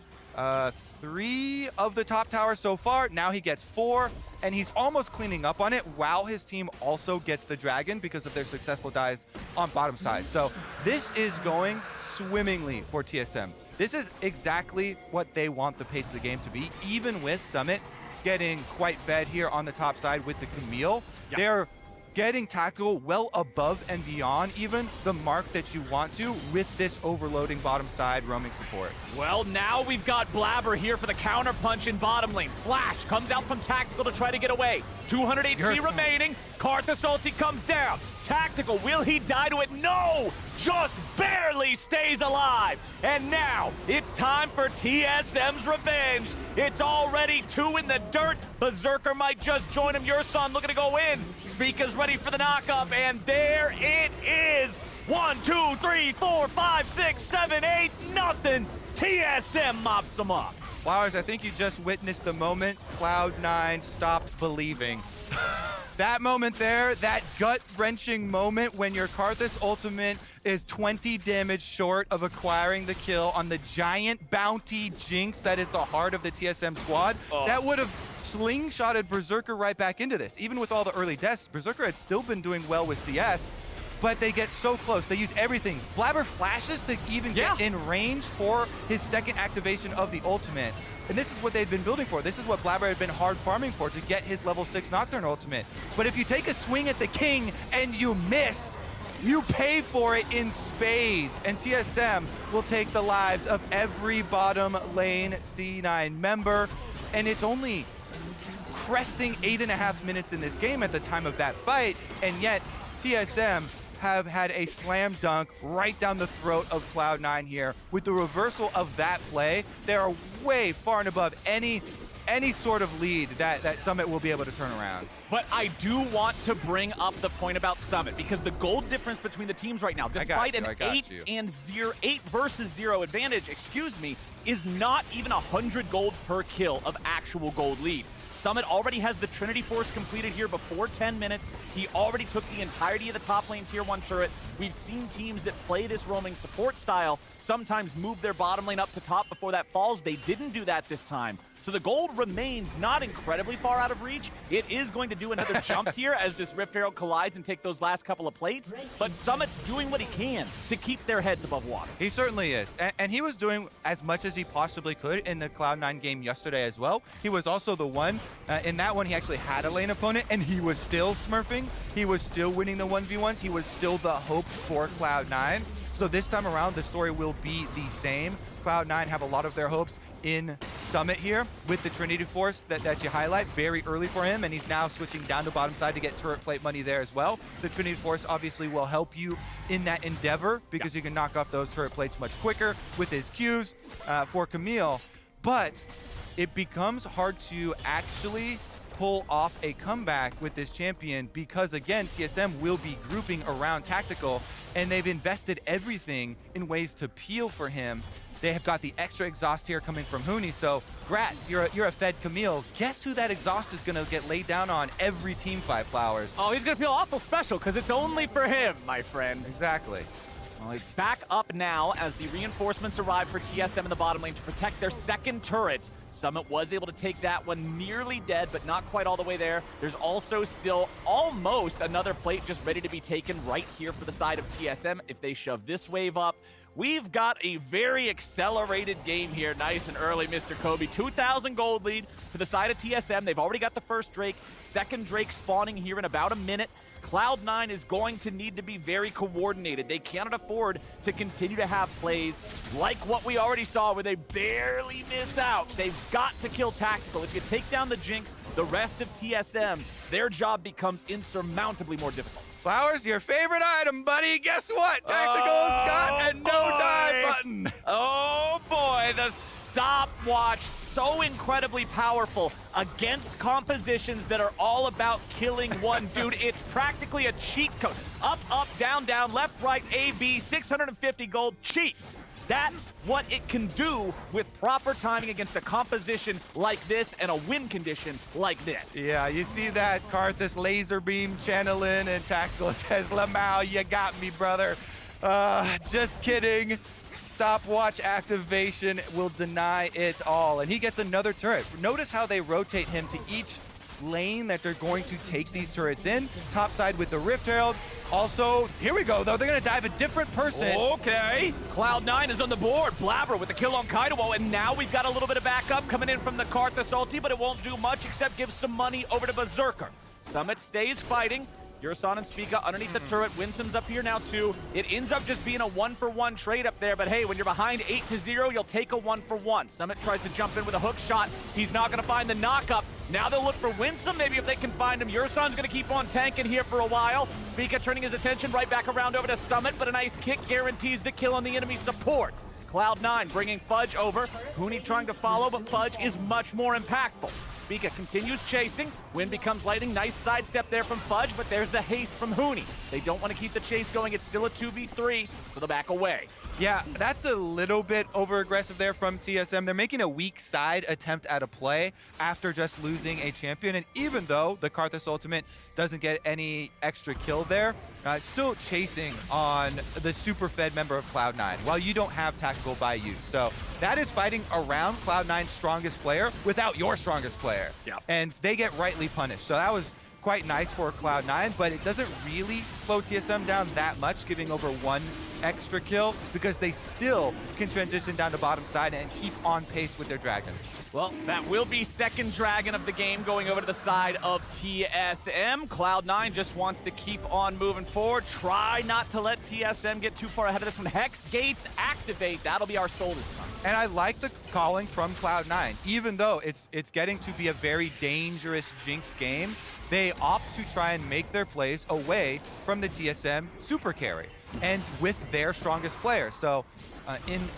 Speaker 19: 3 of the top towers so far. Now he gets 4, and he's almost cleaning up on it while his team also gets the dragon because of their successful dives on bottom side. So this is going swimmingly for TSM. This is exactly what they want the pace of the game to be, even with Summit getting quite fed here on the top side with the Camille. They're getting Tactical well above and beyond even the mark that you want to with this overloading bottom side roaming support.
Speaker 13: Well, now we've got Blabber here for the counter punch in bottom lane. Flash comes out from Tactical to try to get away. 200 HP remaining. Karthus ulti comes down. Tactical, will he die to it? No! Just barely stays alive. And now it's time for TSM's revenge. It's already 2 in the dirt. Berserker might just join him. Yurasan looking to go in. Spica's ready for the knockup, and there it is. 1, 2, 3, 4, 5, 6, 7, 8, nothing. TSM mops them up.
Speaker 19: Flowers, I think you just witnessed the moment Cloud9 stopped believing. That moment there, that gut-wrenching moment when your Karthus ultimate is 20 damage short of acquiring the kill on the giant bounty Jinx that is the heart of the TSM squad, that would have slingshotted Berserker right back into this. Even with all the early deaths, Berserker had still been doing well with CS, but they get so close. They use everything. Blabber flashes to even get in range for his second activation of the ultimate. And this is what they'd been building for. This is what Blabber had been hard farming for, to get his level 6 Nocturne ultimate. But if you take a swing at the king and you miss, you pay for it in spades. And TSM will take the lives of every bottom lane C9 member. And it's only cresting 8.5 minutes in this game at the time of that fight. And yet TSM have had a slam dunk right down the throat of Cloud9 here. With the reversal of that play, they are way far and above any sort of lead that Summit will be able to turn around.
Speaker 13: But I do want to bring up the point about Summit, because the gold difference between the teams right now, despite an 8 versus 0 advantage, is not even 100 gold per kill of actual gold lead. Summit already has the Trinity Force completed here before 10 minutes. He already took the entirety of the top lane tier 1 turret. We've seen teams that play this roaming support style sometimes move their bottom lane up to top before that falls. They didn't do that this time. So the gold remains not incredibly far out of reach. It is going to do another jump here as this Rift Herald collides and take those last couple of plates. But Summit's doing what he can to keep their heads above water.
Speaker 19: He certainly is. And he was doing as much as he possibly could in the Cloud9 game yesterday as well. He was also the one, in that one he actually had a lane opponent and he was still smurfing. He was still winning the 1v1s. He was still the hope for Cloud9. So this time around, the story will be the same. Cloud9 have a lot of their hopes in Summit here with the Trinity Force that you highlight very early for him, and he's now switching down to bottom side to get turret plate money there as well. The Trinity Force obviously will help you in that endeavor because you can knock off those turret plates much quicker with his Qs for Camille, but it becomes hard to actually pull off a comeback with this champion because, again, TSM will be grouping around Tactical, and they've invested everything in ways to peel for him. They have got the extra exhaust here coming from Huni, so Gratz, you're a fed Camille. Guess who that exhaust is going to get laid down on every team fight, Flowers?
Speaker 13: Oh, he's going to feel awful special because it's only for him, my friend.
Speaker 19: Exactly.
Speaker 13: Well, he's back up now as the reinforcements arrive for TSM in the bottom lane to protect their second turret. Summit was able to take that one nearly dead, but not quite all the way there. There's also still almost another plate just ready to be taken right here for the side of TSM if they shove this wave up. We've got a very accelerated game here, nice and early, Mr. Kobe. 2,000 gold lead to the side of TSM. They've already got the first Drake, second Drake spawning here in about a minute. Cloud9 is going to need to be very coordinated. They cannot afford to continue to have plays like what we already saw where they barely miss out. They've got to kill Tactical. If you take down the Jinx, the rest of TSM, their job becomes insurmountably more difficult.
Speaker 19: Flowers, your favorite item, buddy. Guess what? Tactical's got a no-die button.
Speaker 13: Oh boy, the stopwatch, so incredibly powerful against compositions that are all about killing one dude. It's practically a cheat code. Up, up, down, down, left, right, A, B, 650 gold, cheat. That's what it can do with proper timing against a composition like this and a win condition like this.
Speaker 19: Yeah, you see that Karthus laser beam channeling, and Tactical says, Lamau, you got me, brother. Just kidding. Stopwatch activation will deny it all. And he gets another turret. Notice how they rotate him to each lane that they're going to take these turrets in. Top side with the Rift Herald. Also, here we go, though. They're going to dive a different person.
Speaker 13: Okay. Cloud9 is on the board. Blabber with the kill on Kaido. And now we've got a little bit of backup coming in from the Karthus ulti, but it won't do much except give some money over to Berserker. Summit stays fighting. Yurson and Spica underneath the turret. Winsome's up here now too. It ends up just being a 1-for-1 trade up there, but hey, when you're behind 8-0, you'll take a 1-for-1. Summit tries to jump in with a hook shot. He's not gonna find the knock-up. Now they'll look for Winsome, maybe if they can find him. Yurson's gonna keep on tanking here for a while. Spica turning his attention right back around over to Summit, but a nice kick guarantees the kill on the enemy support. Cloud9 bringing Fudge over. Huni trying to follow, but Fudge is much more impactful. Spica continues chasing. Wind becomes lightning. Nice sidestep there from Fudge, but there's the haste from Huni. They don't want to keep the chase going. It's still a 2v3, so they'll back away.
Speaker 19: Yeah, that's a little bit over-aggressive there from TSM. They're making a weak side attempt at a play after just losing a champion. And even though the Karthus ultimate doesn't get any extra kill there, still chasing on the super fed member of Cloud9 while you don't have Tactical by you. So that is fighting around Cloud9's strongest player without your strongest player.
Speaker 13: Yep.
Speaker 19: And they get rightly punished. So that was quite nice for Cloud9, but it doesn't really slow TSM down that much, giving over one extra kill because they still can transition down to bottom side and keep on pace with their dragons.
Speaker 13: Well, that will be second dragon of the game going over to the side of TSM. Cloud9 just wants to keep on moving forward. Try not to let TSM get too far ahead of this one. Hex gates activate. That'll be our soul this time.
Speaker 19: And I like the calling from Cloud9. Even though it's getting to be a very dangerous Jinx game, they opt to try and make their plays away from the TSM super carry and with their strongest player. So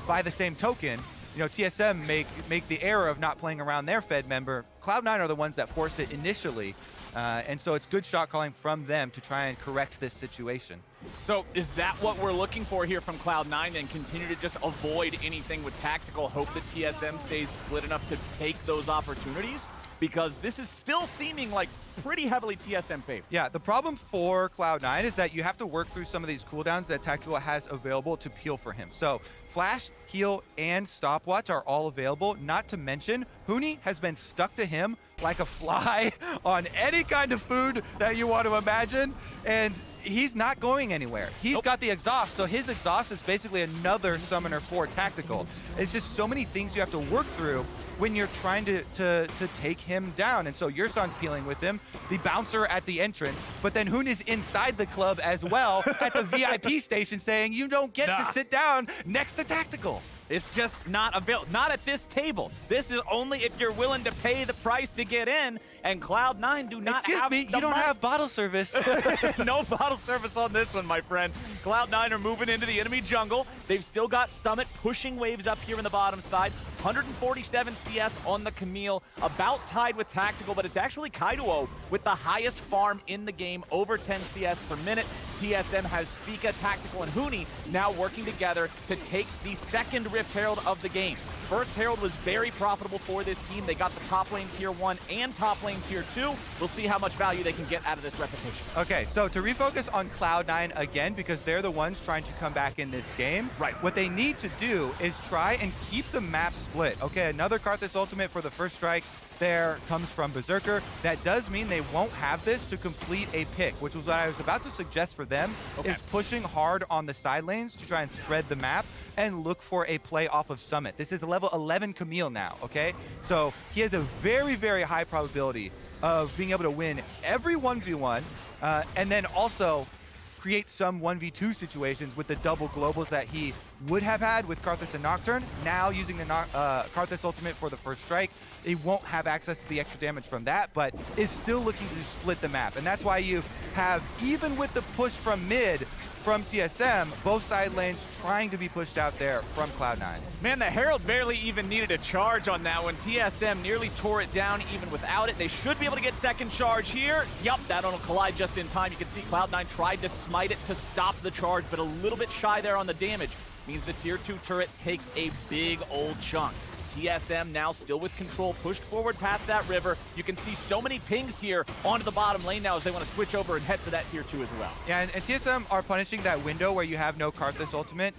Speaker 19: by the same token, you know, TSM make the error of not playing around their fed member. Cloud9 are the ones that forced it initially. And so it's good shot calling from them to try and correct this situation.
Speaker 13: So is that what we're looking for here from Cloud9 then? Continue to just avoid anything with Tactical, hope that TSM stays split enough to take those opportunities? Because this is still seeming like pretty heavily TSM favored.
Speaker 19: Yeah, the problem for Cloud9 is that you have to work through some of these cooldowns that Tactical has available to peel for him. So Flash, Heal, and Stopwatch are all available, not to mention Huni has been stuck to him like a fly on any kind of food that you want to imagine, and he's not going anywhere. He's got the exhaust, so his exhaust is basically another summoner for Tactical. It's just so many things you have to work through when you're trying to take him down. And so Yurson's peeling with him, the bouncer at the entrance, but then Hoon is inside the club as well at the VIP station saying, you don't get to sit down next to Tactical.
Speaker 13: It's just not available. Not at this table. This is only if you're willing to pay the price to get in, and Cloud9 do not have
Speaker 19: Excuse me, you don't have bottle service.
Speaker 13: No bottle service on this one, my friend. Cloud9 are moving into the enemy jungle. They've still got Summit pushing waves up here in the bottom side. 147 CS on the Camille, about tied with Tactical, but it's actually Kaido with the highest farm in the game, over 10 CS per minute. TSM has Spica, Tactical, and Huni now working together to take the second Rift Herald of the game. First Herald was very profitable for this team. They got the top lane tier 1 and top lane tier 2. We'll see how much value they can get out of this repetition.
Speaker 19: Okay, so to refocus on Cloud9 again, because they're the ones trying to come back in this game,
Speaker 13: right?
Speaker 19: What they need to do is try and keep the map split. Okay, another Karthus ultimate for the first strike there comes from Berserker. That does mean they won't have this to complete a pick, which was what I was about to suggest for them, is pushing hard on the side lanes to try and spread the map and look for a play off of Summit. This is a level 11 Camille now, okay? So he has a very, very high probability of being able to win every 1v1 and then also create some 1v2 situations with the double globals that he would have had with Karthus and Nocturne. Now using the Karthus ultimate for the first strike, he won't have access to the extra damage from that, but is still looking to split the map. And that's why you have, even with the push from mid from TSM, both side lanes trying to be pushed out there from Cloud9.
Speaker 13: Man, the Herald barely even needed a charge on that one. TSM nearly tore it down even without it. They should be able to get second charge here. Yup, that'll collide just in time. You can see Cloud9 tried to smite it to stop the charge, but a little bit shy there on the damage. Means the tier 2 turret takes a big old chunk. TSM now still with control, pushed forward past that river. You can see so many pings here onto the bottom lane now as they want to switch over and head for that tier 2 as well.
Speaker 19: Yeah, and TSM are punishing that window where you have no Karthus ultimate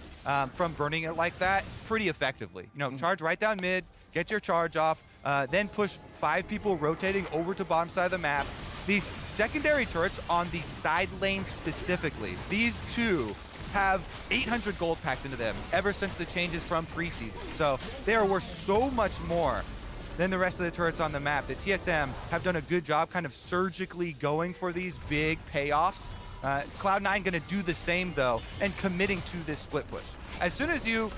Speaker 19: from burning it like that pretty effectively. You know, charge right down mid, get your charge off, then push 5 people rotating over to bottom side of the map. These secondary turrets on the side lane specifically, these two have 800 gold packed into them ever since the changes from preseason. So they are worth so much more than the rest of the turrets on the map that TSM have done a good job kind of surgically going for these big payoffs. Cloud9 going to do the same though and committing to this split push. As soon as you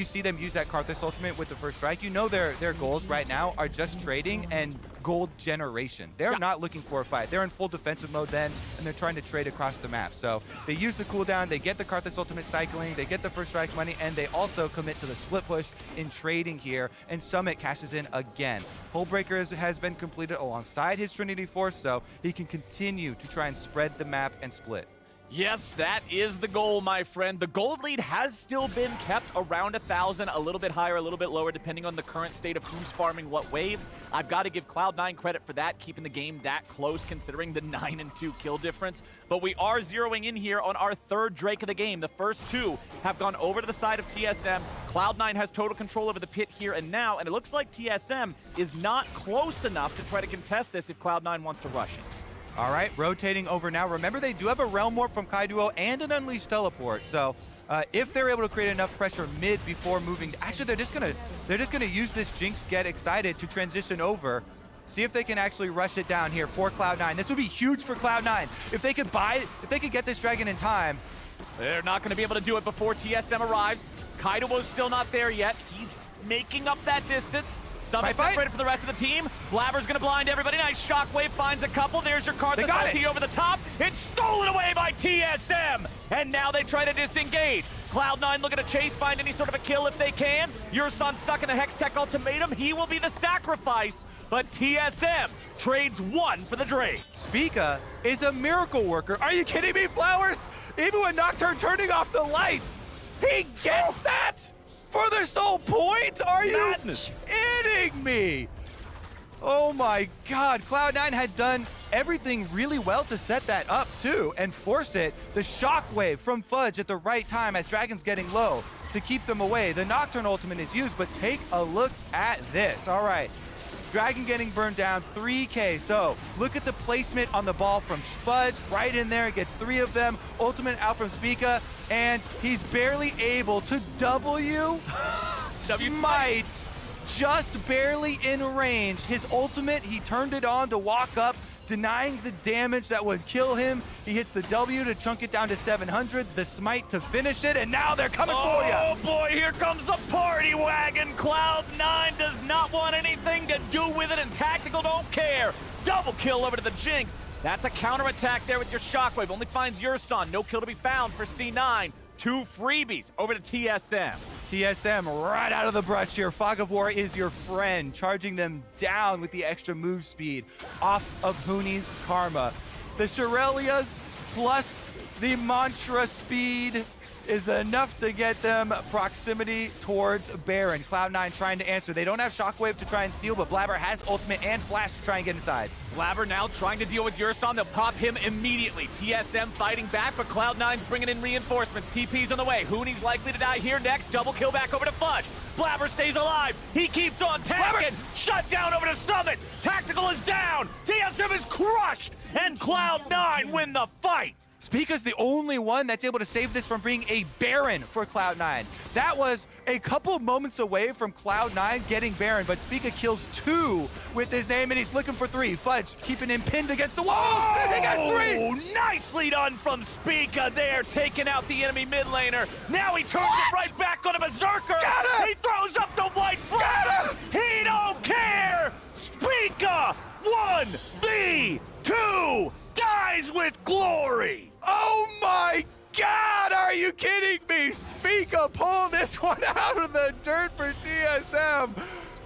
Speaker 19: see them use that Karthus ultimate with the first strike, you know their goals right now are just trading and gold generation. They're not looking for a fight. They're in full defensive mode then, and they're trying to trade across the map. So they use the cooldown, they get the Karthus ultimate cycling, they get the first strike money, and they also commit to the split push in trading here, and Summit cashes in again. Hullbreaker has been completed alongside his Trinity Force, so he can continue to try and spread the map and split.
Speaker 13: Yes, that is the goal, my friend. The gold lead has still been kept around 1,000, a little bit higher, a little bit lower, depending on the current state of who's farming what waves. I've got to give Cloud9 credit for that, keeping the game that close, considering the 9-2 kill difference. But we are zeroing in here on our third Drake of the game. The first two have gone over to the side of TSM. Cloud9 has total control over the pit here and now, and it looks like TSM is not close enough to try to contest this if Cloud9 wants to rush it.
Speaker 19: All right, rotating over now. Remember, they do have a Realm Warp from Kaido and an Unleashed Teleport. So if they're able to create enough pressure mid before moving, actually they're just gonna use this Jinx Get Excited to transition over. See if they can actually rush it down here for Cloud9. This would be huge for Cloud9 if they could get this dragon in time.
Speaker 13: They're not going to be able to do it before TSM arrives. Kaido's still not there yet. He's making up that distance. Summit separated for the rest of the team. Blabber's gonna blind everybody. Nice shockwave, finds a couple. There's your Karthus ulti over the top. It's stolen away by TSM! And now they try to disengage. Cloud9 looking to chase, find any sort of a kill if they can. Yurson stuck in a Hextech ultimatum. He will be the sacrifice, but TSM trades one for the Drake.
Speaker 19: Spica is a miracle worker. Are you kidding me, Flowers? Even with Nocturne turning off the lights, he gets that? For the sole point? Are you kidding me? Oh my God, Cloud9 had done everything really well to set that up too and force it. The shockwave from Fudge at the right time as Dragon's getting low to keep them away. The Nocturne ultimate is used, but take a look at this. All right, Dragon getting burned down, 3K. So look at the placement on the ball from Fudge, right in there. It gets 3 of them. Ultimate out from Spica, and he's barely able to W smite, just barely in range. His ultimate, he turned it on to walk up, denying the damage that would kill him. He hits the W to chunk it down to 700, the smite to finish it, and now they're coming for you.
Speaker 13: Oh boy, here comes the party wagon. Cloud9 does not want anything to do with it, and Tactical don't care. Double kill over to the Jinx. That's a counterattack there with your Shockwave. Only finds Yurson. No kill to be found for C9. 2 freebies over to TSM.
Speaker 19: TSM right out of the brush here. Fog of War is your friend, charging them down with the extra move speed off of Huni's Karma. The Shurelias plus the Mantra speed is enough to get them proximity towards Baron. Cloud9 trying to answer. They don't have Shockwave to try and steal, but Blabber has ultimate and flash to try and get inside.
Speaker 13: Blabber now trying to deal with Yurson. They'll pop him immediately. TSM fighting back, but Cloud9's bringing in reinforcements. TP's on the way. Huni's likely to die here next. Double kill back over to Fudge. Blabber stays alive. He keeps on tacking. Shut down over to Summit. Tactical is down. TSM is crushed, and Cloud9 win the fight.
Speaker 19: Spica's the only one that's able to save this from being a Baron for Cloud9. That was a couple moments away from Cloud9 getting Baron, but Spica kills 2 with his name, and he's looking for 3. Fudge keeping him pinned against the wall. He got 3!
Speaker 13: Nicely done from Spica there, taking out the enemy mid laner. Now he turns it right back on a Berserker. He throws up the white flag. He don't care. Spica 1v2 dies with glory.
Speaker 19: Oh my God, are you kidding me? Spica pulled this one out of the dirt for TSM.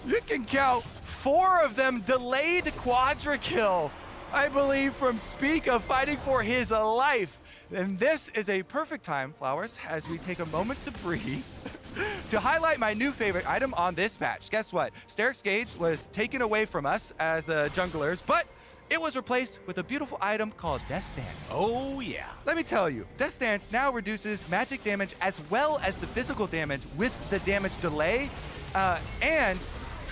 Speaker 19: You can count 4 of them delayed quadra kill, I believe, from Spica fighting for his life. And this is a perfect time, Flowers, as we take a moment to breathe, to highlight my new favorite item on this patch. Guess what? Sterix Gauge was taken away from us as the junglers, but it was replaced with a beautiful item called Death Stance.
Speaker 13: Oh, yeah.
Speaker 19: Let me tell you, Death Stance now reduces magic damage as well as the physical damage with the damage delay, and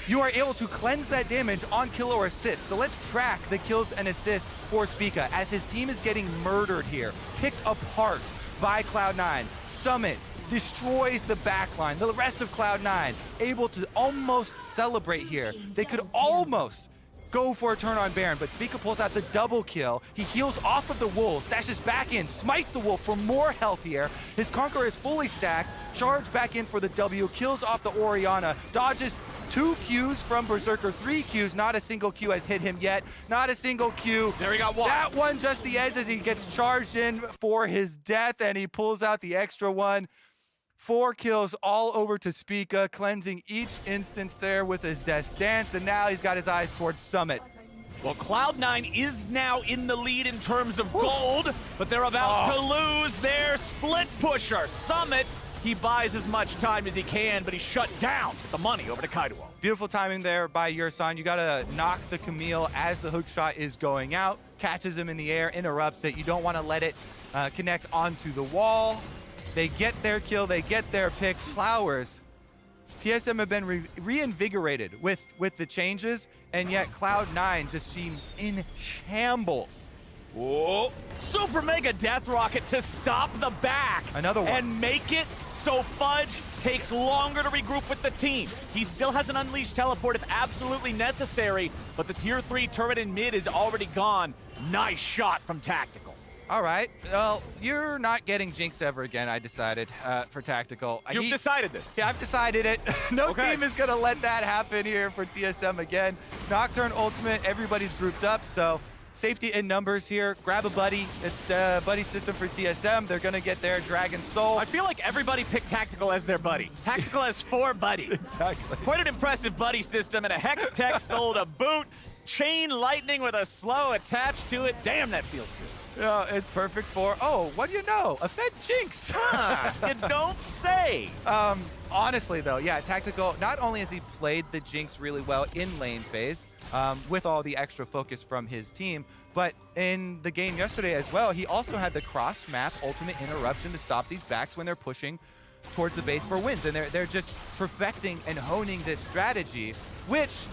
Speaker 19: you are able to cleanse that damage on kill or assist. So let's track the kills and assists for Spica as his team is getting murdered here, picked apart by Cloud9. Summit destroys the backline. The rest of Cloud9 able to almost celebrate here. They could almost go for a turn on Baron, but Spica pulls out the double kill. He heals off of the wolves, dashes back in, smites the wolf for more health here. His Conqueror is fully stacked, charge back in for the W, kills off the Orianna, dodges 2 Qs from Berserker, 3 Qs, not a single Q has hit him yet. Not a single Q.
Speaker 13: There he got one.
Speaker 19: That one just the edge as he gets charged in for his death, and he pulls out the extra one. 4 kills all over to Spica, cleansing each instance there with his Death Dance, and now he's got his eyes towards Summit.
Speaker 13: Well, Cloud9 is now in the lead in terms of gold, but they're about to lose their split pusher. Summit, he buys as much time as he can, but he's shut down with the money over to Kaido.
Speaker 19: Beautiful timing there by Yurson. You gotta knock the Camille as the hook shot is going out, catches him in the air, interrupts it. You don't wanna let it connect onto the wall. They get their kill, they get their pick. Flowers, TSM have been reinvigorated with the changes, and yet Cloud9 just seemed in shambles.
Speaker 13: Whoa. Super Mega Death Rocket to stop the back.
Speaker 19: Another one.
Speaker 13: And make it so Fudge takes longer to regroup with the team. He still has an Unleashed Teleport if absolutely necessary, but the tier 3 turret in mid is already gone. Nice shot from Tactical.
Speaker 19: All right, well, you're not getting Jinx ever again, I decided, for Tactical.
Speaker 13: You've decided this?
Speaker 19: Yeah, I've decided it. No team is going to let that happen here for TSM again. Nocturne ultimate, everybody's grouped up, so safety in numbers here. Grab a buddy. It's the buddy system for TSM. They're going to get their Dragon Soul.
Speaker 13: I feel like everybody picked Tactical as their buddy. Tactical has 4 buddies.
Speaker 19: Exactly.
Speaker 13: Quite an impressive buddy system, and a Hex Tech Soul to boot. Chain Lightning with a slow attached to it. Damn, that feels good.
Speaker 19: Yeah, it's perfect for, oh, what do you know? A Fed Jinx.
Speaker 13: You don't say.
Speaker 19: Honestly, though, yeah, Tactical, not only has he played the Jinx really well in lane phase, with all the extra focus from his team, but in the game yesterday as well, he also had the cross-map ultimate interruption to stop these backs when they're pushing towards the base for wins. And they're just perfecting and honing this strategy, which,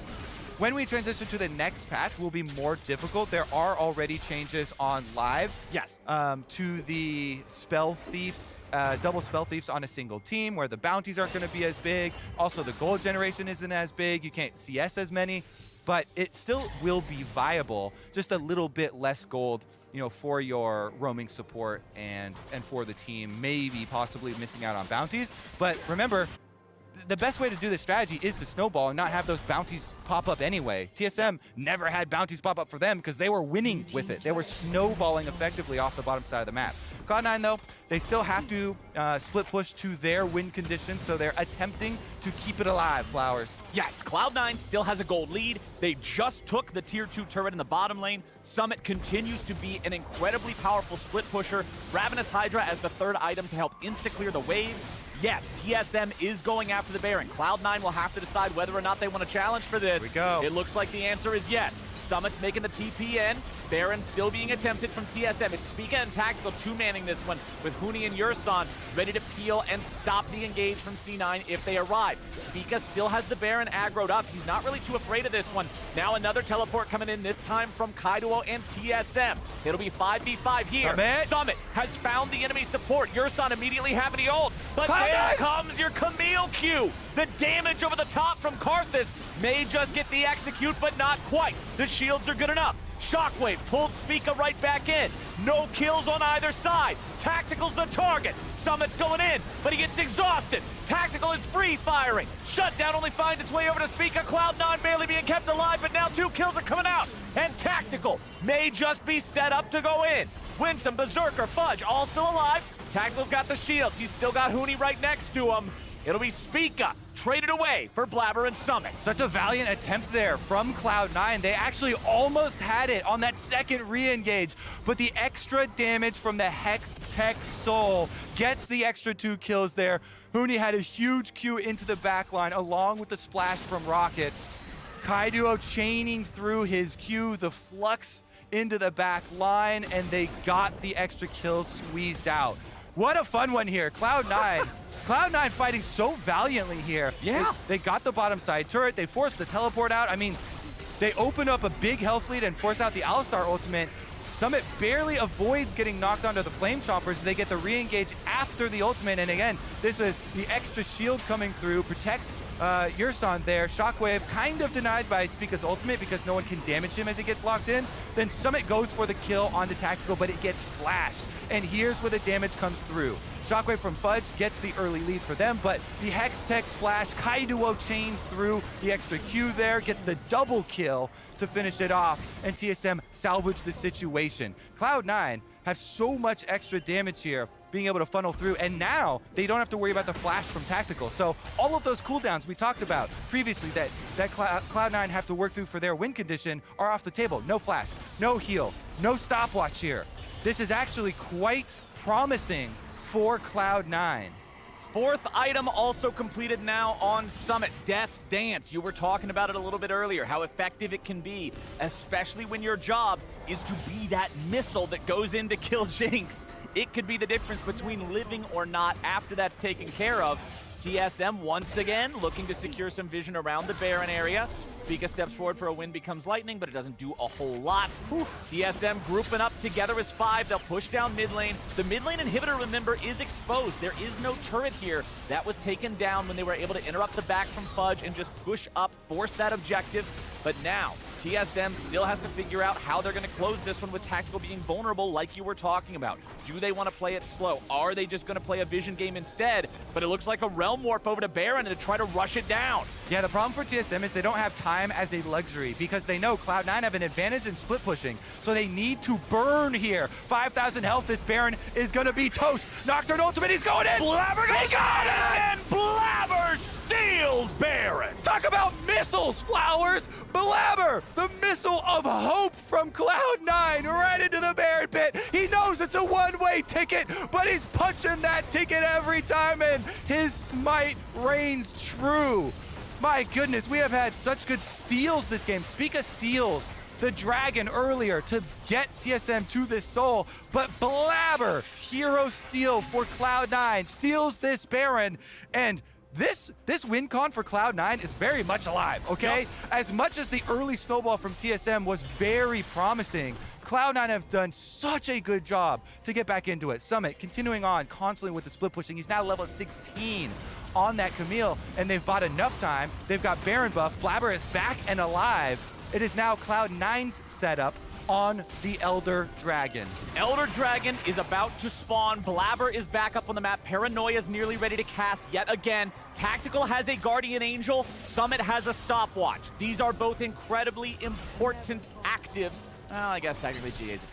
Speaker 19: when we transition to the next patch, will be more difficult. There are already changes on live.
Speaker 13: Yes.
Speaker 19: To the spell thieves, double spell thieves on a single team, where the bounties aren't going to be as big. Also, the gold generation isn't as big. You can't CS as many. but it still will be viable, just a little bit less gold, for your roaming support and for the team, maybe possibly missing out on bounties. But remember, the best way to do this strategy is to snowball and not have those bounties pop up anyway. TSM never had bounties pop up for them because they were winning with it. They were snowballing effectively off the bottom side of the map. Cloud9, though, they still have to split push to their win conditions, so they're attempting to keep it alive, Flowers.
Speaker 13: Yes, Cloud9 still has a gold lead. They just took the tier 2 turret in the bottom lane. Summit continues to be an incredibly powerful split pusher. Ravenous Hydra as the third item to help insta-clear the waves. Yes, TSM is going after the Baron. Cloud9 will have to decide whether or not they want to challenge for this.
Speaker 19: Here we go.
Speaker 13: It looks like the answer is yes. Summit's making the TP in. Baron still being attempted from TSM. It's Spica and Tactical two-manning this one with Huni and Yurson ready to peel and stop the engage from C9 if they arrive. Spica still has the Baron aggroed up. He's not really too afraid of this one. Now another teleport coming in, this time from Kaido and TSM. It'll be 5v5 here. Summit has found the enemy support. Yurson immediately having the ult. But there comes your Camille Q. The damage over the top from Karthus may just get the execute, but not quite. The shields are good enough. Shockwave pulls Spica right back in. No kills on either side. Tactical's the target. Summit's going in, but he gets exhausted. Tactical is free firing. Shutdown only finds its way over to Spica. Cloud9 barely being kept alive, but now 2 kills are coming out. And Tactical may just be set up to go in. Winsome, Berserker, Fudge, all still alive. Tactical's got the shields. He's still got Huni right next to him. It'll be Spica traded away for Blabber and Summit.
Speaker 19: Such a valiant attempt there from Cloud9. They actually almost had it on that second re-engage, but the extra damage from the Hex Tech Soul gets the extra 2 kills there. Huni had a huge Q into the backline along with the splash from Rockets. Kaiduo chaining through his Q, the flux into the back line, and they got the extra kills squeezed out. What a fun one here. Cloud9. Cloud9 fighting so valiantly here.
Speaker 13: Yeah.
Speaker 19: They got the bottom side turret. They forced the teleport out. I mean, they open up a big health lead and force out the Alistar ultimate. Summit barely avoids getting knocked onto the Flame Chompers. They get the re-engage after the ultimate. And again, this is the extra shield coming through, protects Yurson there. Shockwave kind of denied by Spica's ultimate because no one can damage him as he gets locked in. Then Summit goes for the kill on the Tactical, but it gets flashed. And here's where the damage comes through. Shockwave from Fudge gets the early lead for them, but the Hex Tech splash, Kaiduo chains through the extra Q there, gets the double kill to finish it off, and TSM salvage the situation. Cloud9 have so much extra damage here, being able to funnel through, and now they don't have to worry about the flash from Tactical. So all of those cooldowns we talked about previously that Cloud9 have to work through for their win condition are off the table. No flash, no heal, no stopwatch here. This is actually quite promising for Cloud9.
Speaker 13: Fourth item also completed now on Summit, Death's Dance. You were talking about it a little bit earlier, how effective it can be, especially when your job is to be that missile that goes in to kill Jinx. It could be the difference between living or not after that's taken care of. TSM once again looking to secure some vision around the Baron area. Spica steps forward for a win becomes lightning, but it doesn't do a whole lot. TSM grouping up together as 5. They'll push down mid lane. The mid lane inhibitor, remember, is exposed. There is no turret here. That was taken down when they were able to interrupt the back from Fudge and just push up, force that objective. But now, TSM still has to figure out how they're going to close this one with Tactical being vulnerable like you were talking about. Do they want to play it slow? Are they just going to play a vision game instead? But it looks like a Realm Warp over to Baron and to try to rush it down.
Speaker 19: Yeah, the problem for TSM is they don't have time as a luxury because they know Cloud9 have an advantage in split pushing. So they need to burn here. 5,000 health, this Baron is going to be toast. Nocturne ultimate, he's going in!
Speaker 13: Blabber
Speaker 19: they got it!
Speaker 13: And Blabber steals Baron!
Speaker 19: Talk about missiles, Flowers! Blabber, the missile of hope from Cloud9 right into the Baron pit. He knows it's a one-way ticket, but he's punching that ticket every time, and his smite reigns true. My goodness, we have had such good steals this game. Spica steals the Dragon earlier to get TSM to this soul, but Blabber, hero steal for Cloud9, steals this Baron, and this win con for Cloud9 is very much alive, okay? Yep. As much as the early snowball from TSM was very promising, Cloud9 have done such a good job to get back into it. Summit continuing on constantly with the split pushing. He's now level 16 on that Camille, and they've bought enough time. They've got Baron buff. Blabber is back and alive. It is now Cloud9's setup on the Elder Dragon.
Speaker 13: Elder Dragon is about to spawn. Blabber is back up on the map. Paranoia is nearly ready to cast yet again. Tactical has a Guardian Angel. Summit has a Stopwatch. These are both incredibly important actives. Well, I guess technically GA's.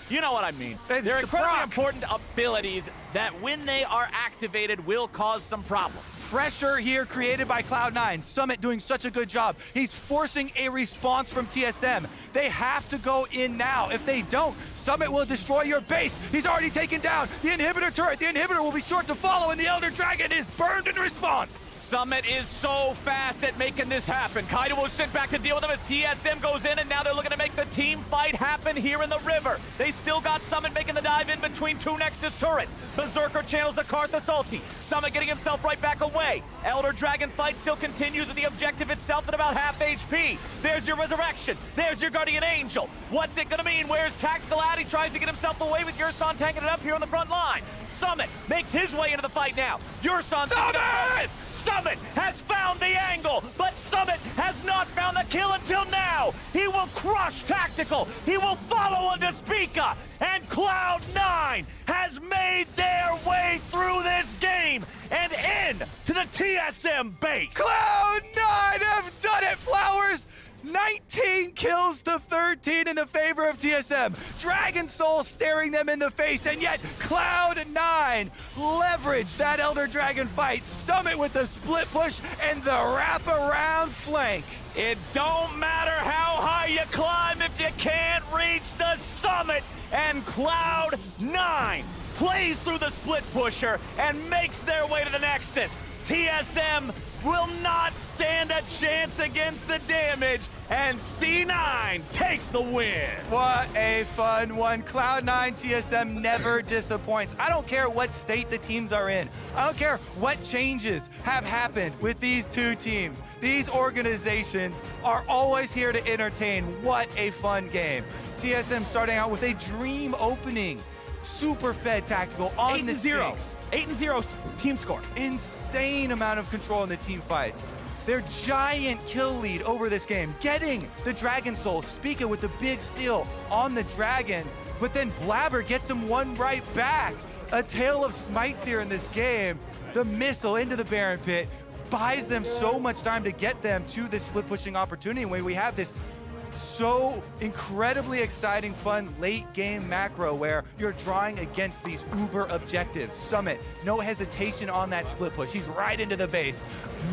Speaker 13: You know what I mean. They're incredibly important abilities that when they are activated will cause some problems.
Speaker 19: Pressure here created by Cloud9. Summit doing such a good job. He's forcing a response from TSM. They have to go in now. If they don't, Summit will destroy your base. He's already taken down the inhibitor turret. The inhibitor will be short to follow, and the Elder Dragon is burned in response.
Speaker 13: Summit is so fast at making this happen. Kaido will sit back to deal with him as TSM goes in, and now they're looking to make the team fight happen here in the river. They still got Summit making the dive in between two Nexus turrets. Berserker channels the Karthus ulti. Summit getting himself right back away. Elder Dragon fight still continues with the objective itself at about half HP. There's your Resurrection. There's your Guardian Angel. What's it gonna mean? Where's Tactical at? He tries to get himself away with Yurson tanking it up here on the front line. Summit makes his way into the fight now. Yurson Summit has found the angle, but Summit has not found the kill until now. He will crush Tactical. He will follow on Spica, and Cloud9 has made their way through this game and in to the TSM base.
Speaker 19: Cloud9 have done it, Flowers! 19 kills to 13 in the favor of TSM. Dragon Soul staring them in the face, and yet Cloud9 leverage that Elder Dragon fight. Summit with the split push and the wraparound flank.
Speaker 13: It don't matter how high you climb if you can't reach the summit. And Cloud9 plays through the split pusher and makes their way to the Nexus. TSM will not stand a chance against the damage, and C9 takes the win.
Speaker 19: What a fun one. Cloud9 TSM never disappoints. I don't care what state the teams are in. I don't care what changes have happened with these two teams. These organizations are always here to entertain. What a fun game. TSM starting out with a dream opening. Super fed Tactical on the stakes.
Speaker 13: 8-0 team score.
Speaker 19: Insane amount of control in the team fights. Their giant kill lead over this game, getting the Dragon Soul, Spica with the big steal on the Dragon, but then Blabber gets him one right back. A tale of smites here in this game. The missile into the Baron Pit buys them so much time to get them to this split pushing opportunity where we have this so incredibly exciting, fun late game macro where you're drawing against these uber objectives. Summit, no hesitation on that split push. He's right into the base,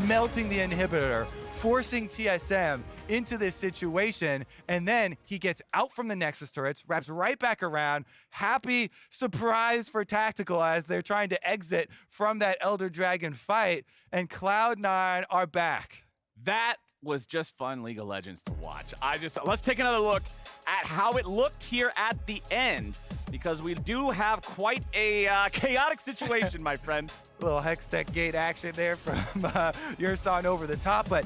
Speaker 19: melting the inhibitor, forcing TSM into this situation, and then he gets out from the Nexus turrets, wraps right back around. Happy surprise for Tactical as they're trying to exit from that Elder Dragon fight, and Cloud9 are back.
Speaker 13: That was just fun League of Legends to watch. Let's take another look at how it looked here at the end, because we do have quite a chaotic situation, my friend.
Speaker 19: A little Hextech gate action there from Yurson over the top, but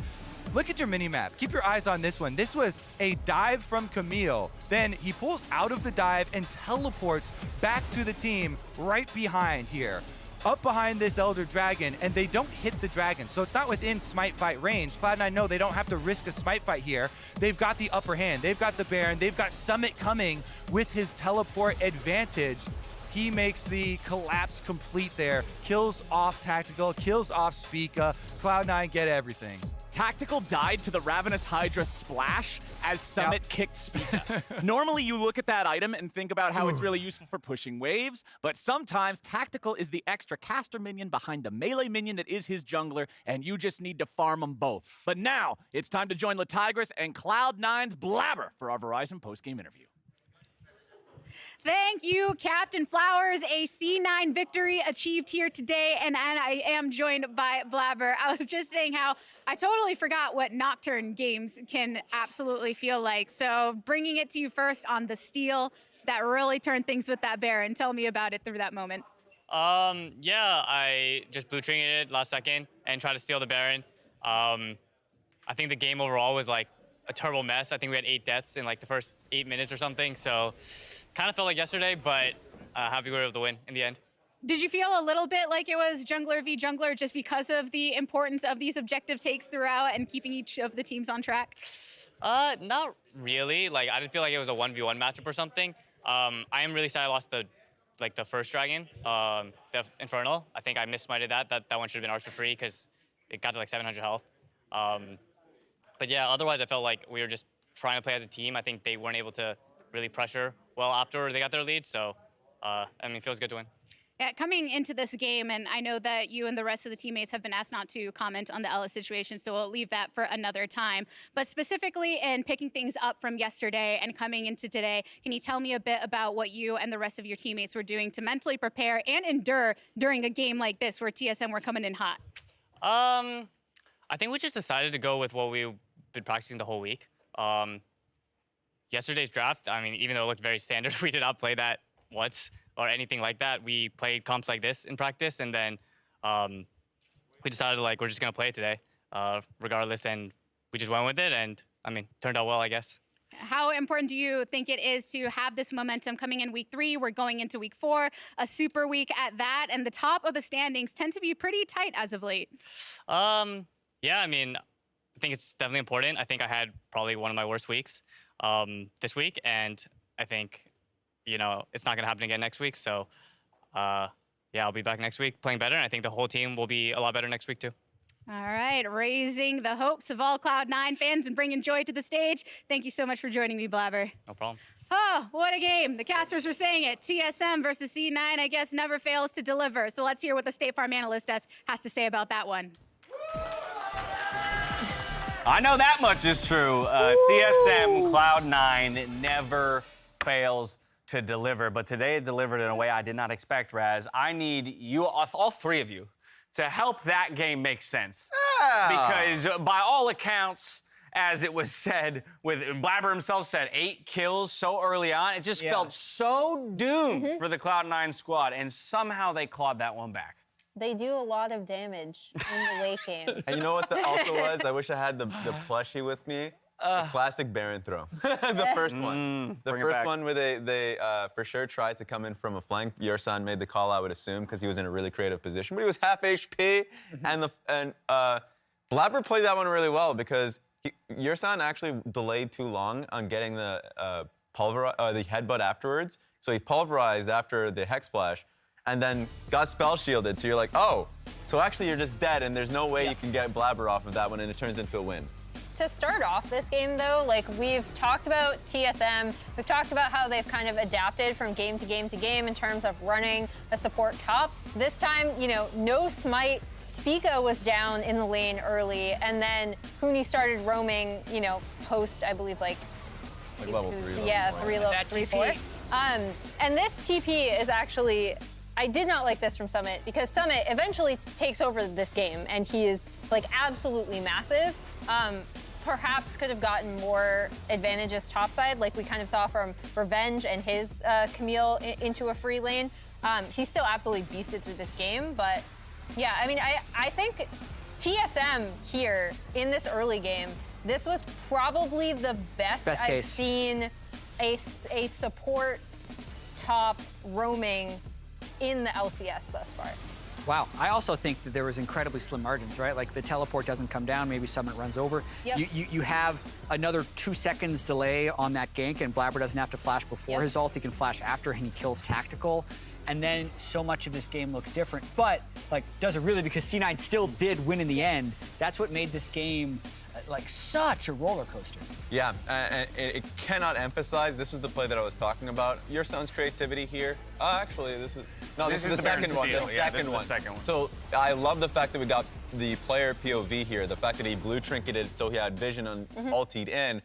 Speaker 19: look at your mini-map. Keep your eyes on this one. This was a dive from Camille. Then he pulls out of the dive and teleports back to the team right behind here. Up behind this Elder Dragon, and they don't hit the Dragon, so it's not within Smite fight range. Cloud9 know they don't have to risk a Smite fight here. They've got the upper hand. They've got the Baron. They've got Summit coming with his teleport advantage. He makes the collapse complete there. Kills off Tactical, kills off Spica. Cloud9 get everything.
Speaker 13: Tactical died to the Ravenous Hydra splash as Summit kicked Spica. Normally you look at that item and think about how it's really useful for pushing waves, but sometimes Tactical is the extra caster minion behind the melee minion that is his jungler, and you just need to farm them both. But now it's time to join Latigrus and Cloud9's Blabber for our Verizon post-game interview.
Speaker 7: Thank you, Captain Flowers. A C9 victory achieved here today, and I am joined by Blabber. I was just saying how I totally forgot what Nocturne games can absolutely feel like. So bringing it to you first on the steal that really turned things with that Baron. Tell me about it through that moment.
Speaker 15: Yeah, I just blue trinketed last second and tried to steal the Baron. I think the game overall was like a terrible mess. I think we had 8 deaths in like the first 8 minutes or something. So kind of felt like yesterday, but happy we were able to win in the end.
Speaker 7: Did you feel a little bit like it was jungler v jungler just because of the importance of these objective takes throughout and keeping each of the teams on track?
Speaker 20: Not really. Like, I didn't feel like it was a 1v1 matchup or something. I am really sad I lost the first dragon, the Infernal. I think I missmited that. That one should have been ours for free because it got to like 700 health. But yeah, otherwise I felt like we were just trying to play as a team. I think they weren't able to really pressure well after they got their lead. So, I mean, it feels good to win.
Speaker 7: Yeah, coming into this game, and I know that you and the rest of the teammates have been asked not to comment on the Ellis situation, so we'll leave that for another time. But specifically in picking things up from yesterday and coming into today, can you tell me a bit about what you and the rest of your teammates were doing to mentally prepare and endure during a game like this where TSM were coming in hot?
Speaker 20: I think we just decided to go with what we've been practicing the whole week. Yesterday's draft, I mean, even though it looked very standard, we did not play that once or anything like that. We played comps like this in practice, and then we decided like we're just gonna play it today, regardless, and we just went with it, and I mean, turned out well, I guess.
Speaker 7: How important do you think it is to have this momentum coming in week 3? We're going into week 4, a super week at that, and the top of the standings tend to be pretty tight as of late.
Speaker 20: Yeah, I mean, I think it's definitely important. I think I had probably one of my worst weeks this week, and I think, you know, it's not going to happen again next week. So, yeah, I'll be back next week playing better, and I think the whole team will be a lot better next week too.
Speaker 7: All right, raising the hopes of all Cloud9 fans and bringing joy to the stage. Thank you so much for joining me, Blabber.
Speaker 20: No problem.
Speaker 7: Oh, what a game. The casters were saying it. TSM versus C9, I guess, never fails to deliver. So let's hear what the State Farm Analyst Desk has to say about that one.
Speaker 2: I know that much is true. TSM Cloud9 never fails to deliver, but today it delivered in a way I did not expect, Raz. I need you, all three of you, to help that game make sense. Because by all accounts, as it was said, with Blabber himself said, 8 kills so early on, it just felt so doomed for the Cloud9 squad, and somehow they clawed that one back.
Speaker 3: They do a lot of damage in the late game.
Speaker 4: And you know what the also was? I wish I had the plushie with me. The classic Baron throw. The first one. The first one where they for sure tried to come in from a flank. Yersan made the call, I would assume, because he was in a really creative position. But he was half HP, and Blabber played that one really well because Yersan actually delayed too long on getting the the headbutt afterwards. So he pulverized after the Hex Flash, and then got spell shielded. So you're like, oh, so actually you're just dead, and there's no way you can get Blabber off of that one, and it turns into a win.
Speaker 3: To start off this game, though, like we've talked about TSM, we've talked about how they've kind of adapted from game to game to game in terms of running a support top. This time, you know, no smite. Spica was down in the lane early, and then Huni started roaming, you know, post, I believe, like
Speaker 4: level 3.
Speaker 3: Yeah, 3 level 3, 4. And this TP is actually, I did not like this from Summit because Summit eventually takes over this game, and he is like absolutely massive. Perhaps could have gotten more advantages topside, like we kind of saw from Revenge and his Camille into a free lane. He's still absolutely beasted through this game, but yeah, I mean, I think TSM here in this early game, this was probably the best I've seen a support top roaming in the LCS thus far.
Speaker 1: Wow. I also think that there was incredibly slim margins, right? Like the teleport doesn't come down, maybe Summit runs over.
Speaker 3: Yep.
Speaker 1: You have another 2 seconds delay on that gank, and Blabber doesn't have to flash before his ult, he can flash after, and he kills Tactical. And then so much of this game looks different, but like, does it really? Because C9 still did win in the end. That's what made this game like such a roller coaster.
Speaker 4: Yeah, and it cannot emphasize, this was the play that I was talking about. Your son's creativity here. Actually, this is the second one. The second one. So I love the fact that we got the player POV here, the fact that he blue trinketed so he had vision on ultied in.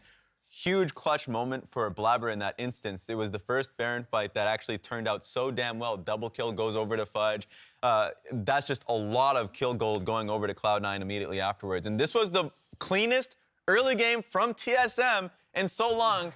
Speaker 4: Huge clutch moment for Blabber in that instance. It was the first Baron fight that actually turned out so damn well. Double kill goes over to Fudge. That's just a lot of kill gold going over to Cloud9 immediately afterwards. And this was the cleanest early game from TSM in so long.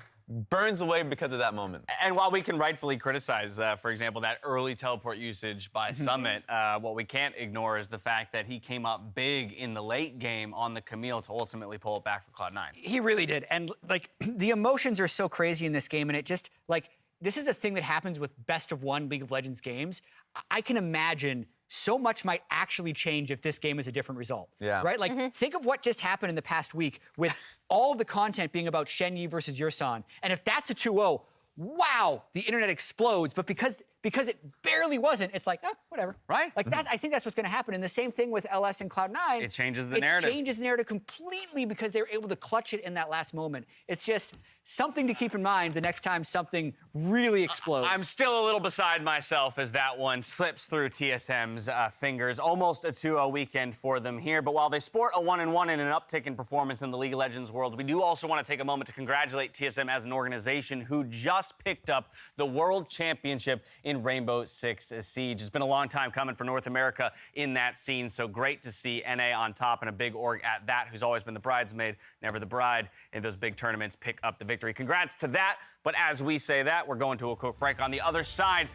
Speaker 4: Burns away because of that moment.
Speaker 2: And while we can rightfully criticize, for example, that early teleport usage by Summit, what we can't ignore is the fact that he came up big in the late game on the Camille to ultimately pull it back for Cloud9.
Speaker 1: He really did. And like the emotions are so crazy in this game, and it just like this is a thing that happens with best of one League of Legends games. I can imagine so much might actually change if this game is a different result.
Speaker 4: Yeah.
Speaker 1: Right? Like, think of what just happened in the past week with all of the content being about Shen Yi versus Yursan. And if that's a 2-0, wow, the internet explodes. But because it barely wasn't, it's like, whatever.
Speaker 2: Right.
Speaker 1: Like, I think that's what's going to happen. And the same thing with LS and Cloud9.
Speaker 2: It changes the narrative.
Speaker 1: It changes the narrative completely because they were able to clutch it in that last moment. It's just something to keep in mind the next time something really explodes.
Speaker 2: I'm still a little beside myself as that one slips through TSM's fingers. Almost a 2-0 weekend for them here. But while they sport a 1-1 and an uptick in performance in the League of Legends world, we do also want to take a moment to congratulate TSM as an organization who just picked up the World Championship in Rainbow Six Siege. It's been a long time coming for North America in that scene, so great to see NA on top and a big org at that, who's always been the bridesmaid, never the bride, in those big tournaments, pick up the victory. Congrats to that, but as we say that, we're going to a quick break. On the other side,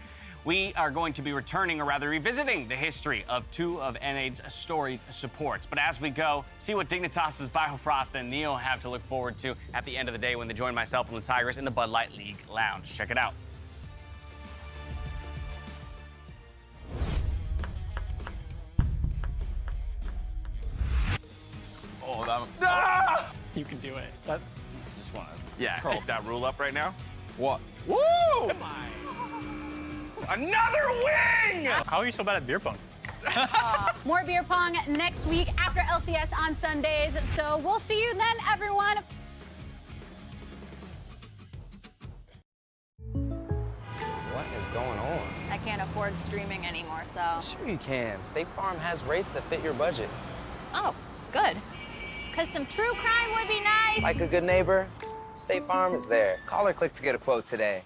Speaker 2: we are going to be returning, or rather revisiting, the history of two of NA's storied supports. But as we go, see what Dignitas's Biofrost and Neo have to look forward to at the end of the day when they join myself and the Tigers in the Bud Light League Lounge. Check it out.
Speaker 13: Oh, that.
Speaker 2: Ah!
Speaker 15: You can do it.
Speaker 13: Just want to.
Speaker 2: Yeah, pick that rule up right now.
Speaker 13: What?
Speaker 2: Woo! Another wing!
Speaker 15: How are you so bad at beer pong?
Speaker 7: More beer pong next week after LCS on Sundays. So we'll see you then, everyone.
Speaker 16: What is going on?
Speaker 17: I can't afford streaming anymore, so.
Speaker 16: Sure you can. State Farm has rates that fit your budget.
Speaker 17: Oh, good. Because some true crime would be nice.
Speaker 16: Like a good neighbor, State Farm is there. Call or click to get a quote today.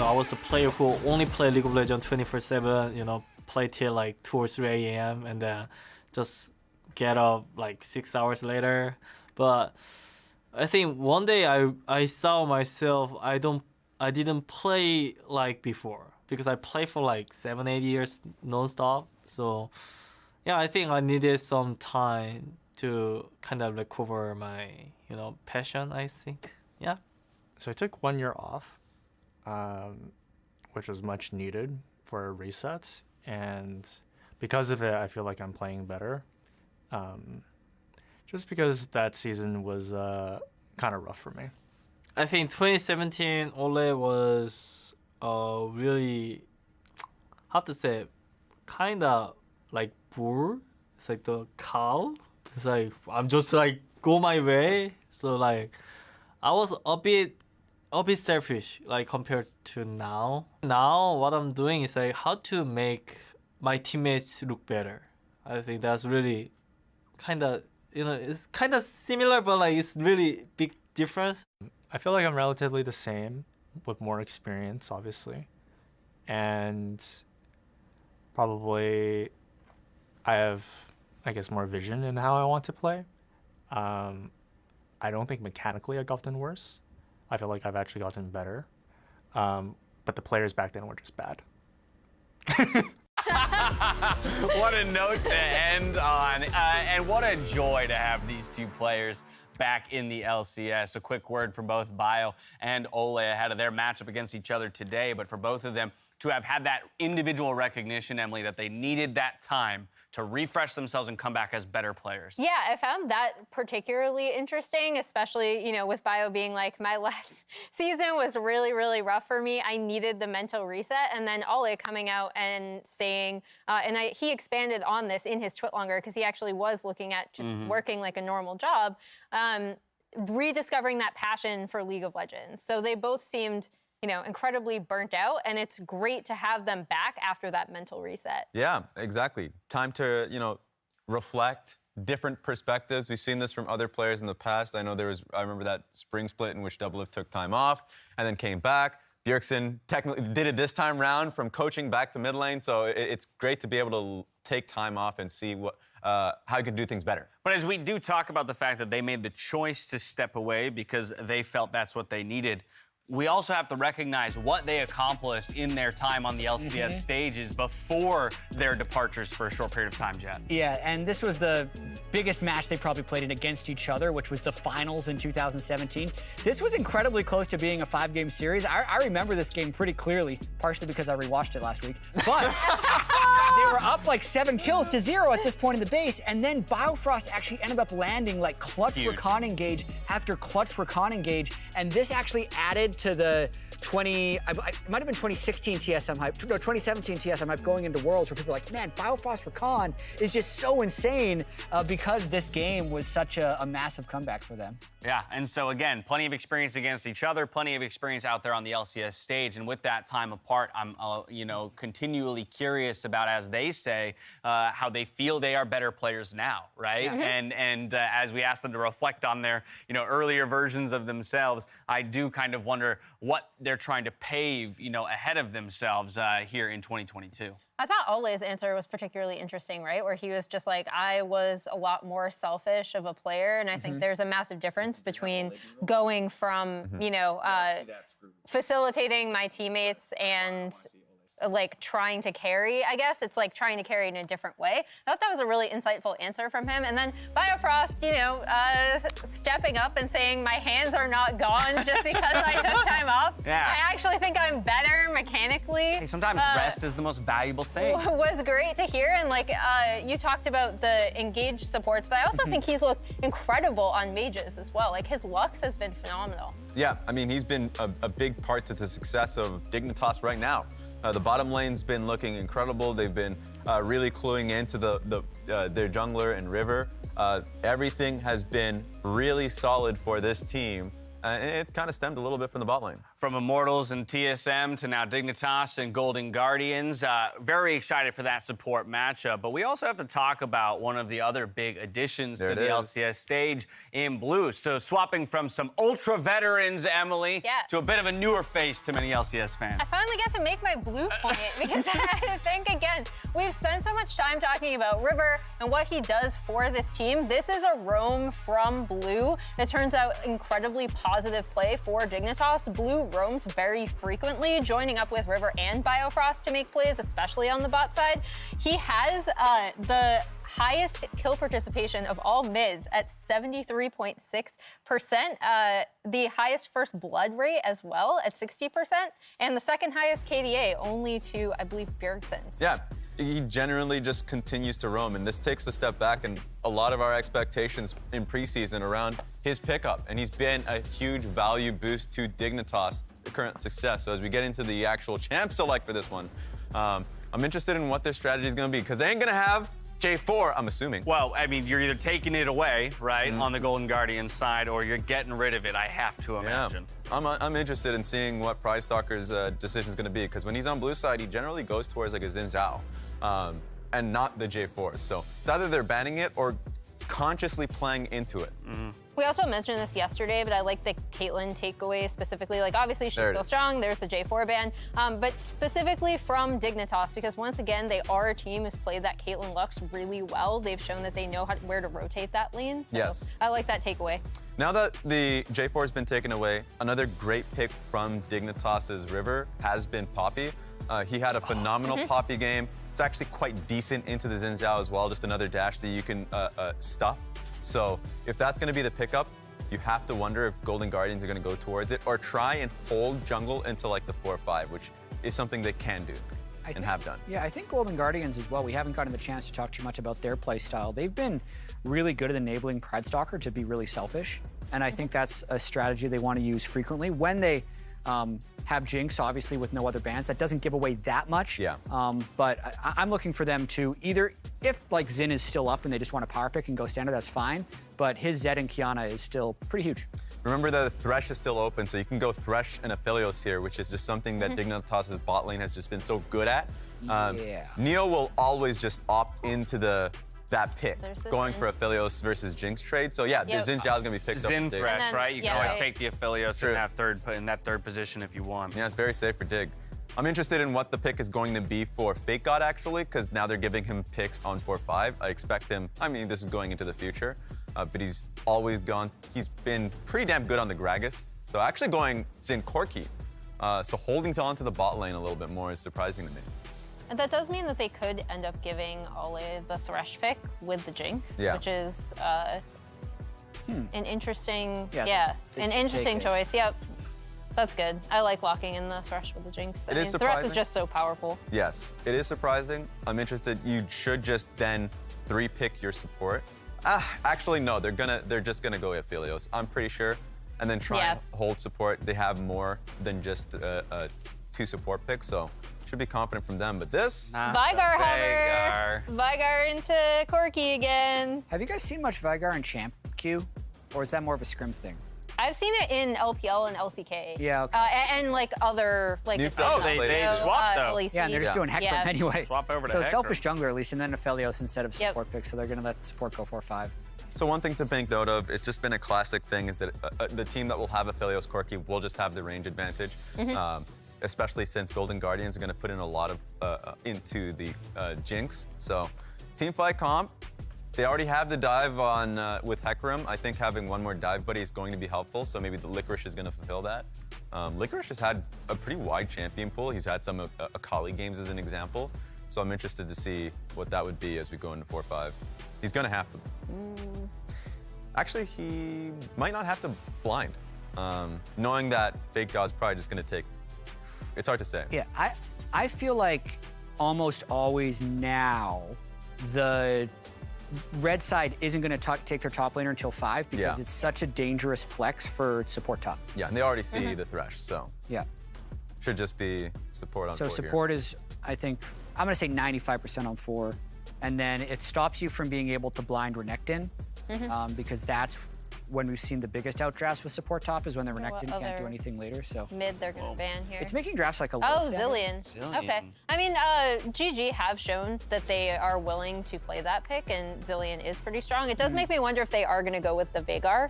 Speaker 10: I was the player who only played League of Legends 24/7. Play till like 2 or 3 a.m. and then just get up like 6 hours later. But I think one day I saw myself I didn't play like before because I played for like 7-8 years nonstop. So yeah, I think I needed some time to kind of recover my passion, I think. Yeah.
Speaker 21: So I took 1 year off, which was much needed for a reset, and because of it, I feel like I'm playing better. Just because that season was kind of rough for me.
Speaker 10: I think 2017 Ole was really, how to say, kind of like bull. It's like the cow. It's like I'm just like go my way. So like I was a bit selfish like compared to now. Now what I'm doing is like how to make my teammates look better. I think that's really kind of it's kind of similar, but like it's really big difference.
Speaker 21: I feel like I'm relatively the same with more experience, obviously, and probably I have, I guess, more vision in how I want to play. I don't think mechanically I've gotten worse. I feel like I've actually gotten better. But the players back then were just bad.
Speaker 2: What a note to end on. And what a joy to have these two players back in the LCS. A quick word from both Bio and Ole ahead of their matchup against each other today. But for both of them to have had that individual recognition, Emily, that they needed that time to refresh themselves and come back as better players.
Speaker 3: Yeah, I found that particularly interesting, especially, with Bio being like, my last season was really, really rough for me. I needed the mental reset. And then Ole coming out and saying, he expanded on this in his Twitlonger because he actually was looking at just working like a normal job, rediscovering that passion for League of Legends. So they both seemed incredibly burnt out, and it's great to have them back after that mental reset.
Speaker 4: Yeah, exactly. Time to, reflect different perspectives. We've seen this from other players in the past. I remember that spring split in which Doublelift took time off and then came back. Bjergsen technically did it this time round from coaching back to mid lane, so it's great to be able to take time off and see how you can do things better.
Speaker 2: But as we do talk about the fact that they made the choice to step away because they felt that's what they needed, we also have to recognize what they accomplished in their time on the LCS stages before their departures for a short period of time, Jed.
Speaker 1: Yeah, and this was the biggest match they probably played in against each other, which was the finals in 2017. This was incredibly close to being a 5-game series. I remember this game pretty clearly, partially because I rewatched it last week. But they were up like 7-0 at this point in the base, and then Biofrost actually ended up landing like clutch recon engage after clutch recon engage, and this actually added to the it might have been 2016 TSM hype, no, 2017 TSM hype going into Worlds where people are like, man, Biofrost Recon is just so insane because this game was such a massive comeback for them.
Speaker 2: Yeah, and so again, plenty of experience against each other, plenty of experience out there on the LCS stage, and with that time apart, I'm continually curious about, as they say, how they feel they are better players now, right? And as we ask them to reflect on their earlier versions of themselves, I do kind of wonder what they're trying to pave ahead of themselves here in 2022.
Speaker 3: I thought Ole's answer was particularly interesting, right? Where he was just like, I was a lot more selfish of a player. And I think there's a massive difference between going from, facilitating my teammates and like trying to carry, I guess. It's like trying to carry in a different way. I thought that was a really insightful answer from him. And then Biofrost, stepping up and saying my hands are not gone just because I took time off.
Speaker 2: Yeah.
Speaker 3: I actually think I'm better mechanically.
Speaker 2: Hey, sometimes rest is the most valuable thing.
Speaker 3: Was great to hear. And like you talked about the engage supports, but I also think he's looked incredible on mages as well. Like his Lux has been phenomenal.
Speaker 4: Yeah, I mean, he's been a big part to the success of Dignitas right now. The bottom lane's been looking incredible. They've been really cluing into their jungler and River. Everything has been really solid for this team. and it kind of stemmed a little bit from the bot lane.
Speaker 2: From Immortals and TSM to now Dignitas and Golden Guardians. Very excited for that support matchup. But we also have to talk about one of the other big additions to the LCS stage in blue. So swapping from some ultra veterans, Emily, to a bit of a newer face to many LCS fans.
Speaker 3: I finally get to make my blue point because I think, again, we've spent so much time talking about River and what he does for this team. This is a roam from blue that turns out incredibly positive play for Dignitas. Blue roams very frequently, joining up with River and Biofrost to make plays, especially on the bot side. He has the highest kill participation of all mids at 73.6%, the highest first blood rate as well at 60%, and the second highest KDA, only to, I believe, Bjergsen's.
Speaker 4: Yeah, he generally just continues to roam, and this takes a step back and a lot of our expectations in preseason around his pickup, and he's been a huge value boost to Dignitas, the current success. So as we get into the actual champ select for this one, I'm interested in what their strategy is going to be, because they ain't going to have J4, I'm assuming.
Speaker 2: Well, I mean, you're either taking it away, right, on the Golden Guardians side, or you're getting rid of it, I have to imagine.
Speaker 4: I'm interested in seeing what Prize Stalker's decision is going to be, because when he's on blue side, he generally goes towards like a Xin Zhao, and not the J4. So it's either they're banning it or consciously playing into it.
Speaker 3: We also mentioned this yesterday, but I like the Caitlyn takeaway specifically. Like, obviously, she's still strong. There's the J4 ban. But specifically from Dignitas, because once again, they are a team who's played that Caitlyn Lux really well. They've shown that they know where to rotate that lane. So I like that takeaway.
Speaker 4: Now that the J4 has been taken away, another great pick from Dignitas's River has been Poppy. He had a phenomenal Poppy game. It's actually quite decent into the Xin Zhao as well, just another dash that you can stuff. So if that's going to be the pickup, you have to wonder if Golden Guardians are going to go towards it or try and hold jungle into like the 4-5, which is something they can do and have done.
Speaker 1: Yeah, I think Golden Guardians as well. We haven't gotten the chance to talk too much about their play style. They've been really good at enabling Pride Stalker to be really selfish, and I think that's a strategy they want to use frequently. When they have Jinx, obviously, with no other bans, that doesn't give away that much.
Speaker 4: Yeah.
Speaker 1: But I'm looking for them to either, if like Xin is still up and they just want to power pick and go standard, that's fine. But his Zed and Kiana is still pretty huge.
Speaker 4: Remember that Thresh is still open, so you can go Thresh and Aphelios here, which is just something that Dignitas' bot lane has just been so good at. Neo will always just opt into that pick, going for Aphelios versus Jinx trade. So yeah, the Xin Zhao is gonna be picked up.
Speaker 2: Xin Thresh, right? You can always take the Aphelios in that third position if you want.
Speaker 4: Yeah, it's very safe for Dig. I'm interested in what the pick is going to be for Fake God, actually, because now they're giving him picks on 4-5. I expect him, I mean, this is going into the future, but he's been pretty damn good on the Gragas. So actually going Xin Corki, so holding on to the bot lane a little bit more is surprising to me.
Speaker 3: And that does mean that they could end up giving Ole the Thresh pick with the Jinx, which is an interesting, an interesting choice. Yep, that's good. I like locking in the Thresh with the Jinx. I mean, the rest is just so powerful.
Speaker 4: Yes, it is surprising. I'm interested. You should just then 3-pick your support. Actually, no, they're just gonna go Aphelios, I'm pretty sure, and then try and hold support. They have more than just 2 support picks, so. Should be confident from them, but this...
Speaker 3: Veigar hover! Veigar into Corki again.
Speaker 1: Have you guys seen much Veigar in Champ Q? Or is that more of a scrim thing?
Speaker 3: I've seen it in LPL and LCK.
Speaker 1: Yeah,
Speaker 3: and like other, like...
Speaker 2: they swapped though.
Speaker 1: Yeah, and they're just doing Hecarim anyway.
Speaker 2: Swap over to
Speaker 1: So
Speaker 2: Hecarim.
Speaker 1: selfish jungler at least, and then Aphelios instead of support pick, so they're gonna let support go 4-5.
Speaker 4: So one thing to make note of, it's just been a classic thing, is that the team that will have Aphelios Corki will just have the range advantage. Especially since Golden Guardians are going to put in a lot of into the Jinx. So teamfight comp, they already have the dive on with Hecarim. I think having one more dive buddy is going to be helpful, so maybe the Licorice is going to fulfill that. Licorice has had a pretty wide champion pool. He's had some Akali games as an example, so I'm interested to see what that would be as we go into 4-5. He's going to have to. Actually, he might not have to blind, knowing that Fake God's probably just going to take. It's hard to say.
Speaker 1: Yeah, I feel like almost always now the red side isn't going to take their top laner until 5 because it's such a dangerous flex for support top.
Speaker 4: Yeah, and they already see the Thresh, so.
Speaker 1: Yeah.
Speaker 4: Should just be support on 4
Speaker 1: So support is, I think, I'm going to say 95% on 4. And then it stops you from being able to blind Renekton because that's when we've seen the biggest outdrafts with support top is when the
Speaker 3: what
Speaker 1: Renekton can't do
Speaker 3: other
Speaker 1: anything later. So
Speaker 3: Mid, they're gonna ban here.
Speaker 1: it's making drafts like a low
Speaker 3: Oh,
Speaker 1: standard.
Speaker 3: Zillion. Okay. I mean, GG have shown that they are willing to play that pick, and Zillion is pretty strong. It does make me wonder if they are going to go with the Veigar.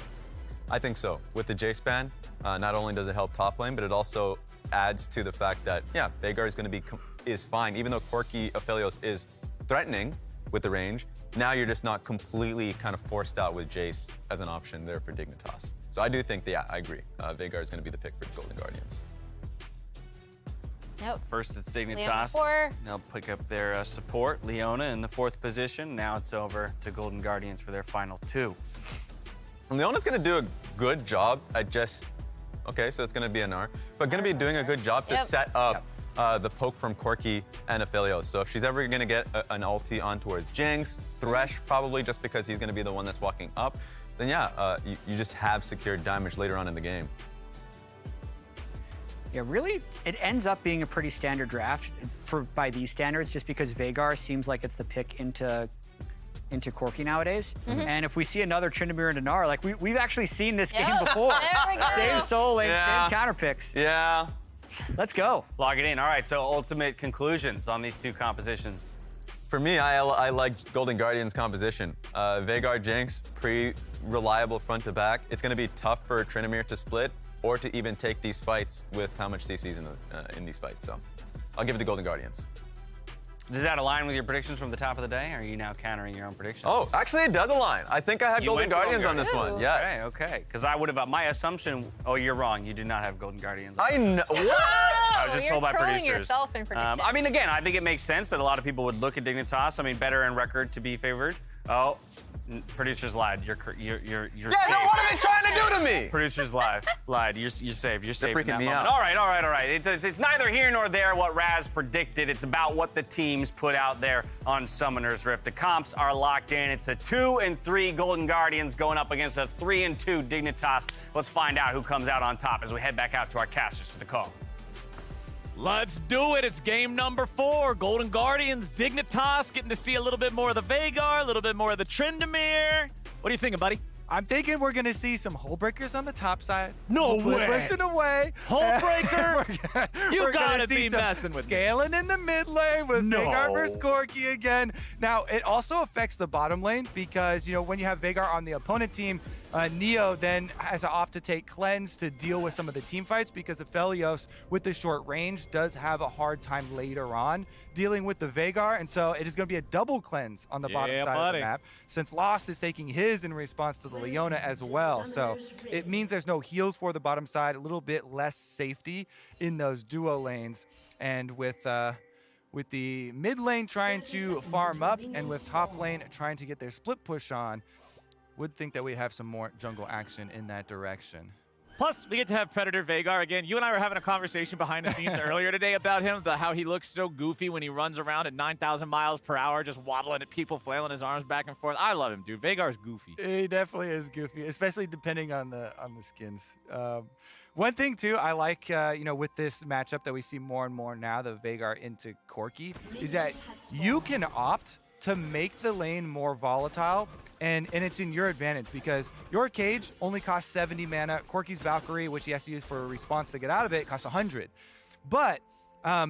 Speaker 4: I think so. With the J-Span, not only does it help top lane, but it also adds to the fact that, yeah, Veigar is going to be is fine. Even though Corki Aphelios is threatening with the range, now you're just not completely kind of forced out with Jace as an option there for Dignitas. So I do think, yeah, I agree. Veigar is going to be the pick for Golden Guardians.
Speaker 3: Yep.
Speaker 2: First, it's
Speaker 3: Leona
Speaker 2: Dignitas.
Speaker 3: 4.
Speaker 2: They'll pick up their support, Leona, in the 4th position. Now it's over to Golden Guardians for their final 2.
Speaker 4: And Leona's going to do a good job at just, okay, so it's going to be an R, but going to be doing a good job to set up the poke from Corki and Aphelios. So if she's ever going to get an ulti on towards Jinx, Thresh probably just because he's going to be the one that's walking up, then yeah, you just have secured damage later on in the game.
Speaker 1: Yeah, really, it ends up being a pretty standard draft by these standards, just because Veigar seems like it's the pick into Corki nowadays. And if we see another Tryndamere and Dinar, like we've actually seen this game before.
Speaker 3: There we go.
Speaker 1: Same soul lane,
Speaker 2: Yeah.
Speaker 1: same counter picks.
Speaker 4: Yeah.
Speaker 1: Let's go.
Speaker 2: Log it in. All right, so ultimate conclusions on these 2 compositions.
Speaker 4: For me, I like Golden Guardians composition. Veigar Jinx, pretty reliable front to back. It's going to be tough for Tryndamere to split or to even take these fights with how much CC's in these fights. So I'll give it to Golden Guardians.
Speaker 2: Does that align with your predictions from the top of the day? Or are you now countering your own predictions?
Speaker 4: Oh, actually, it does align. I think I had
Speaker 2: You
Speaker 4: Golden
Speaker 2: went
Speaker 4: Guardians on this one. Yes.
Speaker 2: Okay. Because I would have, my assumption, oh, you're wrong. You did not have Golden Guardians.
Speaker 4: I know. What?
Speaker 2: I was just
Speaker 3: You're
Speaker 2: told by
Speaker 3: throwing
Speaker 2: producers.
Speaker 3: yourself in predictions.
Speaker 2: I mean, again, I think it makes sense that a lot of people would look at Dignitas. I mean, better in record to be favored. Oh, producers lied. You're
Speaker 4: Yeah,
Speaker 2: safe.
Speaker 4: no, what are they trying to do to me?
Speaker 2: Producers lied. You're safe. You're safe. in
Speaker 4: freaking
Speaker 2: that
Speaker 4: me
Speaker 2: moment.
Speaker 4: out.
Speaker 2: All right. It's neither here nor there what Raz predicted. It's about what the teams put out there on Summoner's Rift. The comps are locked in. It's a 2-3 Golden Guardians going up against a 3-2 Dignitas. Let's find out who comes out on top as we head back out to our casters for the call.
Speaker 13: Let's do it. It's game number 4. Golden Guardians, Dignitas, getting to see a little bit more of the Veigar, a little bit more of the Tryndamere. What are you thinking, buddy?
Speaker 19: I'm thinking we're going to see some hole breakers on the top side.
Speaker 13: No way.
Speaker 19: Pushing away.
Speaker 13: Hole breaker? You
Speaker 19: We're gonna
Speaker 13: gotta
Speaker 19: see
Speaker 13: be
Speaker 19: some
Speaker 13: messing with me.
Speaker 19: scaling in the mid lane with
Speaker 13: No.
Speaker 19: Veigar versus Corki again. Now, it also affects the bottom lane because, when you have Veigar on the opponent team, Neo then has to opt to take Cleanse to deal with some of the team fights because Aphelios, with the short range, does have a hard time later on dealing with the Veigar, and so it is going to be a double Cleanse on the bottom side of the map, since Lost is taking his in response to the Leona as well. So it means there's no heals for the bottom side, a little bit less safety in those duo lanes, and with the mid lane trying to farm up and with top lane trying to get their split push on, would think that we'd have some more jungle action in that direction.
Speaker 13: Plus, we get to have Predator Veigar again. You and I were having a conversation behind the scenes earlier today about him, how he looks so goofy when he runs around at 9,000 miles per hour, just waddling at people, flailing his arms back and forth. I love him, dude. Veigar's goofy.
Speaker 19: He definitely is goofy, especially depending on the skins. One thing too, I like with this matchup that we see more and more now, the Veigar into Corki, is that you can opt to make the lane more volatile. And it's in your advantage because your Cage only costs 70 mana. Corki's Valkyrie, which he has to use for a response to get out of it, costs 100. But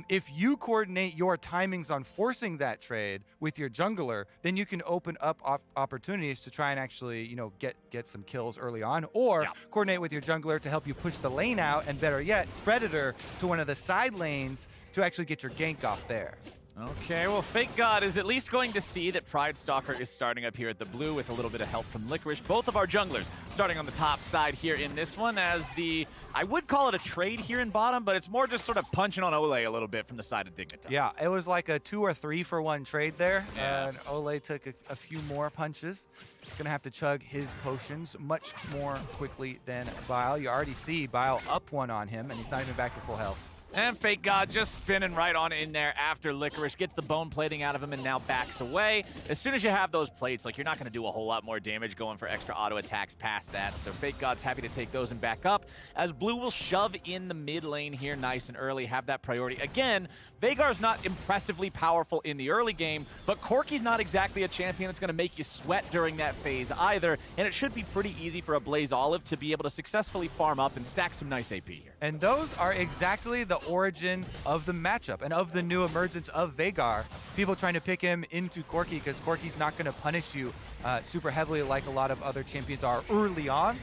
Speaker 19: if you coordinate your timings on forcing that trade with your jungler, then you can open up opportunities to try and actually, get some kills early on, or coordinate with your jungler to help you push the lane out, and better yet, Predator to one of the side lanes to actually get your gank off there.
Speaker 13: Okay, well, Fake God is at least going to see that Pride Stalker is starting up here at the blue with a little bit of help from Licorice. Both of our junglers starting on the top side here in this one as I would call it a trade here in bottom, but it's more just sort of punching on Ole a little bit from the side of Dignitas.
Speaker 19: Yeah, it was like a 2 or 3 for 1 trade there, and Ole took a few more punches. He's going to have to chug his potions much more quickly than Bile. You already see Bile up 1 on him, and he's not even back to full health.
Speaker 13: And Fake God just spinning right on in there after Licorice gets the bone plating out of him and now backs away. As soon as you have those plates, like, you're not going to do a whole lot more damage going for extra auto attacks past that. So Fake God's happy to take those and back up, as Blue will shove in the mid lane here nice and early, have that priority. Again, Veigar's not impressively powerful in the early game, but Corki's not exactly a champion that's going to make you sweat during that phase either, and it should be pretty easy for a Blaze Olive to be able to successfully farm up and stack some nice AP here.
Speaker 19: And those are exactly the origins of the matchup and of the new emergence of Veigar. People trying to pick him into Corki because Corki's not going to punish you super heavily like a lot of other champions are early on,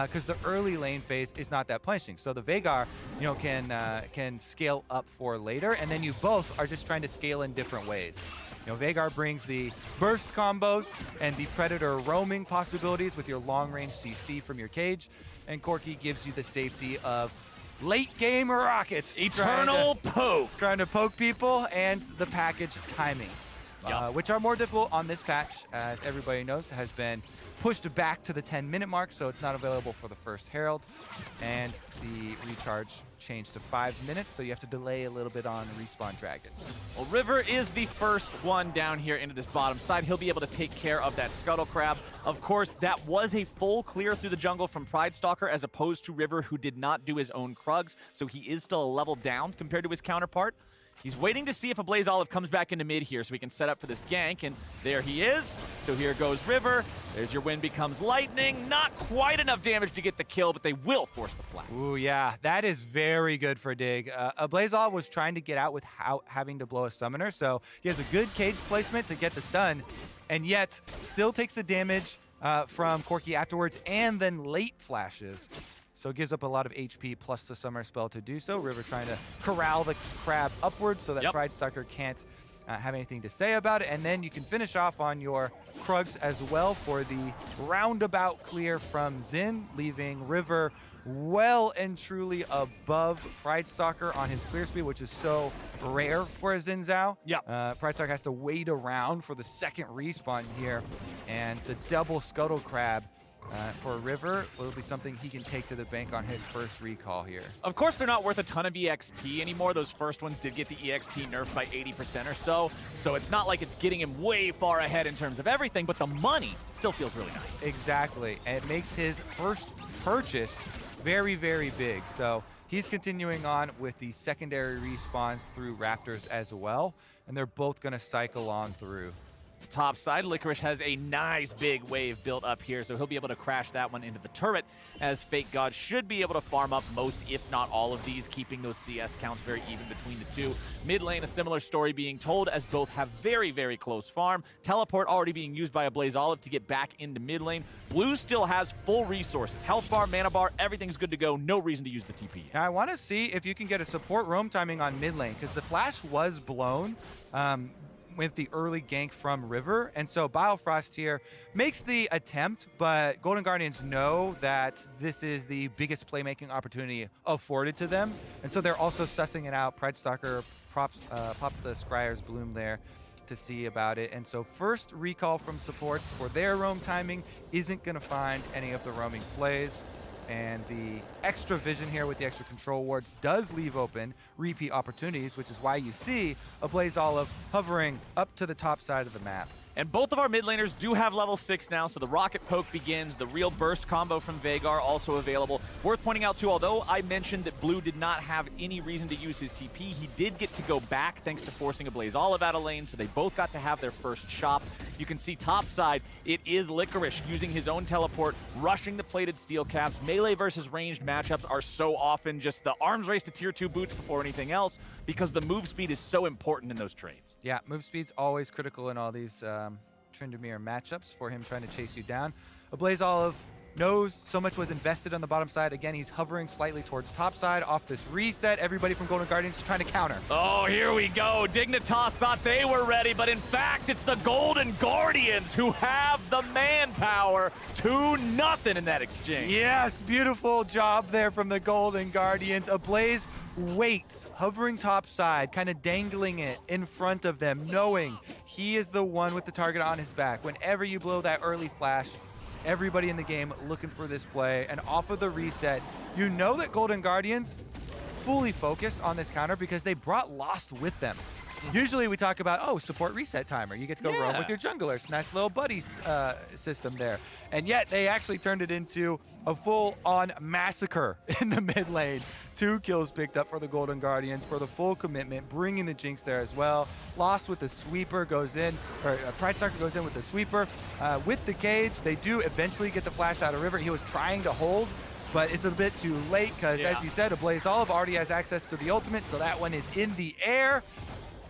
Speaker 19: because the early lane phase is not that punishing. So the Veigar, you know, can scale up for later, and then you both are just trying to scale in different ways. You know, Veigar brings the burst combos and the Predator roaming possibilities with your long-range CC from your cage, and Corki gives you the safety of late game rockets.
Speaker 13: Eternal poke.
Speaker 19: Trying to poke people, and the package timing, which are more difficult on this patch, as everybody knows, has been pushed back to the 10-minute mark, so it's not available for the first Herald. And the recharge changed to 5 minutes, so you have to delay a little bit on respawn dragons.
Speaker 13: Well, River is the first one down here into this bottom side. He'll be able to take care of that Scuttle Crab. Of course, that was a full clear through the jungle from Pride Stalker, as opposed to River, who did not do his own Krugs, so he is still a level down compared to his counterpart. He's waiting to see if a Blaze Olive comes back into mid here so we can set up for this gank, and there he is. So here goes River. There's your wind becomes lightning. Not quite enough damage to get the kill, but they will force the flag.
Speaker 19: Ooh, yeah, that is very good for Dig. A Blaze Olive was trying to get out without having to blow a summoner, so he has a good cage placement to get the stun, and yet still takes the damage from Corki afterwards, and then late flashes. So it gives up a lot of HP plus the summer spell to do so. River trying to corral the crab upwards so that Pride Stalker can't have anything to say about it. And then you can finish off on your Krugs as well for the roundabout clear from Xin, leaving River well and truly above Pride Stalker on his clear speed, which is so rare for a Xin Zhao. Pride Stalker has to wait around for the second respawn here, and the double Scuttle Crab for River will be something he can take to the bank on his first recall here.
Speaker 13: Of course, they're not worth a ton of EXP anymore. Those first ones did get the EXP nerfed by 80% or so, so it's not like it's getting him way far ahead in terms of everything, but the money still feels really nice.
Speaker 19: Exactly, and it makes his first purchase very, very big. So he's continuing on with the secondary respawns through Raptors as well, and they're both going to cycle on through.
Speaker 13: Top side, Licorice has a nice big wave built up here, so he'll be able to crash that one into the turret, as Fake God should be able to farm up most, if not all of these, keeping those CS counts very even between the two. Mid lane, a similar story being told, as both have very, very close farm. Teleport already being used by a Blaze Olive to get back into mid lane. Blue still has full resources. Health bar, mana bar, everything's good to go. No reason to use the TP yet.
Speaker 19: Now, I want to see if you can get a support roam timing on mid lane, because the flash was blown with the early gank from River, and so Biofrost here makes the attempt, but Golden Guardians know that this is the biggest playmaking opportunity afforded to them, and so they're also sussing it out. Pride Stalker pops the Scryer's Bloom there to see about it, and so first recall from supports for their roam timing isn't going to find any of the roaming plays. And the extra vision here with the extra control wards does leave open repeat opportunities, which is why you see a Blaze Olive hovering up to the top side of the map.
Speaker 13: And both of our mid laners do have level 6 now, so the rocket poke begins. The real burst combo from Veigar also available. Worth pointing out too, although I mentioned that Blue did not have any reason to use his TP, he did get to go back thanks to forcing a Blaze Olive out of lane, so they both got to have their first chop. You can see top side, it is Licorice using his own teleport, rushing the plated steel caps. Melee versus ranged matchups are so often just the arms race to tier 2 boots before anything else, because the move speed is so important in those trades.
Speaker 19: Yeah, move speed's always critical in all these Tryndamere matchups for him trying to chase you down. A Blaze Olive knows so much was invested on the bottom side. Again, he's hovering slightly towards top side off this reset. Everybody from Golden Guardians is trying to counter.
Speaker 13: Oh, here we go. Dignitas thought they were ready, but in fact, it's the Golden Guardians who have the manpower. 2-0 in that exchange.
Speaker 19: Yes, beautiful job there from the Golden Guardians. A Blaze waits, hovering top side, kind of dangling it in front of them, knowing he is the one with the target on his back. Whenever you blow that early flash, everybody in the game looking for this play, and off of the reset, you know that Golden Guardians fully focused on this counter because they brought Lost with them. Usually we talk about, oh, support reset timer. You get to go roam with your junglers. Nice little buddy system there. And yet they actually turned it into a full-on massacre in the mid lane. 2 kills picked up for the Golden Guardians for the full commitment, bringing the Jinx there as well. Lost with the sweeper goes in, or Pridestalker goes in with the sweeper. With the cage, they do eventually get the flash out of River. He was trying to hold, but it's a bit too late because, as you said, Ablaze Olive already has access to the ultimate, so that one is in the air.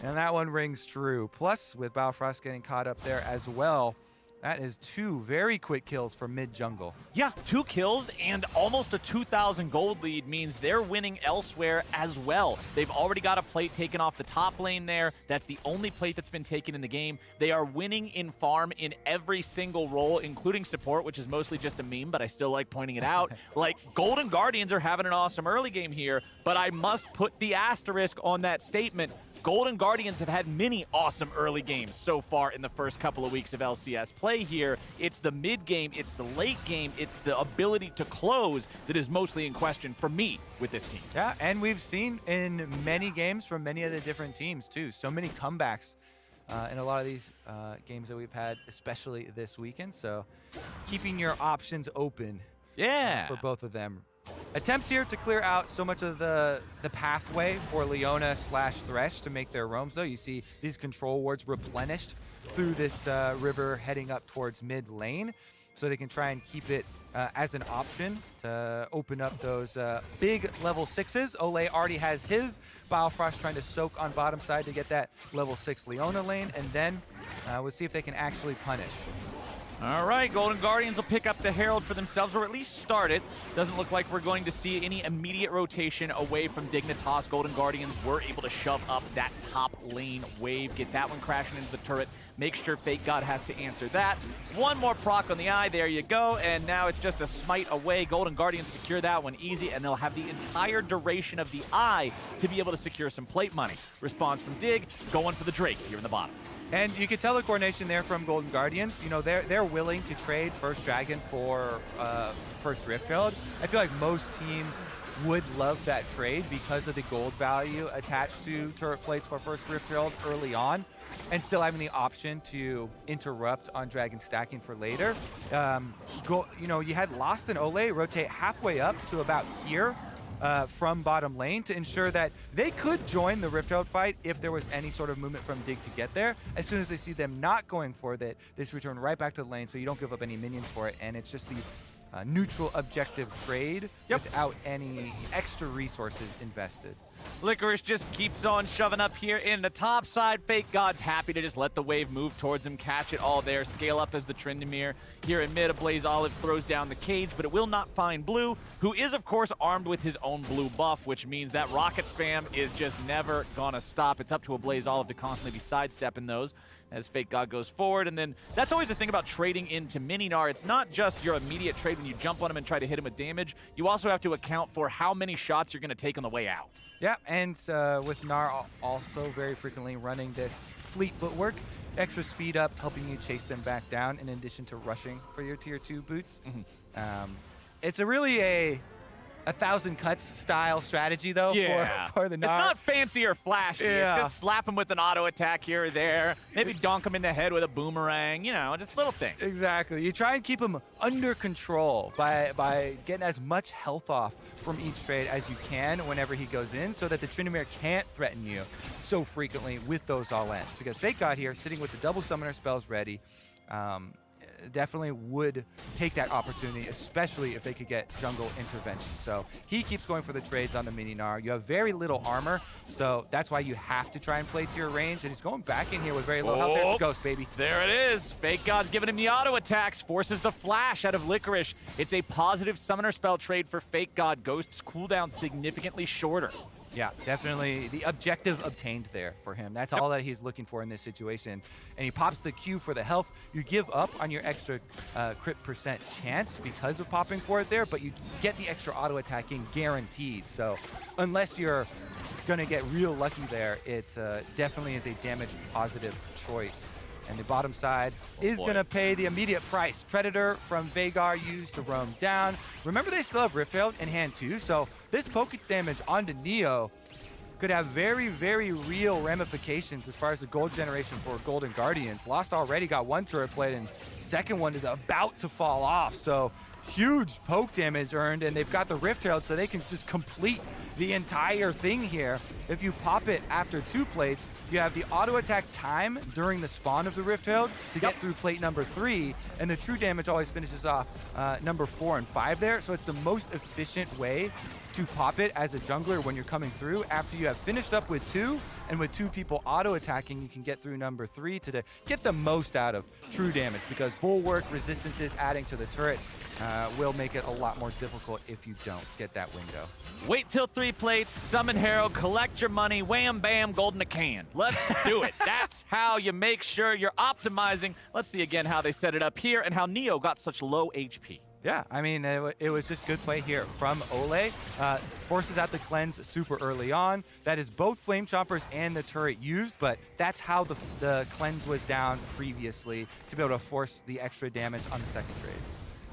Speaker 19: And that one rings true. Plus, with Baofrost getting caught up there as well, that is 2 very quick kills for mid jungle.
Speaker 13: Yeah, 2 kills and almost a 2,000 gold lead means they're winning elsewhere as well. They've already got a plate taken off the top lane there. That's the only plate that's been taken in the game. They are winning in farm in every single role, including support, which is mostly just a meme, but I still like pointing it out. Like, Golden Guardians are having an awesome early game here, but I must put the asterisk on that statement. Golden Guardians have had many awesome early games so far in the first couple of weeks of LCS play here. It's the mid game, it's the late game, it's the ability to close that is mostly in question for me with this team.
Speaker 19: Yeah, and we've seen in many games from many of the different teams too. So many comebacks in a lot of these games that we've had, especially this weekend. So keeping your options open for both of them. Attempts here to clear out so much of the pathway for Leona / Thresh to make their roams, though. You see these control wards replenished through this river heading up towards mid lane, so they can try and keep it as an option to open up those big level 6s. Olay already has his. Baofrost trying to soak on bottom side to get that level 6 Leona lane, and then we'll see if they can actually punish.
Speaker 13: All right, Golden Guardians will pick up the Herald for themselves, or at least start it. Doesn't look like we're going to see any immediate rotation away from Dignitas. Golden Guardians were able to shove up that top lane wave, get that one crashing into the turret, make sure Fake God has to answer that. One more proc on the eye, there you go, and now it's just a smite away. Golden Guardians secure that one easy, and they'll have the entire duration of the eye to be able to secure some plate money. Response from Dig, going for the Drake here in the bottom.
Speaker 19: And you can tell the coordination there from Golden Guardians. You know, they're willing to trade first Dragon for first Rift Herald. I feel like most teams would love that trade because of the gold value attached to turret plates for first Rift Herald early on, and still having the option to interrupt on Dragon stacking for later. You know, you had Lost and Olay rotate halfway up to about here. From bottom lane to ensure that they could join the Rift Herald fight if there was any sort of movement from Dig to get there. As soon as they see them not going for that, they just return right back to the lane so you don't give up any minions for it, and it's just the neutral objective trade without any extra resources invested.
Speaker 13: Licorice just keeps on shoving up here in the top side. Fake God's happy to just let the wave move towards him, catch it all there, scale up as the Tryndamere. Here in mid, Ablaze Olive throws down the cage, but it will not find Blue, who is, of course, armed with his own blue buff, which means that rocket spam is just never gonna stop. It's up to Ablaze Olive to constantly be sidestepping those as Fake God goes forward. And then that's always the thing about trading into Mini-Gnar. It's not just your immediate trade when you jump on him and try to hit him with damage. You also have to account for how many shots you're gonna take on the way out.
Speaker 19: Yeah, and with Gnar also very frequently running this fleet footwork, extra speed up, helping you chase them back down in addition to rushing for your tier 2 boots. It's really a 1,000 cuts style strategy though for the Gnar.
Speaker 13: It's not fancy or flashy.
Speaker 19: Yeah.
Speaker 13: It's just slap him with an auto attack here or there. Maybe donk him in the head with a boomerang, you know, just little things.
Speaker 19: Exactly. You try and keep him under control by getting as much health off from each trade as you can whenever he goes in, so that the Tryndamere can't threaten you so frequently with those all-ends. Because Fake God here, sitting with the double summoner spells ready, definitely would take that opportunity, especially if they could get jungle intervention. So he keeps going for the trades on the Mini-Gnar. You have very little armor, so that's why you have to try and play to your range. And he's going back in here with very low health. There's the Ghost, baby.
Speaker 13: There it is. Fake God's giving him the auto attacks, forces the flash out of Licorice. It's a positive summoner spell trade for Fake God. Ghost's cooldown significantly shorter.
Speaker 19: Yeah, definitely the objective obtained there for him. That's all that he's looking for in this situation. And he pops the Q for the health. You give up on your extra crit % chance because of popping for it there, but you get the extra auto attacking guaranteed. So unless you're gonna get real lucky there, it definitely is a damage positive choice. And the bottom side is going to pay the immediate price. Predator from Veigar used to roam down. Remember, they still have Rift Herald in hand too, so this poke damage onto Neo could have very, very real ramifications as far as the gold generation for Golden Guardians. Lost already got one turret plate, and second one is about to fall off. So huge poke damage earned, and they've got the Rift Herald, so they can just complete the entire thing here. If you pop it after 2 plates, you have the auto attack time during the spawn of the Rift Herald to get through plate number 3, and the true damage always finishes off number 4 and 5 there. So it's the most efficient way to pop it as a jungler when you're coming through. After you have finished up with 2, and with 2 people auto attacking, you can get through number 3 to get the most out of true damage, because bulwark resistances adding to the turret will make it a lot more difficult if you don't get that window.
Speaker 13: Wait till 3 plates, summon Herald, collect your money, wham bam, gold in a can. Let's do it. That's how you make sure you're optimizing. Let's see again how they set it up here and how Neo got such low HP.
Speaker 19: Yeah, I mean, it was just good play here from Ole. Forces out the cleanse super early on. That is both Flame Choppers and the turret used, but that's how the cleanse was down previously to be able to force the extra damage on the second trade.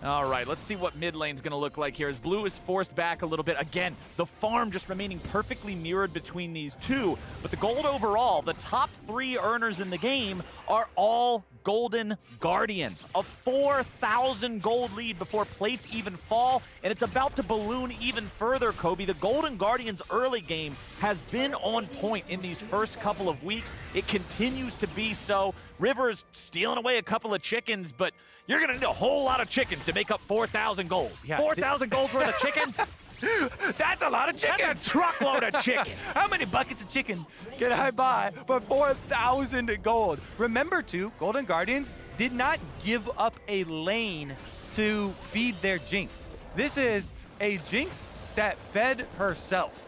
Speaker 13: All right, let's see what mid lane's going to look like here as Blue is forced back a little bit. Again, the farm just remaining perfectly mirrored between these two. But the gold overall, the top 3 earners in the game are all Golden Guardians. A 4,000 gold lead before plates even fall, and it's about to balloon even further, Kobe. The Golden Guardians early game has been on point in these first couple of weeks. It continues to be so. River's stealing away a couple of chickens, but you're going to need a whole lot of chickens to make up 4,000 gold. Yeah. 4,000 gold worth of chickens?
Speaker 19: That's a lot of chicken.
Speaker 13: That's a truckload of chicken.
Speaker 19: How many buckets of chicken can I buy for 4,000 gold? Remember, too, Golden Guardians did not give up a lane to feed their Jinx. This is a Jinx that fed herself.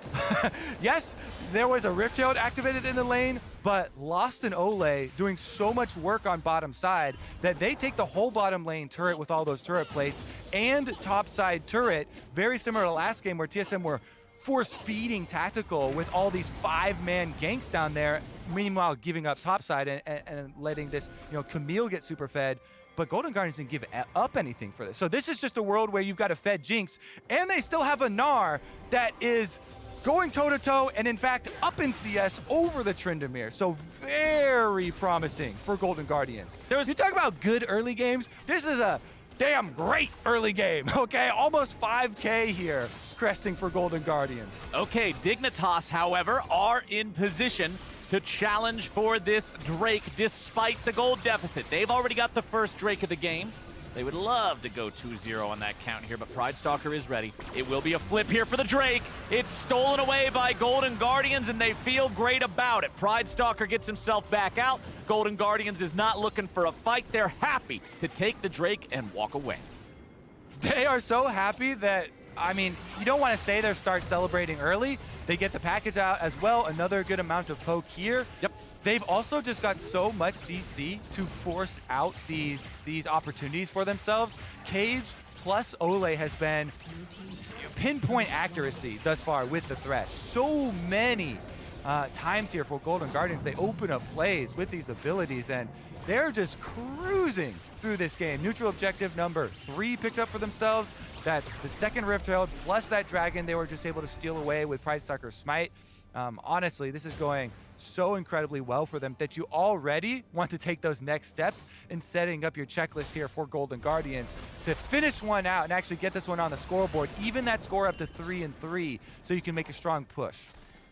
Speaker 19: Yes, there was a Rift Herald activated in the lane, but Lost and Ole doing so much work on bottom side that they take the whole bottom lane turret with all those turret plates and top side turret, very similar to last game where TSM were force feeding Tactical with all these 5-man ganks down there, meanwhile giving up top side and letting this, Camille get super fed. But Golden Guardians didn't give up anything for this. So this is just a world where you've got a fed Jinx, and they still have a Gnar that is going toe-to-toe and, in fact, up in CS over the Tryndamere. So very promising for Golden Guardians. You talk about good early games. This is a damn great early game, okay? Almost 5K here, cresting for Golden Guardians.
Speaker 13: Okay, Dignitas, however, are in position to challenge for this Drake despite the gold deficit. They've already got the first Drake of the game. They would love to go 2-0 on that count here, but Pride Stalker is ready. It will be a flip here for the Drake. It's stolen away by Golden Guardians, and they feel great about it. Pride Stalker gets himself back out. Golden Guardians is not looking for a fight. They're happy to take the Drake and walk away.
Speaker 19: They are so happy that, I mean, you don't want to say they start celebrating early. They get the package out as well. Another good amount of poke here.
Speaker 13: Yep.
Speaker 19: They've also just got so much CC to force out these opportunities for themselves. Cage plus Ole has been pinpoint accuracy thus far with the Thresh. So many times here for Golden Guardians, they open up plays with these abilities, and they're just cruising through this game. Neutral objective number 3 picked up for themselves. That's the second Rift Herald plus that Dragon they were just able to steal away with Pride Stalker Smite. Honestly, this is going so incredibly well for them that you already want to take those next steps in setting up your checklist here for Golden Guardians to finish one out and actually get this one on the scoreboard, even that score up to 3-3, so you can make a strong push.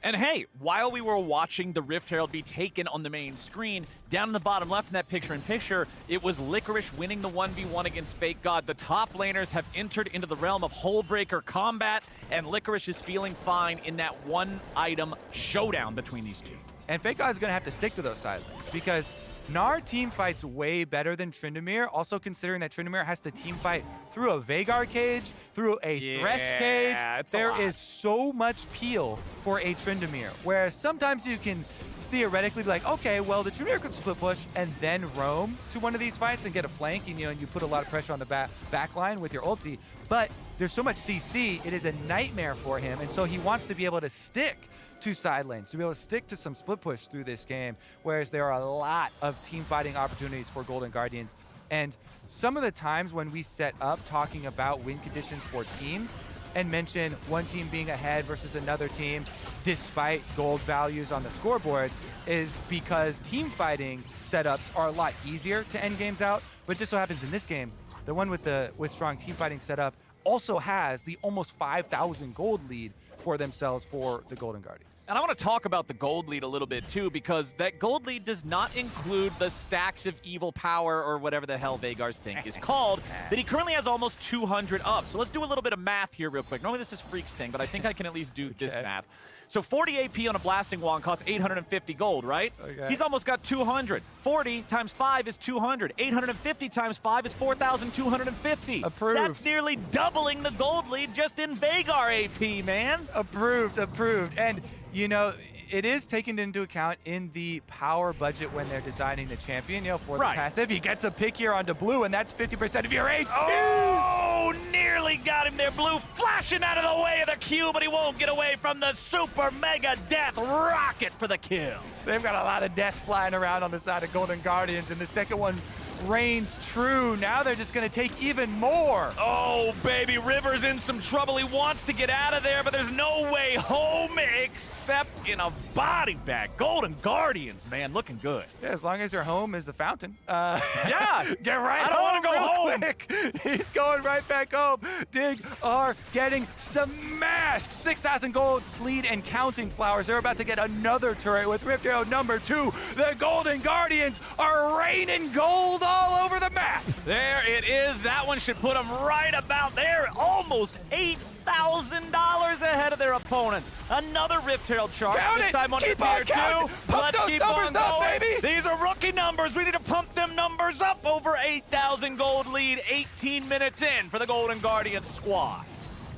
Speaker 13: And hey, while we were watching the Rift Herald be taken on the main screen, down in the bottom left in that picture-in-picture, it was Licorice winning the 1v1 against Fake God. The top laners have entered into the realm of Hullbreaker combat, and Licorice is feeling fine in that one-item showdown between these two.
Speaker 19: And Fake God is going to have to stick to those side lanes because Gnar team fights way better than Tryndamere, also considering that Tryndamere has to team fight through a Veigar cage, through a Thresh cage. There is so much peel for a Tryndamere, whereas sometimes you can theoretically be like, okay, well, the Tryndamere could split push and then roam to one of these fights and get a flank, and you put a lot of pressure on the back line with your ulti, but there's so much CC, it is a nightmare for him, and so he wants to be able to stick to side lanes, to be able to stick to some split push through this game, whereas there are a lot of team fighting opportunities for Golden Guardians. And some of the times when we set up talking about win conditions for teams, and mention one team being ahead versus another team despite gold values on the scoreboard is because team fighting setups are a lot easier to end games out. But just so happens in this game, the one with strong team fighting setup also has the almost 5,000 gold lead for themselves for the Golden Guardians.
Speaker 13: And I want to talk about the gold lead a little bit too, because that gold lead does not include the stacks of evil power or whatever the hell Veigar's thing is called, that he currently has almost 200 of. So let's do a little bit of math here real quick. Normally this is Freak's thing, but I think I can at least do this math. So 40 AP on a blasting wand costs 850 gold, right?
Speaker 19: Okay.
Speaker 13: He's almost got 200. 40 times 5 is 200. 850 times 5 is 4,250.
Speaker 19: Approved.
Speaker 13: That's nearly doubling the gold lead just in Veigar AP, man.
Speaker 19: Approved, approved. And, you know, it is taken into account in the power budget when they're designing the champion, you know, for the passive. He gets a pick here onto blue, and that's 50% of your HP.
Speaker 13: Oh, nearly got him there. Blue flashing out of the way of the Q, but he won't get away from the super mega death rocket for the kill.
Speaker 19: They've got a lot of death flying around on the side of Golden Guardians, and the second one reigns true. Now they're just going to take even more.
Speaker 13: Oh, baby, River's in some trouble. He wants to get out of there, but there's no way home except in a body bag. Golden Guardians, man, looking good.
Speaker 19: Yeah, as long as your home is the fountain.
Speaker 13: Yeah,
Speaker 19: get right
Speaker 13: I don't
Speaker 19: want
Speaker 13: to go home.
Speaker 19: Quick. He's going right back home. Dig are getting smashed. 6,000 gold lead and counting, Flowers. They're about to get another turret with Rift Arrow number 2. The Golden Guardians are raining gold all over the map.
Speaker 13: There it is. That one should put them right about there. Almost $8,000 ahead of their opponents. Another Rift Herald charge.
Speaker 19: Count
Speaker 13: this
Speaker 19: it.
Speaker 13: time on
Speaker 19: Keep
Speaker 13: tier
Speaker 19: on
Speaker 13: 2.
Speaker 19: counting. Pump
Speaker 13: Let's
Speaker 19: those
Speaker 13: keep
Speaker 19: numbers
Speaker 13: on
Speaker 19: up,
Speaker 13: going.
Speaker 19: baby.
Speaker 13: These are rookie numbers. We need to pump them numbers up. Over 8,000 gold lead. 18 minutes in for the Golden Guardians squad.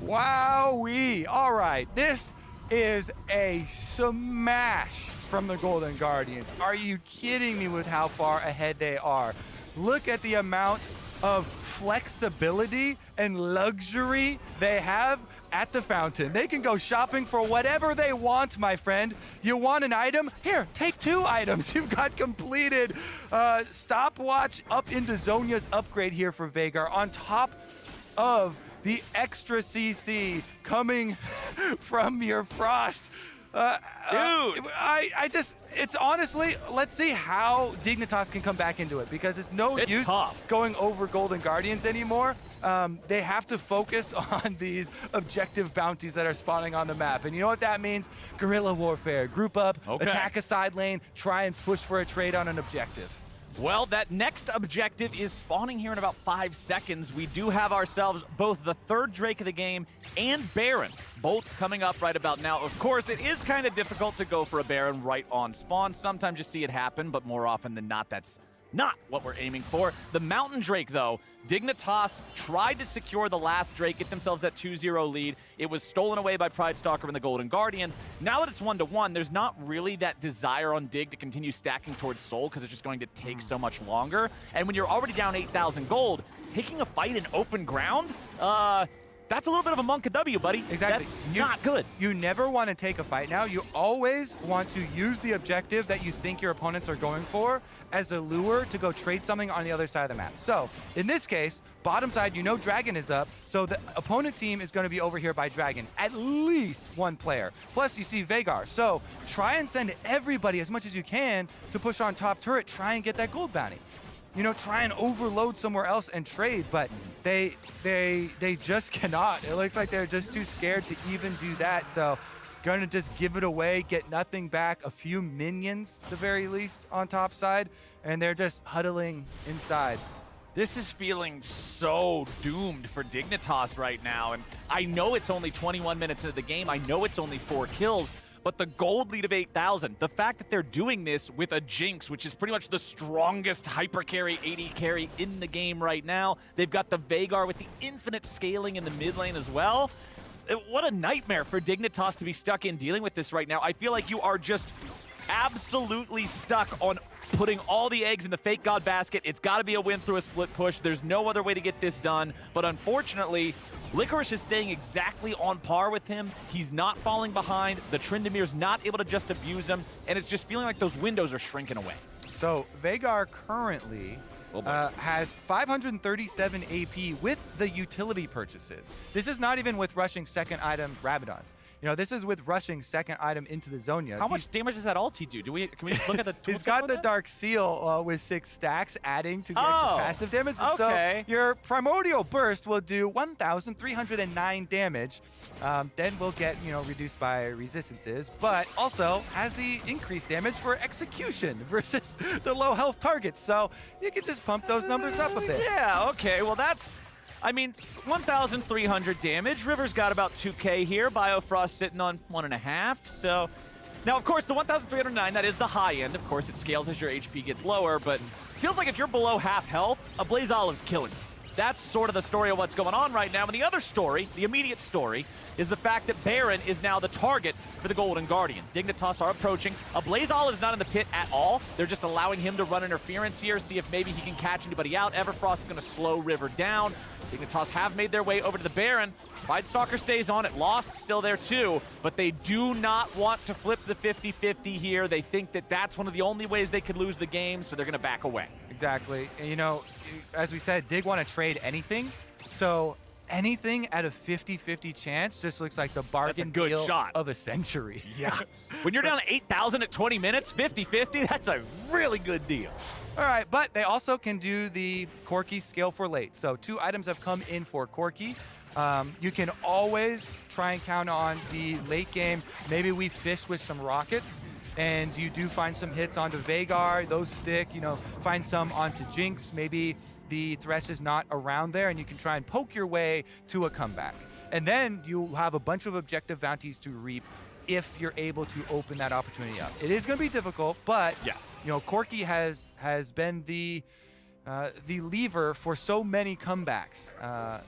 Speaker 19: Wowee. All right. This is a smash from the Golden Guardians. Are you kidding me with how far ahead they are? Look at the amount of flexibility and luxury they have at the fountain. They can go shopping for whatever they want, my friend. You want an item? Here, take 2 items. You've got completed. Stopwatch up into Zhonya's upgrade here for Veigar on top of the extra CC coming from your Frost.
Speaker 13: Dude,
Speaker 19: it's honestly, let's see how Dignitas can come back into it, because it's no use going over Golden Guardians anymore. They have to focus on these objective bounties that are spawning on the map. And you know what that means? Guerrilla warfare. Group up, attack a side lane, try and push for a trade on an objective.
Speaker 13: Well, that next objective is spawning here in about 5 seconds. We do have ourselves both the 3rd Drake of the game and Baron, both coming up right about now. Of course, it is kind of difficult to go for a Baron right on spawn. Sometimes you see it happen, but more often than not, that's not what we're aiming for. The Mountain Drake, though, Dignitas tried to secure the last Drake, get themselves that 2-0 lead. It was stolen away by Pridestalker and the Golden Guardians. Now that it's 1-1, there's not really that desire on Dig to continue stacking towards Soul, because it's just going to take so much longer. And when you're already down 8,000 gold, taking a fight in open ground, that's a little bit of a monk of W, buddy.
Speaker 19: Exactly.
Speaker 13: That's not good.
Speaker 19: You never want to take a fight now. You always want to use the objective that you think your opponents are going for as a lure to go trade something on the other side of the map. So, in this case, bottom side, you know Dragon is up, so the opponent team is going to be over here by Dragon. At least 1 player. Plus, you see Veigar. So, try and send everybody as much as you can to push on top turret, try and get that gold bounty. You know, try and overload somewhere else and trade, but they just cannot. It looks like they're just too scared to even do that. So, gonna just give it away, get nothing back, a few minions at the very least on top side, and they're just huddling inside.
Speaker 13: This is feeling so doomed for Dignitas right now, and I know it's only 21 minutes into the game. I know it's only 4 kills, but the gold lead of 8,000, the fact that they're doing this with a Jinx, which is pretty much the strongest hyper carry, AD carry in the game right now. They've got the Veigar with the infinite scaling in the mid lane as well. What a nightmare for Dignitas to be stuck in dealing with this right now. I feel like you are just absolutely stuck on putting all the eggs in the fake god basket. It's got to be a win through a split push. There's no other way to get this done. But unfortunately, Licorice is staying exactly on par with him. He's not falling behind. The Tryndamere's not able to just abuse him. And it's just feeling like those windows are shrinking away.
Speaker 19: So Veigar currently has 537 AP with the utility purchases. This is not even with rushing second item Rabadons. You know, this is with rushing second item into the Zonia.
Speaker 13: How much damage does that ulti do? Can we look at the
Speaker 19: He's got the Dark Seal with 6 stacks, adding to the extra passive damage.
Speaker 13: Okay.
Speaker 19: So your Primordial Burst will do 1,309 damage. Then we'll get, reduced by resistances, but also has the increased damage for execution versus the low health targets. So you can just pump those numbers up a bit.
Speaker 13: Yeah, okay. Well, that's... 1,300 damage. River's got about 2K here. Biofrost sitting on 1.5. So, now, of course, the 1,309, that is the high end. Of course, it scales as your HP gets lower, but feels like if you're below half health, a Blaze Olive's killing you. That's sort of the story of what's going on right now. And the other story, the immediate story, is the fact that Baron is now the target for the Golden Guardians. Dignitas are approaching. A Blaze Olive's not in the pit at all. They're just allowing him to run interference here, see if maybe he can catch anybody out. Everfrost is going to slow River down. Dignitas have made their way over to the Baron. Spidestalker stays on it. Lost still there too, but they do not want to flip the 50-50 here. They think that that's one of the only ways they could lose the game, so they're going to back away.
Speaker 19: Exactly. And, as we said, Dig want to trade anything. So anything at a 50-50 chance just looks like the bargain deal
Speaker 13: shot
Speaker 19: of a century.
Speaker 13: Yeah. When you're down 8,000 at 20 minutes, 50-50, that's a really good deal.
Speaker 19: All right, but they also can do the Corki scale for late. So 2 items have come in for Corki. You can always try and count on the late game. Maybe we fish with some rockets, and you do find some hits onto Veigar. Those stick, find some onto Jinx. Maybe the Thresh is not around there, and you can try and poke your way to a comeback. And then you'll have a bunch of objective bounties to reap if you're able to open that opportunity up. It is going to be difficult, but
Speaker 13: yes,
Speaker 19: Corki has been the lever for so many comebacks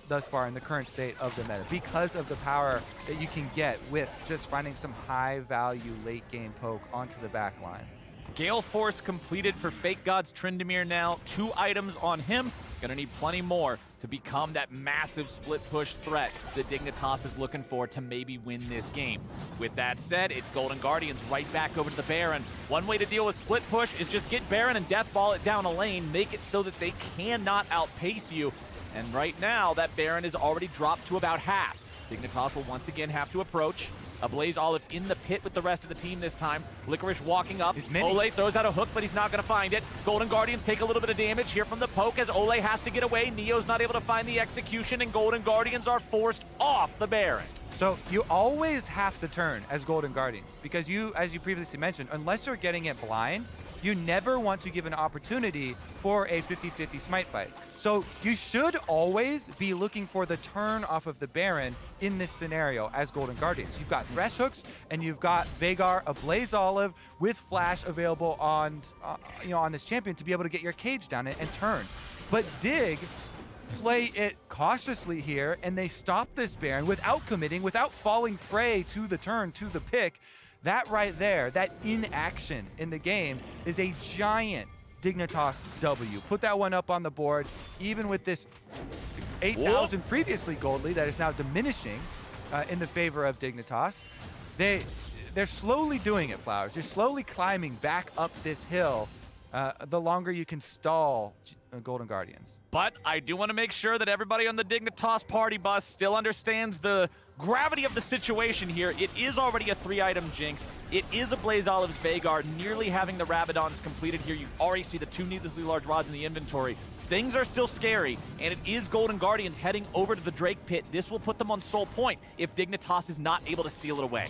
Speaker 19: thus far in the current state of the meta because of the power that you can get with just finding some high-value late-game poke onto the back line.
Speaker 13: Gale Force completed for Fake Gods Tryndamere now. 2 items on him. Gonna need plenty more to become that massive split push threat that Dignitas is looking for to maybe win this game. With that said, it's Golden Guardians right back over to the Baron. One way to deal with split push is just get Baron and Deathball it down a lane, make it so that they cannot outpace you. And right now, that Baron is already dropped to about half. Dignitas will once again have to approach. A Blaze Olive in the pit with the rest of the team this time. Licorice walking up. Ole throws out a hook, but he's not going to find it. Golden Guardians take a little bit of damage here from the poke as Ole has to get away. Neo's not able to find the execution, and Golden Guardians are forced off the Baron.
Speaker 19: So you always have to turn as Golden Guardians because you, as you previously mentioned, unless you're getting it blind, you never want to give an opportunity for a 50-50 smite fight. So you should always be looking for the turn off of the Baron in this scenario as Golden Guardians. You've got Thresh Hooks and you've got Veigar, a Blaze Olive with Flash available on on this champion to be able to get your cage down and turn. But Dig play it cautiously here, and they stop this Baron without committing, without falling prey to the turn, to the pick. That right there, that inaction in the game is a giant Dignitas W. Put that one up on the board, even with this 8,000 previously gold lead that is now diminishing in the favor of Dignitas. They're slowly doing it, Flowers. They're slowly climbing back up this hill the longer you can stall Golden Guardians.
Speaker 13: But I do want to make sure that everybody on the Dignitas party bus still understands the gravity of the situation here. It is already a 3-item Jinx. It is a Blaze Olive's Veigar, nearly having the Rabadons completed here. You already see the 2 needlessly large rods in the inventory. Things are still scary, and it is Golden Guardians heading over to the Drake pit. This will put them on Soul Point if Dignitas is not able to steal it away.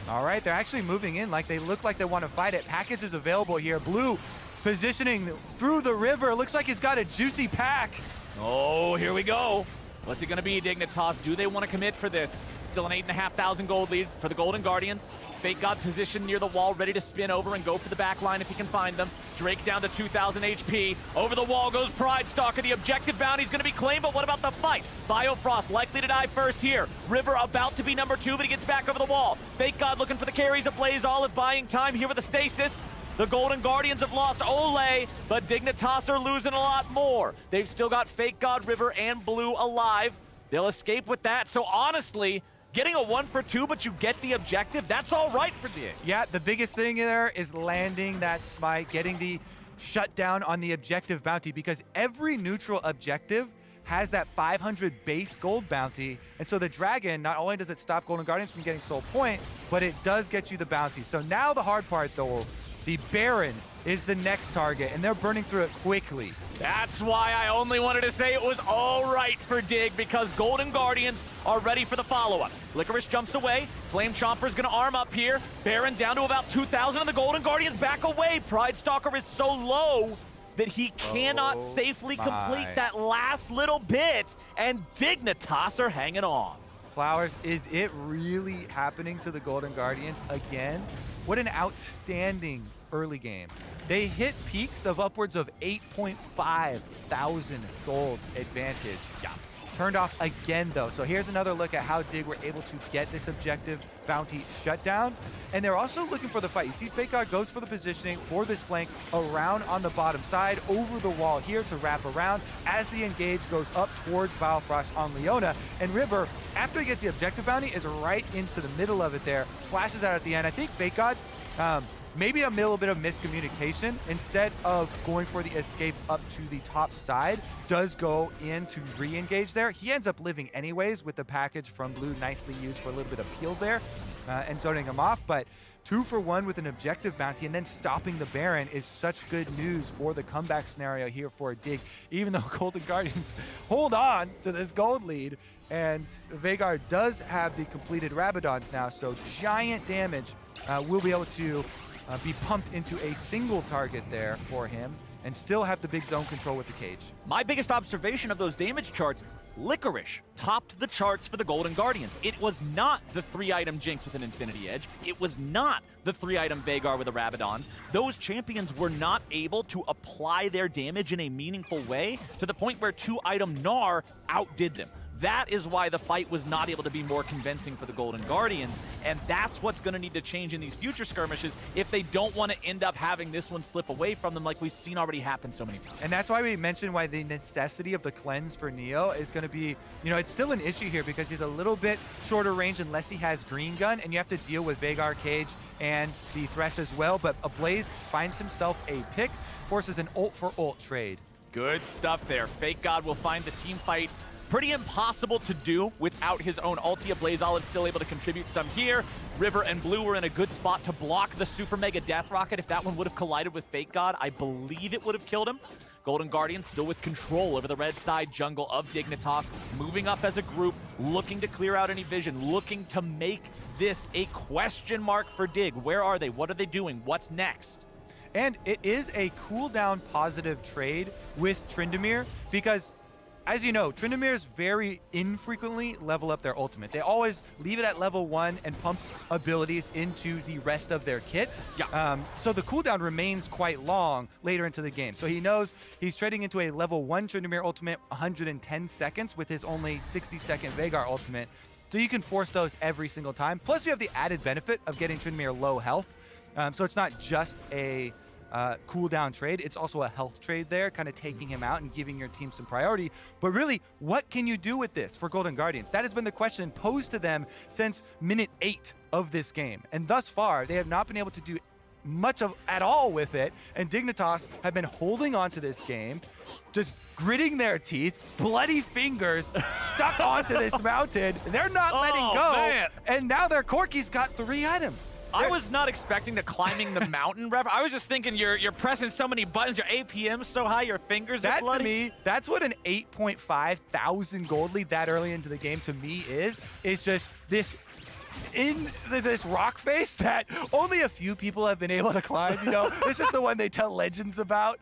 Speaker 19: All right, they're actually moving in like they look like they want to fight it. Package is available here. Blue positioning through the river. Looks like he's got a juicy pack.
Speaker 13: Oh, here we go. What's it going to be, Dignitas? Do they want to commit for this? Still an 8,500 gold lead for the Golden Guardians. Fake God positioned near the wall, ready to spin over and go for the back line if he can find them. Drake down to 2,000 HP. Over the wall goes Pridestalker. The objective bounty is going to be claimed, but what about the fight? Biofrost likely to die first here. River about to be number 2, but he gets back over the wall. Fake God looking for the carries of Blaze Olive, buying time here with the stasis. The Golden Guardians have lost Ole, but Dignitas are losing a lot more. They've still got Fake God, River, and Blue alive. They'll escape with that. So honestly, getting a 1 for 2, but you get the objective, that's all right for Dig.
Speaker 19: Yeah, the biggest thing there is landing that smite, getting the shut down on the objective bounty because every neutral objective has that 500 base gold bounty. And so the Dragon, not only does it stop Golden Guardians from getting soul point, but it does get you the bounty. So now the hard part though, the Baron is the next target, and they're burning through it quickly.
Speaker 13: That's why I only wanted to say it was all right for Dig, because Golden Guardians are ready for the follow-up. Licorice jumps away. Flame Chomper's gonna arm up here. Baron down to about 2,000, and the Golden Guardians back away. Pride Stalker is so low that he cannot safely complete that last little bit, and Dignitas are hanging on.
Speaker 19: Flowers, is it really happening to the Golden Guardians again? What an outstanding early game. They hit peaks of upwards of 8.5 thousand gold advantage. Yeah. Turned off again though. So here's another look at how Dig were able to get this objective bounty shut down. And they're also looking for the fight. You see FakeGod goes for the positioning for this flank around on the bottom side, over the wall here to wrap around as the engage goes up towards Vilefrost on Leona. And River, after he gets the objective bounty, is right into the middle of it there. Flashes out at the end. I think FakeGod, maybe a little bit of miscommunication. Instead of going for the escape up to the top side, does go in to re-engage there. He ends up living anyways with the package from Blue, nicely used for a little bit of peel there and zoning him off. But 2 for 1 with an objective bounty and then stopping the Baron is such good news for the comeback scenario here for Dig, even though Golden Guardians hold on to this gold lead. And Veigar does have the completed Rabadons now, so giant damage will be able to be pumped into a single target there for him and still have the big zone control with the cage.
Speaker 13: My biggest observation of those damage charts, Licorice topped the charts for the Golden Guardians. It was not the 3-item Jinx with an Infinity Edge. It was not the 3-item Veigar with the Rabadons. Those champions were not able to apply their damage in a meaningful way to the point where 2-item Gnar outdid them. That is why the fight was not able to be more convincing for the Golden Guardians, and that's what's going to need to change in these future skirmishes if they don't want to end up having this one slip away from them like we've seen already happen so many times.
Speaker 19: And that's why we mentioned why the necessity of the cleanse for Neo is going to be, it's still an issue here because he's a little bit shorter range unless he has Green Gun, and you have to deal with Veigar Cage and the Thresh as well, but Ablaze finds himself a pick, forces an ult for ult trade.
Speaker 13: Good stuff there. FakeGod will find the team fight pretty impossible to do without his own ulti. Blaze Olive still able to contribute some here. River and Blue were in a good spot to block the Super Mega Death Rocket. If that one would have collided with FakeGod, I believe it would have killed him. Golden Guardians still with control over the red side jungle of Dignitas, moving up as a group, looking to clear out any vision, looking to make this a question mark for Dig. Where are they? What are they doing? What's next?
Speaker 19: And it is a cooldown positive trade with Tryndamere because, as you know, Tryndamere's very infrequently level up their ultimate. They always leave it at level 1 and pump abilities into the rest of their kit.
Speaker 13: Yeah.
Speaker 19: So the cooldown remains quite long later into the game. So he knows he's trading into a level 1 Tryndamere ultimate 110 seconds with his only 60-second Veigar ultimate. So you can force those every single time. Plus you have the added benefit of getting Tryndamere low health. So it's not just a cooldown trade, it's also a health trade there, kind of taking him out and giving your team some priority. But really, what can you do with this for Golden Guardians? That has been the question posed to them since minute 8 of this game. And thus far, they have not been able to do much of at all with it. And Dignitas have been holding on to this game, just gritting their teeth, bloody fingers stuck onto this mountain. They're not letting go.
Speaker 13: Man.
Speaker 19: And now their Corki's got 3 items.
Speaker 13: I was not expecting the climbing the mountain, Rev. I was just thinking you're pressing so many buttons, your APM's so high, your fingers are bloody.
Speaker 19: To me, that's what an 8.5 thousand gold lead that early into the game to me is. It's just this rock face that only a few people have been able to climb. This is the one they tell legends about.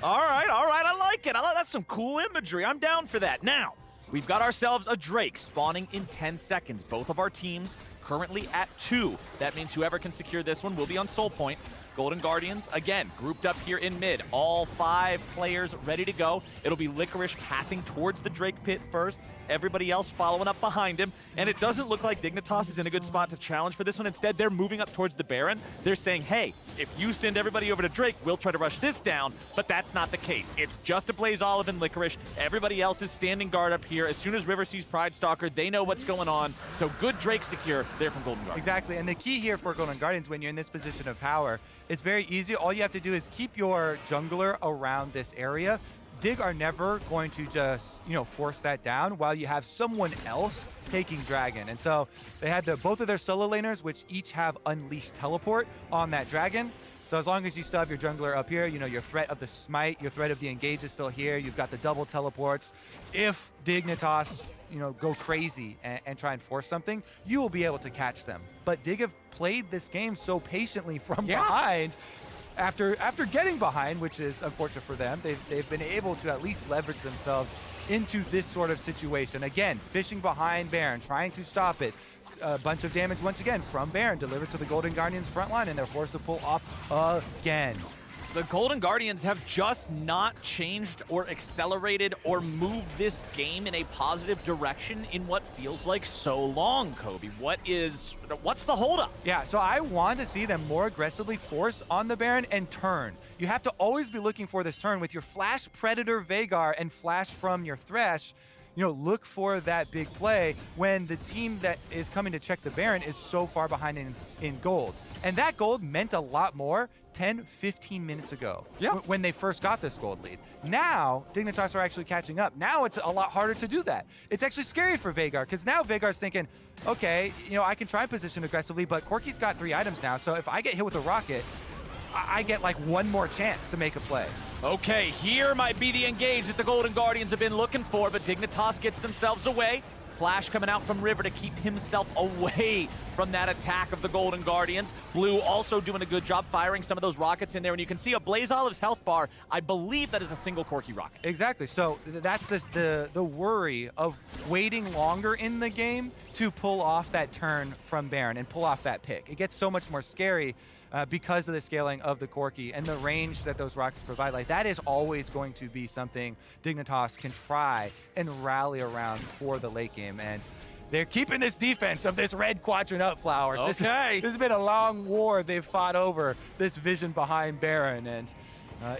Speaker 13: All right, I like it. That's some cool imagery. I'm down for that. Now, we've got ourselves a Drake spawning in 10 seconds. Both of our teams currently at 2. That means whoever can secure this one will be on Soul Point. Golden Guardians, again, grouped up here in mid. All 5 players ready to go. It'll be Licorice pathing towards the Drake pit first. Everybody else following up behind him. And it doesn't look like Dignitas is in a good spot to challenge for this one. Instead, they're moving up towards the Baron. They're saying, hey, if you send everybody over to Drake, we'll try to rush this down. But that's not the case. It's just a Blaze Olive and Licorice. Everybody else is standing guard up here. As soon as River sees Pride Stalker, they know what's going on. So good Drake secure there from Golden Guardians.
Speaker 19: Exactly. And the key here for Golden Guardians when you're in this position of power it's very easy. All you have to do is keep your jungler around this area. Dig are never going to just, force that down while you have someone else taking Dragon. And so they had both of their solo laners, which each have Unleashed Teleport on that Dragon. So as long as you still have your jungler up here, your threat of the smite, your threat of the engage is still here. You've got the double teleports. If Dignitas, go crazy and try and force something, you will be able to catch them. But Dig have played this game so patiently from behind. After getting behind, which is unfortunate for them, they've been able to at least leverage themselves into this sort of situation. Again, fishing behind Baron, trying to stop it. A bunch of damage once again from Baron, delivered to the Golden Guardians front line, and they're forced to pull off again.
Speaker 13: The Golden Guardians have just not changed or accelerated or moved this game in a positive direction in what feels like so long, Kobe. What's the holdup?
Speaker 19: Yeah, so I want to see them more aggressively force on the Baron and turn. You have to always be looking for this turn with your Flash Predator Veigar and Flash from your Thresh. Look for that big play when the team that is coming to check the Baron is so far behind in gold. And that gold meant a lot more 10, 15 minutes ago when they first got this gold lead. Now, Dignitas are actually catching up. Now it's a lot harder to do that. It's actually scary for Veigar, because now Veigar's thinking, okay, I can try and position aggressively, but Corki's got 3 items now, so if I get hit with a rocket, I get like one more chance to make a play.
Speaker 13: Okay, here might be the engage that the Golden Guardians have been looking for, but Dignitas gets themselves away. Flash coming out from River to keep himself away from that attack of the Golden Guardians. Blue also doing a good job firing some of those rockets in there, and you can see a Blaze Olive's health bar. I believe that is a single Corki rocket.
Speaker 19: Exactly. So that's the worry of waiting longer in the game to pull off that turn from Baron and pull off that pick. It gets so much more scary because of the scaling of the Corki and the range that those rockets provide. Like, that is always going to be something Dignitas can try and rally around for the late game. And they're keeping this defense of this red quadrant up, Flowers.
Speaker 13: Okay.
Speaker 19: This has been a long war they've fought over this vision behind Baron, and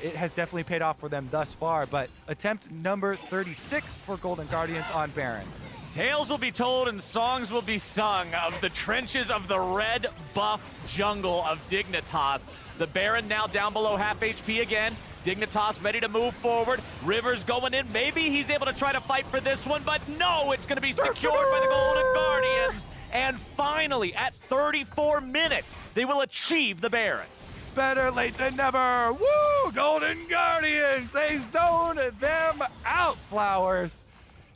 Speaker 19: it has definitely paid off for them thus far. But attempt number 36 for Golden Guardians on Baron.
Speaker 13: Tales will be told and songs will be sung of the trenches of the red buff jungle of Dignitas. The Baron now down below half HP again. Dignitas ready to move forward. Rivers going in. Maybe he's able to try to fight for this one, but no, it's going to be secured by the Golden Guardians. And finally, at 34 minutes, they will achieve the Baron.
Speaker 19: Better late than never. Woo! Golden Guardians, they zone them out, Flowers.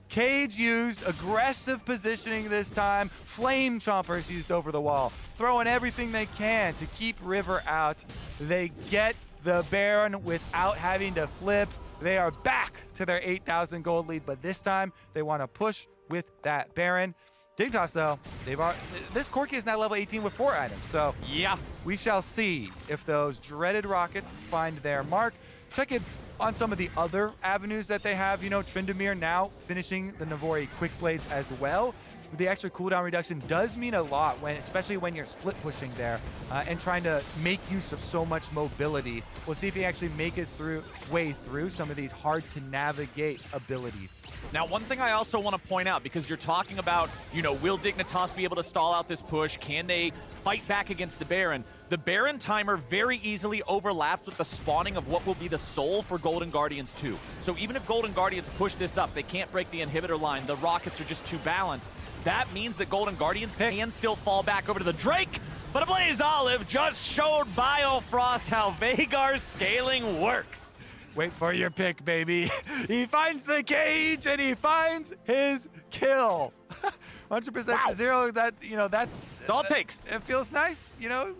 Speaker 19: Cage used, aggressive positioning this time. Flame Chompers used over the wall, throwing everything they can to keep River out. They get the Baron without having to flip. They are back to their 8,000 gold lead, but this time they want to push with that Baron. Dignitas, though, this Corki is now level 18 with 4 items, so
Speaker 13: yeah,
Speaker 19: we shall see if those dreaded rockets find their mark. Check in on some of the other avenues that they have. Tryndamere now finishing the Navori Quick Blades as well. The extra cooldown reduction does mean a lot, especially when you're split pushing there and trying to make use of so much mobility. We'll see if he actually makes his way through some of these hard to navigate abilities.
Speaker 13: Now, one thing I also want to point out, because you're talking about, will Dignitas be able to stall out this push? Can they fight back against the Baron? The Baron timer very easily overlaps with the spawning of what will be the soul for Golden Guardians 2. So even if Golden Guardians push this up, they can't break the inhibitor line. The rockets are just too balanced. That means that Golden Guardians can still fall back over to the Drake. But a Blaze Olive just showed Biofrost how Veigar's scaling works.
Speaker 19: Wait for your pick, baby. He finds the cage and he finds his kill. 100% to 0. That's
Speaker 13: all it takes.
Speaker 19: It feels nice,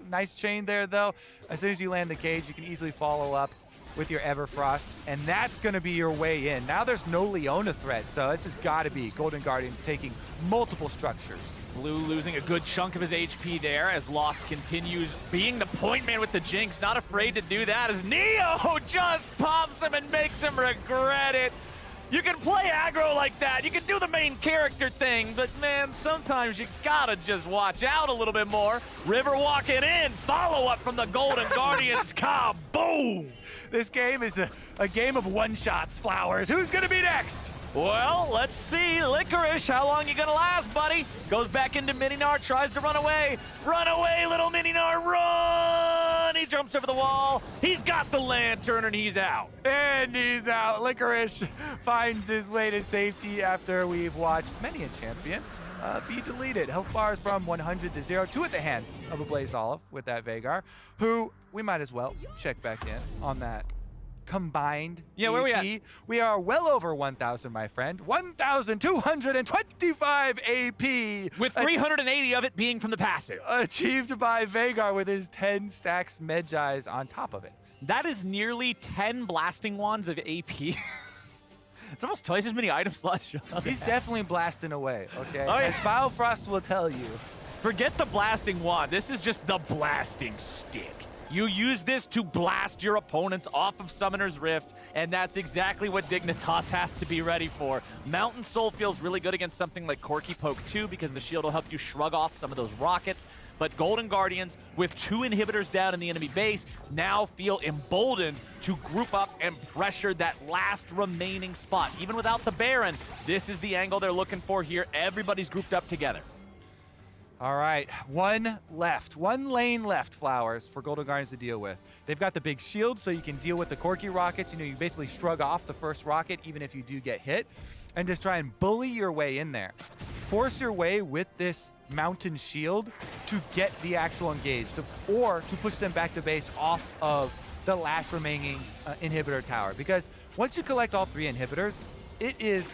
Speaker 19: Nice chain there, though. As soon as you land the cage, you can easily follow up with your Everfrost, and that's going to be your way in. Now there's no Leona threat, so this has got to be Golden Guardian taking multiple structures.
Speaker 13: Blue losing a good chunk of his HP there as Lost continues being the point man with the Jinx. Not afraid to do that as Neo just pops him and makes him regret it. You can play aggro like that. You can do the main character thing, but man, sometimes you gotta just watch out a little bit more. River walking in, follow up from the Golden Guardians, kaboom!
Speaker 19: This game is a game of one-shots, Flowers. Who's gonna be next?
Speaker 13: Well, let's see. Licorice, how long you gonna last, buddy? Goes back into Mininar, tries to run away. Run away, little Mininar, run! He He jumps over the wall. He's got the lantern, and he's out.
Speaker 19: And he's out. Licorice finds his way to safety after we've watched many a champion be deleted. Health bars from 100 to 0, 2 at the hands of a Blaze Olive with that Veigar, who we might as well check back in on that combined
Speaker 13: Yeah, where we
Speaker 19: AP.
Speaker 13: at?
Speaker 19: We are well over 1,000, my friend. 1,225 AP.
Speaker 13: With 380 of it being from the passive.
Speaker 19: Achieved by Veigar with his 10 stacks Medjais on top of it.
Speaker 13: That is nearly 10 blasting wands of AP. It's almost twice as many item slots.
Speaker 19: He's definitely blasting away, okay?
Speaker 13: Oh, yeah.
Speaker 19: As Biofrost will tell you.
Speaker 13: Forget the blasting wand. This is just the blasting stick. You use this to blast your opponents off of Summoner's Rift, and that's exactly what Dignitas has to be ready for. Mountain Soul feels really good against something like Corki Poke 2 because the shield will help you shrug off some of those rockets. But Golden Guardians, with 2 inhibitors down in the enemy base, now feel emboldened to group up and pressure that last remaining spot. Even without the Baron, this is the angle they're looking for here. Everybody's grouped up together.
Speaker 19: All right, one lane left, Flowers, for Golden Guardians to deal with. They've got the big shield, so you can deal with the Corki rockets. You know, you basically shrug off the first rocket, even if you do get hit, and just try and bully your way in there. Force your way with this mountain shield to get the actual engage, or to push them back to base off of the last remaining inhibitor tower. Because once you collect all 3 inhibitors, it is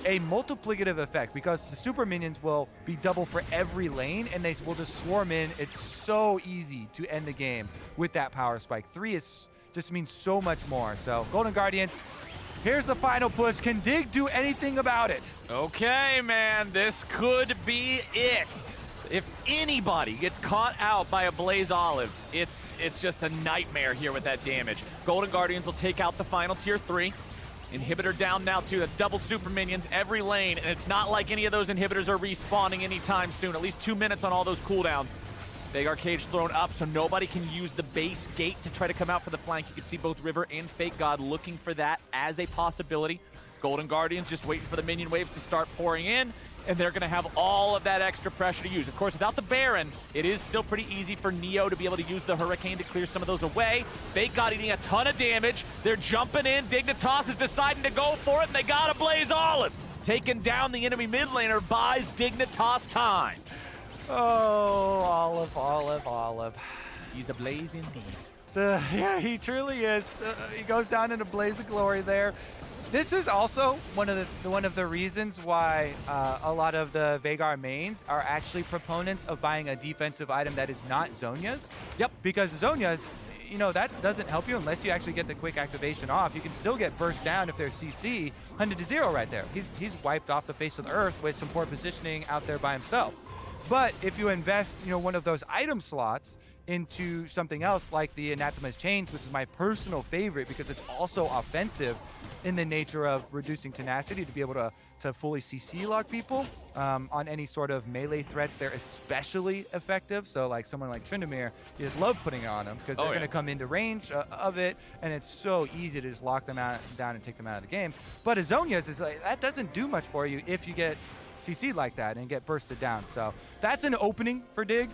Speaker 19: a multiplicative effect because the super minions will be double for every lane and they will just swarm in. It's so easy to end the game with that power spike. 3 just means so much more. So Golden Guardians, here's the final push. Can Dig do anything about it?
Speaker 13: Okay, man, this could be it. If anybody gets caught out by a Blaze Olive, it's just a nightmare here with that damage. Golden Guardians will take out the final tier 3. Inhibitor down now too. That's double super minions every lane, and it's not like any of those inhibitors are respawning anytime soon. At least 2 minutes on all those cooldowns. Veigar cage thrown up, so nobody can use the base gate to try to come out for the flank. You can see both River and Fake God looking for that as a possibility. Golden Guardians just waiting for the minion waves to start pouring in, and they're going to have all of that extra pressure to use. Of course, without the Baron, it is still pretty easy for Neo to be able to use the Hurricane to clear some of those away. Fake God eating a ton of damage. They're jumping in. Dignitas is deciding to go for it, and they got a Blaze Olive. Taking down the enemy mid laner buys Dignitas time.
Speaker 19: Oh, Olive.
Speaker 13: He's a blaze indeed.
Speaker 19: Yeah, he truly is. He goes down in a blaze of glory there. This is also one of the reasons why a lot of the Veigar mains are actually proponents of buying a defensive item that is not Zhonya's.
Speaker 13: Yep.
Speaker 19: Because Zhonya's, you know, that doesn't help you unless you actually get the quick activation off. You can still get burst down if there's CC, 100 to 0 right there. He's wiped off the face of the earth with some poor positioning out there by himself. But if you invest, you know, one of those item slots into something else like the Anathema's Chains, which is my personal favorite because it's also offensive in the nature of reducing tenacity to be able to fully CC lock people on any sort of melee threats. They're especially effective. So like someone like Tryndamere, you just love putting it on them because they're going to come into range of it, and it's so easy to just lock them down and take them out of the game. But Azonia's is like, that doesn't do much for you if you get CC'd like that and get bursted down. So that's an opening for Dig.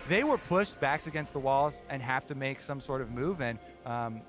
Speaker 19: They were pushed backs against the walls and have to make some sort of move, and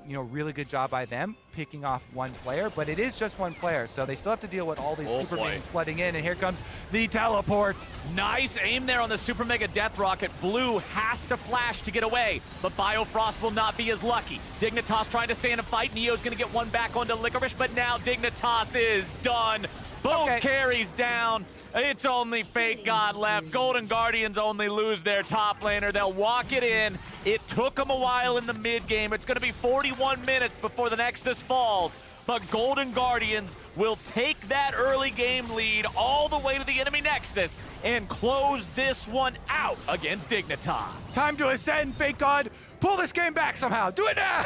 Speaker 19: you know, really good job by them picking off one player, but it is just one player, so they still have to deal with all these super minions flooding in, and here comes the teleport.
Speaker 13: Nice aim there on the Super Mega Death Rocket. Blue has to flash to get away, but Biofrost will not be as lucky. Dignitas trying to stay in a fight. Neo's going to get one back onto Licorice, but now Dignitas is done. Both carries down. It's only Fake God left. Golden Guardians only lose their top laner. They'll walk it in. It took them a while in the mid game. It's going to be 41 minutes before the Nexus falls. But Golden Guardians will take that early game lead all the way to the enemy Nexus and close this one out against Dignitas.
Speaker 19: Time to ascend, Fake God. Pull this game back somehow. Do it now!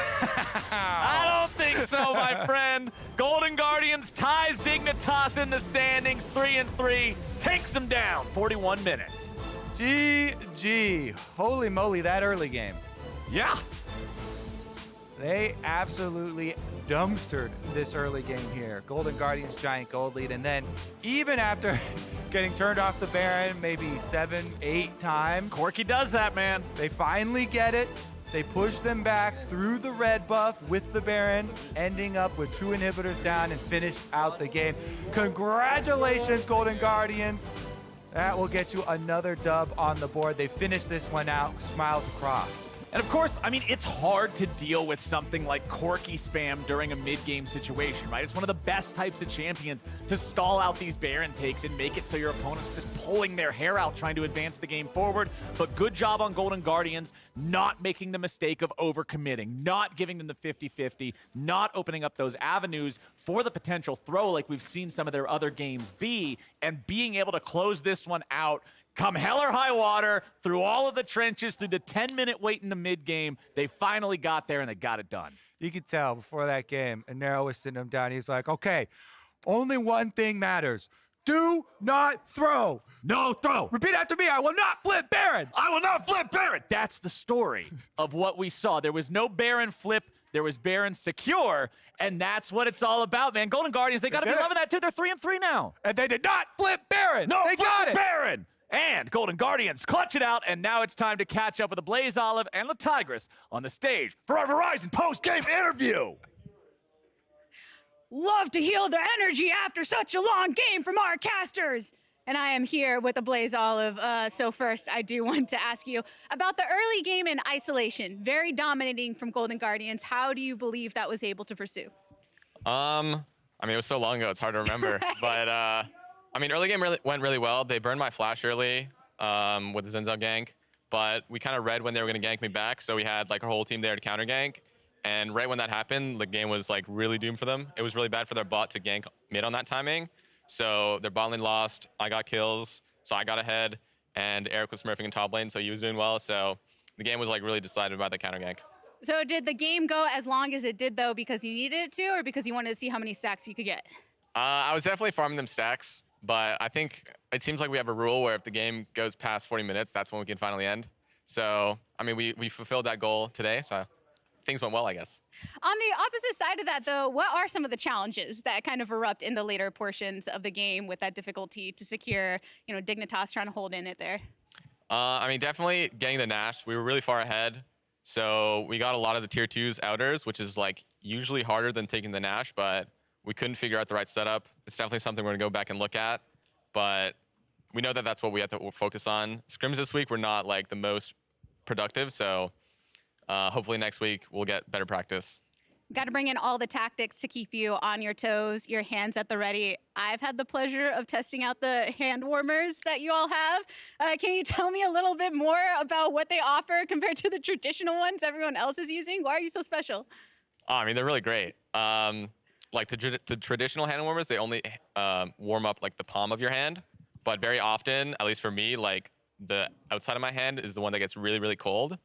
Speaker 13: I don't think so, my friend. Golden Guardians ties Dignitas in the standings, 3-3. Takes them down, 41 minutes.
Speaker 19: GG. Holy moly, that early game.
Speaker 13: Yeah.
Speaker 19: They absolutely dumpstered this early game here. Golden Guardians giant gold lead, and then even after getting turned off the Baron maybe 7-8 times.
Speaker 13: Corki does that, man.
Speaker 19: They finally get it. They pushed them back through the red buff with the Baron, ending up with 2 inhibitors down and finish out the game. Congratulations, Golden Guardians. That will get you another dub on the board. They finished this one out, smiles across.
Speaker 13: And of course, I mean, it's hard to deal with something like Corki spam during a mid-game situation, right? It's one of the best types of champions to stall out these Baron takes and make it so your opponent's just pulling their hair out trying to advance the game forward. But good job on Golden Guardians not making the mistake of overcommitting, not giving them the 50-50, not opening up those avenues for the potential throw like we've seen some of their other games be, and being able to close this one out. Come hell or high water, through all of the trenches, through the 10-minute wait in the mid-game, they finally got there and they got it done.
Speaker 19: You could tell before that game, Anero was sitting him down. He's like, okay, only one thing matters. Do not throw.
Speaker 13: No throw.
Speaker 19: Repeat after me. I will not flip Baron.
Speaker 13: I will not flip Baron. That's the story of what we saw. There was no Baron flip. There was Baron secure, and that's what it's all about, man. Golden Guardians, they got to be loving that too. They're 3-3 now.
Speaker 19: And they did not flip Baron.
Speaker 13: No,
Speaker 19: they got it.
Speaker 13: Baron. And Golden Guardians clutch it out, and now it's time to catch up with the Blaze Olive and the Tigress on the stage for our Verizon post-game interview.
Speaker 7: Love to heal the energy after such a long game from our casters. And I am here with the Blaze Olive. So first, I do want to ask you about the early game in isolation. Very dominating from Golden Guardians. How do you believe that was able to pursue?
Speaker 8: I mean, it was so long ago, it's hard to remember. But, I mean, early game went really well. They burned my flash early with the Zenzel gank, but we kind of read when they were going to gank me back, so we had like our whole team there to counter gank. And right when that happened, the game was like really doomed for them. It was really bad for their bot to gank mid on that timing. So their bot lane lost, I got kills, so I got ahead, and Eric was smurfing in top lane, so he was doing well. So the game was like really decided by the counter gank.
Speaker 7: So did the game go as long as it did, though, because you needed it to, or because you wanted to see how many stacks you could get?
Speaker 8: I was definitely farming them stacks. But I think it seems like we have a rule where if the game goes past 40 minutes, that's when we can finally end. So, I mean, we fulfilled that goal today, so things went well, I guess.
Speaker 7: On the opposite side of that, though, what are some of the challenges that kind of erupt in the later portions of the game with that difficulty to secure, you know, Dignitas trying to hold in it there?
Speaker 8: I mean, definitely getting the Nash. We were really far ahead, so we got a lot of the tier 2s outers, which is like usually harder than taking the Nash, but we couldn't figure out the right setup. It's definitely something we're going to go back and look at, but we know that that's what we have to focus on. Scrims this week were not like the most productive, so hopefully next week we'll get better practice.
Speaker 7: Got to bring in all the tactics to keep you on your toes, your hands at the ready. I've had the pleasure of testing out the hand warmers that you all have. Can you tell me a little bit more about what they offer compared to the traditional ones everyone else is using? Why are you so special?
Speaker 8: Oh, I mean, they're really great. Like the traditional hand warmers, they only warm up like the palm of your hand. But very often, at least for me, like the outside of my hand is the one that gets really, really cold.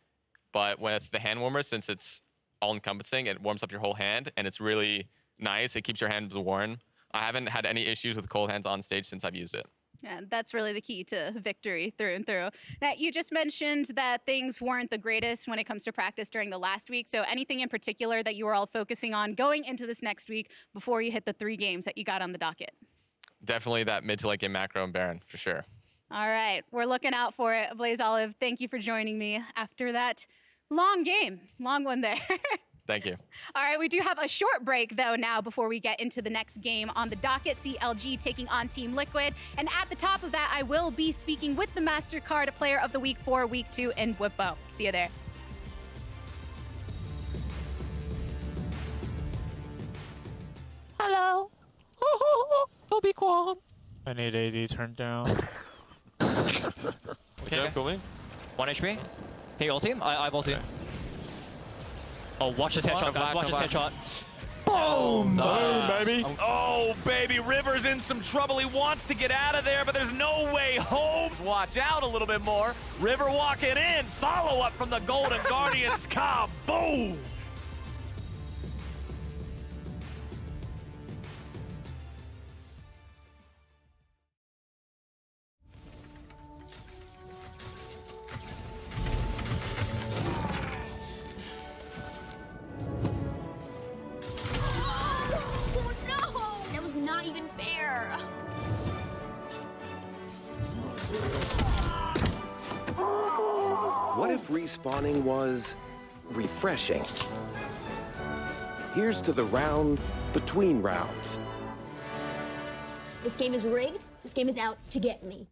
Speaker 8: But with the hand warmers, since it's all-encompassing, it warms up your whole hand, and it's really nice. It keeps your hands warm. I haven't had any issues with cold hands on stage since I've used it.
Speaker 7: Yeah, that's really the key to victory through and through. Now, you just mentioned that things weren't the greatest when it comes to practice during the last week. So anything in particular that you were all focusing on going into this next week before you hit the 3 games that you got on the docket?
Speaker 8: Definitely that mid to late game macro and Baron, for sure.
Speaker 7: All right, we're looking out for it. Blaze Olive, thank you for joining me after that long game. Long one there.
Speaker 8: Thank you.
Speaker 7: All right, we do have a short break, though, now before we get into the next game on the docket. CLG taking on Team Liquid. And at the top of that, I will be speaking with the MasterCard Player of the Week for Week 2 in Whippo. See you there.
Speaker 21: Hello. Toby Kwon. I need AD turned down.
Speaker 22: Okay, going. 1 HP. Hey, ulti. I have ulti. Oh, watch his headshot, guys. Watch his headshot.
Speaker 13: Boom!
Speaker 22: Boom,
Speaker 13: baby. Oh, baby. River's in some trouble. He wants to get out of there, but there's no way home. Watch out a little bit more. River walking in. Follow up from the Golden Guardians. Kaboom!
Speaker 23: Not even fair.
Speaker 24: What if respawning was
Speaker 9: refreshing. Here's to the round between rounds.
Speaker 12: This game is rigged. This game is out to get me.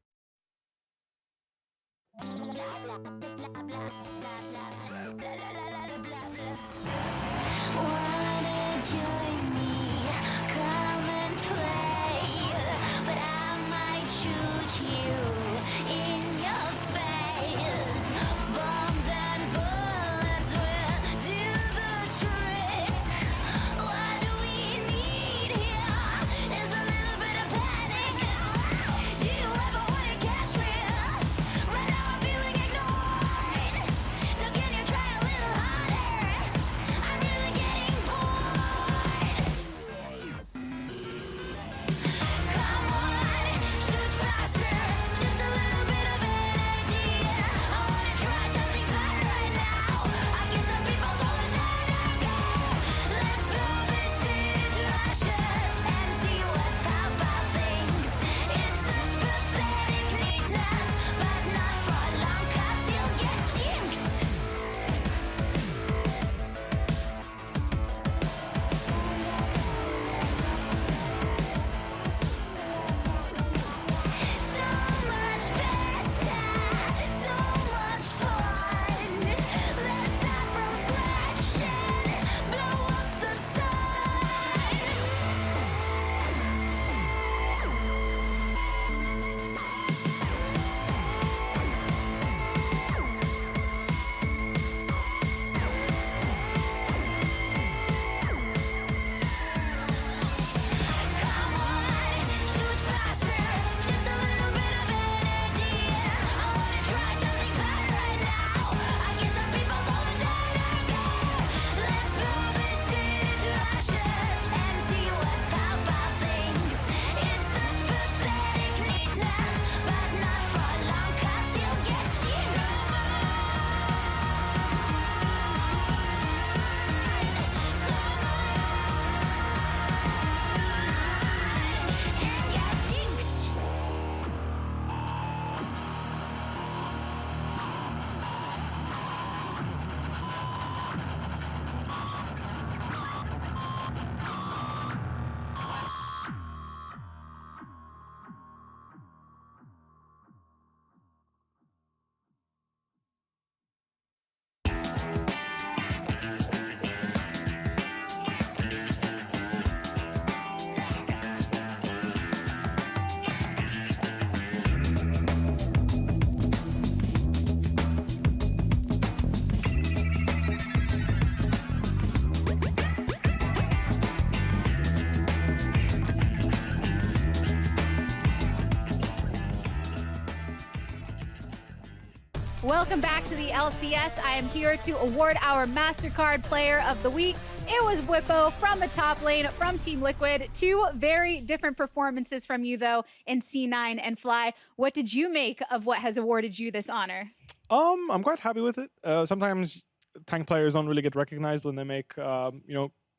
Speaker 7: Welcome back to the LCS. I am here to award our MasterCard Player of the Week. It was Bwipo from the top lane from Team Liquid. Two very different performances from you, though, in C9 and Fly. What did you make of what has awarded you this honor?
Speaker 23: I'm quite happy with it. Sometimes tank players don't really get recognized when they make,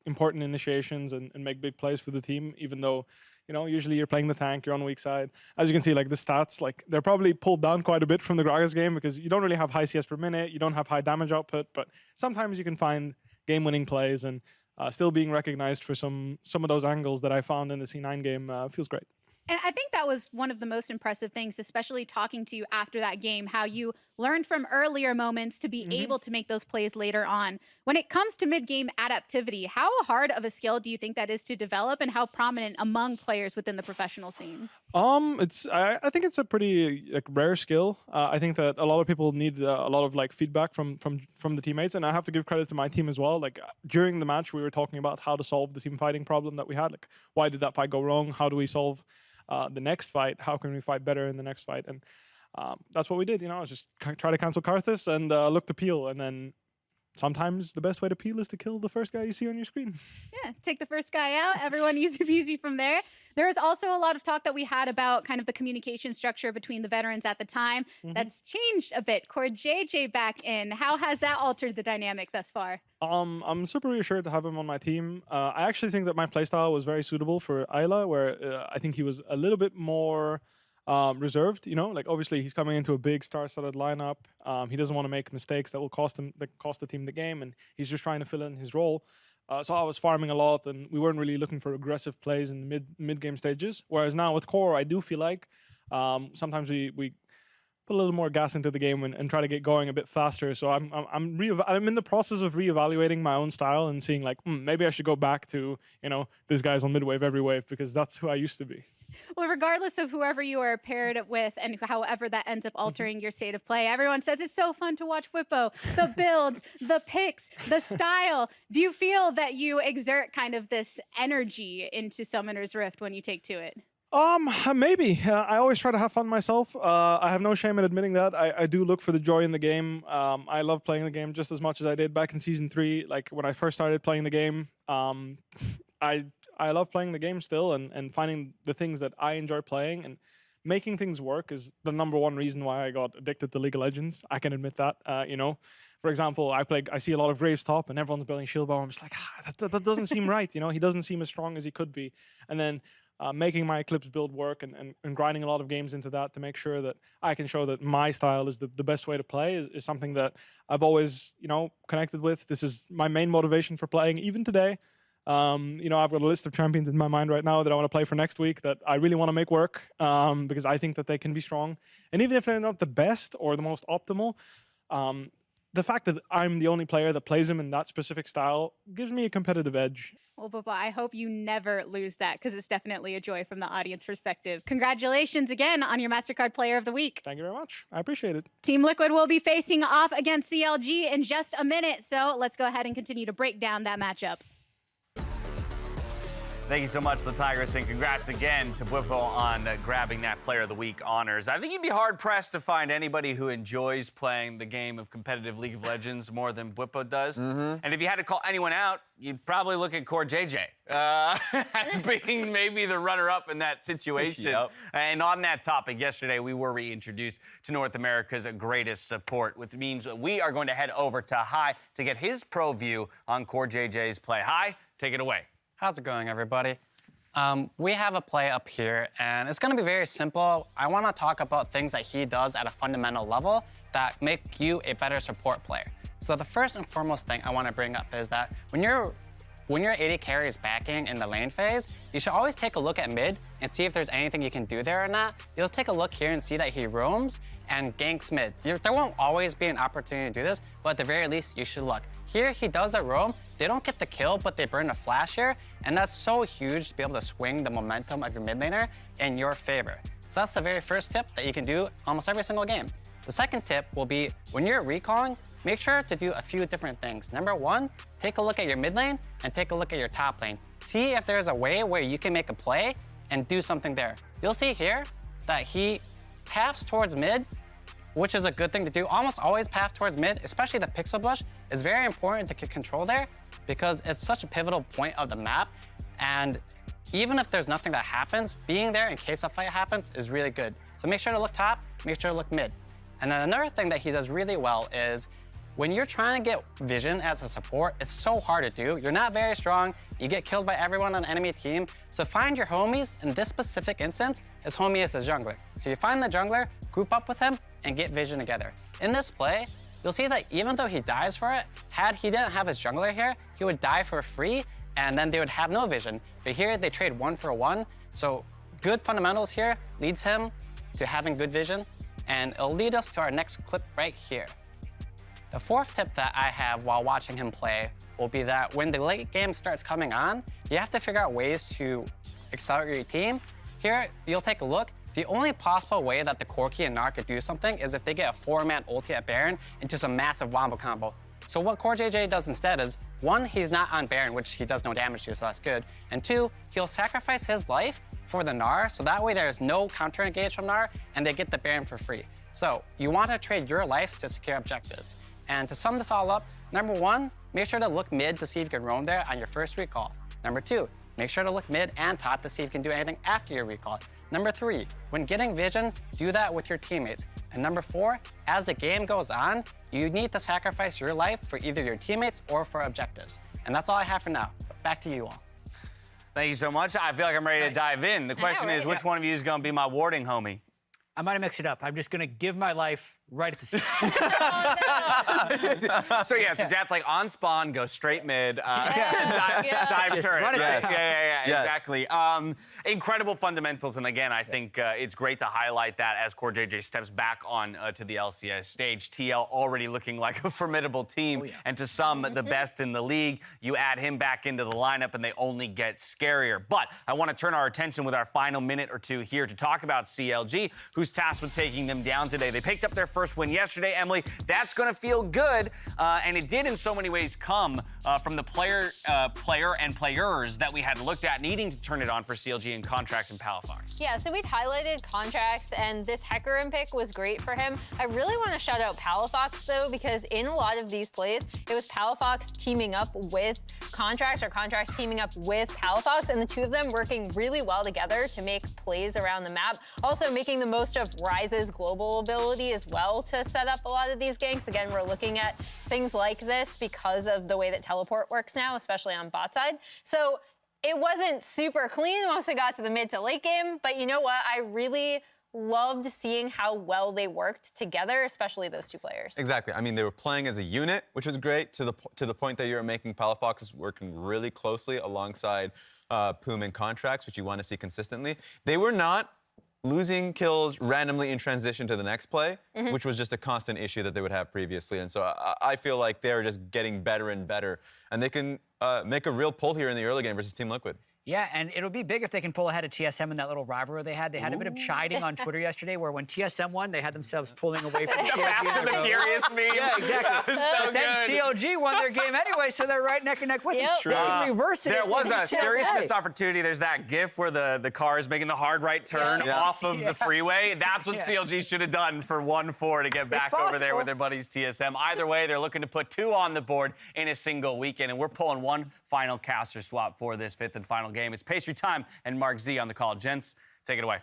Speaker 23: important initiations and make big plays for the team, even though, usually you're playing the tank, you're on the weak side. As you can see, like the stats, like they're probably pulled down quite a bit from the Gragas game because you don't really have high CS per minute, you don't have high damage output, but sometimes you can find game-winning plays, and still being recognized for some of those angles that I found in the C9 game feels great.
Speaker 7: And I think that was one of the most impressive things, especially talking to you after that game, how you learned from earlier moments to be able to make those plays later on. When it comes to mid-game adaptivity, how hard of a skill do you think that is to develop, and how prominent among players within the professional scene?
Speaker 23: I think it's a pretty rare skill. I think that a lot of people need a lot of feedback from the teammates, and I have to give credit to my team as well. During the match, we were talking about how to solve the team fighting problem that we had. Why did that fight go wrong? How do we solve the next fight? How can we fight better in the next fight? And that's what we did. Just try to cancel Karthus and look to peel, and then sometimes the best way to peel is to kill the first guy you see on your screen.
Speaker 7: Yeah, take the first guy out. Everyone easy peasy from there. There was also a lot of talk that we had about kind of the communication structure between the veterans at the time. That's changed a bit. CoreJJ back in. How has that altered the dynamic thus far?
Speaker 23: I'm super reassured to have him on my team. I actually think that my playstyle was very suitable for Ayla, where I think he was a little bit more reserved. You know, like obviously he's coming into a big star-studded lineup. He doesn't want to make mistakes that will cost the team the game, and he's just trying to fill in his role. So I was farming a lot, and we weren't really looking for aggressive plays in the mid-game stages. Whereas now with Core, I do feel like sometimes we put a little more gas into the game and try to get going a bit faster. So I'm in the process of reevaluating my own style and seeing like maybe I should go back to this guy's on mid wave every wave, because that's who I used to be.
Speaker 7: Well, regardless of whoever you are paired with and however that ends up altering your state of play, everyone says it's so fun to watch Bwipo. The builds, the picks, the style. Do you feel that you exert kind of this energy into Summoner's Rift when you take to it?
Speaker 23: Maybe. I always try to have fun myself. I have no shame in admitting that. I do look for the joy in the game. I love playing the game just as much as I did back in Season 3. Like, when I first started playing the game, I love playing the game still and finding the things that I enjoy playing. And making things work is the #1 reason why I got addicted to League of Legends. I can admit that, For example, I see a lot of Graves top and everyone's building shield bomb. I'm just like, that doesn't seem right. He doesn't seem as strong as he could be. And then making my Eclipse build work and grinding a lot of games into that to make sure that I can show that my style is the best way to play is something that I've always, connected with. This is my main motivation for playing, even today. I've got a list of champions in my mind right now that I want to play for next week that I really want to make work because I think that they can be strong. And even if they're not the best or the most optimal, the fact that I'm the only player that plays them in that specific style gives me a competitive edge.
Speaker 7: Well, Bwipo, I hope you never lose that, because it's definitely a joy from the audience perspective. Congratulations again on your MasterCard Player of the Week.
Speaker 23: Thank you very much. I appreciate it.
Speaker 7: Team Liquid will be facing off against CLG in just a minute, so let's go ahead and continue to break down that matchup.
Speaker 2: Thank you so much, the Tigress, and congrats again to Bwipo on grabbing that Player of the Week honors. I think you'd be hard-pressed to find anybody who enjoys playing the game of competitive League of Legends more than Bwipo does. And if you had to call anyone out, you'd probably look at Core JJ as being maybe the runner-up in that situation. And on that topic, yesterday we were reintroduced to North America's greatest support, which means we are going to head over to Hai to get his pro view on Core JJ's play. Hai, take it away.
Speaker 6: How's it going, everybody? We have a play up here, and it's going to be very simple. I want to talk about things that he does at a fundamental level that make you a better support player. So the first and foremost thing I want to bring up is that when your AD carry is backing in the lane phase, you should always take a look at mid and see if there's anything you can do there or not. You'll take a look here and see that he roams and ganks mid. There won't always be an opportunity to do this, but at the very least, you should look. Here, he does the roam. They don't get the kill, but they burn a flash here, and that's so huge to be able to swing the momentum of your mid laner in your favor. So that's the very first tip that you can do almost every single game. The second tip will be when you're recalling, make sure to do a few different things. #1, take a look at your mid lane and take a look at your top lane. See if there's a way where you can make a play and do something there. You'll see here that he paths towards mid, which is a good thing to do. Almost always path towards mid, especially the pixel bush, is very important to get control there because it's such a pivotal point of the map. And even if there's nothing that happens, being there in case a fight happens is really good. So make sure to look top, make sure to look mid. And then another thing that he does really well is when you're trying to get vision as a support, it's so hard to do. You're not very strong. You get killed by everyone on the enemy team. So find your homies. In this specific instance, his homie is his jungler. So you find the jungler, group up with him, and get vision together. In this play, you'll see that even though he dies for it, had he didn't have his jungler here, he would die for free, and then they would have no vision. But here, they trade 1 for 1. So good fundamentals here leads him to having good vision, and it'll lead us to our next clip right here. The fourth tip that I have while watching him play will be that when the late game starts coming on, you have to figure out ways to accelerate your team. Here, you'll take a look. The only possible way that the Corki and Gnar could do something is if they get a 4-man ulti at Baron into some massive wombo combo. So what Core JJ does instead is, 1, he's not on Baron, which he does no damage to, so that's good. And 2, he'll sacrifice his life for the Gnar, so that way there's no counter engage from Gnar, and they get the Baron for free. So you want to trade your life to secure objectives. And to sum this all up, #1, make sure to look mid to see if you can roam there on your first recall. #2, make sure to look mid and top to see if you can do anything after your recall. #3, when getting vision, do that with your teammates. And #4, as the game goes on, you need to sacrifice your life for either your teammates or for objectives. And that's all I have for now. Back to you all.
Speaker 2: Thank you so much. I feel like I'm ready to dive in. The question is, which one of you is going to be my warding homie?
Speaker 1: I might have mixed it up. I'm just going to give my life right at the start.
Speaker 2: So Jat's like on spawn, go straight mid, dive
Speaker 1: Just
Speaker 2: turret.
Speaker 1: run it
Speaker 2: Right?
Speaker 1: back.
Speaker 2: Yeah,
Speaker 4: Yes.
Speaker 2: exactly. Incredible fundamentals, and again, I think it's great to highlight that as CoreJJ steps back on to the LCS stage. TL already looking like a formidable team, and to some, the best in the league. You add him back into the lineup, and they only get scarier. But I want to turn our attention with our final minute or two here to talk about CLG, who's tasked with taking them down today. They picked up their first win yesterday, Emily. That's going to feel good, and it did in so many ways come from the player and players that we had looked at needing to turn it on for CLG and Contracts and Palafox.
Speaker 3: Yeah, so we'd highlighted Contracts, and this Hecarim pick was great for him. I really want to shout out Palafox, though, because in a lot of these plays, it was Palafox teaming up with Contracts or Contracts teaming up with Palafox, and the two of them working really well together to make plays around the map. Also making the most of Ryze's global ability as well to set up a lot of these ganks. Again, we're looking at things like this because of the way that teleport works now, especially on bot side. So it wasn't super clean once it got to the mid to late game, but you know what? I really loved seeing how well they worked together, especially those two players.
Speaker 4: Exactly. I mean, they were playing as a unit, which was great to the point that you're making. Palafox is working really closely alongside Poom and Contracts, which you want to see consistently. They were not losing kills randomly in transition to the next play, which was just a constant issue that they would have previously. And so I feel like they're just getting better and better, and they can make a real pull here in the early game versus Team Liquid.
Speaker 1: Yeah, and it'll be big if they can pull ahead of TSM in that little rivalry they had. They had a bit of chiding on Twitter yesterday where when TSM won, they had themselves pulling away from CLG.
Speaker 2: After the Furious meme.
Speaker 1: Yeah, exactly.
Speaker 2: So
Speaker 1: But then
Speaker 2: good.
Speaker 1: CLG won their game anyway, so they're right neck and neck with them. They can reverse it.
Speaker 2: There
Speaker 1: if
Speaker 2: was
Speaker 1: they
Speaker 2: a
Speaker 1: need to.
Speaker 2: serious
Speaker 1: Hey.
Speaker 2: missed opportunity. There's that GIF where the car is making the hard right turn off of the freeway. That's what CLG should have done for 1-4 to get back over there with their buddies TSM. Either way, they're looking to put 2 on the board in a single weekend, and we're pulling one final caster swap for this 5th and final game. It's Pastry time and Mark Z on the call. Gents, take it away.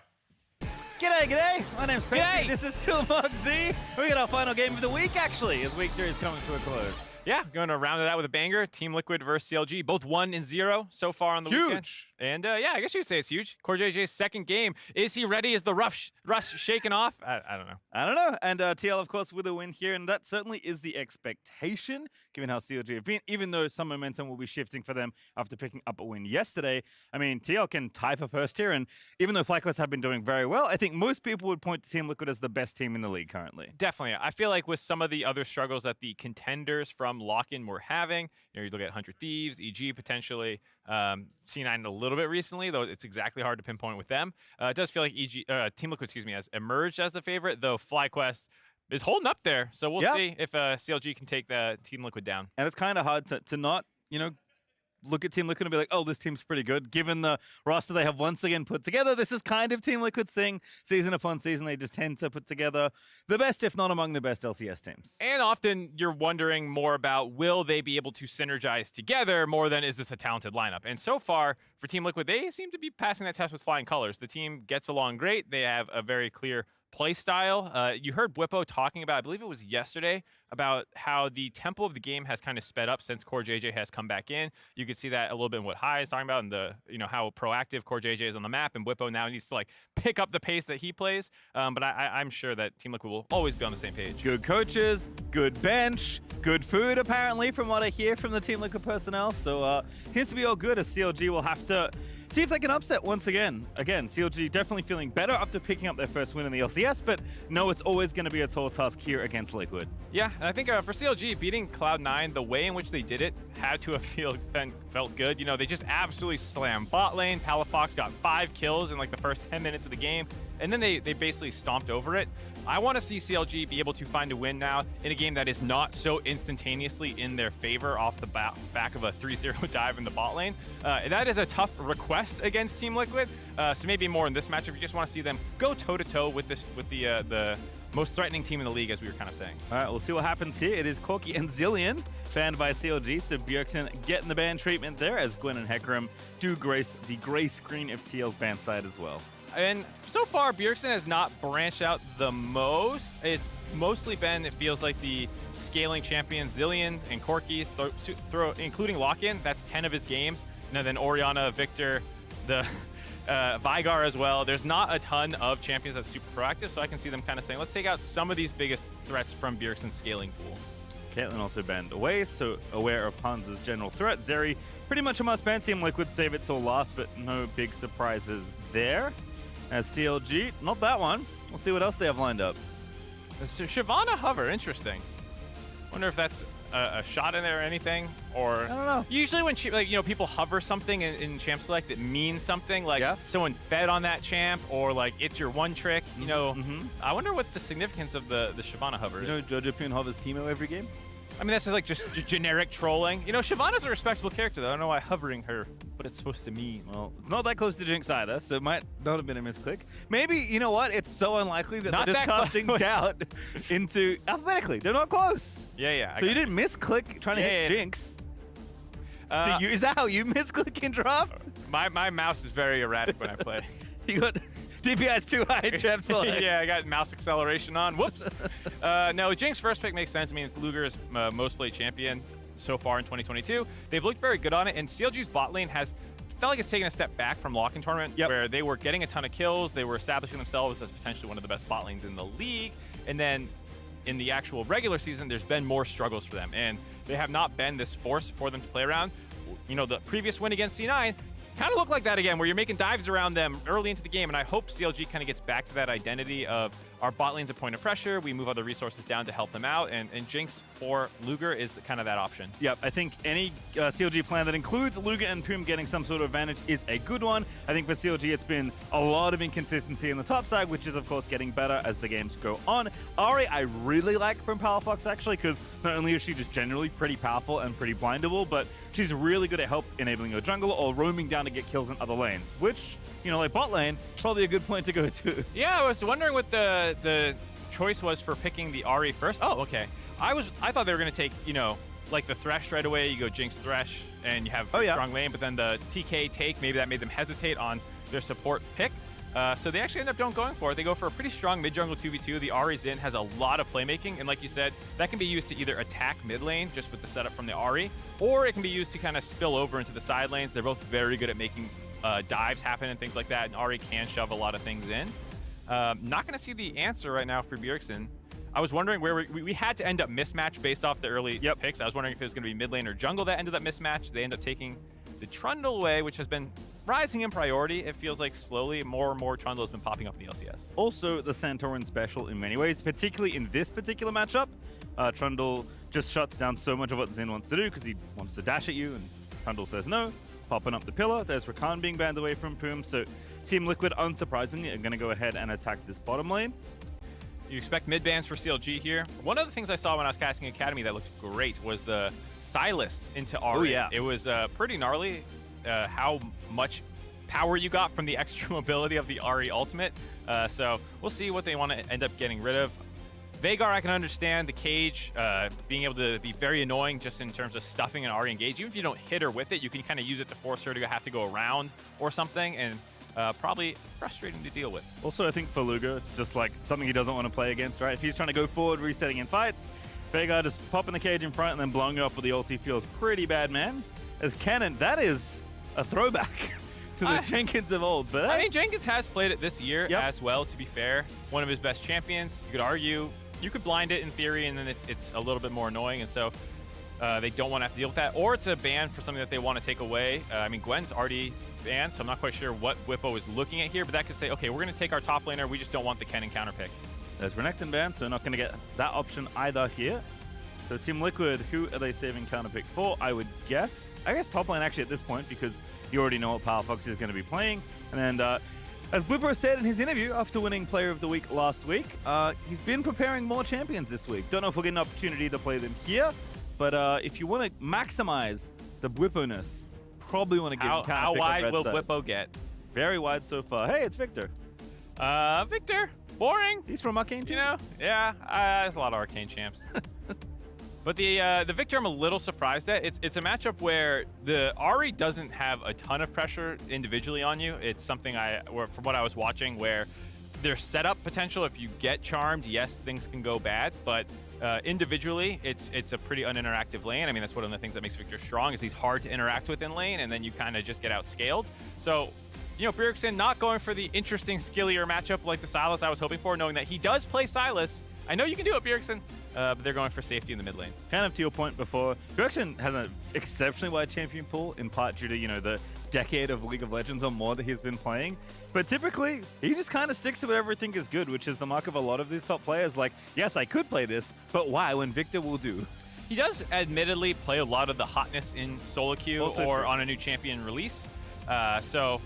Speaker 11: G'day. My name's Pastry. This is still Mark Z. We got our final game of the week, actually, as week 3 is coming to a close.
Speaker 14: Yeah, going to round it out with a banger. Team Liquid versus CLG, both 1-0 so far on the weekend. And yeah, I guess you would say it's huge. CoreJJ's second game. Is he ready? Is the rust shaken off? I don't know.
Speaker 11: I don't know. And TL, of course, with a win here, and that certainly is the expectation, given how CLG have been, even though some momentum will be shifting for them after picking up a win yesterday. I mean, TL can tie for first here, and even though FlyQuest have been doing very well, I think most people would point to Team Liquid as the best team in the league currently.
Speaker 14: Definitely. I feel like with some of the other struggles that the contenders from Lock-In were having, you look at 100 Thieves, EG potentially, C9 a little bit recently, though it's exactly hard to pinpoint with them. It does feel like Team Liquid, has emerged as the favorite, though FlyQuest is holding up there. So we'll see if CLG can take the Team Liquid down.
Speaker 11: And it's kind of hard to not, look at Team Liquid and be like, oh, this team's pretty good. Given the roster they have once again put together, this is kind of Team Liquid's thing. Season upon season, they just tend to put together the best, if not among the best LCS teams.
Speaker 14: And often you're wondering more about, will they be able to synergize together more than is this a talented lineup? And so far, for Team Liquid, they seem to be passing that test with flying colors. The team gets along great. They have a very clear play style. You heard Bwipo talking about, I believe it was yesterday, about how the tempo of the game has kind of sped up since CoreJJ has come back in. You could see that a little bit in what Hai is talking about, and the how proactive CoreJJ is on the map, and Bwipo now needs to pick up the pace that he plays. But I'm sure that Team Liquid will always be on the same page.
Speaker 11: Good coaches, good bench, good food apparently from what I hear from the Team Liquid personnel. So seems to be all good, as CLG will have to see if they can upset once again. Again, CLG definitely feeling better after picking up their first win in the LCS, but no, it's always going to be a tall task here against Liquid.
Speaker 14: Yeah, and I think for CLG, beating Cloud9, the way in which they did it had to have felt good. They just absolutely slammed bot lane. Palafox got 5 kills in the first 10 minutes of the game, and then they basically stomped over it. I want to see CLG be able to find a win now in a game that is not so instantaneously in their favor off the back of a 3-0 dive in the bot lane. That is a tough request against Team Liquid, so maybe more in this matchup. You just want to see them go toe-to-toe with the most threatening team in the league, as we were kind of saying.
Speaker 11: All right, we'll see what happens here. It is Corki and Zilean banned by CLG, so Bjergsen getting the ban treatment there, as Gwen and Hecarim do grace the gray screen of TL's ban side as well.
Speaker 14: And so far, Bjergsen has not branched out the most. It's mostly been, it feels like, the scaling champion Zilean and Corki's, including Lock-In. That's 10 of his games. And then Orianna, Victor, the Vygar as well. There's not a ton of champions that's super proactive, so I can see them kind of saying, let's take out some of these biggest threats from Bjergsen's scaling pool.
Speaker 11: Caitlyn also banned away, so aware of Hans' general threat. Zeri, pretty much a must-ban. Team Liquid save it till last, but no big surprises there. As CLG, not that one. We'll see what else they have lined up.
Speaker 14: So Shyvana Hover, interesting. Wonder if that's a shot in there or anything, or I
Speaker 11: don't know.
Speaker 14: Usually when people hover something in Champ Select that means something, like someone fed on that champ, or like it's your one trick. You know, I wonder what the significance of the Shyvana Hover is.
Speaker 11: You know, Jojo Poon hovers Teemo every game.
Speaker 14: I mean, that's just like just generic trolling. You know, Shyvana's a respectable character, though. I don't know why hovering her, what it's supposed to mean.
Speaker 11: Well, it's not that close to Jinx either, so it might not have been a misclick. Maybe, you know what? It's so unlikely that
Speaker 14: Not
Speaker 11: they're just
Speaker 14: that
Speaker 11: casting
Speaker 14: close.
Speaker 11: doubt into alphabetically. They're not close.
Speaker 14: Yeah.
Speaker 11: So you didn't misclick trying to hit Jinx. Is that how you misclick in draft?
Speaker 14: My mouse is very erratic when I play.
Speaker 11: You got DPI's too high in Champ Select.
Speaker 14: Yeah, I got mouse acceleration on. Whoops. No, Jinx first pick makes sense. I mean, it's Luger's most played champion so far in 2022. They've looked very good on it, and CLG's bot lane has felt like it's taken a step back from Lock-in Tournament, where they were getting a ton of kills. They were establishing themselves as potentially one of the best bot lanes in the league. And then in the actual regular season, there's been more struggles for them, and they have not been this force for them to play around. You know, the previous win against C9 kind of looked like that again, where you're making dives around them early into the game, and I hope CLG kind of gets back to that identity of our bot lane's a point of pressure, we move other resources down to help them out, and Jinx for Luger is kind of that option.
Speaker 11: Yep, I think any CLG plan that includes Luger and Poom getting some sort of advantage is a good one. I think for CLG it's been a lot of inconsistency on the top side, which is of course getting better as the games go on. Ahri I really like from Palafox actually, because not only is she just generally pretty powerful and pretty blindable, but she's really good at help enabling your jungle or roaming down to get kills in other lanes, which, you know, like bot lane, probably a good point to go to.
Speaker 14: Yeah, I was wondering what the choice was for picking the Ahri first. Oh, okay. I thought they were gonna take, you know, like the Thresh right away. You go Jinx Thresh, and you have a strong lane. But then the TK take, maybe that made them hesitate on their support pick. So they actually end up going for it. They go for a pretty strong mid jungle 2v2. The Ahri Xin has a lot of playmaking, and like you said, that can be used to either attack mid lane just with the setup from the Ahri, or it can be used to kind of spill over into the side lanes. They're both very good at making dives happen and things like that, and Ahri can shove a lot of things in. Not going to see the answer right now for Bjergsen. I was wondering where we had to end up mismatch based off the early picks. I was wondering if it was going to be mid lane or jungle that ended up mismatch. They end up taking the Trundle away, which has been rising in priority. It feels like slowly more and more Trundle has been popping up in the LCS.
Speaker 11: Also, the Santorin special in many ways, particularly in this particular matchup. Trundle just shuts down so much of what Xin wants to do because he wants to dash at you, and Trundle says no. Popping up the pillar. There's Rakan being banned away from Poom, so Team Liquid, unsurprisingly, are going to go ahead and attack this bottom lane.
Speaker 14: You expect mid bans for CLG here. One of the things I saw when I was casting Academy that looked great was the Sylas into Ahri.
Speaker 11: Oh, yeah.
Speaker 14: It was pretty gnarly how much power you got from the extra mobility of the Ahri ultimate. So we'll see what they want to end up getting rid of. Veigar, I can understand the cage being able to be very annoying just in terms of stuffing an Ahri engage. Even if you don't hit her with it, you can kind of use it to force her to have to go around or something, and probably frustrating to deal with.
Speaker 11: Also, I think for Luger, it's just like something he doesn't want to play against, right? If he's trying to go forward, resetting in fights, Veigar just popping the cage in front and then blowing up with the ulti feels pretty bad, man. As Cannon, that is a throwback to the Jenkins of old. But
Speaker 14: I mean, Jenkins has played it this year as well, to be fair. One of his best champions. You could argue you could blind it in theory, and then it's a little bit more annoying, and so they don't want to have to deal with that. Or it's a ban for something that they want to take away. I mean, Gwen's already banned, so I'm not quite sure what Whippo is looking at here, but that could say, okay, we're going to take our top laner. We just don't want the Kennen counter pick.
Speaker 11: There's Renekton banned, so not going to get that option either here. So Team Liquid, who are they saving counter pick for? I guess top lane actually at this point, because you already know what Palafox is going to be playing. And as Whippo said in his interview after winning Player of the Week last week, he's been preparing more champions this week. Don't know if we'll get an opportunity to play them here, but if you want to maximize the Whippo-ness, probably want to give him counter
Speaker 14: How
Speaker 11: pick on
Speaker 14: wide
Speaker 11: red
Speaker 14: will
Speaker 11: side.
Speaker 14: Whippo get?
Speaker 11: Very wide so far. Hey, it's Victor.
Speaker 14: Victor, boring.
Speaker 11: He's from Arcane too.
Speaker 14: You know, yeah, there's a lot of Arcane champs. But the Victor, I'm a little surprised at. It's a matchup where the Ahri doesn't have a ton of pressure individually on you. It's something from what I was watching, where there's setup potential. If you get charmed, yes, things can go bad, but individually, it's a pretty uninteractive lane. I mean, that's one of the things that makes Victor strong, is he's hard to interact with in lane, and then you kind of just get outscaled. So you know, Bjergsen not going for the interesting, skillier matchup like the Sylas I was hoping for, knowing that he does play Sylas. I know you can do it, Bjergsen, but they're going for safety in the mid lane.
Speaker 11: Kind of to your point before, Bjergsen has an exceptionally wide champion pool, in part due to, you know, the decade of League of Legends or more that he's been playing. But typically, he just kind of sticks to whatever he thinks is good, which is the mark of a lot of these top players. Like, yes, I could play this, but why when Victor will do?
Speaker 14: He does admittedly play a lot of the hotness in solo queue or on a new champion release. So,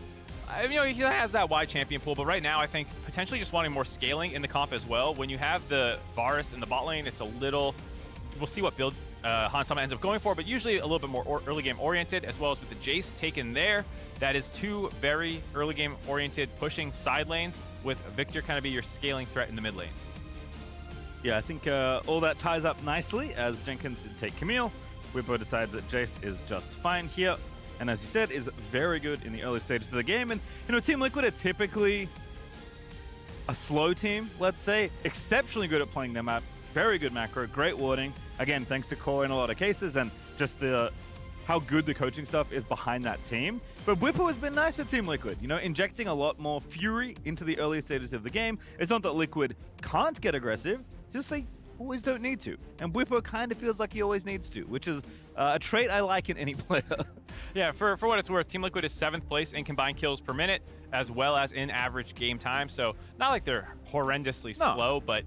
Speaker 14: you know, he has that wide champion pool, but right now I think potentially just wanting more scaling in the comp as well. When you have the Varus in the bot lane, it's a little, we'll see what build Hans Sama ends up going for, but usually a little bit more early game oriented, as well as with the Jace taken there. That is two very early game oriented pushing side lanes, with Victor kind of be your scaling threat in the mid lane.
Speaker 11: Yeah, I think all that ties up nicely as Jenkins did take Camille. Whippo decides that Jace is just fine here. And as you said, is very good in the early stages of the game. And, you know, Team Liquid are typically a slow team, let's say. Exceptionally good at playing their map. Very good macro, great warding. Again, thanks to Core in a lot of cases, and just how good the coaching stuff is behind that team. But Whippo has been nice for Team Liquid, you know, injecting a lot more fury into the early stages of the game. It's not that Liquid can't get aggressive, just they always don't need to. And Whippo kind of feels like he always needs to, which is a trait I like in any player.
Speaker 14: Yeah, for what it's worth, Team Liquid is 7th place in combined kills per minute, as well as in average game time. So not like they're horrendously slow, but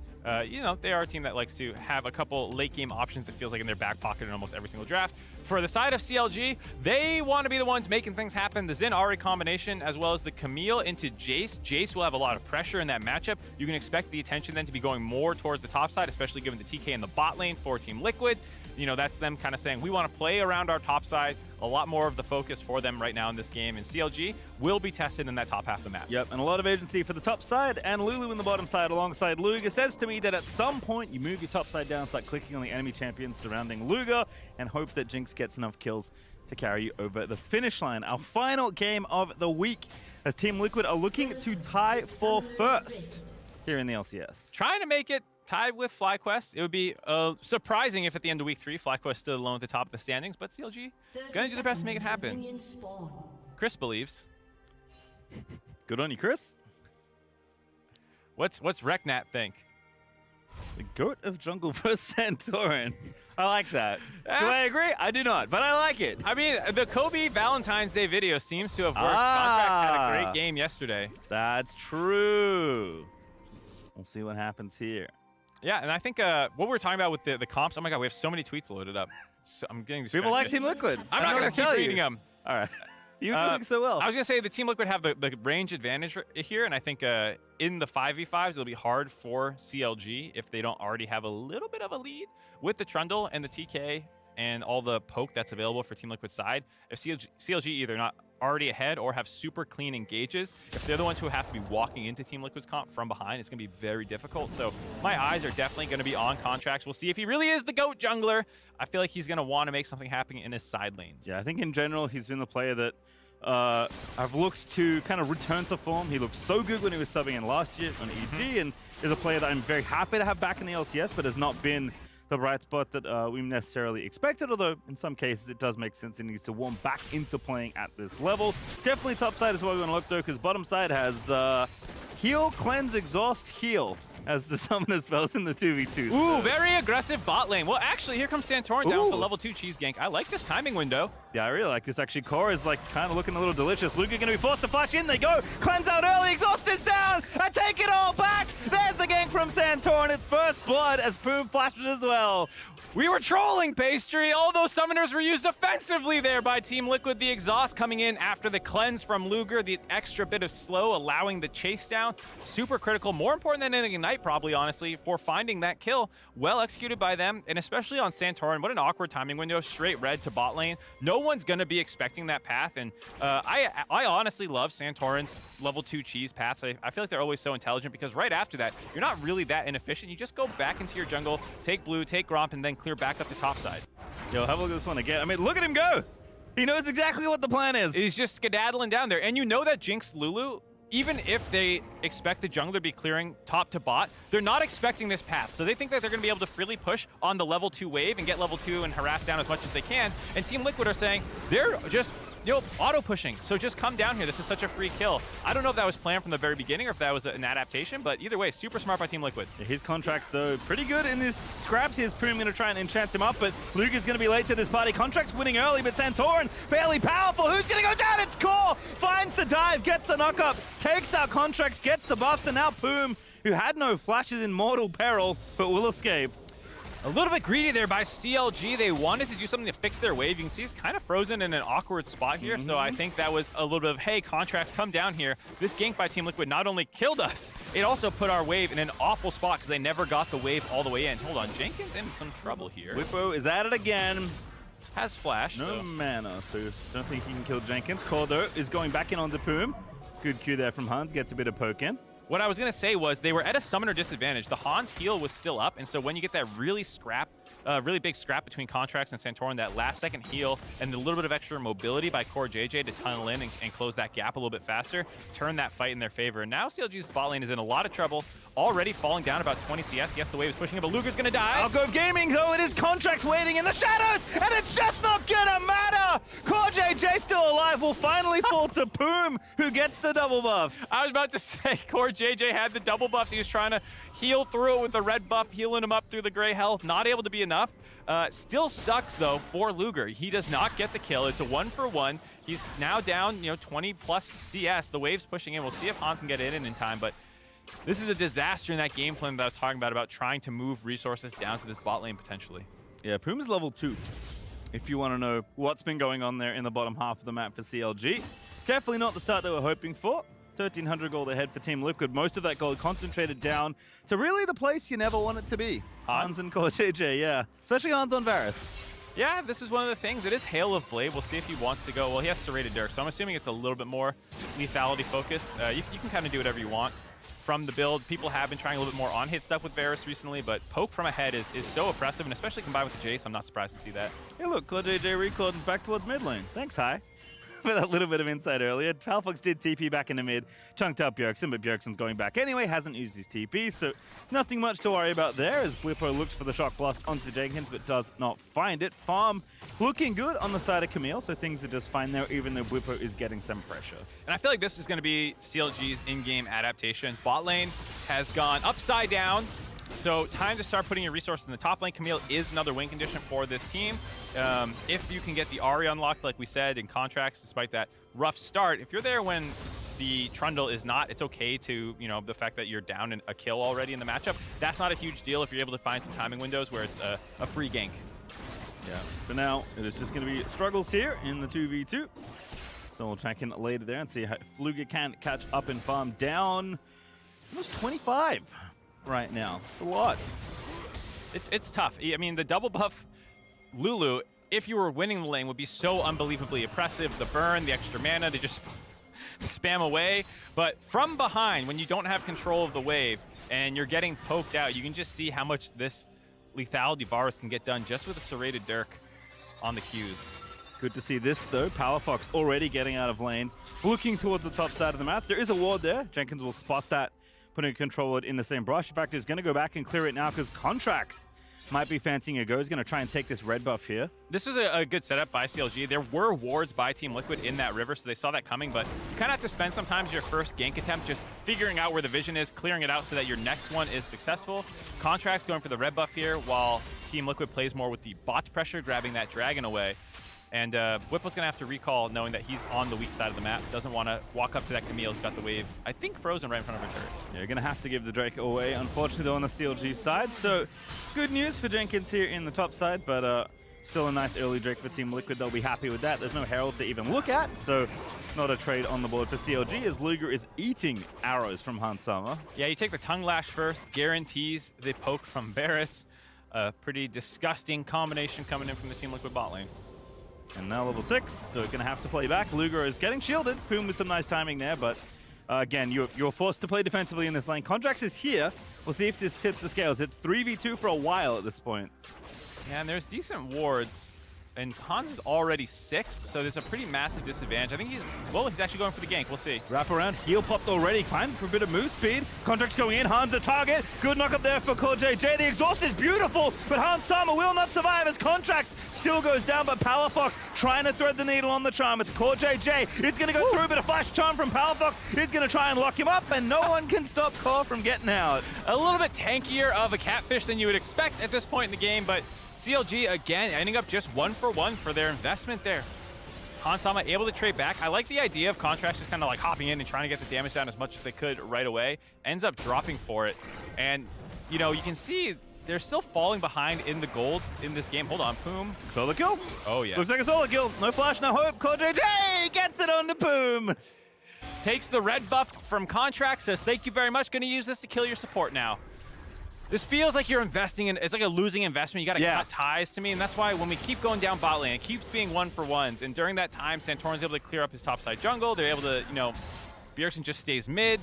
Speaker 14: you know, they are a team that likes to have a couple late game options, it feels like, in their back pocket in almost every single draft. For the side of CLG, they want to be the ones making things happen. The Xin Ahri combination, as well as the Camille into Jace. Jace will have a lot of pressure in that matchup. You can expect the attention then to be going more towards the top side, especially given the TK in the bot lane for Team Liquid. You know, that's them kind of saying, we want to play around our top side. A lot more of the focus for them right now in this game, and CLG will be tested in that top half of the map.
Speaker 11: Yep, and a lot of agency for the top side, and Lulu in the bottom side alongside Luger. Says to me that at some point you move your top side down, start clicking on the enemy champions surrounding Luger, and hope that Jinx gets enough kills to carry you over the finish line. Our final game of the week, as Team Liquid are looking to tie for first here in the LCS.
Speaker 14: Trying to make it tied with FlyQuest. It would be surprising if at the end of week 3, FlyQuest stood alone at the top of the standings, but CLG gonna do their best to make it happen. Chris believes.
Speaker 11: Good on you, Chris.
Speaker 14: What's Reknat think?
Speaker 11: The GOAT of jungle for Santorin. I like that. Do I agree? I do not, but I like it.
Speaker 14: I mean, the Kobe Valentine's Day video seems to have worked. Contracts had a great game yesterday.
Speaker 11: That's true. We'll see what happens here.
Speaker 14: Yeah, and I think what we're talking about with the comps, oh my god, we have so many tweets loaded up. So I'm getting distracted.
Speaker 11: People like Team Liquid.
Speaker 14: I'm not going to keep reading them.
Speaker 11: All right. You're doing so well.
Speaker 14: I was going to say the Team Liquid have the range advantage here, and I think in the 5v5s, it'll be hard for CLG if they don't already have a little bit of a lead with the Trundle and the TK and all the poke that's available for Team Liquid's side. If CLG either not already ahead or have super clean engages, if they're the ones who have to be walking into Team Liquid's comp from behind, it's going to be very difficult. So my eyes are definitely going to be on Contracts. We'll see if he really is the GOAT jungler. I feel like he's going to want to make something happen in his side lanes.
Speaker 11: Yeah, I think in general, he's been the player that I've looked to kind of return to form. He looked so good when he was subbing in last year on EG, and is a player that I'm very happy to have back in the LCS, but has not been the bright spot that we necessarily expected, although in some cases it does make sense. He needs to warm back into playing at this level. Definitely top side is what we're going to look, though, because bottom side has heal, cleanse, exhaust, heal as the summoner spells in the 2v2.
Speaker 14: Ooh, very aggressive bot lane. Well, actually, here comes Santorin down with the level 2 cheese gank. I like this timing window.
Speaker 11: Yeah, I really like this, actually. Core is, like, kind of looking a little delicious. Luger going to be forced to flash in. They go. Cleanse out early. Exhaust is down. I take it all back. There's the gank from Santorin. It's first blood as Boom flashes as well.
Speaker 14: We were trolling, Pastry. All those summoners were used offensively there by Team Liquid. The exhaust coming in after the cleanse from Luger. The extra bit of slow allowing the chase down. Super critical. More important than anything Ignite, probably, honestly, for finding that kill. Well executed by them, and especially on Santorin. What an awkward timing window. Straight red to bot lane. No one's going to be expecting that path, and I honestly love Santorin's level 2 cheese paths. I feel like they're always so intelligent, because right after that, you're not really that inefficient. You just go back into your jungle, take blue, take Gromp, and then clear back up the top side.
Speaker 11: Yo, have a look at this one again. I mean, look at him go. He knows exactly what the plan is.
Speaker 14: He's just skedaddling down there, and you know that Jinx Lulu, even if they expect the jungler to be clearing top to bot, they're not expecting this path. So they think that they're going to be able to freely push on the level 2 wave and get level 2 and harass down as much as they can. And Team Liquid are saying they're just auto pushing. So just come down here. This is such a free kill. I don't know if that was planned from the very beginning or if that was an adaptation, but either way, super smart by Team Liquid.
Speaker 11: His contracts, though, pretty good in this scraps. Here's Poom going to try and enchant him up, but Luger's going to be late to this party. Contracts winning early, but Santorin fairly powerful. Who's going to go down? It's Core! Finds the dive, gets the knock-up, takes out Contracts, gets the buffs, and now Poom, who had no flashes in mortal peril, but will escape.
Speaker 14: A little bit greedy there by CLG. They wanted to do something to fix their wave. You can see he's kind of frozen in an awkward spot here. So I think that was a little bit of, hey, Contracts, come down here. This gank by Team Liquid not only killed us, it also put our wave in an awful spot because they never got the wave all the way in. Hold on, Jenkins in some trouble here.
Speaker 11: Whippo is at it again.
Speaker 14: Has flash.
Speaker 11: No mana, so don't think he can kill Jenkins. Cordo is going back in onto Poom. Good Q there from Hans, gets a bit of poke in.
Speaker 14: What I was going to say was they were at a summoner disadvantage. The Hans heal was still up, and so when you get that really big scrap between Contracts and Santorin, that last second heal and the little bit of extra mobility by Core JJ to tunnel in and close that gap a little bit faster, turn that fight in their favor. And now CLG's bot lane is in a lot of trouble, already falling down about 20 CS. Yes, the wave is pushing him, but Luger's going to die.
Speaker 11: Alcove Gaming, though, it is Contracts waiting in the shadows, and it's just not gonna matter! Core JJ still alive will finally fall to Poom, who gets the double buffs.
Speaker 14: I was about to say, Core JJ had the double buffs. He was trying to heal through it with the red buff, healing him up through the gray health. Not able to be enough. Still sucks, though, for Luger. He does not get the kill. It's a 1-for-1. He's now down, 20 plus CS. The wave's pushing in. We'll see if Hans can get it in time, but this is a disaster in that game plan that I was talking about trying to move resources down to this bot lane potentially.
Speaker 11: Yeah, Poom is level 2. If you want to know what's been going on there in the bottom half of the map for CLG. Definitely not the start they were hoping for. 1,300 gold ahead for Team Liquid. Most of that gold concentrated down to really the place you never want it to be. Hans and Core JJ, yeah. Especially Hans on Varus.
Speaker 14: Yeah, this is one of the things. It is Hail of Blade. We'll see if he wants to go. Well, he has Serrated Dirk, so I'm assuming it's a little bit more lethality focused. You can kind of do whatever you want from the build. People have been trying a little bit more on-hit stuff with Varus recently, but poke from ahead is so oppressive, and especially combined with the Jace, I'm not surprised to see that.
Speaker 11: Hey, look, Core JJ recalled back towards mid lane. Thanks, Hi. For that little bit of insight earlier. Palafox did TP back in the mid, chunked up Bjergsen, but Bjergsen's going back anyway, hasn't used his TP, so nothing much to worry about there as Whippo looks for the Shock Blast onto Jenkins, but does not find it. Farm looking good on the side of Camille, so things are just fine there, even though Whippo is getting some pressure.
Speaker 14: And I feel like this is going to be CLG's in-game adaptation. Bot lane has gone upside down, so time to start putting your resources in the top lane. Camille is another win condition for this team. If you can get the Ahri unlocked, like we said, in Contracts, despite that rough start, if you're there when the Trundle is not, it's okay to, the fact that you're down in a kill already in the matchup. That's not a huge deal if you're able to find some timing windows where it's a free gank.
Speaker 11: Yeah, for now, it is just going to be struggles here in the 2v2. So we'll check in later there and see how Luger can catch up and farm down almost 25 right now. It's a lot.
Speaker 14: It's tough. I mean, the double buff Lulu, if you were winning the lane, would be so unbelievably oppressive. The burn, the extra mana, they just spam away. But from behind, when you don't have control of the wave and you're getting poked out, you can just see how much this lethality Varus can get done just with a Serrated Dirk on the Qs.
Speaker 11: Good to see this, though. Palafox already getting out of lane, looking towards the top side of the map. There is a ward there. Jenkins will spot that, putting a controller in the same brush. In fact, he's going to go back and clear it now because Contracts might be fancying a go. He's going to try and take this red buff here.
Speaker 14: This was a good setup by CLG. There were wards by Team Liquid in that river, so they saw that coming, but you kind of have to spend sometimes your first gank attempt just figuring out where the vision is, clearing it out so that your next one is successful. Contracts going for the red buff here, while Team Liquid plays more with the bot pressure, grabbing that dragon away. And Whipple's going to have to recall, knowing that he's on the weak side of the map. Doesn't want to walk up to that Camille who's got the wave, I think, frozen right in front of her turret.
Speaker 11: Yeah, you're going to have to give the Drake away, unfortunately, on the CLG side. So good news for Jenkins here in the top side, but still a nice early Drake for Team Liquid. They'll be happy with that. There's no Herald to even look at, so not a trade on the board for CLG as Luger is eating arrows from Hans Sama.
Speaker 14: Yeah, you take the Tongue Lash first, guarantees the poke from Varus. A pretty disgusting combination coming in from the Team Liquid bot lane.
Speaker 11: And now level 6, so going to have to play back. Luger is getting shielded. Poom with some nice timing there, but again, you're forced to play defensively in this lane. Contracts is here. We'll see if this tips the scales. It's 3v2 for a while at this point.
Speaker 14: Yeah, and there's decent wards and Hans is already 6, so there's a pretty massive disadvantage. I think he's actually going for the gank. We'll see.
Speaker 11: Wrap around, heal popped already, fine for a bit of move speed. Contract's going in, Hans the target. Good knock up there for CoreJJ. The exhaust is beautiful, but Hans Sama will not survive as Contracts still goes down, but Palafox trying to thread the needle on the charm. It's CoreJJ. It's going to go through, but a flash charm from Palafox is going to try and lock him up, and no one can stop Core from getting out.
Speaker 14: A little bit tankier of a catfish than you would expect at this point in the game, but CLG again ending up just 1 for 1 for their investment there. Hans Sama able to trade back. I like the idea of Contracts just kind of like hopping in and trying to get the damage down as much as they could right away. Ends up dropping for it. And, you know, you can see they're still falling behind in the gold in this game. Hold on, Poom.
Speaker 11: Solo kill?
Speaker 14: Oh, yeah.
Speaker 11: Looks like a solo kill. No flash, no hope. CoreJJ gets it on the Poom.
Speaker 14: Takes the red buff from Contracts, says, thank you very much. Going to use this to kill your support now. This feels like you're investing in, it's like a losing investment. You got to cut ties to me, and that's why when we keep going down bot lane, it keeps being 1 for 1s. And during that time, Santorin's able to clear up his topside jungle. They're able to, you know, Bjergsen just stays mid.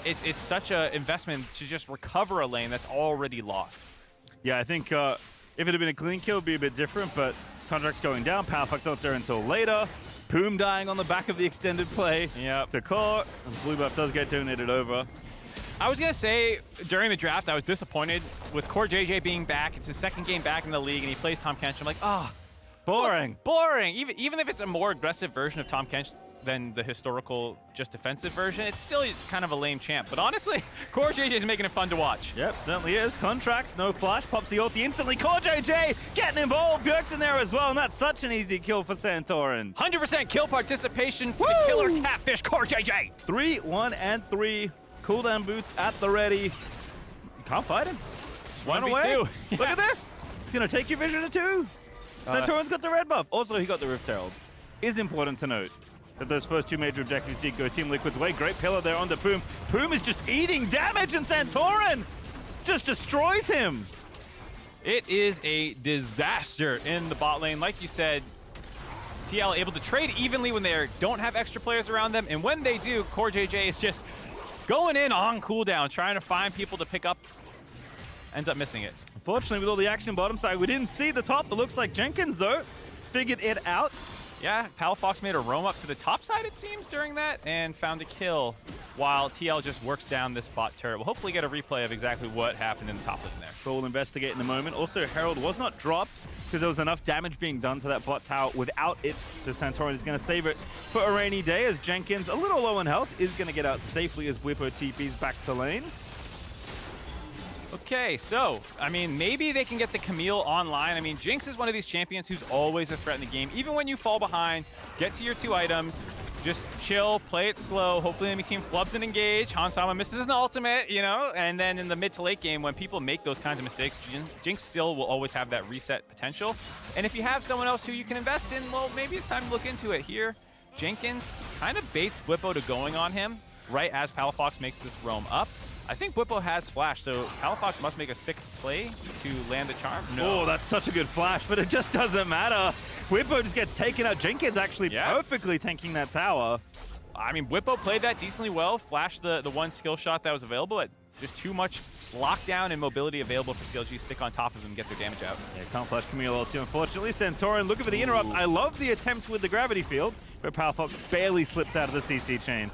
Speaker 14: It's such an investment to just recover a lane that's already lost.
Speaker 11: Yeah, I think if it had been a clean kill, it would be a bit different, but Contract's going down. Palafox not there until later. Poom dying on the back of the extended play to Core. And blue buff does get donated over.
Speaker 14: I was going to say, during the draft, I was disappointed with CoreJJ being back. It's his 2nd game back in the league, and he plays Tahm Kench. I'm like, oh,
Speaker 11: boring.
Speaker 14: Boring. Even if it's a more aggressive version of Tahm Kench than the historical, just defensive version, it's still kind of a lame champ. But honestly, CoreJJ is making it fun to watch.
Speaker 11: Yep, certainly is. Contracts, no flash, pops the ulti instantly. CoreJJ getting involved. Bjergsen there as well, and that's such an easy kill for Santorin.
Speaker 14: 100% kill participation for the killer catfish, CoreJJ.
Speaker 11: 3, 1, and 3. Cooldown boots at the ready. You can't fight him. Run away. Look at this. He's going to take your vision to 2. Santorin's got the red buff. Also, he got the Rift Herald. Is important to note that those first 2 major objectives did go Team Liquid's way. Great pillar there on the Poom. Poom is just eating damage, and Santorin just destroys him.
Speaker 14: It is a disaster in the bot lane. Like you said, TL able to trade evenly when they don't have extra players around them. And when they do, CoreJJ is just going in on cooldown, trying to find people to pick up. Ends up missing it.
Speaker 11: Unfortunately, with all the action bottom side, we didn't see the top. It looks like Jenkins, though, figured it out.
Speaker 14: Yeah, Palafox made a roam up to the top side, it seems, during that, and found a kill, while TL just works down this bot turret. We'll hopefully get a replay of exactly what happened in the top lane there.
Speaker 11: So we'll investigate in a moment. Also, Herald was not dropped because there was enough damage being done to that bot tower without it. So Santorin is going to save it for a rainy day, as Jenkins, a little low on health, is going to get out safely as Bwipo TPs back to lane.
Speaker 14: Okay, so, I mean, maybe they can get the Camille online. I mean, Jinx is one of these champions who's always a threat in the game. Even when you fall behind, get to your 2 items, just chill, play it slow. Hopefully enemy team flubs and engage. Hans Sama misses an ultimate, you know? And then in the mid to late game, when people make those kinds of mistakes, Jinx still will always have that reset potential. And if you have someone else who you can invest in, well, maybe it's time to look into it here. Jenkins kind of baits Bwipo to going on him right as Palafox makes this roam up. I think Bwipo has flash, so Palafox must make a sick play to land the charm.
Speaker 11: No. Oh, that's such a good flash, but it just doesn't matter. Bwipo just gets taken out. Jenkins actually perfectly tanking that tower.
Speaker 14: I mean, Bwipo played that decently well, flashed the one skill shot that was available, but just too much lockdown and mobility available for CLG to stick on top of him and get their damage out.
Speaker 11: Yeah, can't flash Camille ulti, unfortunately. Santorin looking for the interrupt. I love the attempt with the gravity field, but Palafox barely slips out of the CC chain.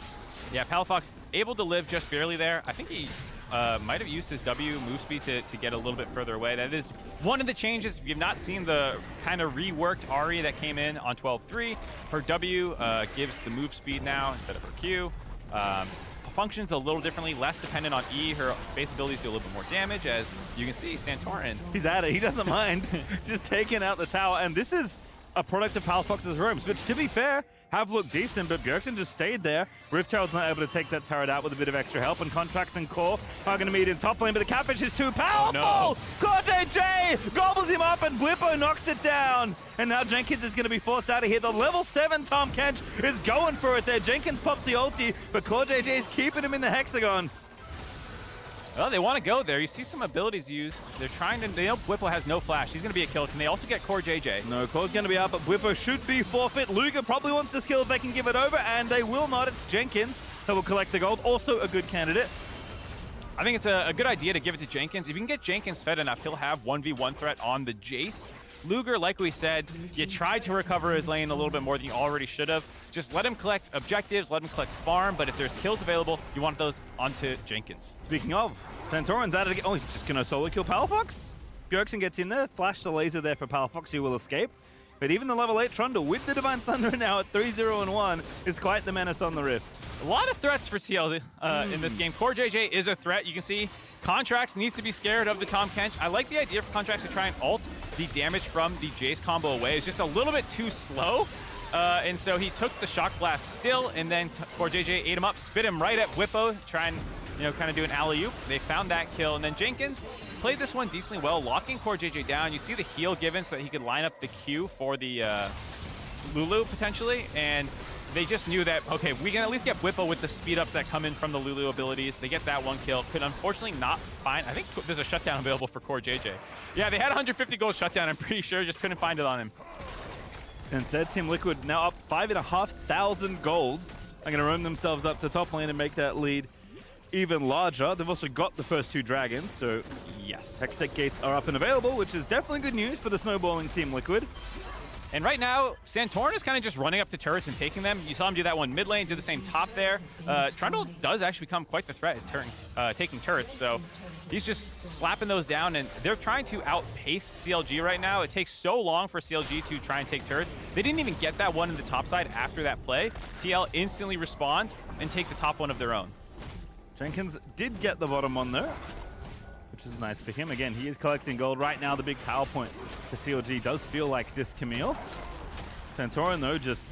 Speaker 14: Yeah, Palafox able to live just barely there. I think he might have used his W move speed to get a little bit further away. That is one of the changes. If you've not seen the kind of reworked Ahri that came in on 12.3, her W gives the move speed now instead of her Q. Functions a little differently, less dependent on E. Her base abilities do a little bit more damage, as you can see, Santorin.
Speaker 11: He's at it. He doesn't mind just taking out the tower. And this is a product of Palafox's roams, which, to be fair, have looked decent, but Bjergsen just stayed there. Rift Herald's not able to take that turret out with a bit of extra help, and Contracts and Core are going to meet in top lane, but the Catfish is too powerful! Oh, no. CoreJJ gobbles him up, and Bwipo knocks it down. And now Jenkins is going to be forced out of here. The level 7 Tahm Kench is going for it there. Jenkins pops the ulti, but CoreJJ is keeping him in the hexagon.
Speaker 14: Well, they want to go there. You see some abilities used. They're trying to... They know Bwipo has no flash. He's going to be a kill. Can they also get CoreJJ?
Speaker 11: No, Core's going to be out, but Bwipo should be forfeit. Luger probably wants this kill if they can give it over, and they will not. It's Jenkins that will collect the gold. Also a good candidate.
Speaker 14: I think it's a good idea to give it to Jenkins. If you can get Jenkins fed enough, he'll have 1v1 threat on the Jace. Luger, like we said, you tried to recover his lane a little bit more than you already should have. Just let him collect objectives, let him collect farm, but if there's kills available, you want those onto Jenkins.
Speaker 11: Speaking of, Santorin's at it again. Oh, he's just going to solo kill Palafox. Bjergsen gets in there, flash the laser there for Palafox, who will escape. But even the level 8 Trundle with the Divine Sunder now at 3-0-1 is quite the menace on the Rift.
Speaker 14: A lot of threats for TL in this game. CoreJJ is a threat. You can see Contracts needs to be scared of the Tahm Kench. I like the idea for Contracts to try and ult the damage from the Jace combo away. It's just a little bit too slow. And so he took the Shock Blast still, and then CoreJJ ate him up, spit him right at Whippo, try and, kind of do an alley-oop. They found that kill, and then Jenkins played this one decently well, locking CoreJJ down. You see the heal given so that he could line up the Q for the Lulu, potentially, and they just knew that, okay, we can at least get Whippo with the speed-ups that come in from the Lulu abilities. They get that one kill. Could unfortunately not find... I think there's a shutdown available for CoreJJ. Yeah, they had 150 gold shutdown, I'm pretty sure. Just couldn't find it on him.
Speaker 11: Instead, Team Liquid now up 5,500 gold. Are going to roam themselves up to top lane and make that lead even larger. They've also got the first 2 dragons, so
Speaker 14: yes,
Speaker 11: Hextech gates are up and available, which is definitely good news for the snowballing Team Liquid.
Speaker 14: And right now, Santorin is kind of just running up to turrets and taking them. You saw him do that one mid lane, did the same top there. Trundle does actually become quite the threat at taking turrets, so he's just slapping those down, and they're trying to outpace CLG right now. It takes so long for CLG to try and take turrets. They didn't even get that one in the top side after that play. TL instantly respond and take the top one of their own.
Speaker 11: Jenkins did get the bottom one though, which is nice for him. Again, he is collecting gold. Right now, the big power point for CLG does feel like this Camille. Santorin, though, just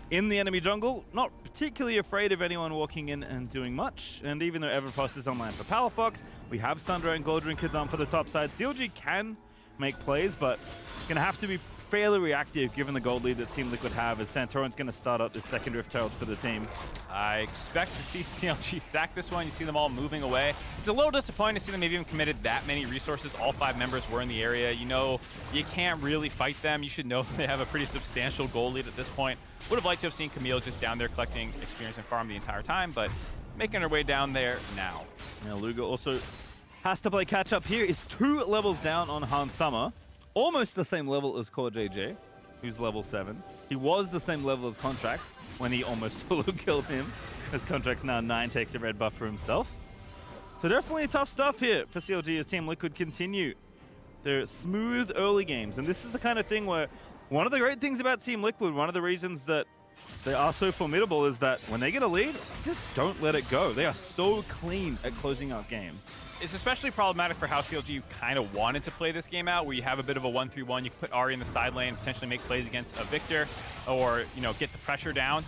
Speaker 11: in the enemy jungle, not particularly afraid of anyone walking in and doing much. And even though Everfrost is online for Palafox, we have Sunder and Goldrinkers on for the top side. CLG can make plays, but going to have to be fairly reactive given the gold lead that Team Liquid have, as Santorin's going to start up this second Rift Herald for the team.
Speaker 14: I expect to see CLG sack this one. You see them all moving away. It's a little disappointing to see them maybe even committed that many resources. All 5 members were in the area. You know, you can't really fight them. You should know they have a pretty substantial gold lead at this point. Would have liked to have seen Camille just down there collecting experience and farm the entire time, but making her way down there now.
Speaker 11: Now Luger also has to play catch up here. Is 2 levels down on Hans Summer. Almost the same level as CoreJJ, who's level 7. He was the same level as Contracts when he almost solo killed him, as Contracts now 9 takes a red buff for himself. So definitely tough stuff here for CLG as Team Liquid continue their smooth early games. And this is the kind of thing where one of the great things about Team Liquid, one of the reasons that they are so formidable, is that when they get a lead, just don't let it go. They are so clean at closing out games.
Speaker 14: It's especially problematic for how CLG kind of wanted to play this game out, where you have a bit of a 1-3-1. You can put Ahri in the side lane, potentially make plays against a Victor, or get the pressure down.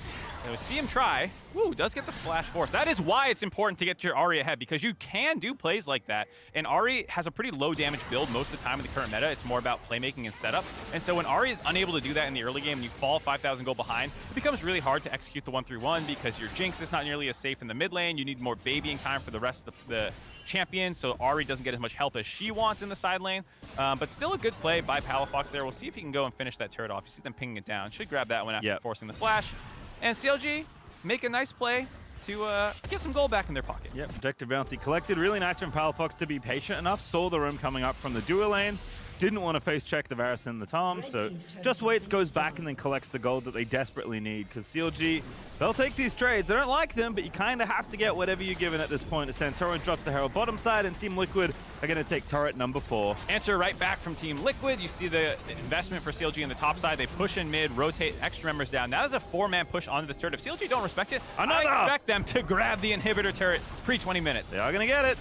Speaker 14: See him try. Ooh, does get the flash force. That is why it's important to get your Ahri ahead, because you can do plays like that. And Ahri has a pretty low damage build most of the time in the current meta. It's more about playmaking and setup. And so when Ahri is unable to do that in the early game and you fall 5,000 gold behind, it becomes really hard to execute the 1-3-1 because your Jinx is not nearly as safe in the mid lane. You need more babying time for the rest of the champion, so Ahri doesn't get as much help as she wants in the side lane. But still a good play by Palafox there. We'll see if he can go and finish that turret off. You see them pinging it down. Should grab that one after forcing the flash. And CLG make a nice play to get some gold back in their pocket.
Speaker 11: Yep, Protective Bounty collected. Really nice from Palafox to be patient enough. Saw the room coming up from the duo lane. Didn't want to face check the Varus and the Tahm, so just waits, goes back, and then collects the gold that they desperately need. Because CLG, they'll take these trades. They don't like them, but you kind of have to get whatever you're given at this point. As Santorin drops the Herald bottom side, and Team Liquid are going to take turret number 4.
Speaker 14: Answer right back from Team Liquid. You see the investment for CLG in the top side. They push in mid, rotate extra members down. That is a 4-man push onto this turret. If CLG don't respect it, I expect them to grab the inhibitor turret pre-20 minutes.
Speaker 11: They are going to get it.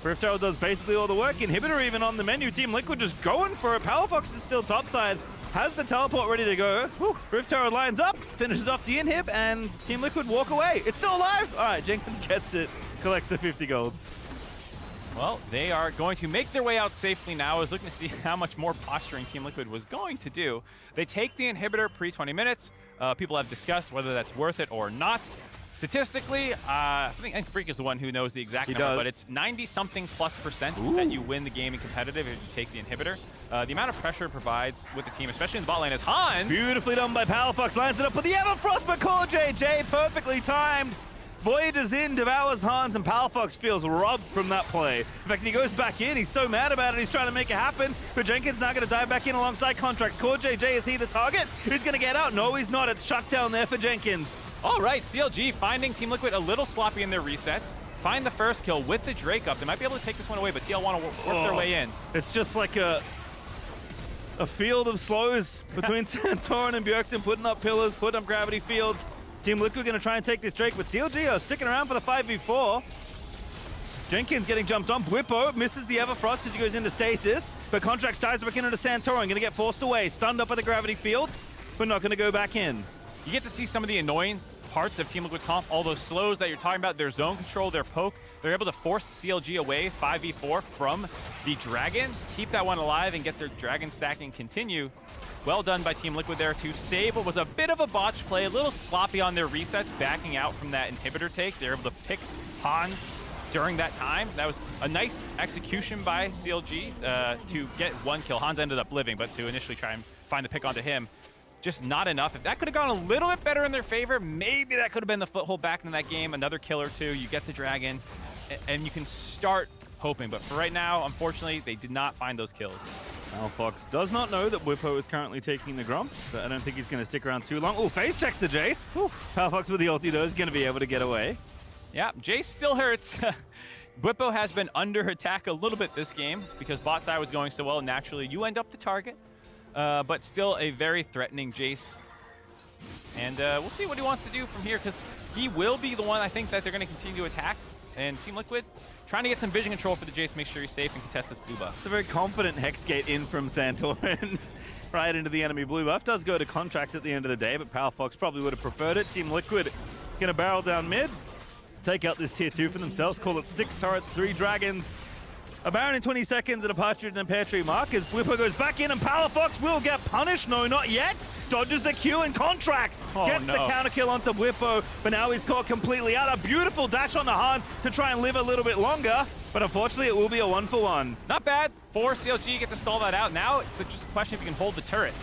Speaker 11: Rift Herald does basically all the work. Inhibitor even on the menu. Team Liquid just going for it. Palafox is still topside. Has the teleport ready to go. Whew. Rift Herald lines up, finishes off the inhib, and Team Liquid walk away. It's still alive. All right, Jenkins gets it. Collects the 50 gold.
Speaker 14: Well, they are going to make their way out safely now. I was looking to see how much more posturing Team Liquid was going to do. They take the inhibitor pre-20 minutes. People have discussed whether that's worth it or not. Statistically, I think Freak is the one who knows the exact number, but it's 90-something+% that you win the game in competitive if you take the inhibitor. The amount of pressure it provides with the team, especially in the bot lane, is Hans.
Speaker 11: Beautifully done by Palafox. Lines it up with the Everfrost, but CoreJJ perfectly timed. Voyager's in, devours Hans, and Palafox feels robbed from that play. In fact, he goes back in. He's so mad about it, he's trying to make it happen. But Jenkins now going to dive back in alongside Contracts. CoreJJ, is he the target? Who's going to get out? No, he's not. It's shut down there for Jenkins.
Speaker 14: All right, CLG finding Team Liquid a little sloppy in their resets. Find the first kill with the Drake up. They might be able to take this one away, but TL want to work their way in.
Speaker 11: It's just like a field of slows between Santorin and Bjergsen, putting up pillars, putting up gravity fields. Team Liquid going to try and take this Drake, but CLG are sticking around for the 5v4. Jenkins getting jumped on. Bwipo misses the Everfrost as he goes into stasis, but Contracts dives back into Santorin, going to get forced away. Stunned up at the gravity field, but not going to go back in.
Speaker 14: You get to see some of the annoying parts of Team Liquid comp, all those slows that you're talking about, their zone control, their poke. They're able to force CLG away 5v4 from the Dragon, keep that one alive and get their Dragon stacking continue. Well done by Team Liquid there to save what was a bit of a botch play, a little sloppy on their resets, backing out from that inhibitor take. They're able to pick Hans during that time. That was a nice execution by CLG to get one kill. Hans ended up living, but to initially try and find the pick onto him, just not enough. If that could have gone a little bit better in their favor, maybe that could have been the foothold back into that game. Another kill or two, you get the Dragon, and you can start hoping. But for right now, unfortunately, they did not find those kills.
Speaker 11: Palafox does not know that Bwipo is currently taking the Gromp, but I don't think he's going to stick around too long. Oh, face checks the Jace. Palafox with the ulti, though, is going to be able to get away.
Speaker 14: Yeah, Jace still hurts. Bwipo has been under attack a little bit this game because bot side was going so well. Naturally, you end up the target. But still a very threatening Jace. And we'll see what he wants to do from here, because he will be the one, I think, that they're going to continue to attack. And Team Liquid trying to get some vision control for the Jace, make sure he's safe and contest this blue buff.
Speaker 11: It's a very confident Hexgate in from Santorin. Right into the enemy blue buff. Does go to Contracts at the end of the day, but Palafox probably would have preferred it. Team Liquid going to barrel down mid, take out this tier 2 for themselves, call it 6 turrets, 3 dragons. A Baron in 20 seconds and a Partridge and a Pear Tree mark as Bwipo goes back in and Palafox will get punished. No, not yet. Dodges the Q and Contracts. Gets the counter kill onto Bwipo, but now he's caught completely out. A beautiful dash on the Hans to try and live a little bit longer, but unfortunately it will be a 1-for-1.
Speaker 14: Not bad. 4 CLG get to stall that out. Now it's just a question if you can hold the turret.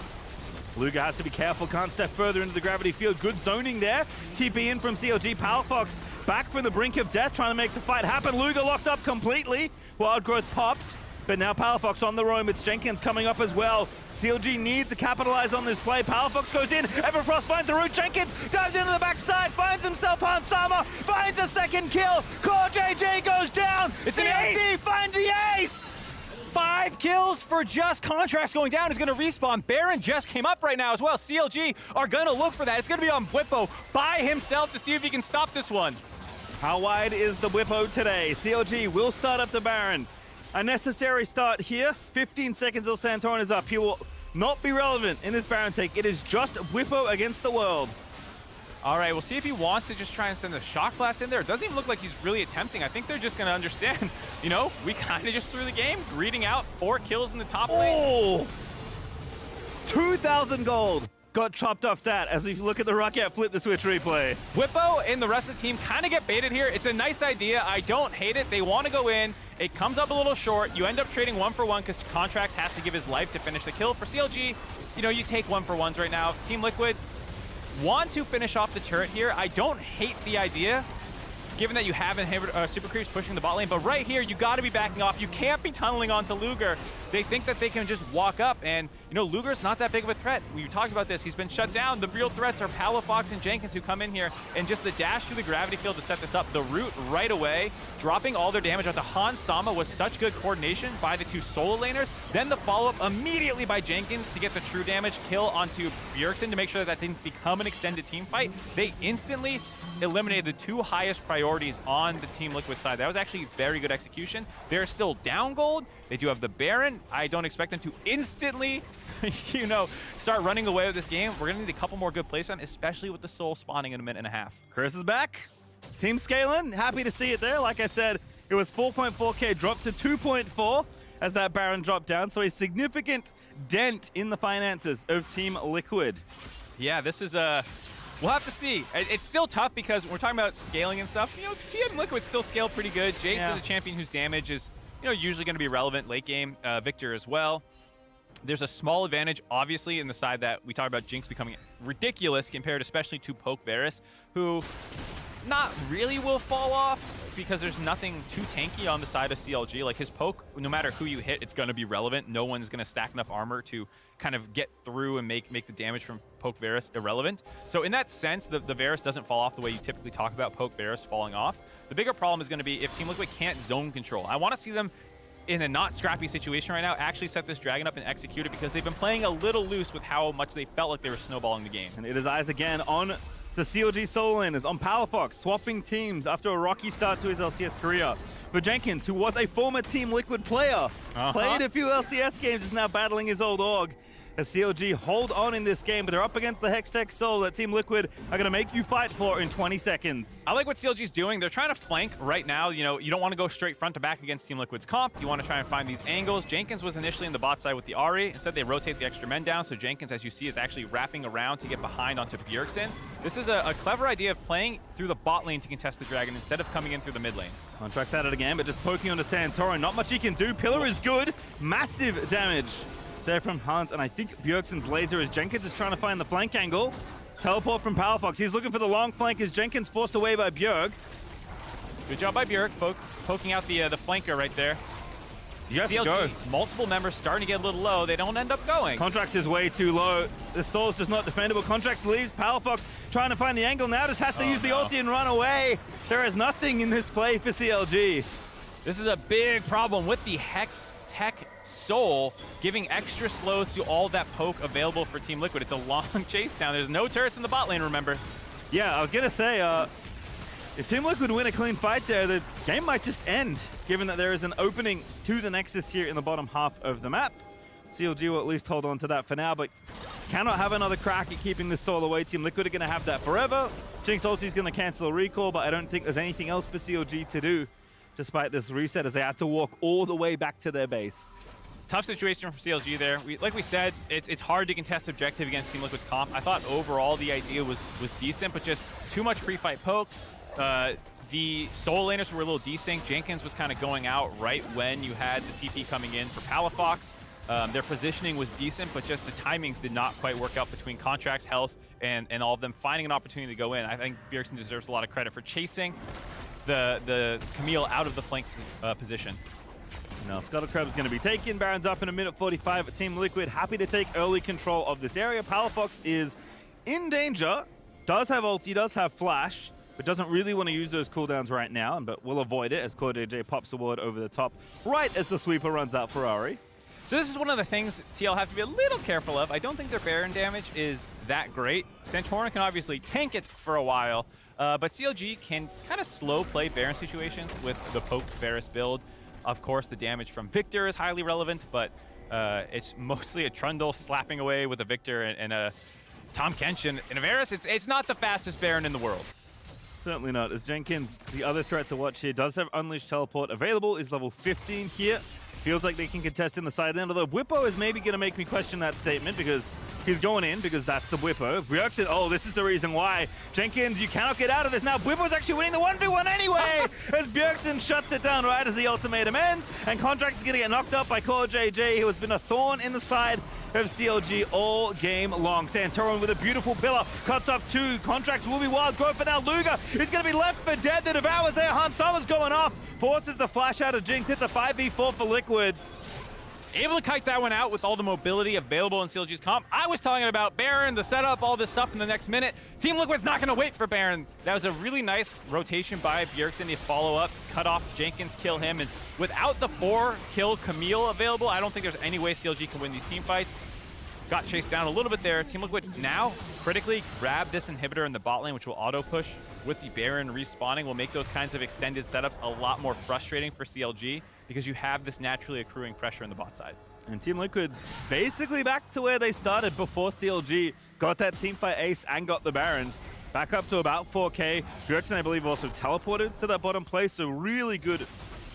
Speaker 11: Luger has to be careful, can't step further into the gravity field. Good zoning there. TP in from CLG. Palafox back from the brink of death, trying to make the fight happen. Luger locked up completely. Wild Growth popped, but now Palafox on the roam. It's Jenkins coming up as well. CLG needs to capitalize on this play. Palafox goes in. Everfrost finds the root. Jenkins dives into the backside, finds himself Hans Sama, finds a second kill. CoreJJ goes down.
Speaker 14: It's an
Speaker 11: CLG finds the ace.
Speaker 14: 5 kills for Just. Contracts going down. Is going to respawn. Baron just came up right now as well. CLG are going to look for that. It's going to be on Bwipo by himself to see if he can stop this one.
Speaker 11: How wide is the Bwipo today? CLG will start up the Baron. A necessary start here. 15 seconds till Santorin is up. He will not be relevant in this Baron take. It is just Bwipo against the world.
Speaker 14: All right, we'll see if he wants to just try and send a shock blast in there. It doesn't even look like he's really attempting. I think they're just going to understand, you know, we kind of just threw the game, reading out 4 kills in the top lane.
Speaker 11: Oh! 2,000 gold got chopped off that as we look at the Rocket flip the switch replay.
Speaker 14: Bwipo and the rest of the team kind of get baited here. It's a nice idea. I don't hate it. They want to go in. It comes up a little short. You end up trading 1-for-1 because Contracts has to give his life to finish the kill. For CLG, you know, you take 1-for-1s right now. Team Liquid want to finish off the turret here. I don't hate the idea, given that you have super creeps pushing the bot lane, but right here, you got to be backing off. You can't be tunneling onto Luger. They think that they can just walk up, and, you know, Luger's not that big of a threat. We talked about this. He's been shut down. The real threats are Palafox and Jenkins who come in here, and just the dash through the gravity field to set this up. The root right away, dropping all their damage onto Hans Sama was such good coordination by the 2 solo laners. Then the follow-up immediately by Jenkins to get the true damage kill onto Bjergsen to make sure that didn't become an extended team fight. They instantly eliminated the 2 highest priorities on the Team Liquid side. That was actually very good execution. They're still down gold. They do have the Baron. I don't expect them to instantly, you know, start running away with this game. We're going to need a couple more good plays on, especially with the Soul spawning in a minute and a half.
Speaker 11: Chris is back. Team scaling. Happy to see it there. Like I said, it was 4.4k dropped to 2.4 as that Baron dropped down. So a significant dent in the finances of Team Liquid.
Speaker 14: Yeah, this is a... We'll have to see. It's still tough because we're talking about scaling and stuff. You know, Team Liquid still scale pretty good. Jace is a champion whose damage is, you know, usually going to be relevant late game. Victor as well. There's a small advantage, obviously, in the side that we talked about Jinx becoming ridiculous compared especially to Poke Varus, who not really will fall off because there's nothing too tanky on the side of CLG. Like his poke, no matter who you hit, it's going to be relevant. No one's going to stack enough armor to kind of get through and make the damage from Poke Varus irrelevant. So in that sense, the Varus doesn't fall off the way you typically talk about Poke Varus falling off. The bigger problem is going to be if Team Liquid can't zone control. I want to see them in a not scrappy situation right now, actually set this dragon up and execute it because they've been playing a little loose with how much they felt like they were snowballing the game.
Speaker 11: And it is eyes again on the CLG solo laners, on Powerfox, swapping teams after a rocky start to his LCS career. But Jenkins, who was a former Team Liquid player, played a few LCS games, is now battling his old org. As CLG hold on in this game, but they're up against the Hextech Soul that Team Liquid are going to make you fight for in 20 seconds.
Speaker 14: I like what CLG's doing. They're trying to flank right now. You know, you don't want to go straight front to back against Team Liquid's comp. You want to try and find these angles. Jenkins was initially in the bot side with the Ahri. Instead, they rotate the extra men down, so Jenkins, as you see, is actually wrapping around to get behind onto Bjergsen. This is a clever idea of playing through the bot lane to contest the dragon instead of coming in through the mid lane.
Speaker 11: Contract's at it again, but just poking onto Santorin. Not much he can do. Pillar is good. Massive damage there from Hunt, and I think Bjergsen's laser as Jenkins is trying to find the flank angle. Teleport from Powerfox. He's looking for the long flank as Jenkins forced away by Bjerg.
Speaker 14: Good job by Bjerg, poking out the flanker right there.
Speaker 11: You have
Speaker 14: CLG,
Speaker 11: to go.
Speaker 14: Multiple members starting to get a little low. They don't end up going.
Speaker 11: Contracts is way too low. The Soul's just not defendable. Contracts leaves. Powerfox trying to find the angle now. Just has to use the ulti and run away. There is nothing in this play for CLG.
Speaker 14: This is a big problem with the Hextech Soul giving extra slows to all that poke available for Team Liquid. It's a long chase down. There's no turrets in the bot lane, remember?
Speaker 11: Yeah, I was going to say, if Team Liquid win a clean fight there, the game might just end, given that there is an opening to the Nexus here in the bottom half of the map. CLG will at least hold on to that for now, but cannot have another crack at keeping this Soul away. Team Liquid are going to have that forever. Jinx ulti is going to cancel a recall, but I don't think there's anything else for CLG to do, despite this reset, as they had to walk all the way back to their base.
Speaker 14: Tough situation for CLG there. Like we said, it's hard to contest objective against Team Liquid's comp. I thought overall the idea was decent, but just too much pre-fight poke. The Soul laners were a little desync. Jenkins was kind of going out right when you had the TP coming in for Palafox. Their positioning was decent, but just the timings did not quite work out between Contracts, Health, and all of them finding an opportunity to go in. I think Bjergsen deserves a lot of credit for chasing the Camille out of the flank position.
Speaker 11: Now, Scuttlecrab is going to be taken. Baron's up in a minute 45 at Team Liquid. Happy to take early control of this area. Palafox is in danger. Does have ulti, does have flash, but doesn't really want to use those cooldowns right now, but will avoid it as CoreJJ pops a ward over the top right as the sweeper runs out for Ahri.
Speaker 14: So this is one of the things TL have to be a little careful of. I don't think their Baron damage is that great. Santorin can obviously tank it for a while, but CLG can kind of slow play Baron situations with the Poke Varus build. Of course, the damage from Victor is highly relevant, but it's mostly a Trundle slapping away with a Victor and a Tom Kench and a Varus. It's not the fastest Baron in the world.
Speaker 11: Certainly not. As Jenkins, the other threat to watch here, does have Unleashed Teleport available, is level 15 here. Feels like they can contest in the side lane, although Bwipo is maybe going to make me question that statement because he's going in because that's the Bwipo. Bjergsen, oh, this is the reason why. Jenkins, you cannot get out of this now. Bwipo's actually winning the 1v1 anyway as Bjergsen shuts it down right as the ultimatum ends, and Contracts is going to get knocked up by CoreJJ, who has been a thorn in the side of CLG all game long. Santorin with a beautiful pillar, cuts up two. Contracts will be wild growth for now. Luger is going to be left for dead. The Devour's there. Hans Sommer's going off. Forces the flash out of Jinx. It's a 5v4 for Liquid.
Speaker 14: Able to kite that one out with all the mobility available in CLG's comp. I was talking about Baron, the setup, all this stuff in the next minute. Team Liquid's not going to wait for Baron. That was a really nice rotation by Bjergsen to follow up, cut off Jenkins, kill him. And without the 4-kill Camille available, I don't think there's any way CLG can win these team fights. Got chased down a little bit there. Team Liquid now critically grab this inhibitor in the bot lane, which will auto-push with the Baron respawning. Will make those kinds of extended setups a lot more frustrating for CLG because you have this naturally accruing pressure in the bot side.
Speaker 11: And Team Liquid basically back to where they started before CLG got that teamfight ace and got the Baron. Back up to about 4K. Bjergsen, I believe, also teleported to that bottom place, so really good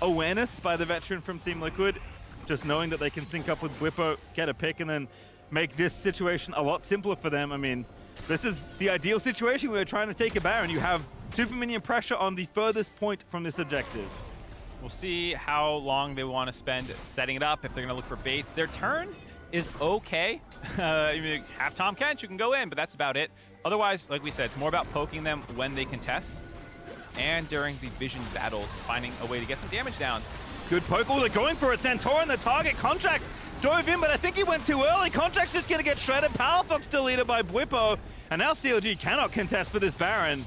Speaker 11: awareness by the veteran from Team Liquid. Just knowing that they can sync up with Bwipo, get a pick, and then make this situation a lot simpler for them. I mean, this is the ideal situation where we're trying to take a Baron. You have super minion pressure on the furthest point from this objective.
Speaker 14: We'll see how long they want to spend setting it up, if they're going to look for baits. Their turn is okay. You have Tom Kench, you can go in, but that's about it. Otherwise, like we said, it's more about poking them when they contest. and during the vision battles, finding a way to get some damage down.
Speaker 11: Good poke. Oh, they're going for it. Santorin, the target. Contracts drove in, but I think he went too early. Contracts just going to get shredded. Powerfox deleted by Bwipo. And now CLG cannot contest for this Baron.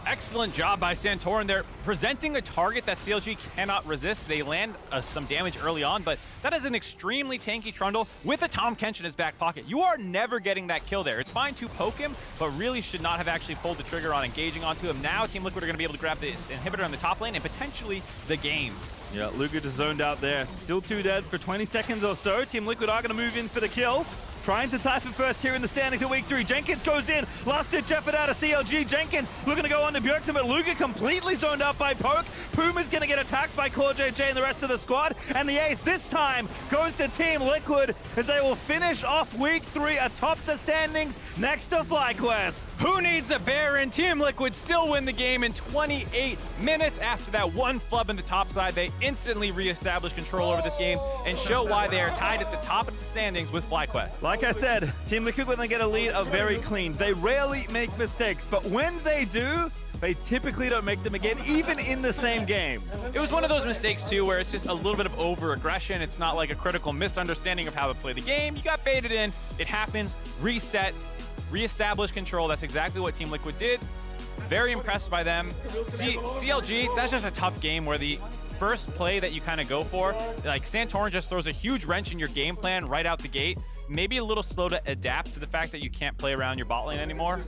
Speaker 14: Excellent job by Santorin. They're presenting a target that CLG cannot resist. They land some damage early on, but that is an extremely tanky Trundle with a Tahm Kench in his back pocket. You are never getting that kill there. It's fine to poke him, but really should not have actually pulled the trigger on engaging onto him. Now Team Liquid are going to be able to grab this inhibitor on the top lane and potentially the game.
Speaker 11: Yeah, Luca just zoned out there. Still 2 dead for 20 seconds or so. Team Liquid are going to move in for the kill. Trying to tie for first here in the standings at week 3. Jenkins goes in. Last ditch effort out of CLG. Jenkins looking to go on to Bjergsen, but Luca completely zoned out by Poke. Puma's going to get attacked by CoreJJ and the rest of the squad. And the ace this time goes to Team Liquid as they will finish off week 3 atop the standings next to FlyQuest.
Speaker 14: Who needs a Baron? Team Liquid still win the game in 28 minutes. After that one flub in the top side, they instantly reestablish control over this game and show why they are tied at the top of the standings with FlyQuest.
Speaker 11: Like I said, Team Liquid, when they get a lead, are very clean. They rarely make mistakes, but when they do, they typically don't make them again, even in the same game.
Speaker 14: It was one of those mistakes, too, where it's just a little bit of over-aggression. It's not like a critical misunderstanding of how to play the game. You got baited in. It happens. Reset. Reestablish control. That's exactly what Team Liquid did. Very impressed by them. CLG, that's just a tough game where the first play that you kind of go for, like Santorin just throws a huge wrench in your game plan right out the gate. Maybe a little slow to adapt to the fact that you can't play around your bot lane anymore.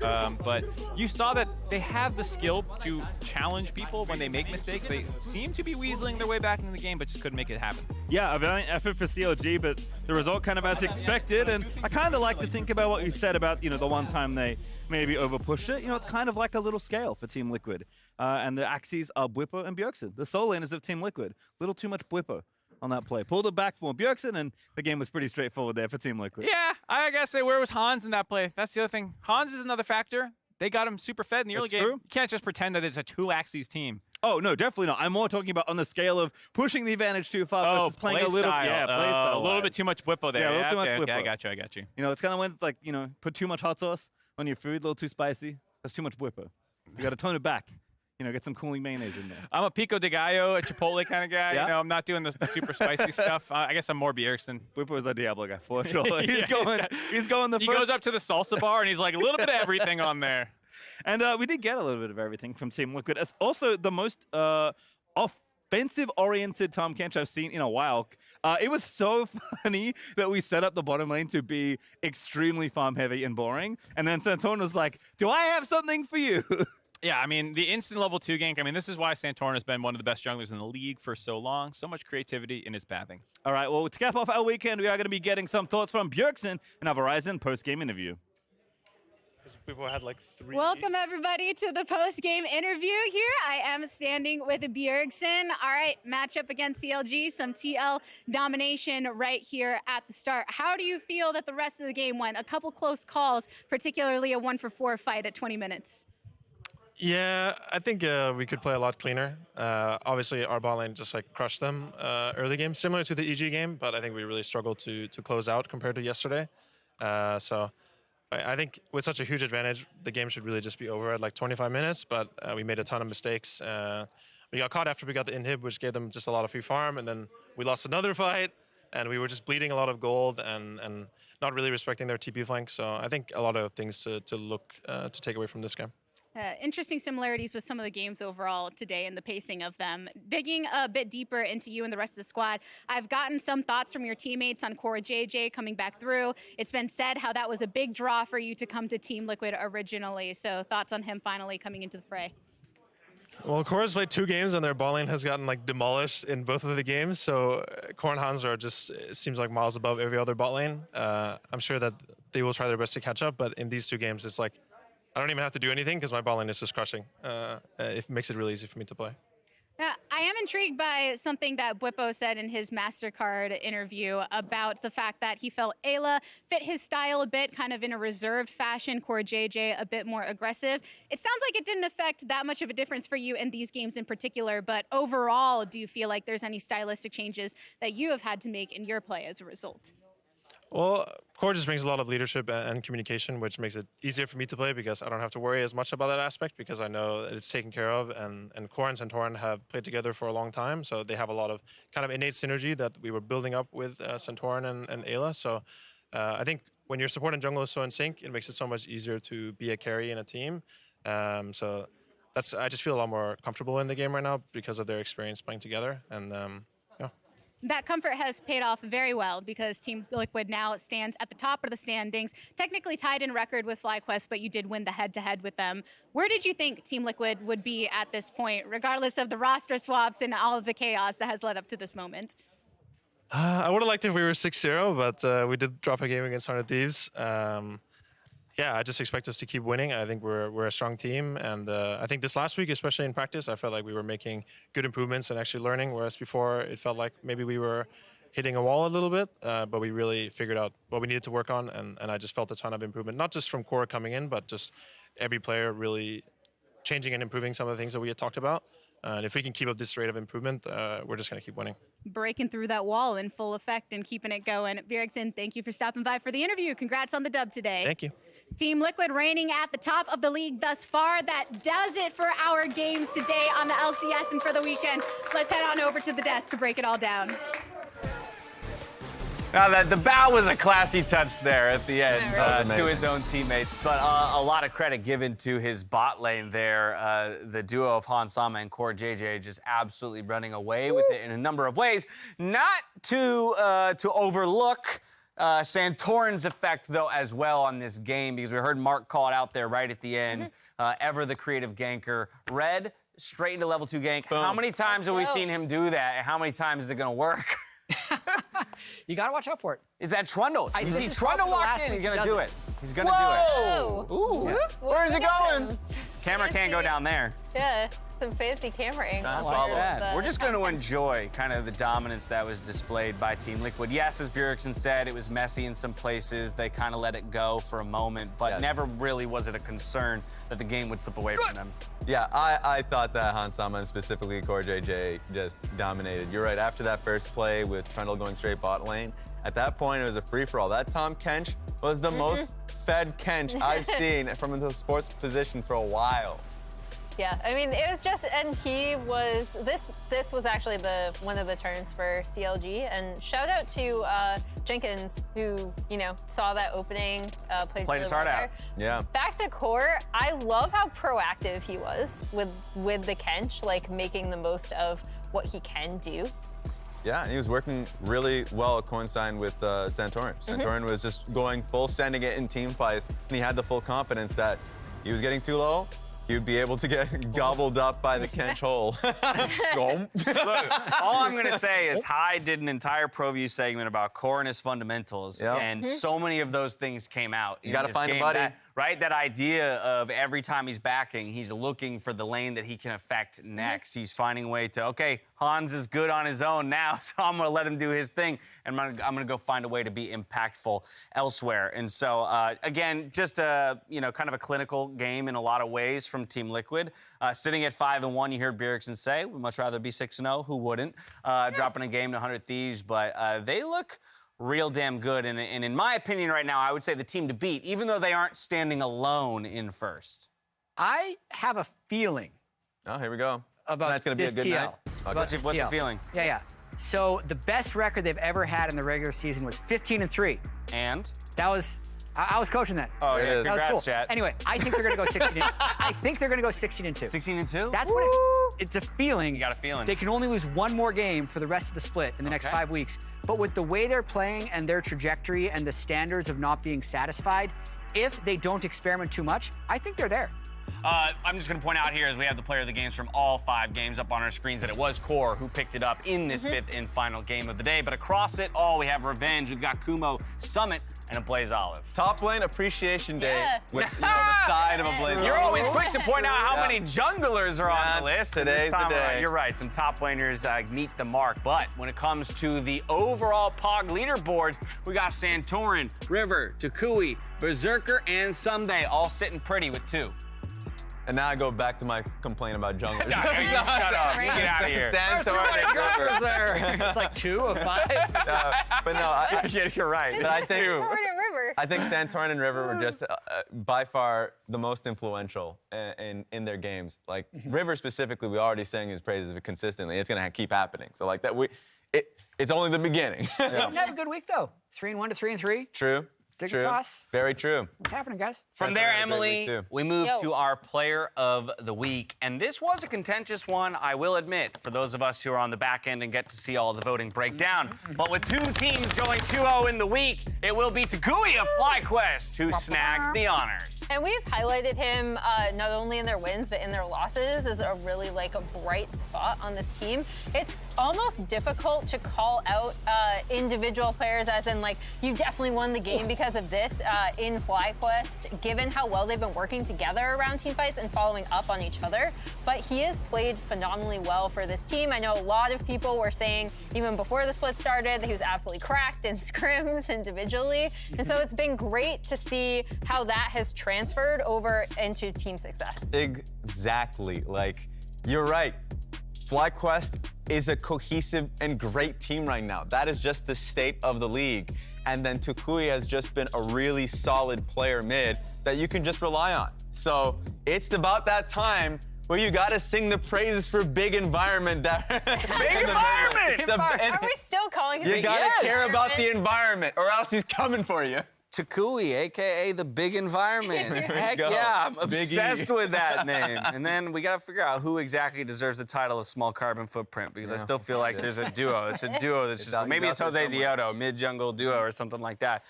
Speaker 14: But you saw that they have the skill to challenge people when they make mistakes. They seem to be weaseling their way back into the game, but just couldn't make it happen.
Speaker 11: Yeah, a valiant effort for CLG, but the result kind of as expected. And I kind of like to think about what you said about, the one time they maybe overpushed it. It's kind of like a little scale for Team Liquid. And the axes are Bwipo and Bjergsen, the sole laners of Team Liquid. Little too much Bwipo on that play. Pulled it back for Bjergsen, and the game was pretty straightforward there for Team Liquid.
Speaker 14: Yeah, I gotta say, where was Hans in that play? That's the other thing. Hans is another factor. They got him super fed in the early game.
Speaker 11: True.
Speaker 14: You can't just pretend that it's a two-axes team.
Speaker 11: Oh, no, definitely not. I'm more talking about on the scale of pushing the advantage too far versus playing a little...
Speaker 14: Style.
Speaker 11: Yeah, play style.
Speaker 14: A little bit too much Bwipo there.
Speaker 11: Yeah, a little too much
Speaker 14: okay,
Speaker 11: Bwipo.
Speaker 14: I got you.
Speaker 11: It's kind of when it's like, put too much hot sauce on your food, a little too spicy. That's too much Bwipo. You got to tone it back. Get some cooling mayonnaise in there.
Speaker 14: I'm a pico de gallo, a Chipotle kind of guy.
Speaker 11: Yeah?
Speaker 14: I'm not doing the super spicy stuff. I guess I'm more Bjergsen.
Speaker 11: Bwipo is a Diablo guy, for sure. He's going the
Speaker 14: He
Speaker 11: first...
Speaker 14: goes up to the salsa bar, and he's like, a little bit of everything on there.
Speaker 11: And we did get a little bit of everything from Team Liquid. It's also the most offensive-oriented Tahm Kench I've seen in a while. It was so funny that we set up the bottom lane to be extremely farm-heavy and boring. And then Santorin was like, do I have something for you?
Speaker 14: Yeah, I mean, the instant level 2 gank, this is why Santorin has been one of the best junglers in the league for so long. So much creativity in his pathing.
Speaker 11: All right, well, to cap off our weekend, we are going to be getting some thoughts from Bjergsen in our Verizon post-game interview.
Speaker 5: People had like 3.
Speaker 7: Welcome everybody to the post-game interview here. I am standing with Bjergsen. All right, matchup against CLG, some TL domination right here at the start. How do you feel that the rest of the game went? A couple close calls, particularly a 1-for-4 fight at 20 minutes.
Speaker 5: Yeah, I think we could play a lot cleaner. Obviously, our bot lane just crushed them early game, similar to the EG game, but I think we really struggled to close out compared to yesterday. So I think with such a huge advantage, the game should really just be over at 25 minutes, but we made a ton of mistakes. We got caught after we got the inhib, which gave them just a lot of free farm, and then we lost another fight, and we were just bleeding a lot of gold and not really respecting their TP flank. So I think a lot of things to take away from this game.
Speaker 7: Interesting similarities with some of the games overall today and the pacing of them. Digging a bit deeper into you and the rest of the squad, I've gotten some thoughts from your teammates on CoreJJ coming back through. It's been said how that was a big draw for you to come to Team Liquid originally. So thoughts on him finally coming into the fray?
Speaker 5: Well, Core's played 2 games and their ball lane has gotten demolished in both of the games. So Core and Hans are just, it seems like miles above every other bot lane. I'm sure that they will try their best to catch up, but in these 2 games, it's I don't even have to do anything because my ball lane is just crushing. It makes it really easy for me to play.
Speaker 7: Now, I am intrigued by something that Bwipo said in his MasterCard interview about the fact that he felt Ayla fit his style a bit, kind of in a reserved fashion, CoreJJ a bit more aggressive. It sounds like it didn't affect that much of a difference for you in these games in particular, but overall, do you feel like there's any stylistic changes that you have had to make in your play as a result?
Speaker 5: Well, Core just brings a lot of leadership and communication, which makes it easier for me to play because I don't have to worry as much about that aspect because I know that it's taken care of. And Core and Santorin have played together for a long time, so they have a lot of kind of innate synergy that we were building up with Santorin and Ayla. So I think when your support and jungle is so in sync, it makes it so much easier to be a carry in a team. So I just feel a lot more comfortable in the game right now because of their experience playing together. And yeah.
Speaker 7: That comfort has paid off very well because Team Liquid now stands at the top of the standings, technically tied in record with FlyQuest, but you did win the head-to-head with them. Where did you think Team Liquid would be at this point, regardless of the roster swaps and all of the chaos that has led up to this moment?
Speaker 5: I would have liked if we were 6-0, but we did drop a game against 100 Thieves. Yeah, I just expect us to keep winning. I think we're a strong team, and I think this last week, especially in practice, I felt like we were making good improvements and actually learning, whereas before it felt like maybe we were hitting a wall a little bit, but we really figured out what we needed to work on, and I just felt a ton of improvement, not just from Core coming in, but just every player really changing and improving some of the things that we had talked about. And if we can keep up this rate of improvement, we're just going to keep winning.
Speaker 7: Breaking through that wall in full effect and keeping it going. Bjergsen, thank you for stopping by for the interview. Congrats on the dub today.
Speaker 5: Thank you.
Speaker 7: Team Liquid reigning at the top of the league thus far. That does it for our games today on the LCS and for the weekend. Let's head on over to the desk to break it all down.
Speaker 2: Now, the bow was a classy touch there at the end
Speaker 4: Right.
Speaker 2: to his own teammates, but a lot of credit given to his bot lane there. The duo of Hans Sama and Core JJ just absolutely running away with it in a number of ways. Not to overlook Santorin's effect, though, as well on this game, because we heard Mark call it out there right at the end. Ever the creative ganker. Red, straight into level 2 gank. Boom. How many times have we seen him do that, and how many times is it going to work?
Speaker 1: You got to watch out for it.
Speaker 2: Is that Trundle? You see
Speaker 1: This is
Speaker 2: Trundle
Speaker 1: probably the
Speaker 2: locked
Speaker 1: last
Speaker 2: in.
Speaker 1: one
Speaker 2: He's
Speaker 1: he
Speaker 2: going to
Speaker 1: does
Speaker 2: do
Speaker 1: it.
Speaker 2: it. He's going to do it.
Speaker 3: Ooh.
Speaker 4: Where is he going?
Speaker 2: Camera can't go down there.
Speaker 3: Yeah, some fancy camera angles.
Speaker 2: We're just going to enjoy kind of the dominance that was displayed by Team Liquid. Yes, as Bjergsen said, it was messy in some places. They kind of let it go for a moment, but never really was it a concern that the game would slip away from them.
Speaker 4: Yeah, I thought that Hans Sama and specifically Core JJ just dominated. You're right, after that first play with Trundle going straight bot lane, at that point it was a free-for-all. That Tahm Kench was the most fed Kench I've seen from the sports position for a while.
Speaker 3: Yeah, I mean, it was just, and he was, this was actually one of the turns for CLG, and shout out to Jenkins, who, you know, saw that opening, played
Speaker 2: his heart out.
Speaker 4: Yeah.
Speaker 3: Back to Core, I love how proactive he was with the Kench, like making the most of what he can do.
Speaker 4: Yeah, and he was working really well coinciding with Santorin. Santorin was just going full sending it in team fights, and he had the full confidence that he was getting too low, he would be able to get gobbled up by the Kench hole.
Speaker 2: Look, all I'm going to say is Hyde did an entire ProView segment about Core and his fundamentals, and so many of those things came out.
Speaker 4: You got to find a buddy.
Speaker 2: That idea of every time he's backing, he's looking for the lane that he can affect next. He's finding a way to, okay, Hans is good on his own now, so I'm going to let him do his thing, and I'm going to go find a way to be impactful elsewhere. And so, again, just a, kind of a clinical game in a lot of ways from Team Liquid. Sitting at 5-1, you heard Bjergsen say, we'd much rather be 6-0. Who wouldn't? Dropping a game to 100 Thieves, but they look real damn good. And in my opinion right now, I would say the team to beat, even though they aren't standing alone in first.
Speaker 1: I have a feeling.
Speaker 4: Oh, here we go.
Speaker 1: About
Speaker 4: That's going to be a
Speaker 1: this
Speaker 4: good
Speaker 1: TL.
Speaker 4: night.
Speaker 1: About this
Speaker 2: What's the
Speaker 1: TL.
Speaker 2: feeling?
Speaker 1: Yeah. So the best record they've ever had in the regular season was 15-3.
Speaker 2: And?
Speaker 1: That was, I was coaching that.
Speaker 2: Oh, yeah.
Speaker 1: That was
Speaker 2: Congrats,
Speaker 1: cool.
Speaker 2: chat.
Speaker 1: Anyway, I think they're going to go 16. I think they're going to go 16-2.
Speaker 2: 16-2?
Speaker 1: That's what it's a feeling.
Speaker 2: You got a feeling.
Speaker 1: They can only lose one more game for the rest of the split in the next 5 weeks. But with the way they're playing and their trajectory and the standards of not being satisfied, if they don't experiment too much, I think they're there.
Speaker 2: I'm just going to point out here as we have the player of the games from all 5 games up on our screens that it was Core who picked it up in this 5th and final game of the day. But across it all, we have Revenge. We've got Kumo, Summit, and a Blaze Olive.
Speaker 4: Top lane appreciation day with the side of a Blaze Olive.
Speaker 2: You're always quick to point out how many junglers are on the list.
Speaker 4: Today's
Speaker 2: this time
Speaker 4: the day.
Speaker 2: around, you're right, some top laners meet the mark. But when it comes to the overall POG leaderboards, we got Santorin, River, Takui, Berserker, and Someday all sitting pretty with 2.
Speaker 4: And now I go back to my complaint about junglers.
Speaker 2: No, you shut up. You get out of here.
Speaker 4: Santorin and River.
Speaker 1: there. It's like 2 of 5.
Speaker 4: But no,
Speaker 2: You're right.
Speaker 4: But I think
Speaker 3: Santorin and River.
Speaker 4: I think Santorin and River were just by far the most influential in their games. Like River specifically, we already sang his praises consistently. It's gonna keep happening. So like that, it's only the beginning.
Speaker 1: He didn't have a good week though. 3-1 to 3-3.
Speaker 4: True. True.
Speaker 1: Toss.
Speaker 4: Very true.
Speaker 1: What's happening, guys?
Speaker 2: From there, Emily, we move
Speaker 3: Yo.
Speaker 2: to our player of the week. And this was a contentious one, I will admit, for those of us who are on the back end and get to see all the voting breakdown. But with 2 teams going 2-0 in the week, it will be Takui of FlyQuest who snags the honors.
Speaker 3: And we've highlighted him not only in their wins, but in their losses as a really like a bright spot on this team. It's almost difficult to call out individual players as in like, you definitely won the game because of this in FlyQuest, given how well they've been working together around team fights and following up on each other. But he has played phenomenally well for this team. I know a lot of people were saying, even before the split started, that he was absolutely cracked in scrims individually. And so it's been great to see how that has transferred over into team success.
Speaker 4: Exactly. Like, you're right. FlyQuest is a cohesive and great team right now. That is just the state of the league. And then Takui has just been a really solid player mid that you can just rely on. So it's about that time where you gotta sing the praises for Big Environment.
Speaker 2: Big Environment!
Speaker 3: Are we still calling him
Speaker 4: You
Speaker 3: Big
Speaker 4: gotta care
Speaker 3: Environment?
Speaker 4: about the environment or else he's coming for you.
Speaker 2: Takui, a.k.a. the Big Environment. Heck
Speaker 4: go.
Speaker 2: yeah, I'm
Speaker 4: Big E.
Speaker 2: obsessed with that name. And then we got to figure out who exactly deserves the title of Small Carbon Footprint, because I still feel like there's a duo. It's a duo that's just, maybe it's Jose Dioto, mid-jungle duo or something like that.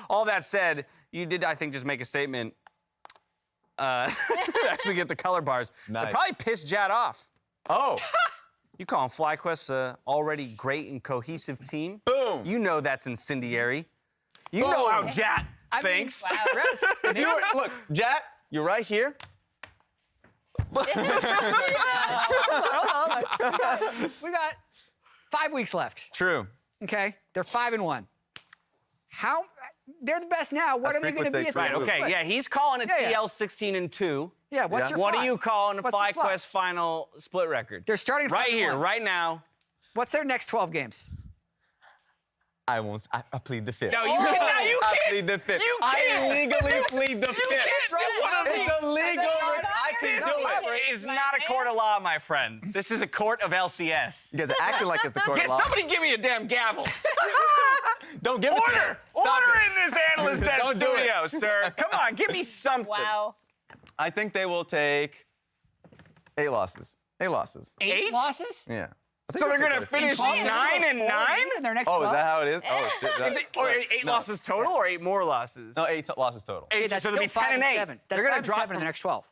Speaker 2: All that said, you did, I think, just make a statement. As we get the color bars.
Speaker 4: Nice.
Speaker 2: It probably pissed Jad off.
Speaker 4: Oh.
Speaker 2: You call FlyQuest a already great and cohesive team.
Speaker 4: Boom.
Speaker 2: You know that's incendiary. You know how Jat thinks.
Speaker 1: Wow, Rez,
Speaker 4: If you were, look, Jat, you're right here.
Speaker 1: Hold on. We got 5 weeks left.
Speaker 4: True.
Speaker 1: Okay, they're 5-1. How? They're the best now. What are they going to be at the
Speaker 2: Right,
Speaker 1: end of the
Speaker 2: okay,
Speaker 1: split?
Speaker 2: yeah, he's calling it
Speaker 1: Yeah,
Speaker 2: TL 16-2.
Speaker 1: Yeah, what's your
Speaker 2: What
Speaker 1: flop?
Speaker 2: are you calling a
Speaker 1: What's your flop?
Speaker 2: FlyQuest final split record?
Speaker 1: They're starting
Speaker 2: right here,
Speaker 1: 5-1.
Speaker 2: right now.
Speaker 1: What's their next 12 games?
Speaker 4: I won't. I plead the fifth.
Speaker 2: No, you can't. No, you
Speaker 4: I
Speaker 2: can't.
Speaker 4: plead the fifth.
Speaker 2: You
Speaker 4: I
Speaker 2: can't.
Speaker 4: legally plead the fifth.
Speaker 2: You can't do one of these.
Speaker 4: It's illegal. I can do it.
Speaker 2: It is not a court of law, my friend. This is a court of LCS.
Speaker 4: You guys are acting like it's the court
Speaker 2: Yeah,
Speaker 4: of law.
Speaker 2: somebody give me a damn gavel.
Speaker 4: Don't give it to
Speaker 2: Order!
Speaker 4: him. Stop
Speaker 2: Order
Speaker 4: it.
Speaker 2: in this analyst desk
Speaker 4: Don't do it.
Speaker 2: studio, sir. Come on, give me something.
Speaker 3: Wow.
Speaker 4: I think they will take 8 losses. 8 losses.
Speaker 1: 8 losses?
Speaker 4: Yeah.
Speaker 2: So they're going to finish 9-9?
Speaker 1: In their next
Speaker 4: Oh,
Speaker 1: 12?
Speaker 4: is that how it is? Oh, shit.
Speaker 2: Or 8 losses total or 8 more losses?
Speaker 4: No, 8 losses total.
Speaker 1: Okay, that's
Speaker 2: so they'll be
Speaker 1: still
Speaker 2: 10 and 8.
Speaker 1: 5-7.
Speaker 2: They're
Speaker 1: That's
Speaker 2: going to
Speaker 1: 5-7
Speaker 2: drop
Speaker 1: in the next 12.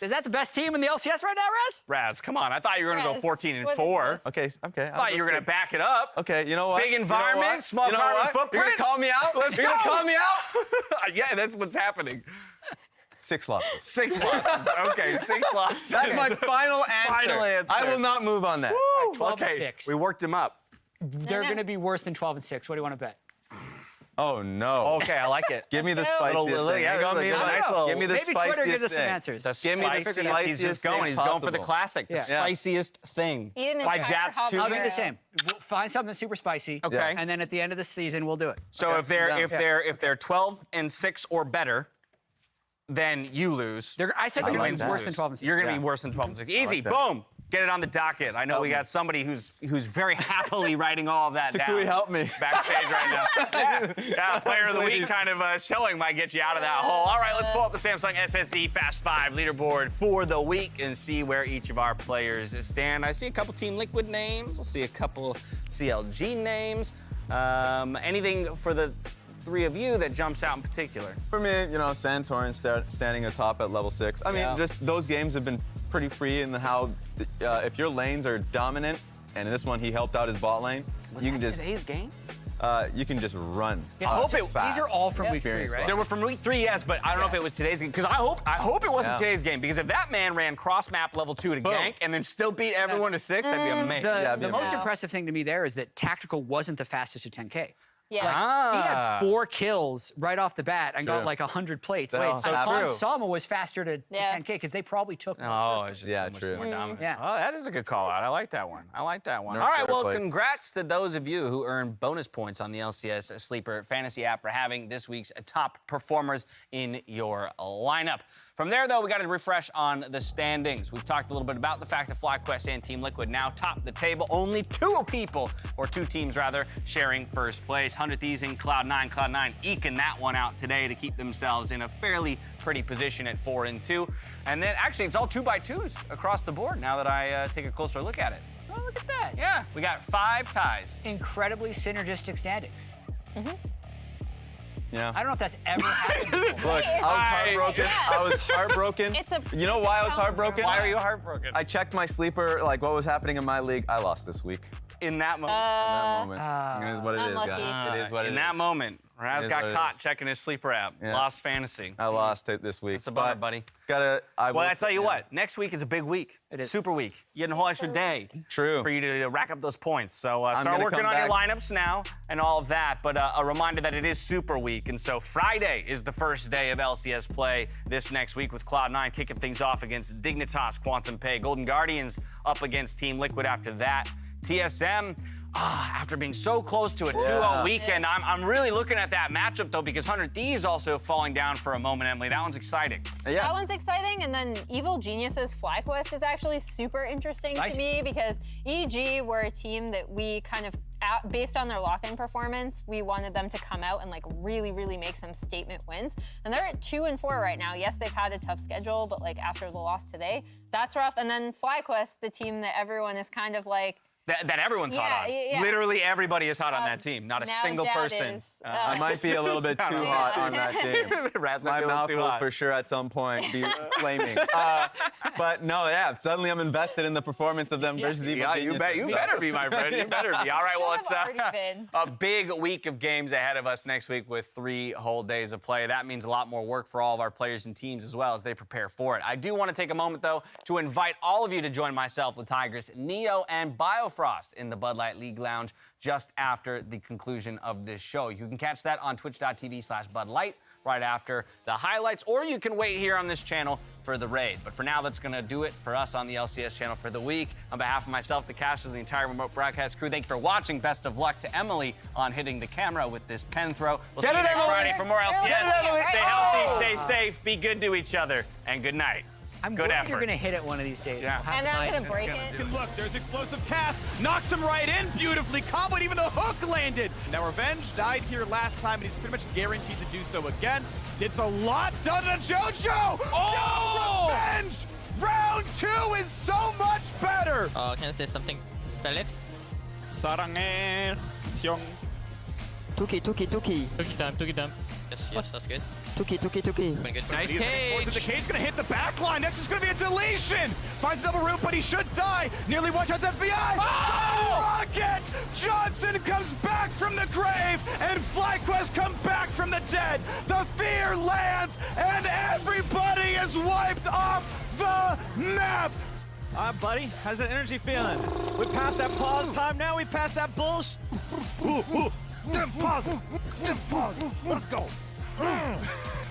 Speaker 1: Is that the best team in the LCS right now, Raz?
Speaker 2: Raz, come on. I thought you were going to go
Speaker 3: Raz,
Speaker 2: 14-4.
Speaker 4: Okay, okay.
Speaker 2: I thought you were going to back it up.
Speaker 4: Okay, you know what?
Speaker 2: Big environment, small
Speaker 4: you know
Speaker 2: carbon
Speaker 4: what?
Speaker 2: footprint.
Speaker 4: You're gonna call me out?
Speaker 2: Let's
Speaker 4: You're
Speaker 2: go.
Speaker 4: gonna call me out?
Speaker 2: Yeah, that's what's happening.
Speaker 4: 6 losses.
Speaker 2: 6 losses. Okay, 6 losses.
Speaker 4: That's my final answer.
Speaker 2: Final answer.
Speaker 4: I will not move on that.
Speaker 2: Woo,
Speaker 1: 12 and
Speaker 2: okay,
Speaker 1: 6.
Speaker 2: we worked him up.
Speaker 1: They're going to be worse than 12 and 6. What do you want to bet?
Speaker 4: Oh no.
Speaker 2: Okay, I like it.
Speaker 4: Give me the
Speaker 3: Little-
Speaker 4: spiciest thing.
Speaker 2: yeah,
Speaker 4: Hang on,
Speaker 2: little-
Speaker 4: me,
Speaker 2: nice little-
Speaker 4: give me the
Speaker 1: Maybe
Speaker 4: spiciest
Speaker 1: Twitter gives us some
Speaker 4: thing.
Speaker 1: answers.
Speaker 2: The
Speaker 4: Give me the
Speaker 2: spiciest. He's
Speaker 4: spiciest
Speaker 2: just going.
Speaker 4: thing
Speaker 2: He's going for the
Speaker 4: possible.
Speaker 2: classic. The
Speaker 1: Yeah.
Speaker 2: spiciest thing.
Speaker 3: Eden
Speaker 2: By
Speaker 3: is
Speaker 2: Jats
Speaker 3: our
Speaker 2: choosing.
Speaker 1: I'll do
Speaker 3: hero.
Speaker 1: the same. We'll find something super spicy.
Speaker 2: Okay.
Speaker 1: And then at the end of the season, we'll do it.
Speaker 2: So
Speaker 4: Okay,
Speaker 2: if they're
Speaker 4: yeah.
Speaker 2: if they're 12 and 6 or better, then you lose.
Speaker 1: I said they're
Speaker 2: You
Speaker 1: going
Speaker 2: win,
Speaker 1: to be worse
Speaker 2: lose.
Speaker 1: than 12 and 6.
Speaker 2: You're going to
Speaker 4: Yeah.
Speaker 2: be worse than 12 and 6. Easy,
Speaker 4: that.
Speaker 2: boom. Get it on the docket. I know we got somebody who's very happily writing all of that down.
Speaker 4: Takui, help me.
Speaker 2: Backstage right now. Yeah, player of the week
Speaker 4: Please.
Speaker 2: kind of showing might get you out of that hole. All right, let's pull up the Samsung SSD Fast 5 leaderboard for the week and see where each of our players stand. I see a couple Team Liquid names. We'll see a couple CLG names. Anything for the 3 of you that jumps out in particular?
Speaker 4: For me, you know, Santorin standing atop at level 6. I mean,
Speaker 2: Yeah.
Speaker 4: just those games have been pretty free in the how if your lanes are dominant, and in this one he helped out his bot lane, you can just
Speaker 2: today's game?
Speaker 4: you can just run.
Speaker 2: I hope it-
Speaker 4: fast.
Speaker 1: These are all from week 3,
Speaker 4: Experience
Speaker 1: right?
Speaker 2: There were from week 3, yes, but I don't know if it was today's game. Because I hope it wasn't
Speaker 4: Yeah.
Speaker 2: today's game. Because if that man ran cross map level 2 to
Speaker 4: Boom.
Speaker 2: gank and then still beat everyone to 6, that'd be amazing.
Speaker 1: The
Speaker 4: Yeah, it'd be
Speaker 1: most
Speaker 4: amazing.
Speaker 1: impressive thing to me there is that Tactical wasn't the fastest to 10K.
Speaker 3: Yeah.
Speaker 1: Like, he had 4 kills right off the bat and got like 100 plates.
Speaker 4: Wait,
Speaker 1: so Hans Sama was faster to 10K because they probably took more.
Speaker 2: Oh, it's just so much more dominant. Yeah. Oh, that is a good call out. I like that one. I like that one.
Speaker 4: No
Speaker 2: All right,
Speaker 4: fair
Speaker 2: well,
Speaker 4: plates.
Speaker 2: congrats to those of you who earned bonus points on the LCS Sleeper Fantasy app for having this week's top performers in your lineup. From there, though, we got to refresh on the standings. We've talked a little bit about the fact that FlyQuest and Team Liquid now top the table. Only 2 people, or 2 teams rather, sharing first place. 100 Thieves and Cloud9. Cloud9 eking that one out today to keep themselves in a fairly pretty position at 4-2. And then, actually, it's all 2x2s across the board now that I take a closer look at it.
Speaker 1: Oh, look at that.
Speaker 2: Yeah, we got 5 ties.
Speaker 1: Incredibly synergistic standings.
Speaker 4: Yeah.
Speaker 1: I don't know if that's ever happened before.
Speaker 4: Look, I was heartbroken.
Speaker 3: Yeah.
Speaker 4: I was heartbroken. You know why I was heartbroken?
Speaker 2: Why are you heartbroken?
Speaker 4: I checked my sleeper, like what was happening in my league. I lost this week.
Speaker 2: In that moment.
Speaker 4: It is what it is, guys. It is what it is.
Speaker 2: In that moment, Raz
Speaker 4: is
Speaker 2: got
Speaker 4: what it
Speaker 2: caught
Speaker 4: is.
Speaker 2: checking his sleeper app.
Speaker 4: Yeah.
Speaker 2: Lost fantasy.
Speaker 4: I lost it this week.
Speaker 2: It's a bummer,
Speaker 4: but
Speaker 2: buddy.
Speaker 4: Well,
Speaker 2: I tell you what, next week is a big week. It is. Super week. You get a whole extra day.
Speaker 4: True.
Speaker 2: For you to rack up those points. So
Speaker 4: I'm
Speaker 2: start
Speaker 4: gonna
Speaker 2: working
Speaker 4: come
Speaker 2: on your
Speaker 4: back.
Speaker 2: lineups now and all of that. But a reminder that it is Super Week. And so Friday is the first day of LCS play this next week with Cloud9 kicking things off against Dignitas, Quantum Pay. Golden Guardians up against Team Liquid after that. TSM, after being so close to a 2-0 weekend, I'm really looking at that matchup, though, because 100 Thieves also falling down for a moment, Emily. That one's exciting.
Speaker 3: That one's exciting, and then Evil Geniuses FlyQuest is actually super interesting to me because EG were a team that we kind of, based on their lock-in performance, we wanted them to come out and like really, really make some statement wins. And they're at 2-4 right now. Yes, they've had a tough schedule, but like after the loss today, that's rough. And then FlyQuest, the team that everyone is kind of like,
Speaker 2: That everyone's hot on.
Speaker 3: Yeah.
Speaker 2: Literally everybody is hot on that team. Not a
Speaker 3: now
Speaker 2: single
Speaker 3: Dad
Speaker 2: person.
Speaker 3: is,
Speaker 4: I might be a little bit too hot on that team.
Speaker 2: Raz
Speaker 4: My
Speaker 2: might be a little
Speaker 4: mouth
Speaker 2: too
Speaker 4: will
Speaker 2: hot.
Speaker 4: for sure at some point be flaming. But no, yeah, suddenly I'm invested in the performance of them versus Evil
Speaker 2: Yeah, you
Speaker 4: Geniuses.
Speaker 2: better be, my friend. You better be. All right, well, it's
Speaker 3: already been.
Speaker 2: a big week of games ahead of us next week with 3 whole days of play. That means a lot more work for all of our players and teams as well as they prepare for it. I do want to take a moment, though, to invite all of you to join myself, the Tigers, Neo, and Biofrost in the Bud Light League Lounge just after the conclusion of this show. You can catch that on twitch.tv/BudLight right after the highlights, or you can wait here on this channel for the raid. But for now, that's going to do it for us on the LCS channel for the week. On behalf of myself, the casters, and the entire remote broadcast crew, thank you for watching. Best of luck to Emily on hitting the camera with this pen throw. We'll see you next Friday for more LCS. Stay healthy, stay safe, be good to each other, and good night.
Speaker 1: I'm
Speaker 2: Good
Speaker 1: glad
Speaker 2: effort.
Speaker 1: you're going to hit it one of these days.
Speaker 2: Yeah.
Speaker 3: and I'm gonna break it.
Speaker 13: And look, there's explosive cast, knocks him right in, beautifully comboed, even the hook landed. Now Revenge died here last time, and he's pretty much guaranteed to do so again. It's a lot done to JoJo! Oh! No, Revenge! Round 2 is so much better!
Speaker 22: Can I say something, Felix?
Speaker 13: 사랑해, 형.
Speaker 22: Tuki time. Yes, that's good. Tuki. Been good.
Speaker 13: Nice cage. The cage gonna hit the back line. That's just gonna be a deletion. Finds a double root, but he should die. Nearly one touch FBI. Oh! Rocket! Johnson comes back from the grave, and FlyQuest come back from the dead. The fear lands, and everybody is wiped off the map.
Speaker 15: Buddy, how's that energy feeling? We passed that pause time now. We passed that bullshit.
Speaker 13: Dim pause. Let's go.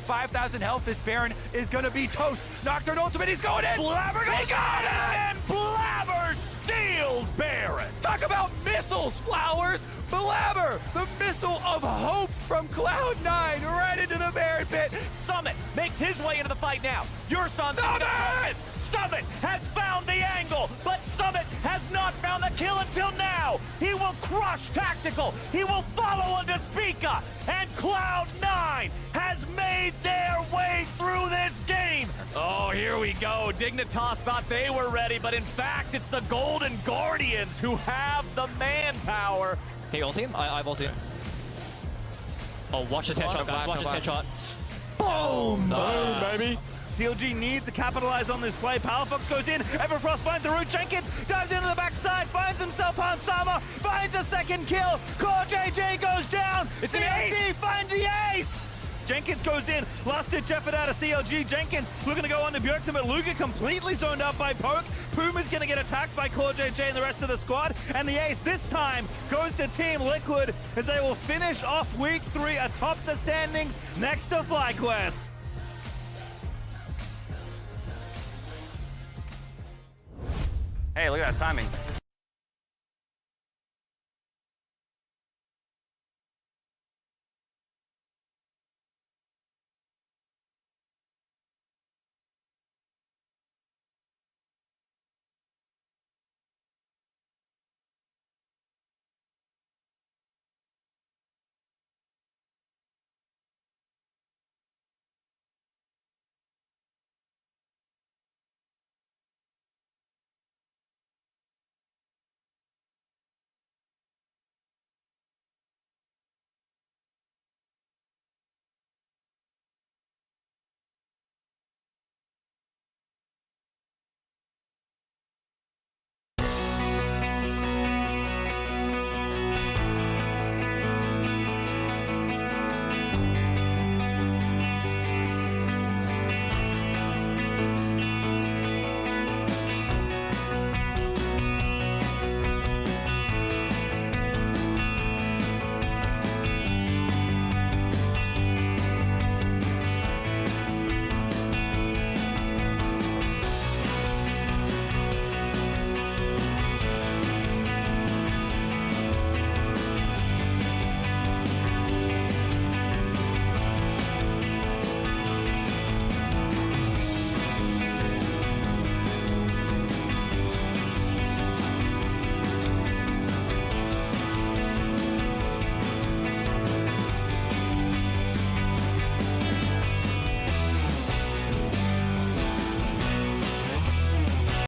Speaker 13: 5,000 health. This Baron is gonna be toast. Nocturne ultimate. He's going in.
Speaker 15: Blabber
Speaker 13: They got him. And Blabber steals Baron. Talk about missiles, Flowers. Blabber, the missile of hope from Cloud9 right into the Baron pit.
Speaker 15: Summit makes his way into the fight now. Your son. Summit has found the angle, but Summit has not found the kill until now. He will crush Tactical. He will follow on Despika. And Cloud9 has made their way through this game. Oh, here we go. Dignitas thought they were ready, but in fact, it's the Golden Guardians who have the manpower.
Speaker 22: Hey, ulti. I've ulti. Oh, watch his headshot, guys. Watch his headshot.
Speaker 13: Boom! Boom, baby. CLG needs to capitalize on this play. Powerfox goes in. Everfrost finds the root. Jenkins dives into the backside, finds himself Hansama, finds a second kill. Core JJ goes down.
Speaker 15: It's an
Speaker 13: CLG finds the ace.
Speaker 11: Jenkins goes in. Last-ditch effort out of CLG. Jenkins looking to go on to Bjergsen, but Luca completely zoned out by Poke. Puma's going to get attacked by CoreJJ and the rest of the squad. And the ace this time goes to Team Liquid as they will finish off Week 3 atop the standings next to FlyQuest.
Speaker 2: Hey, look at that timing.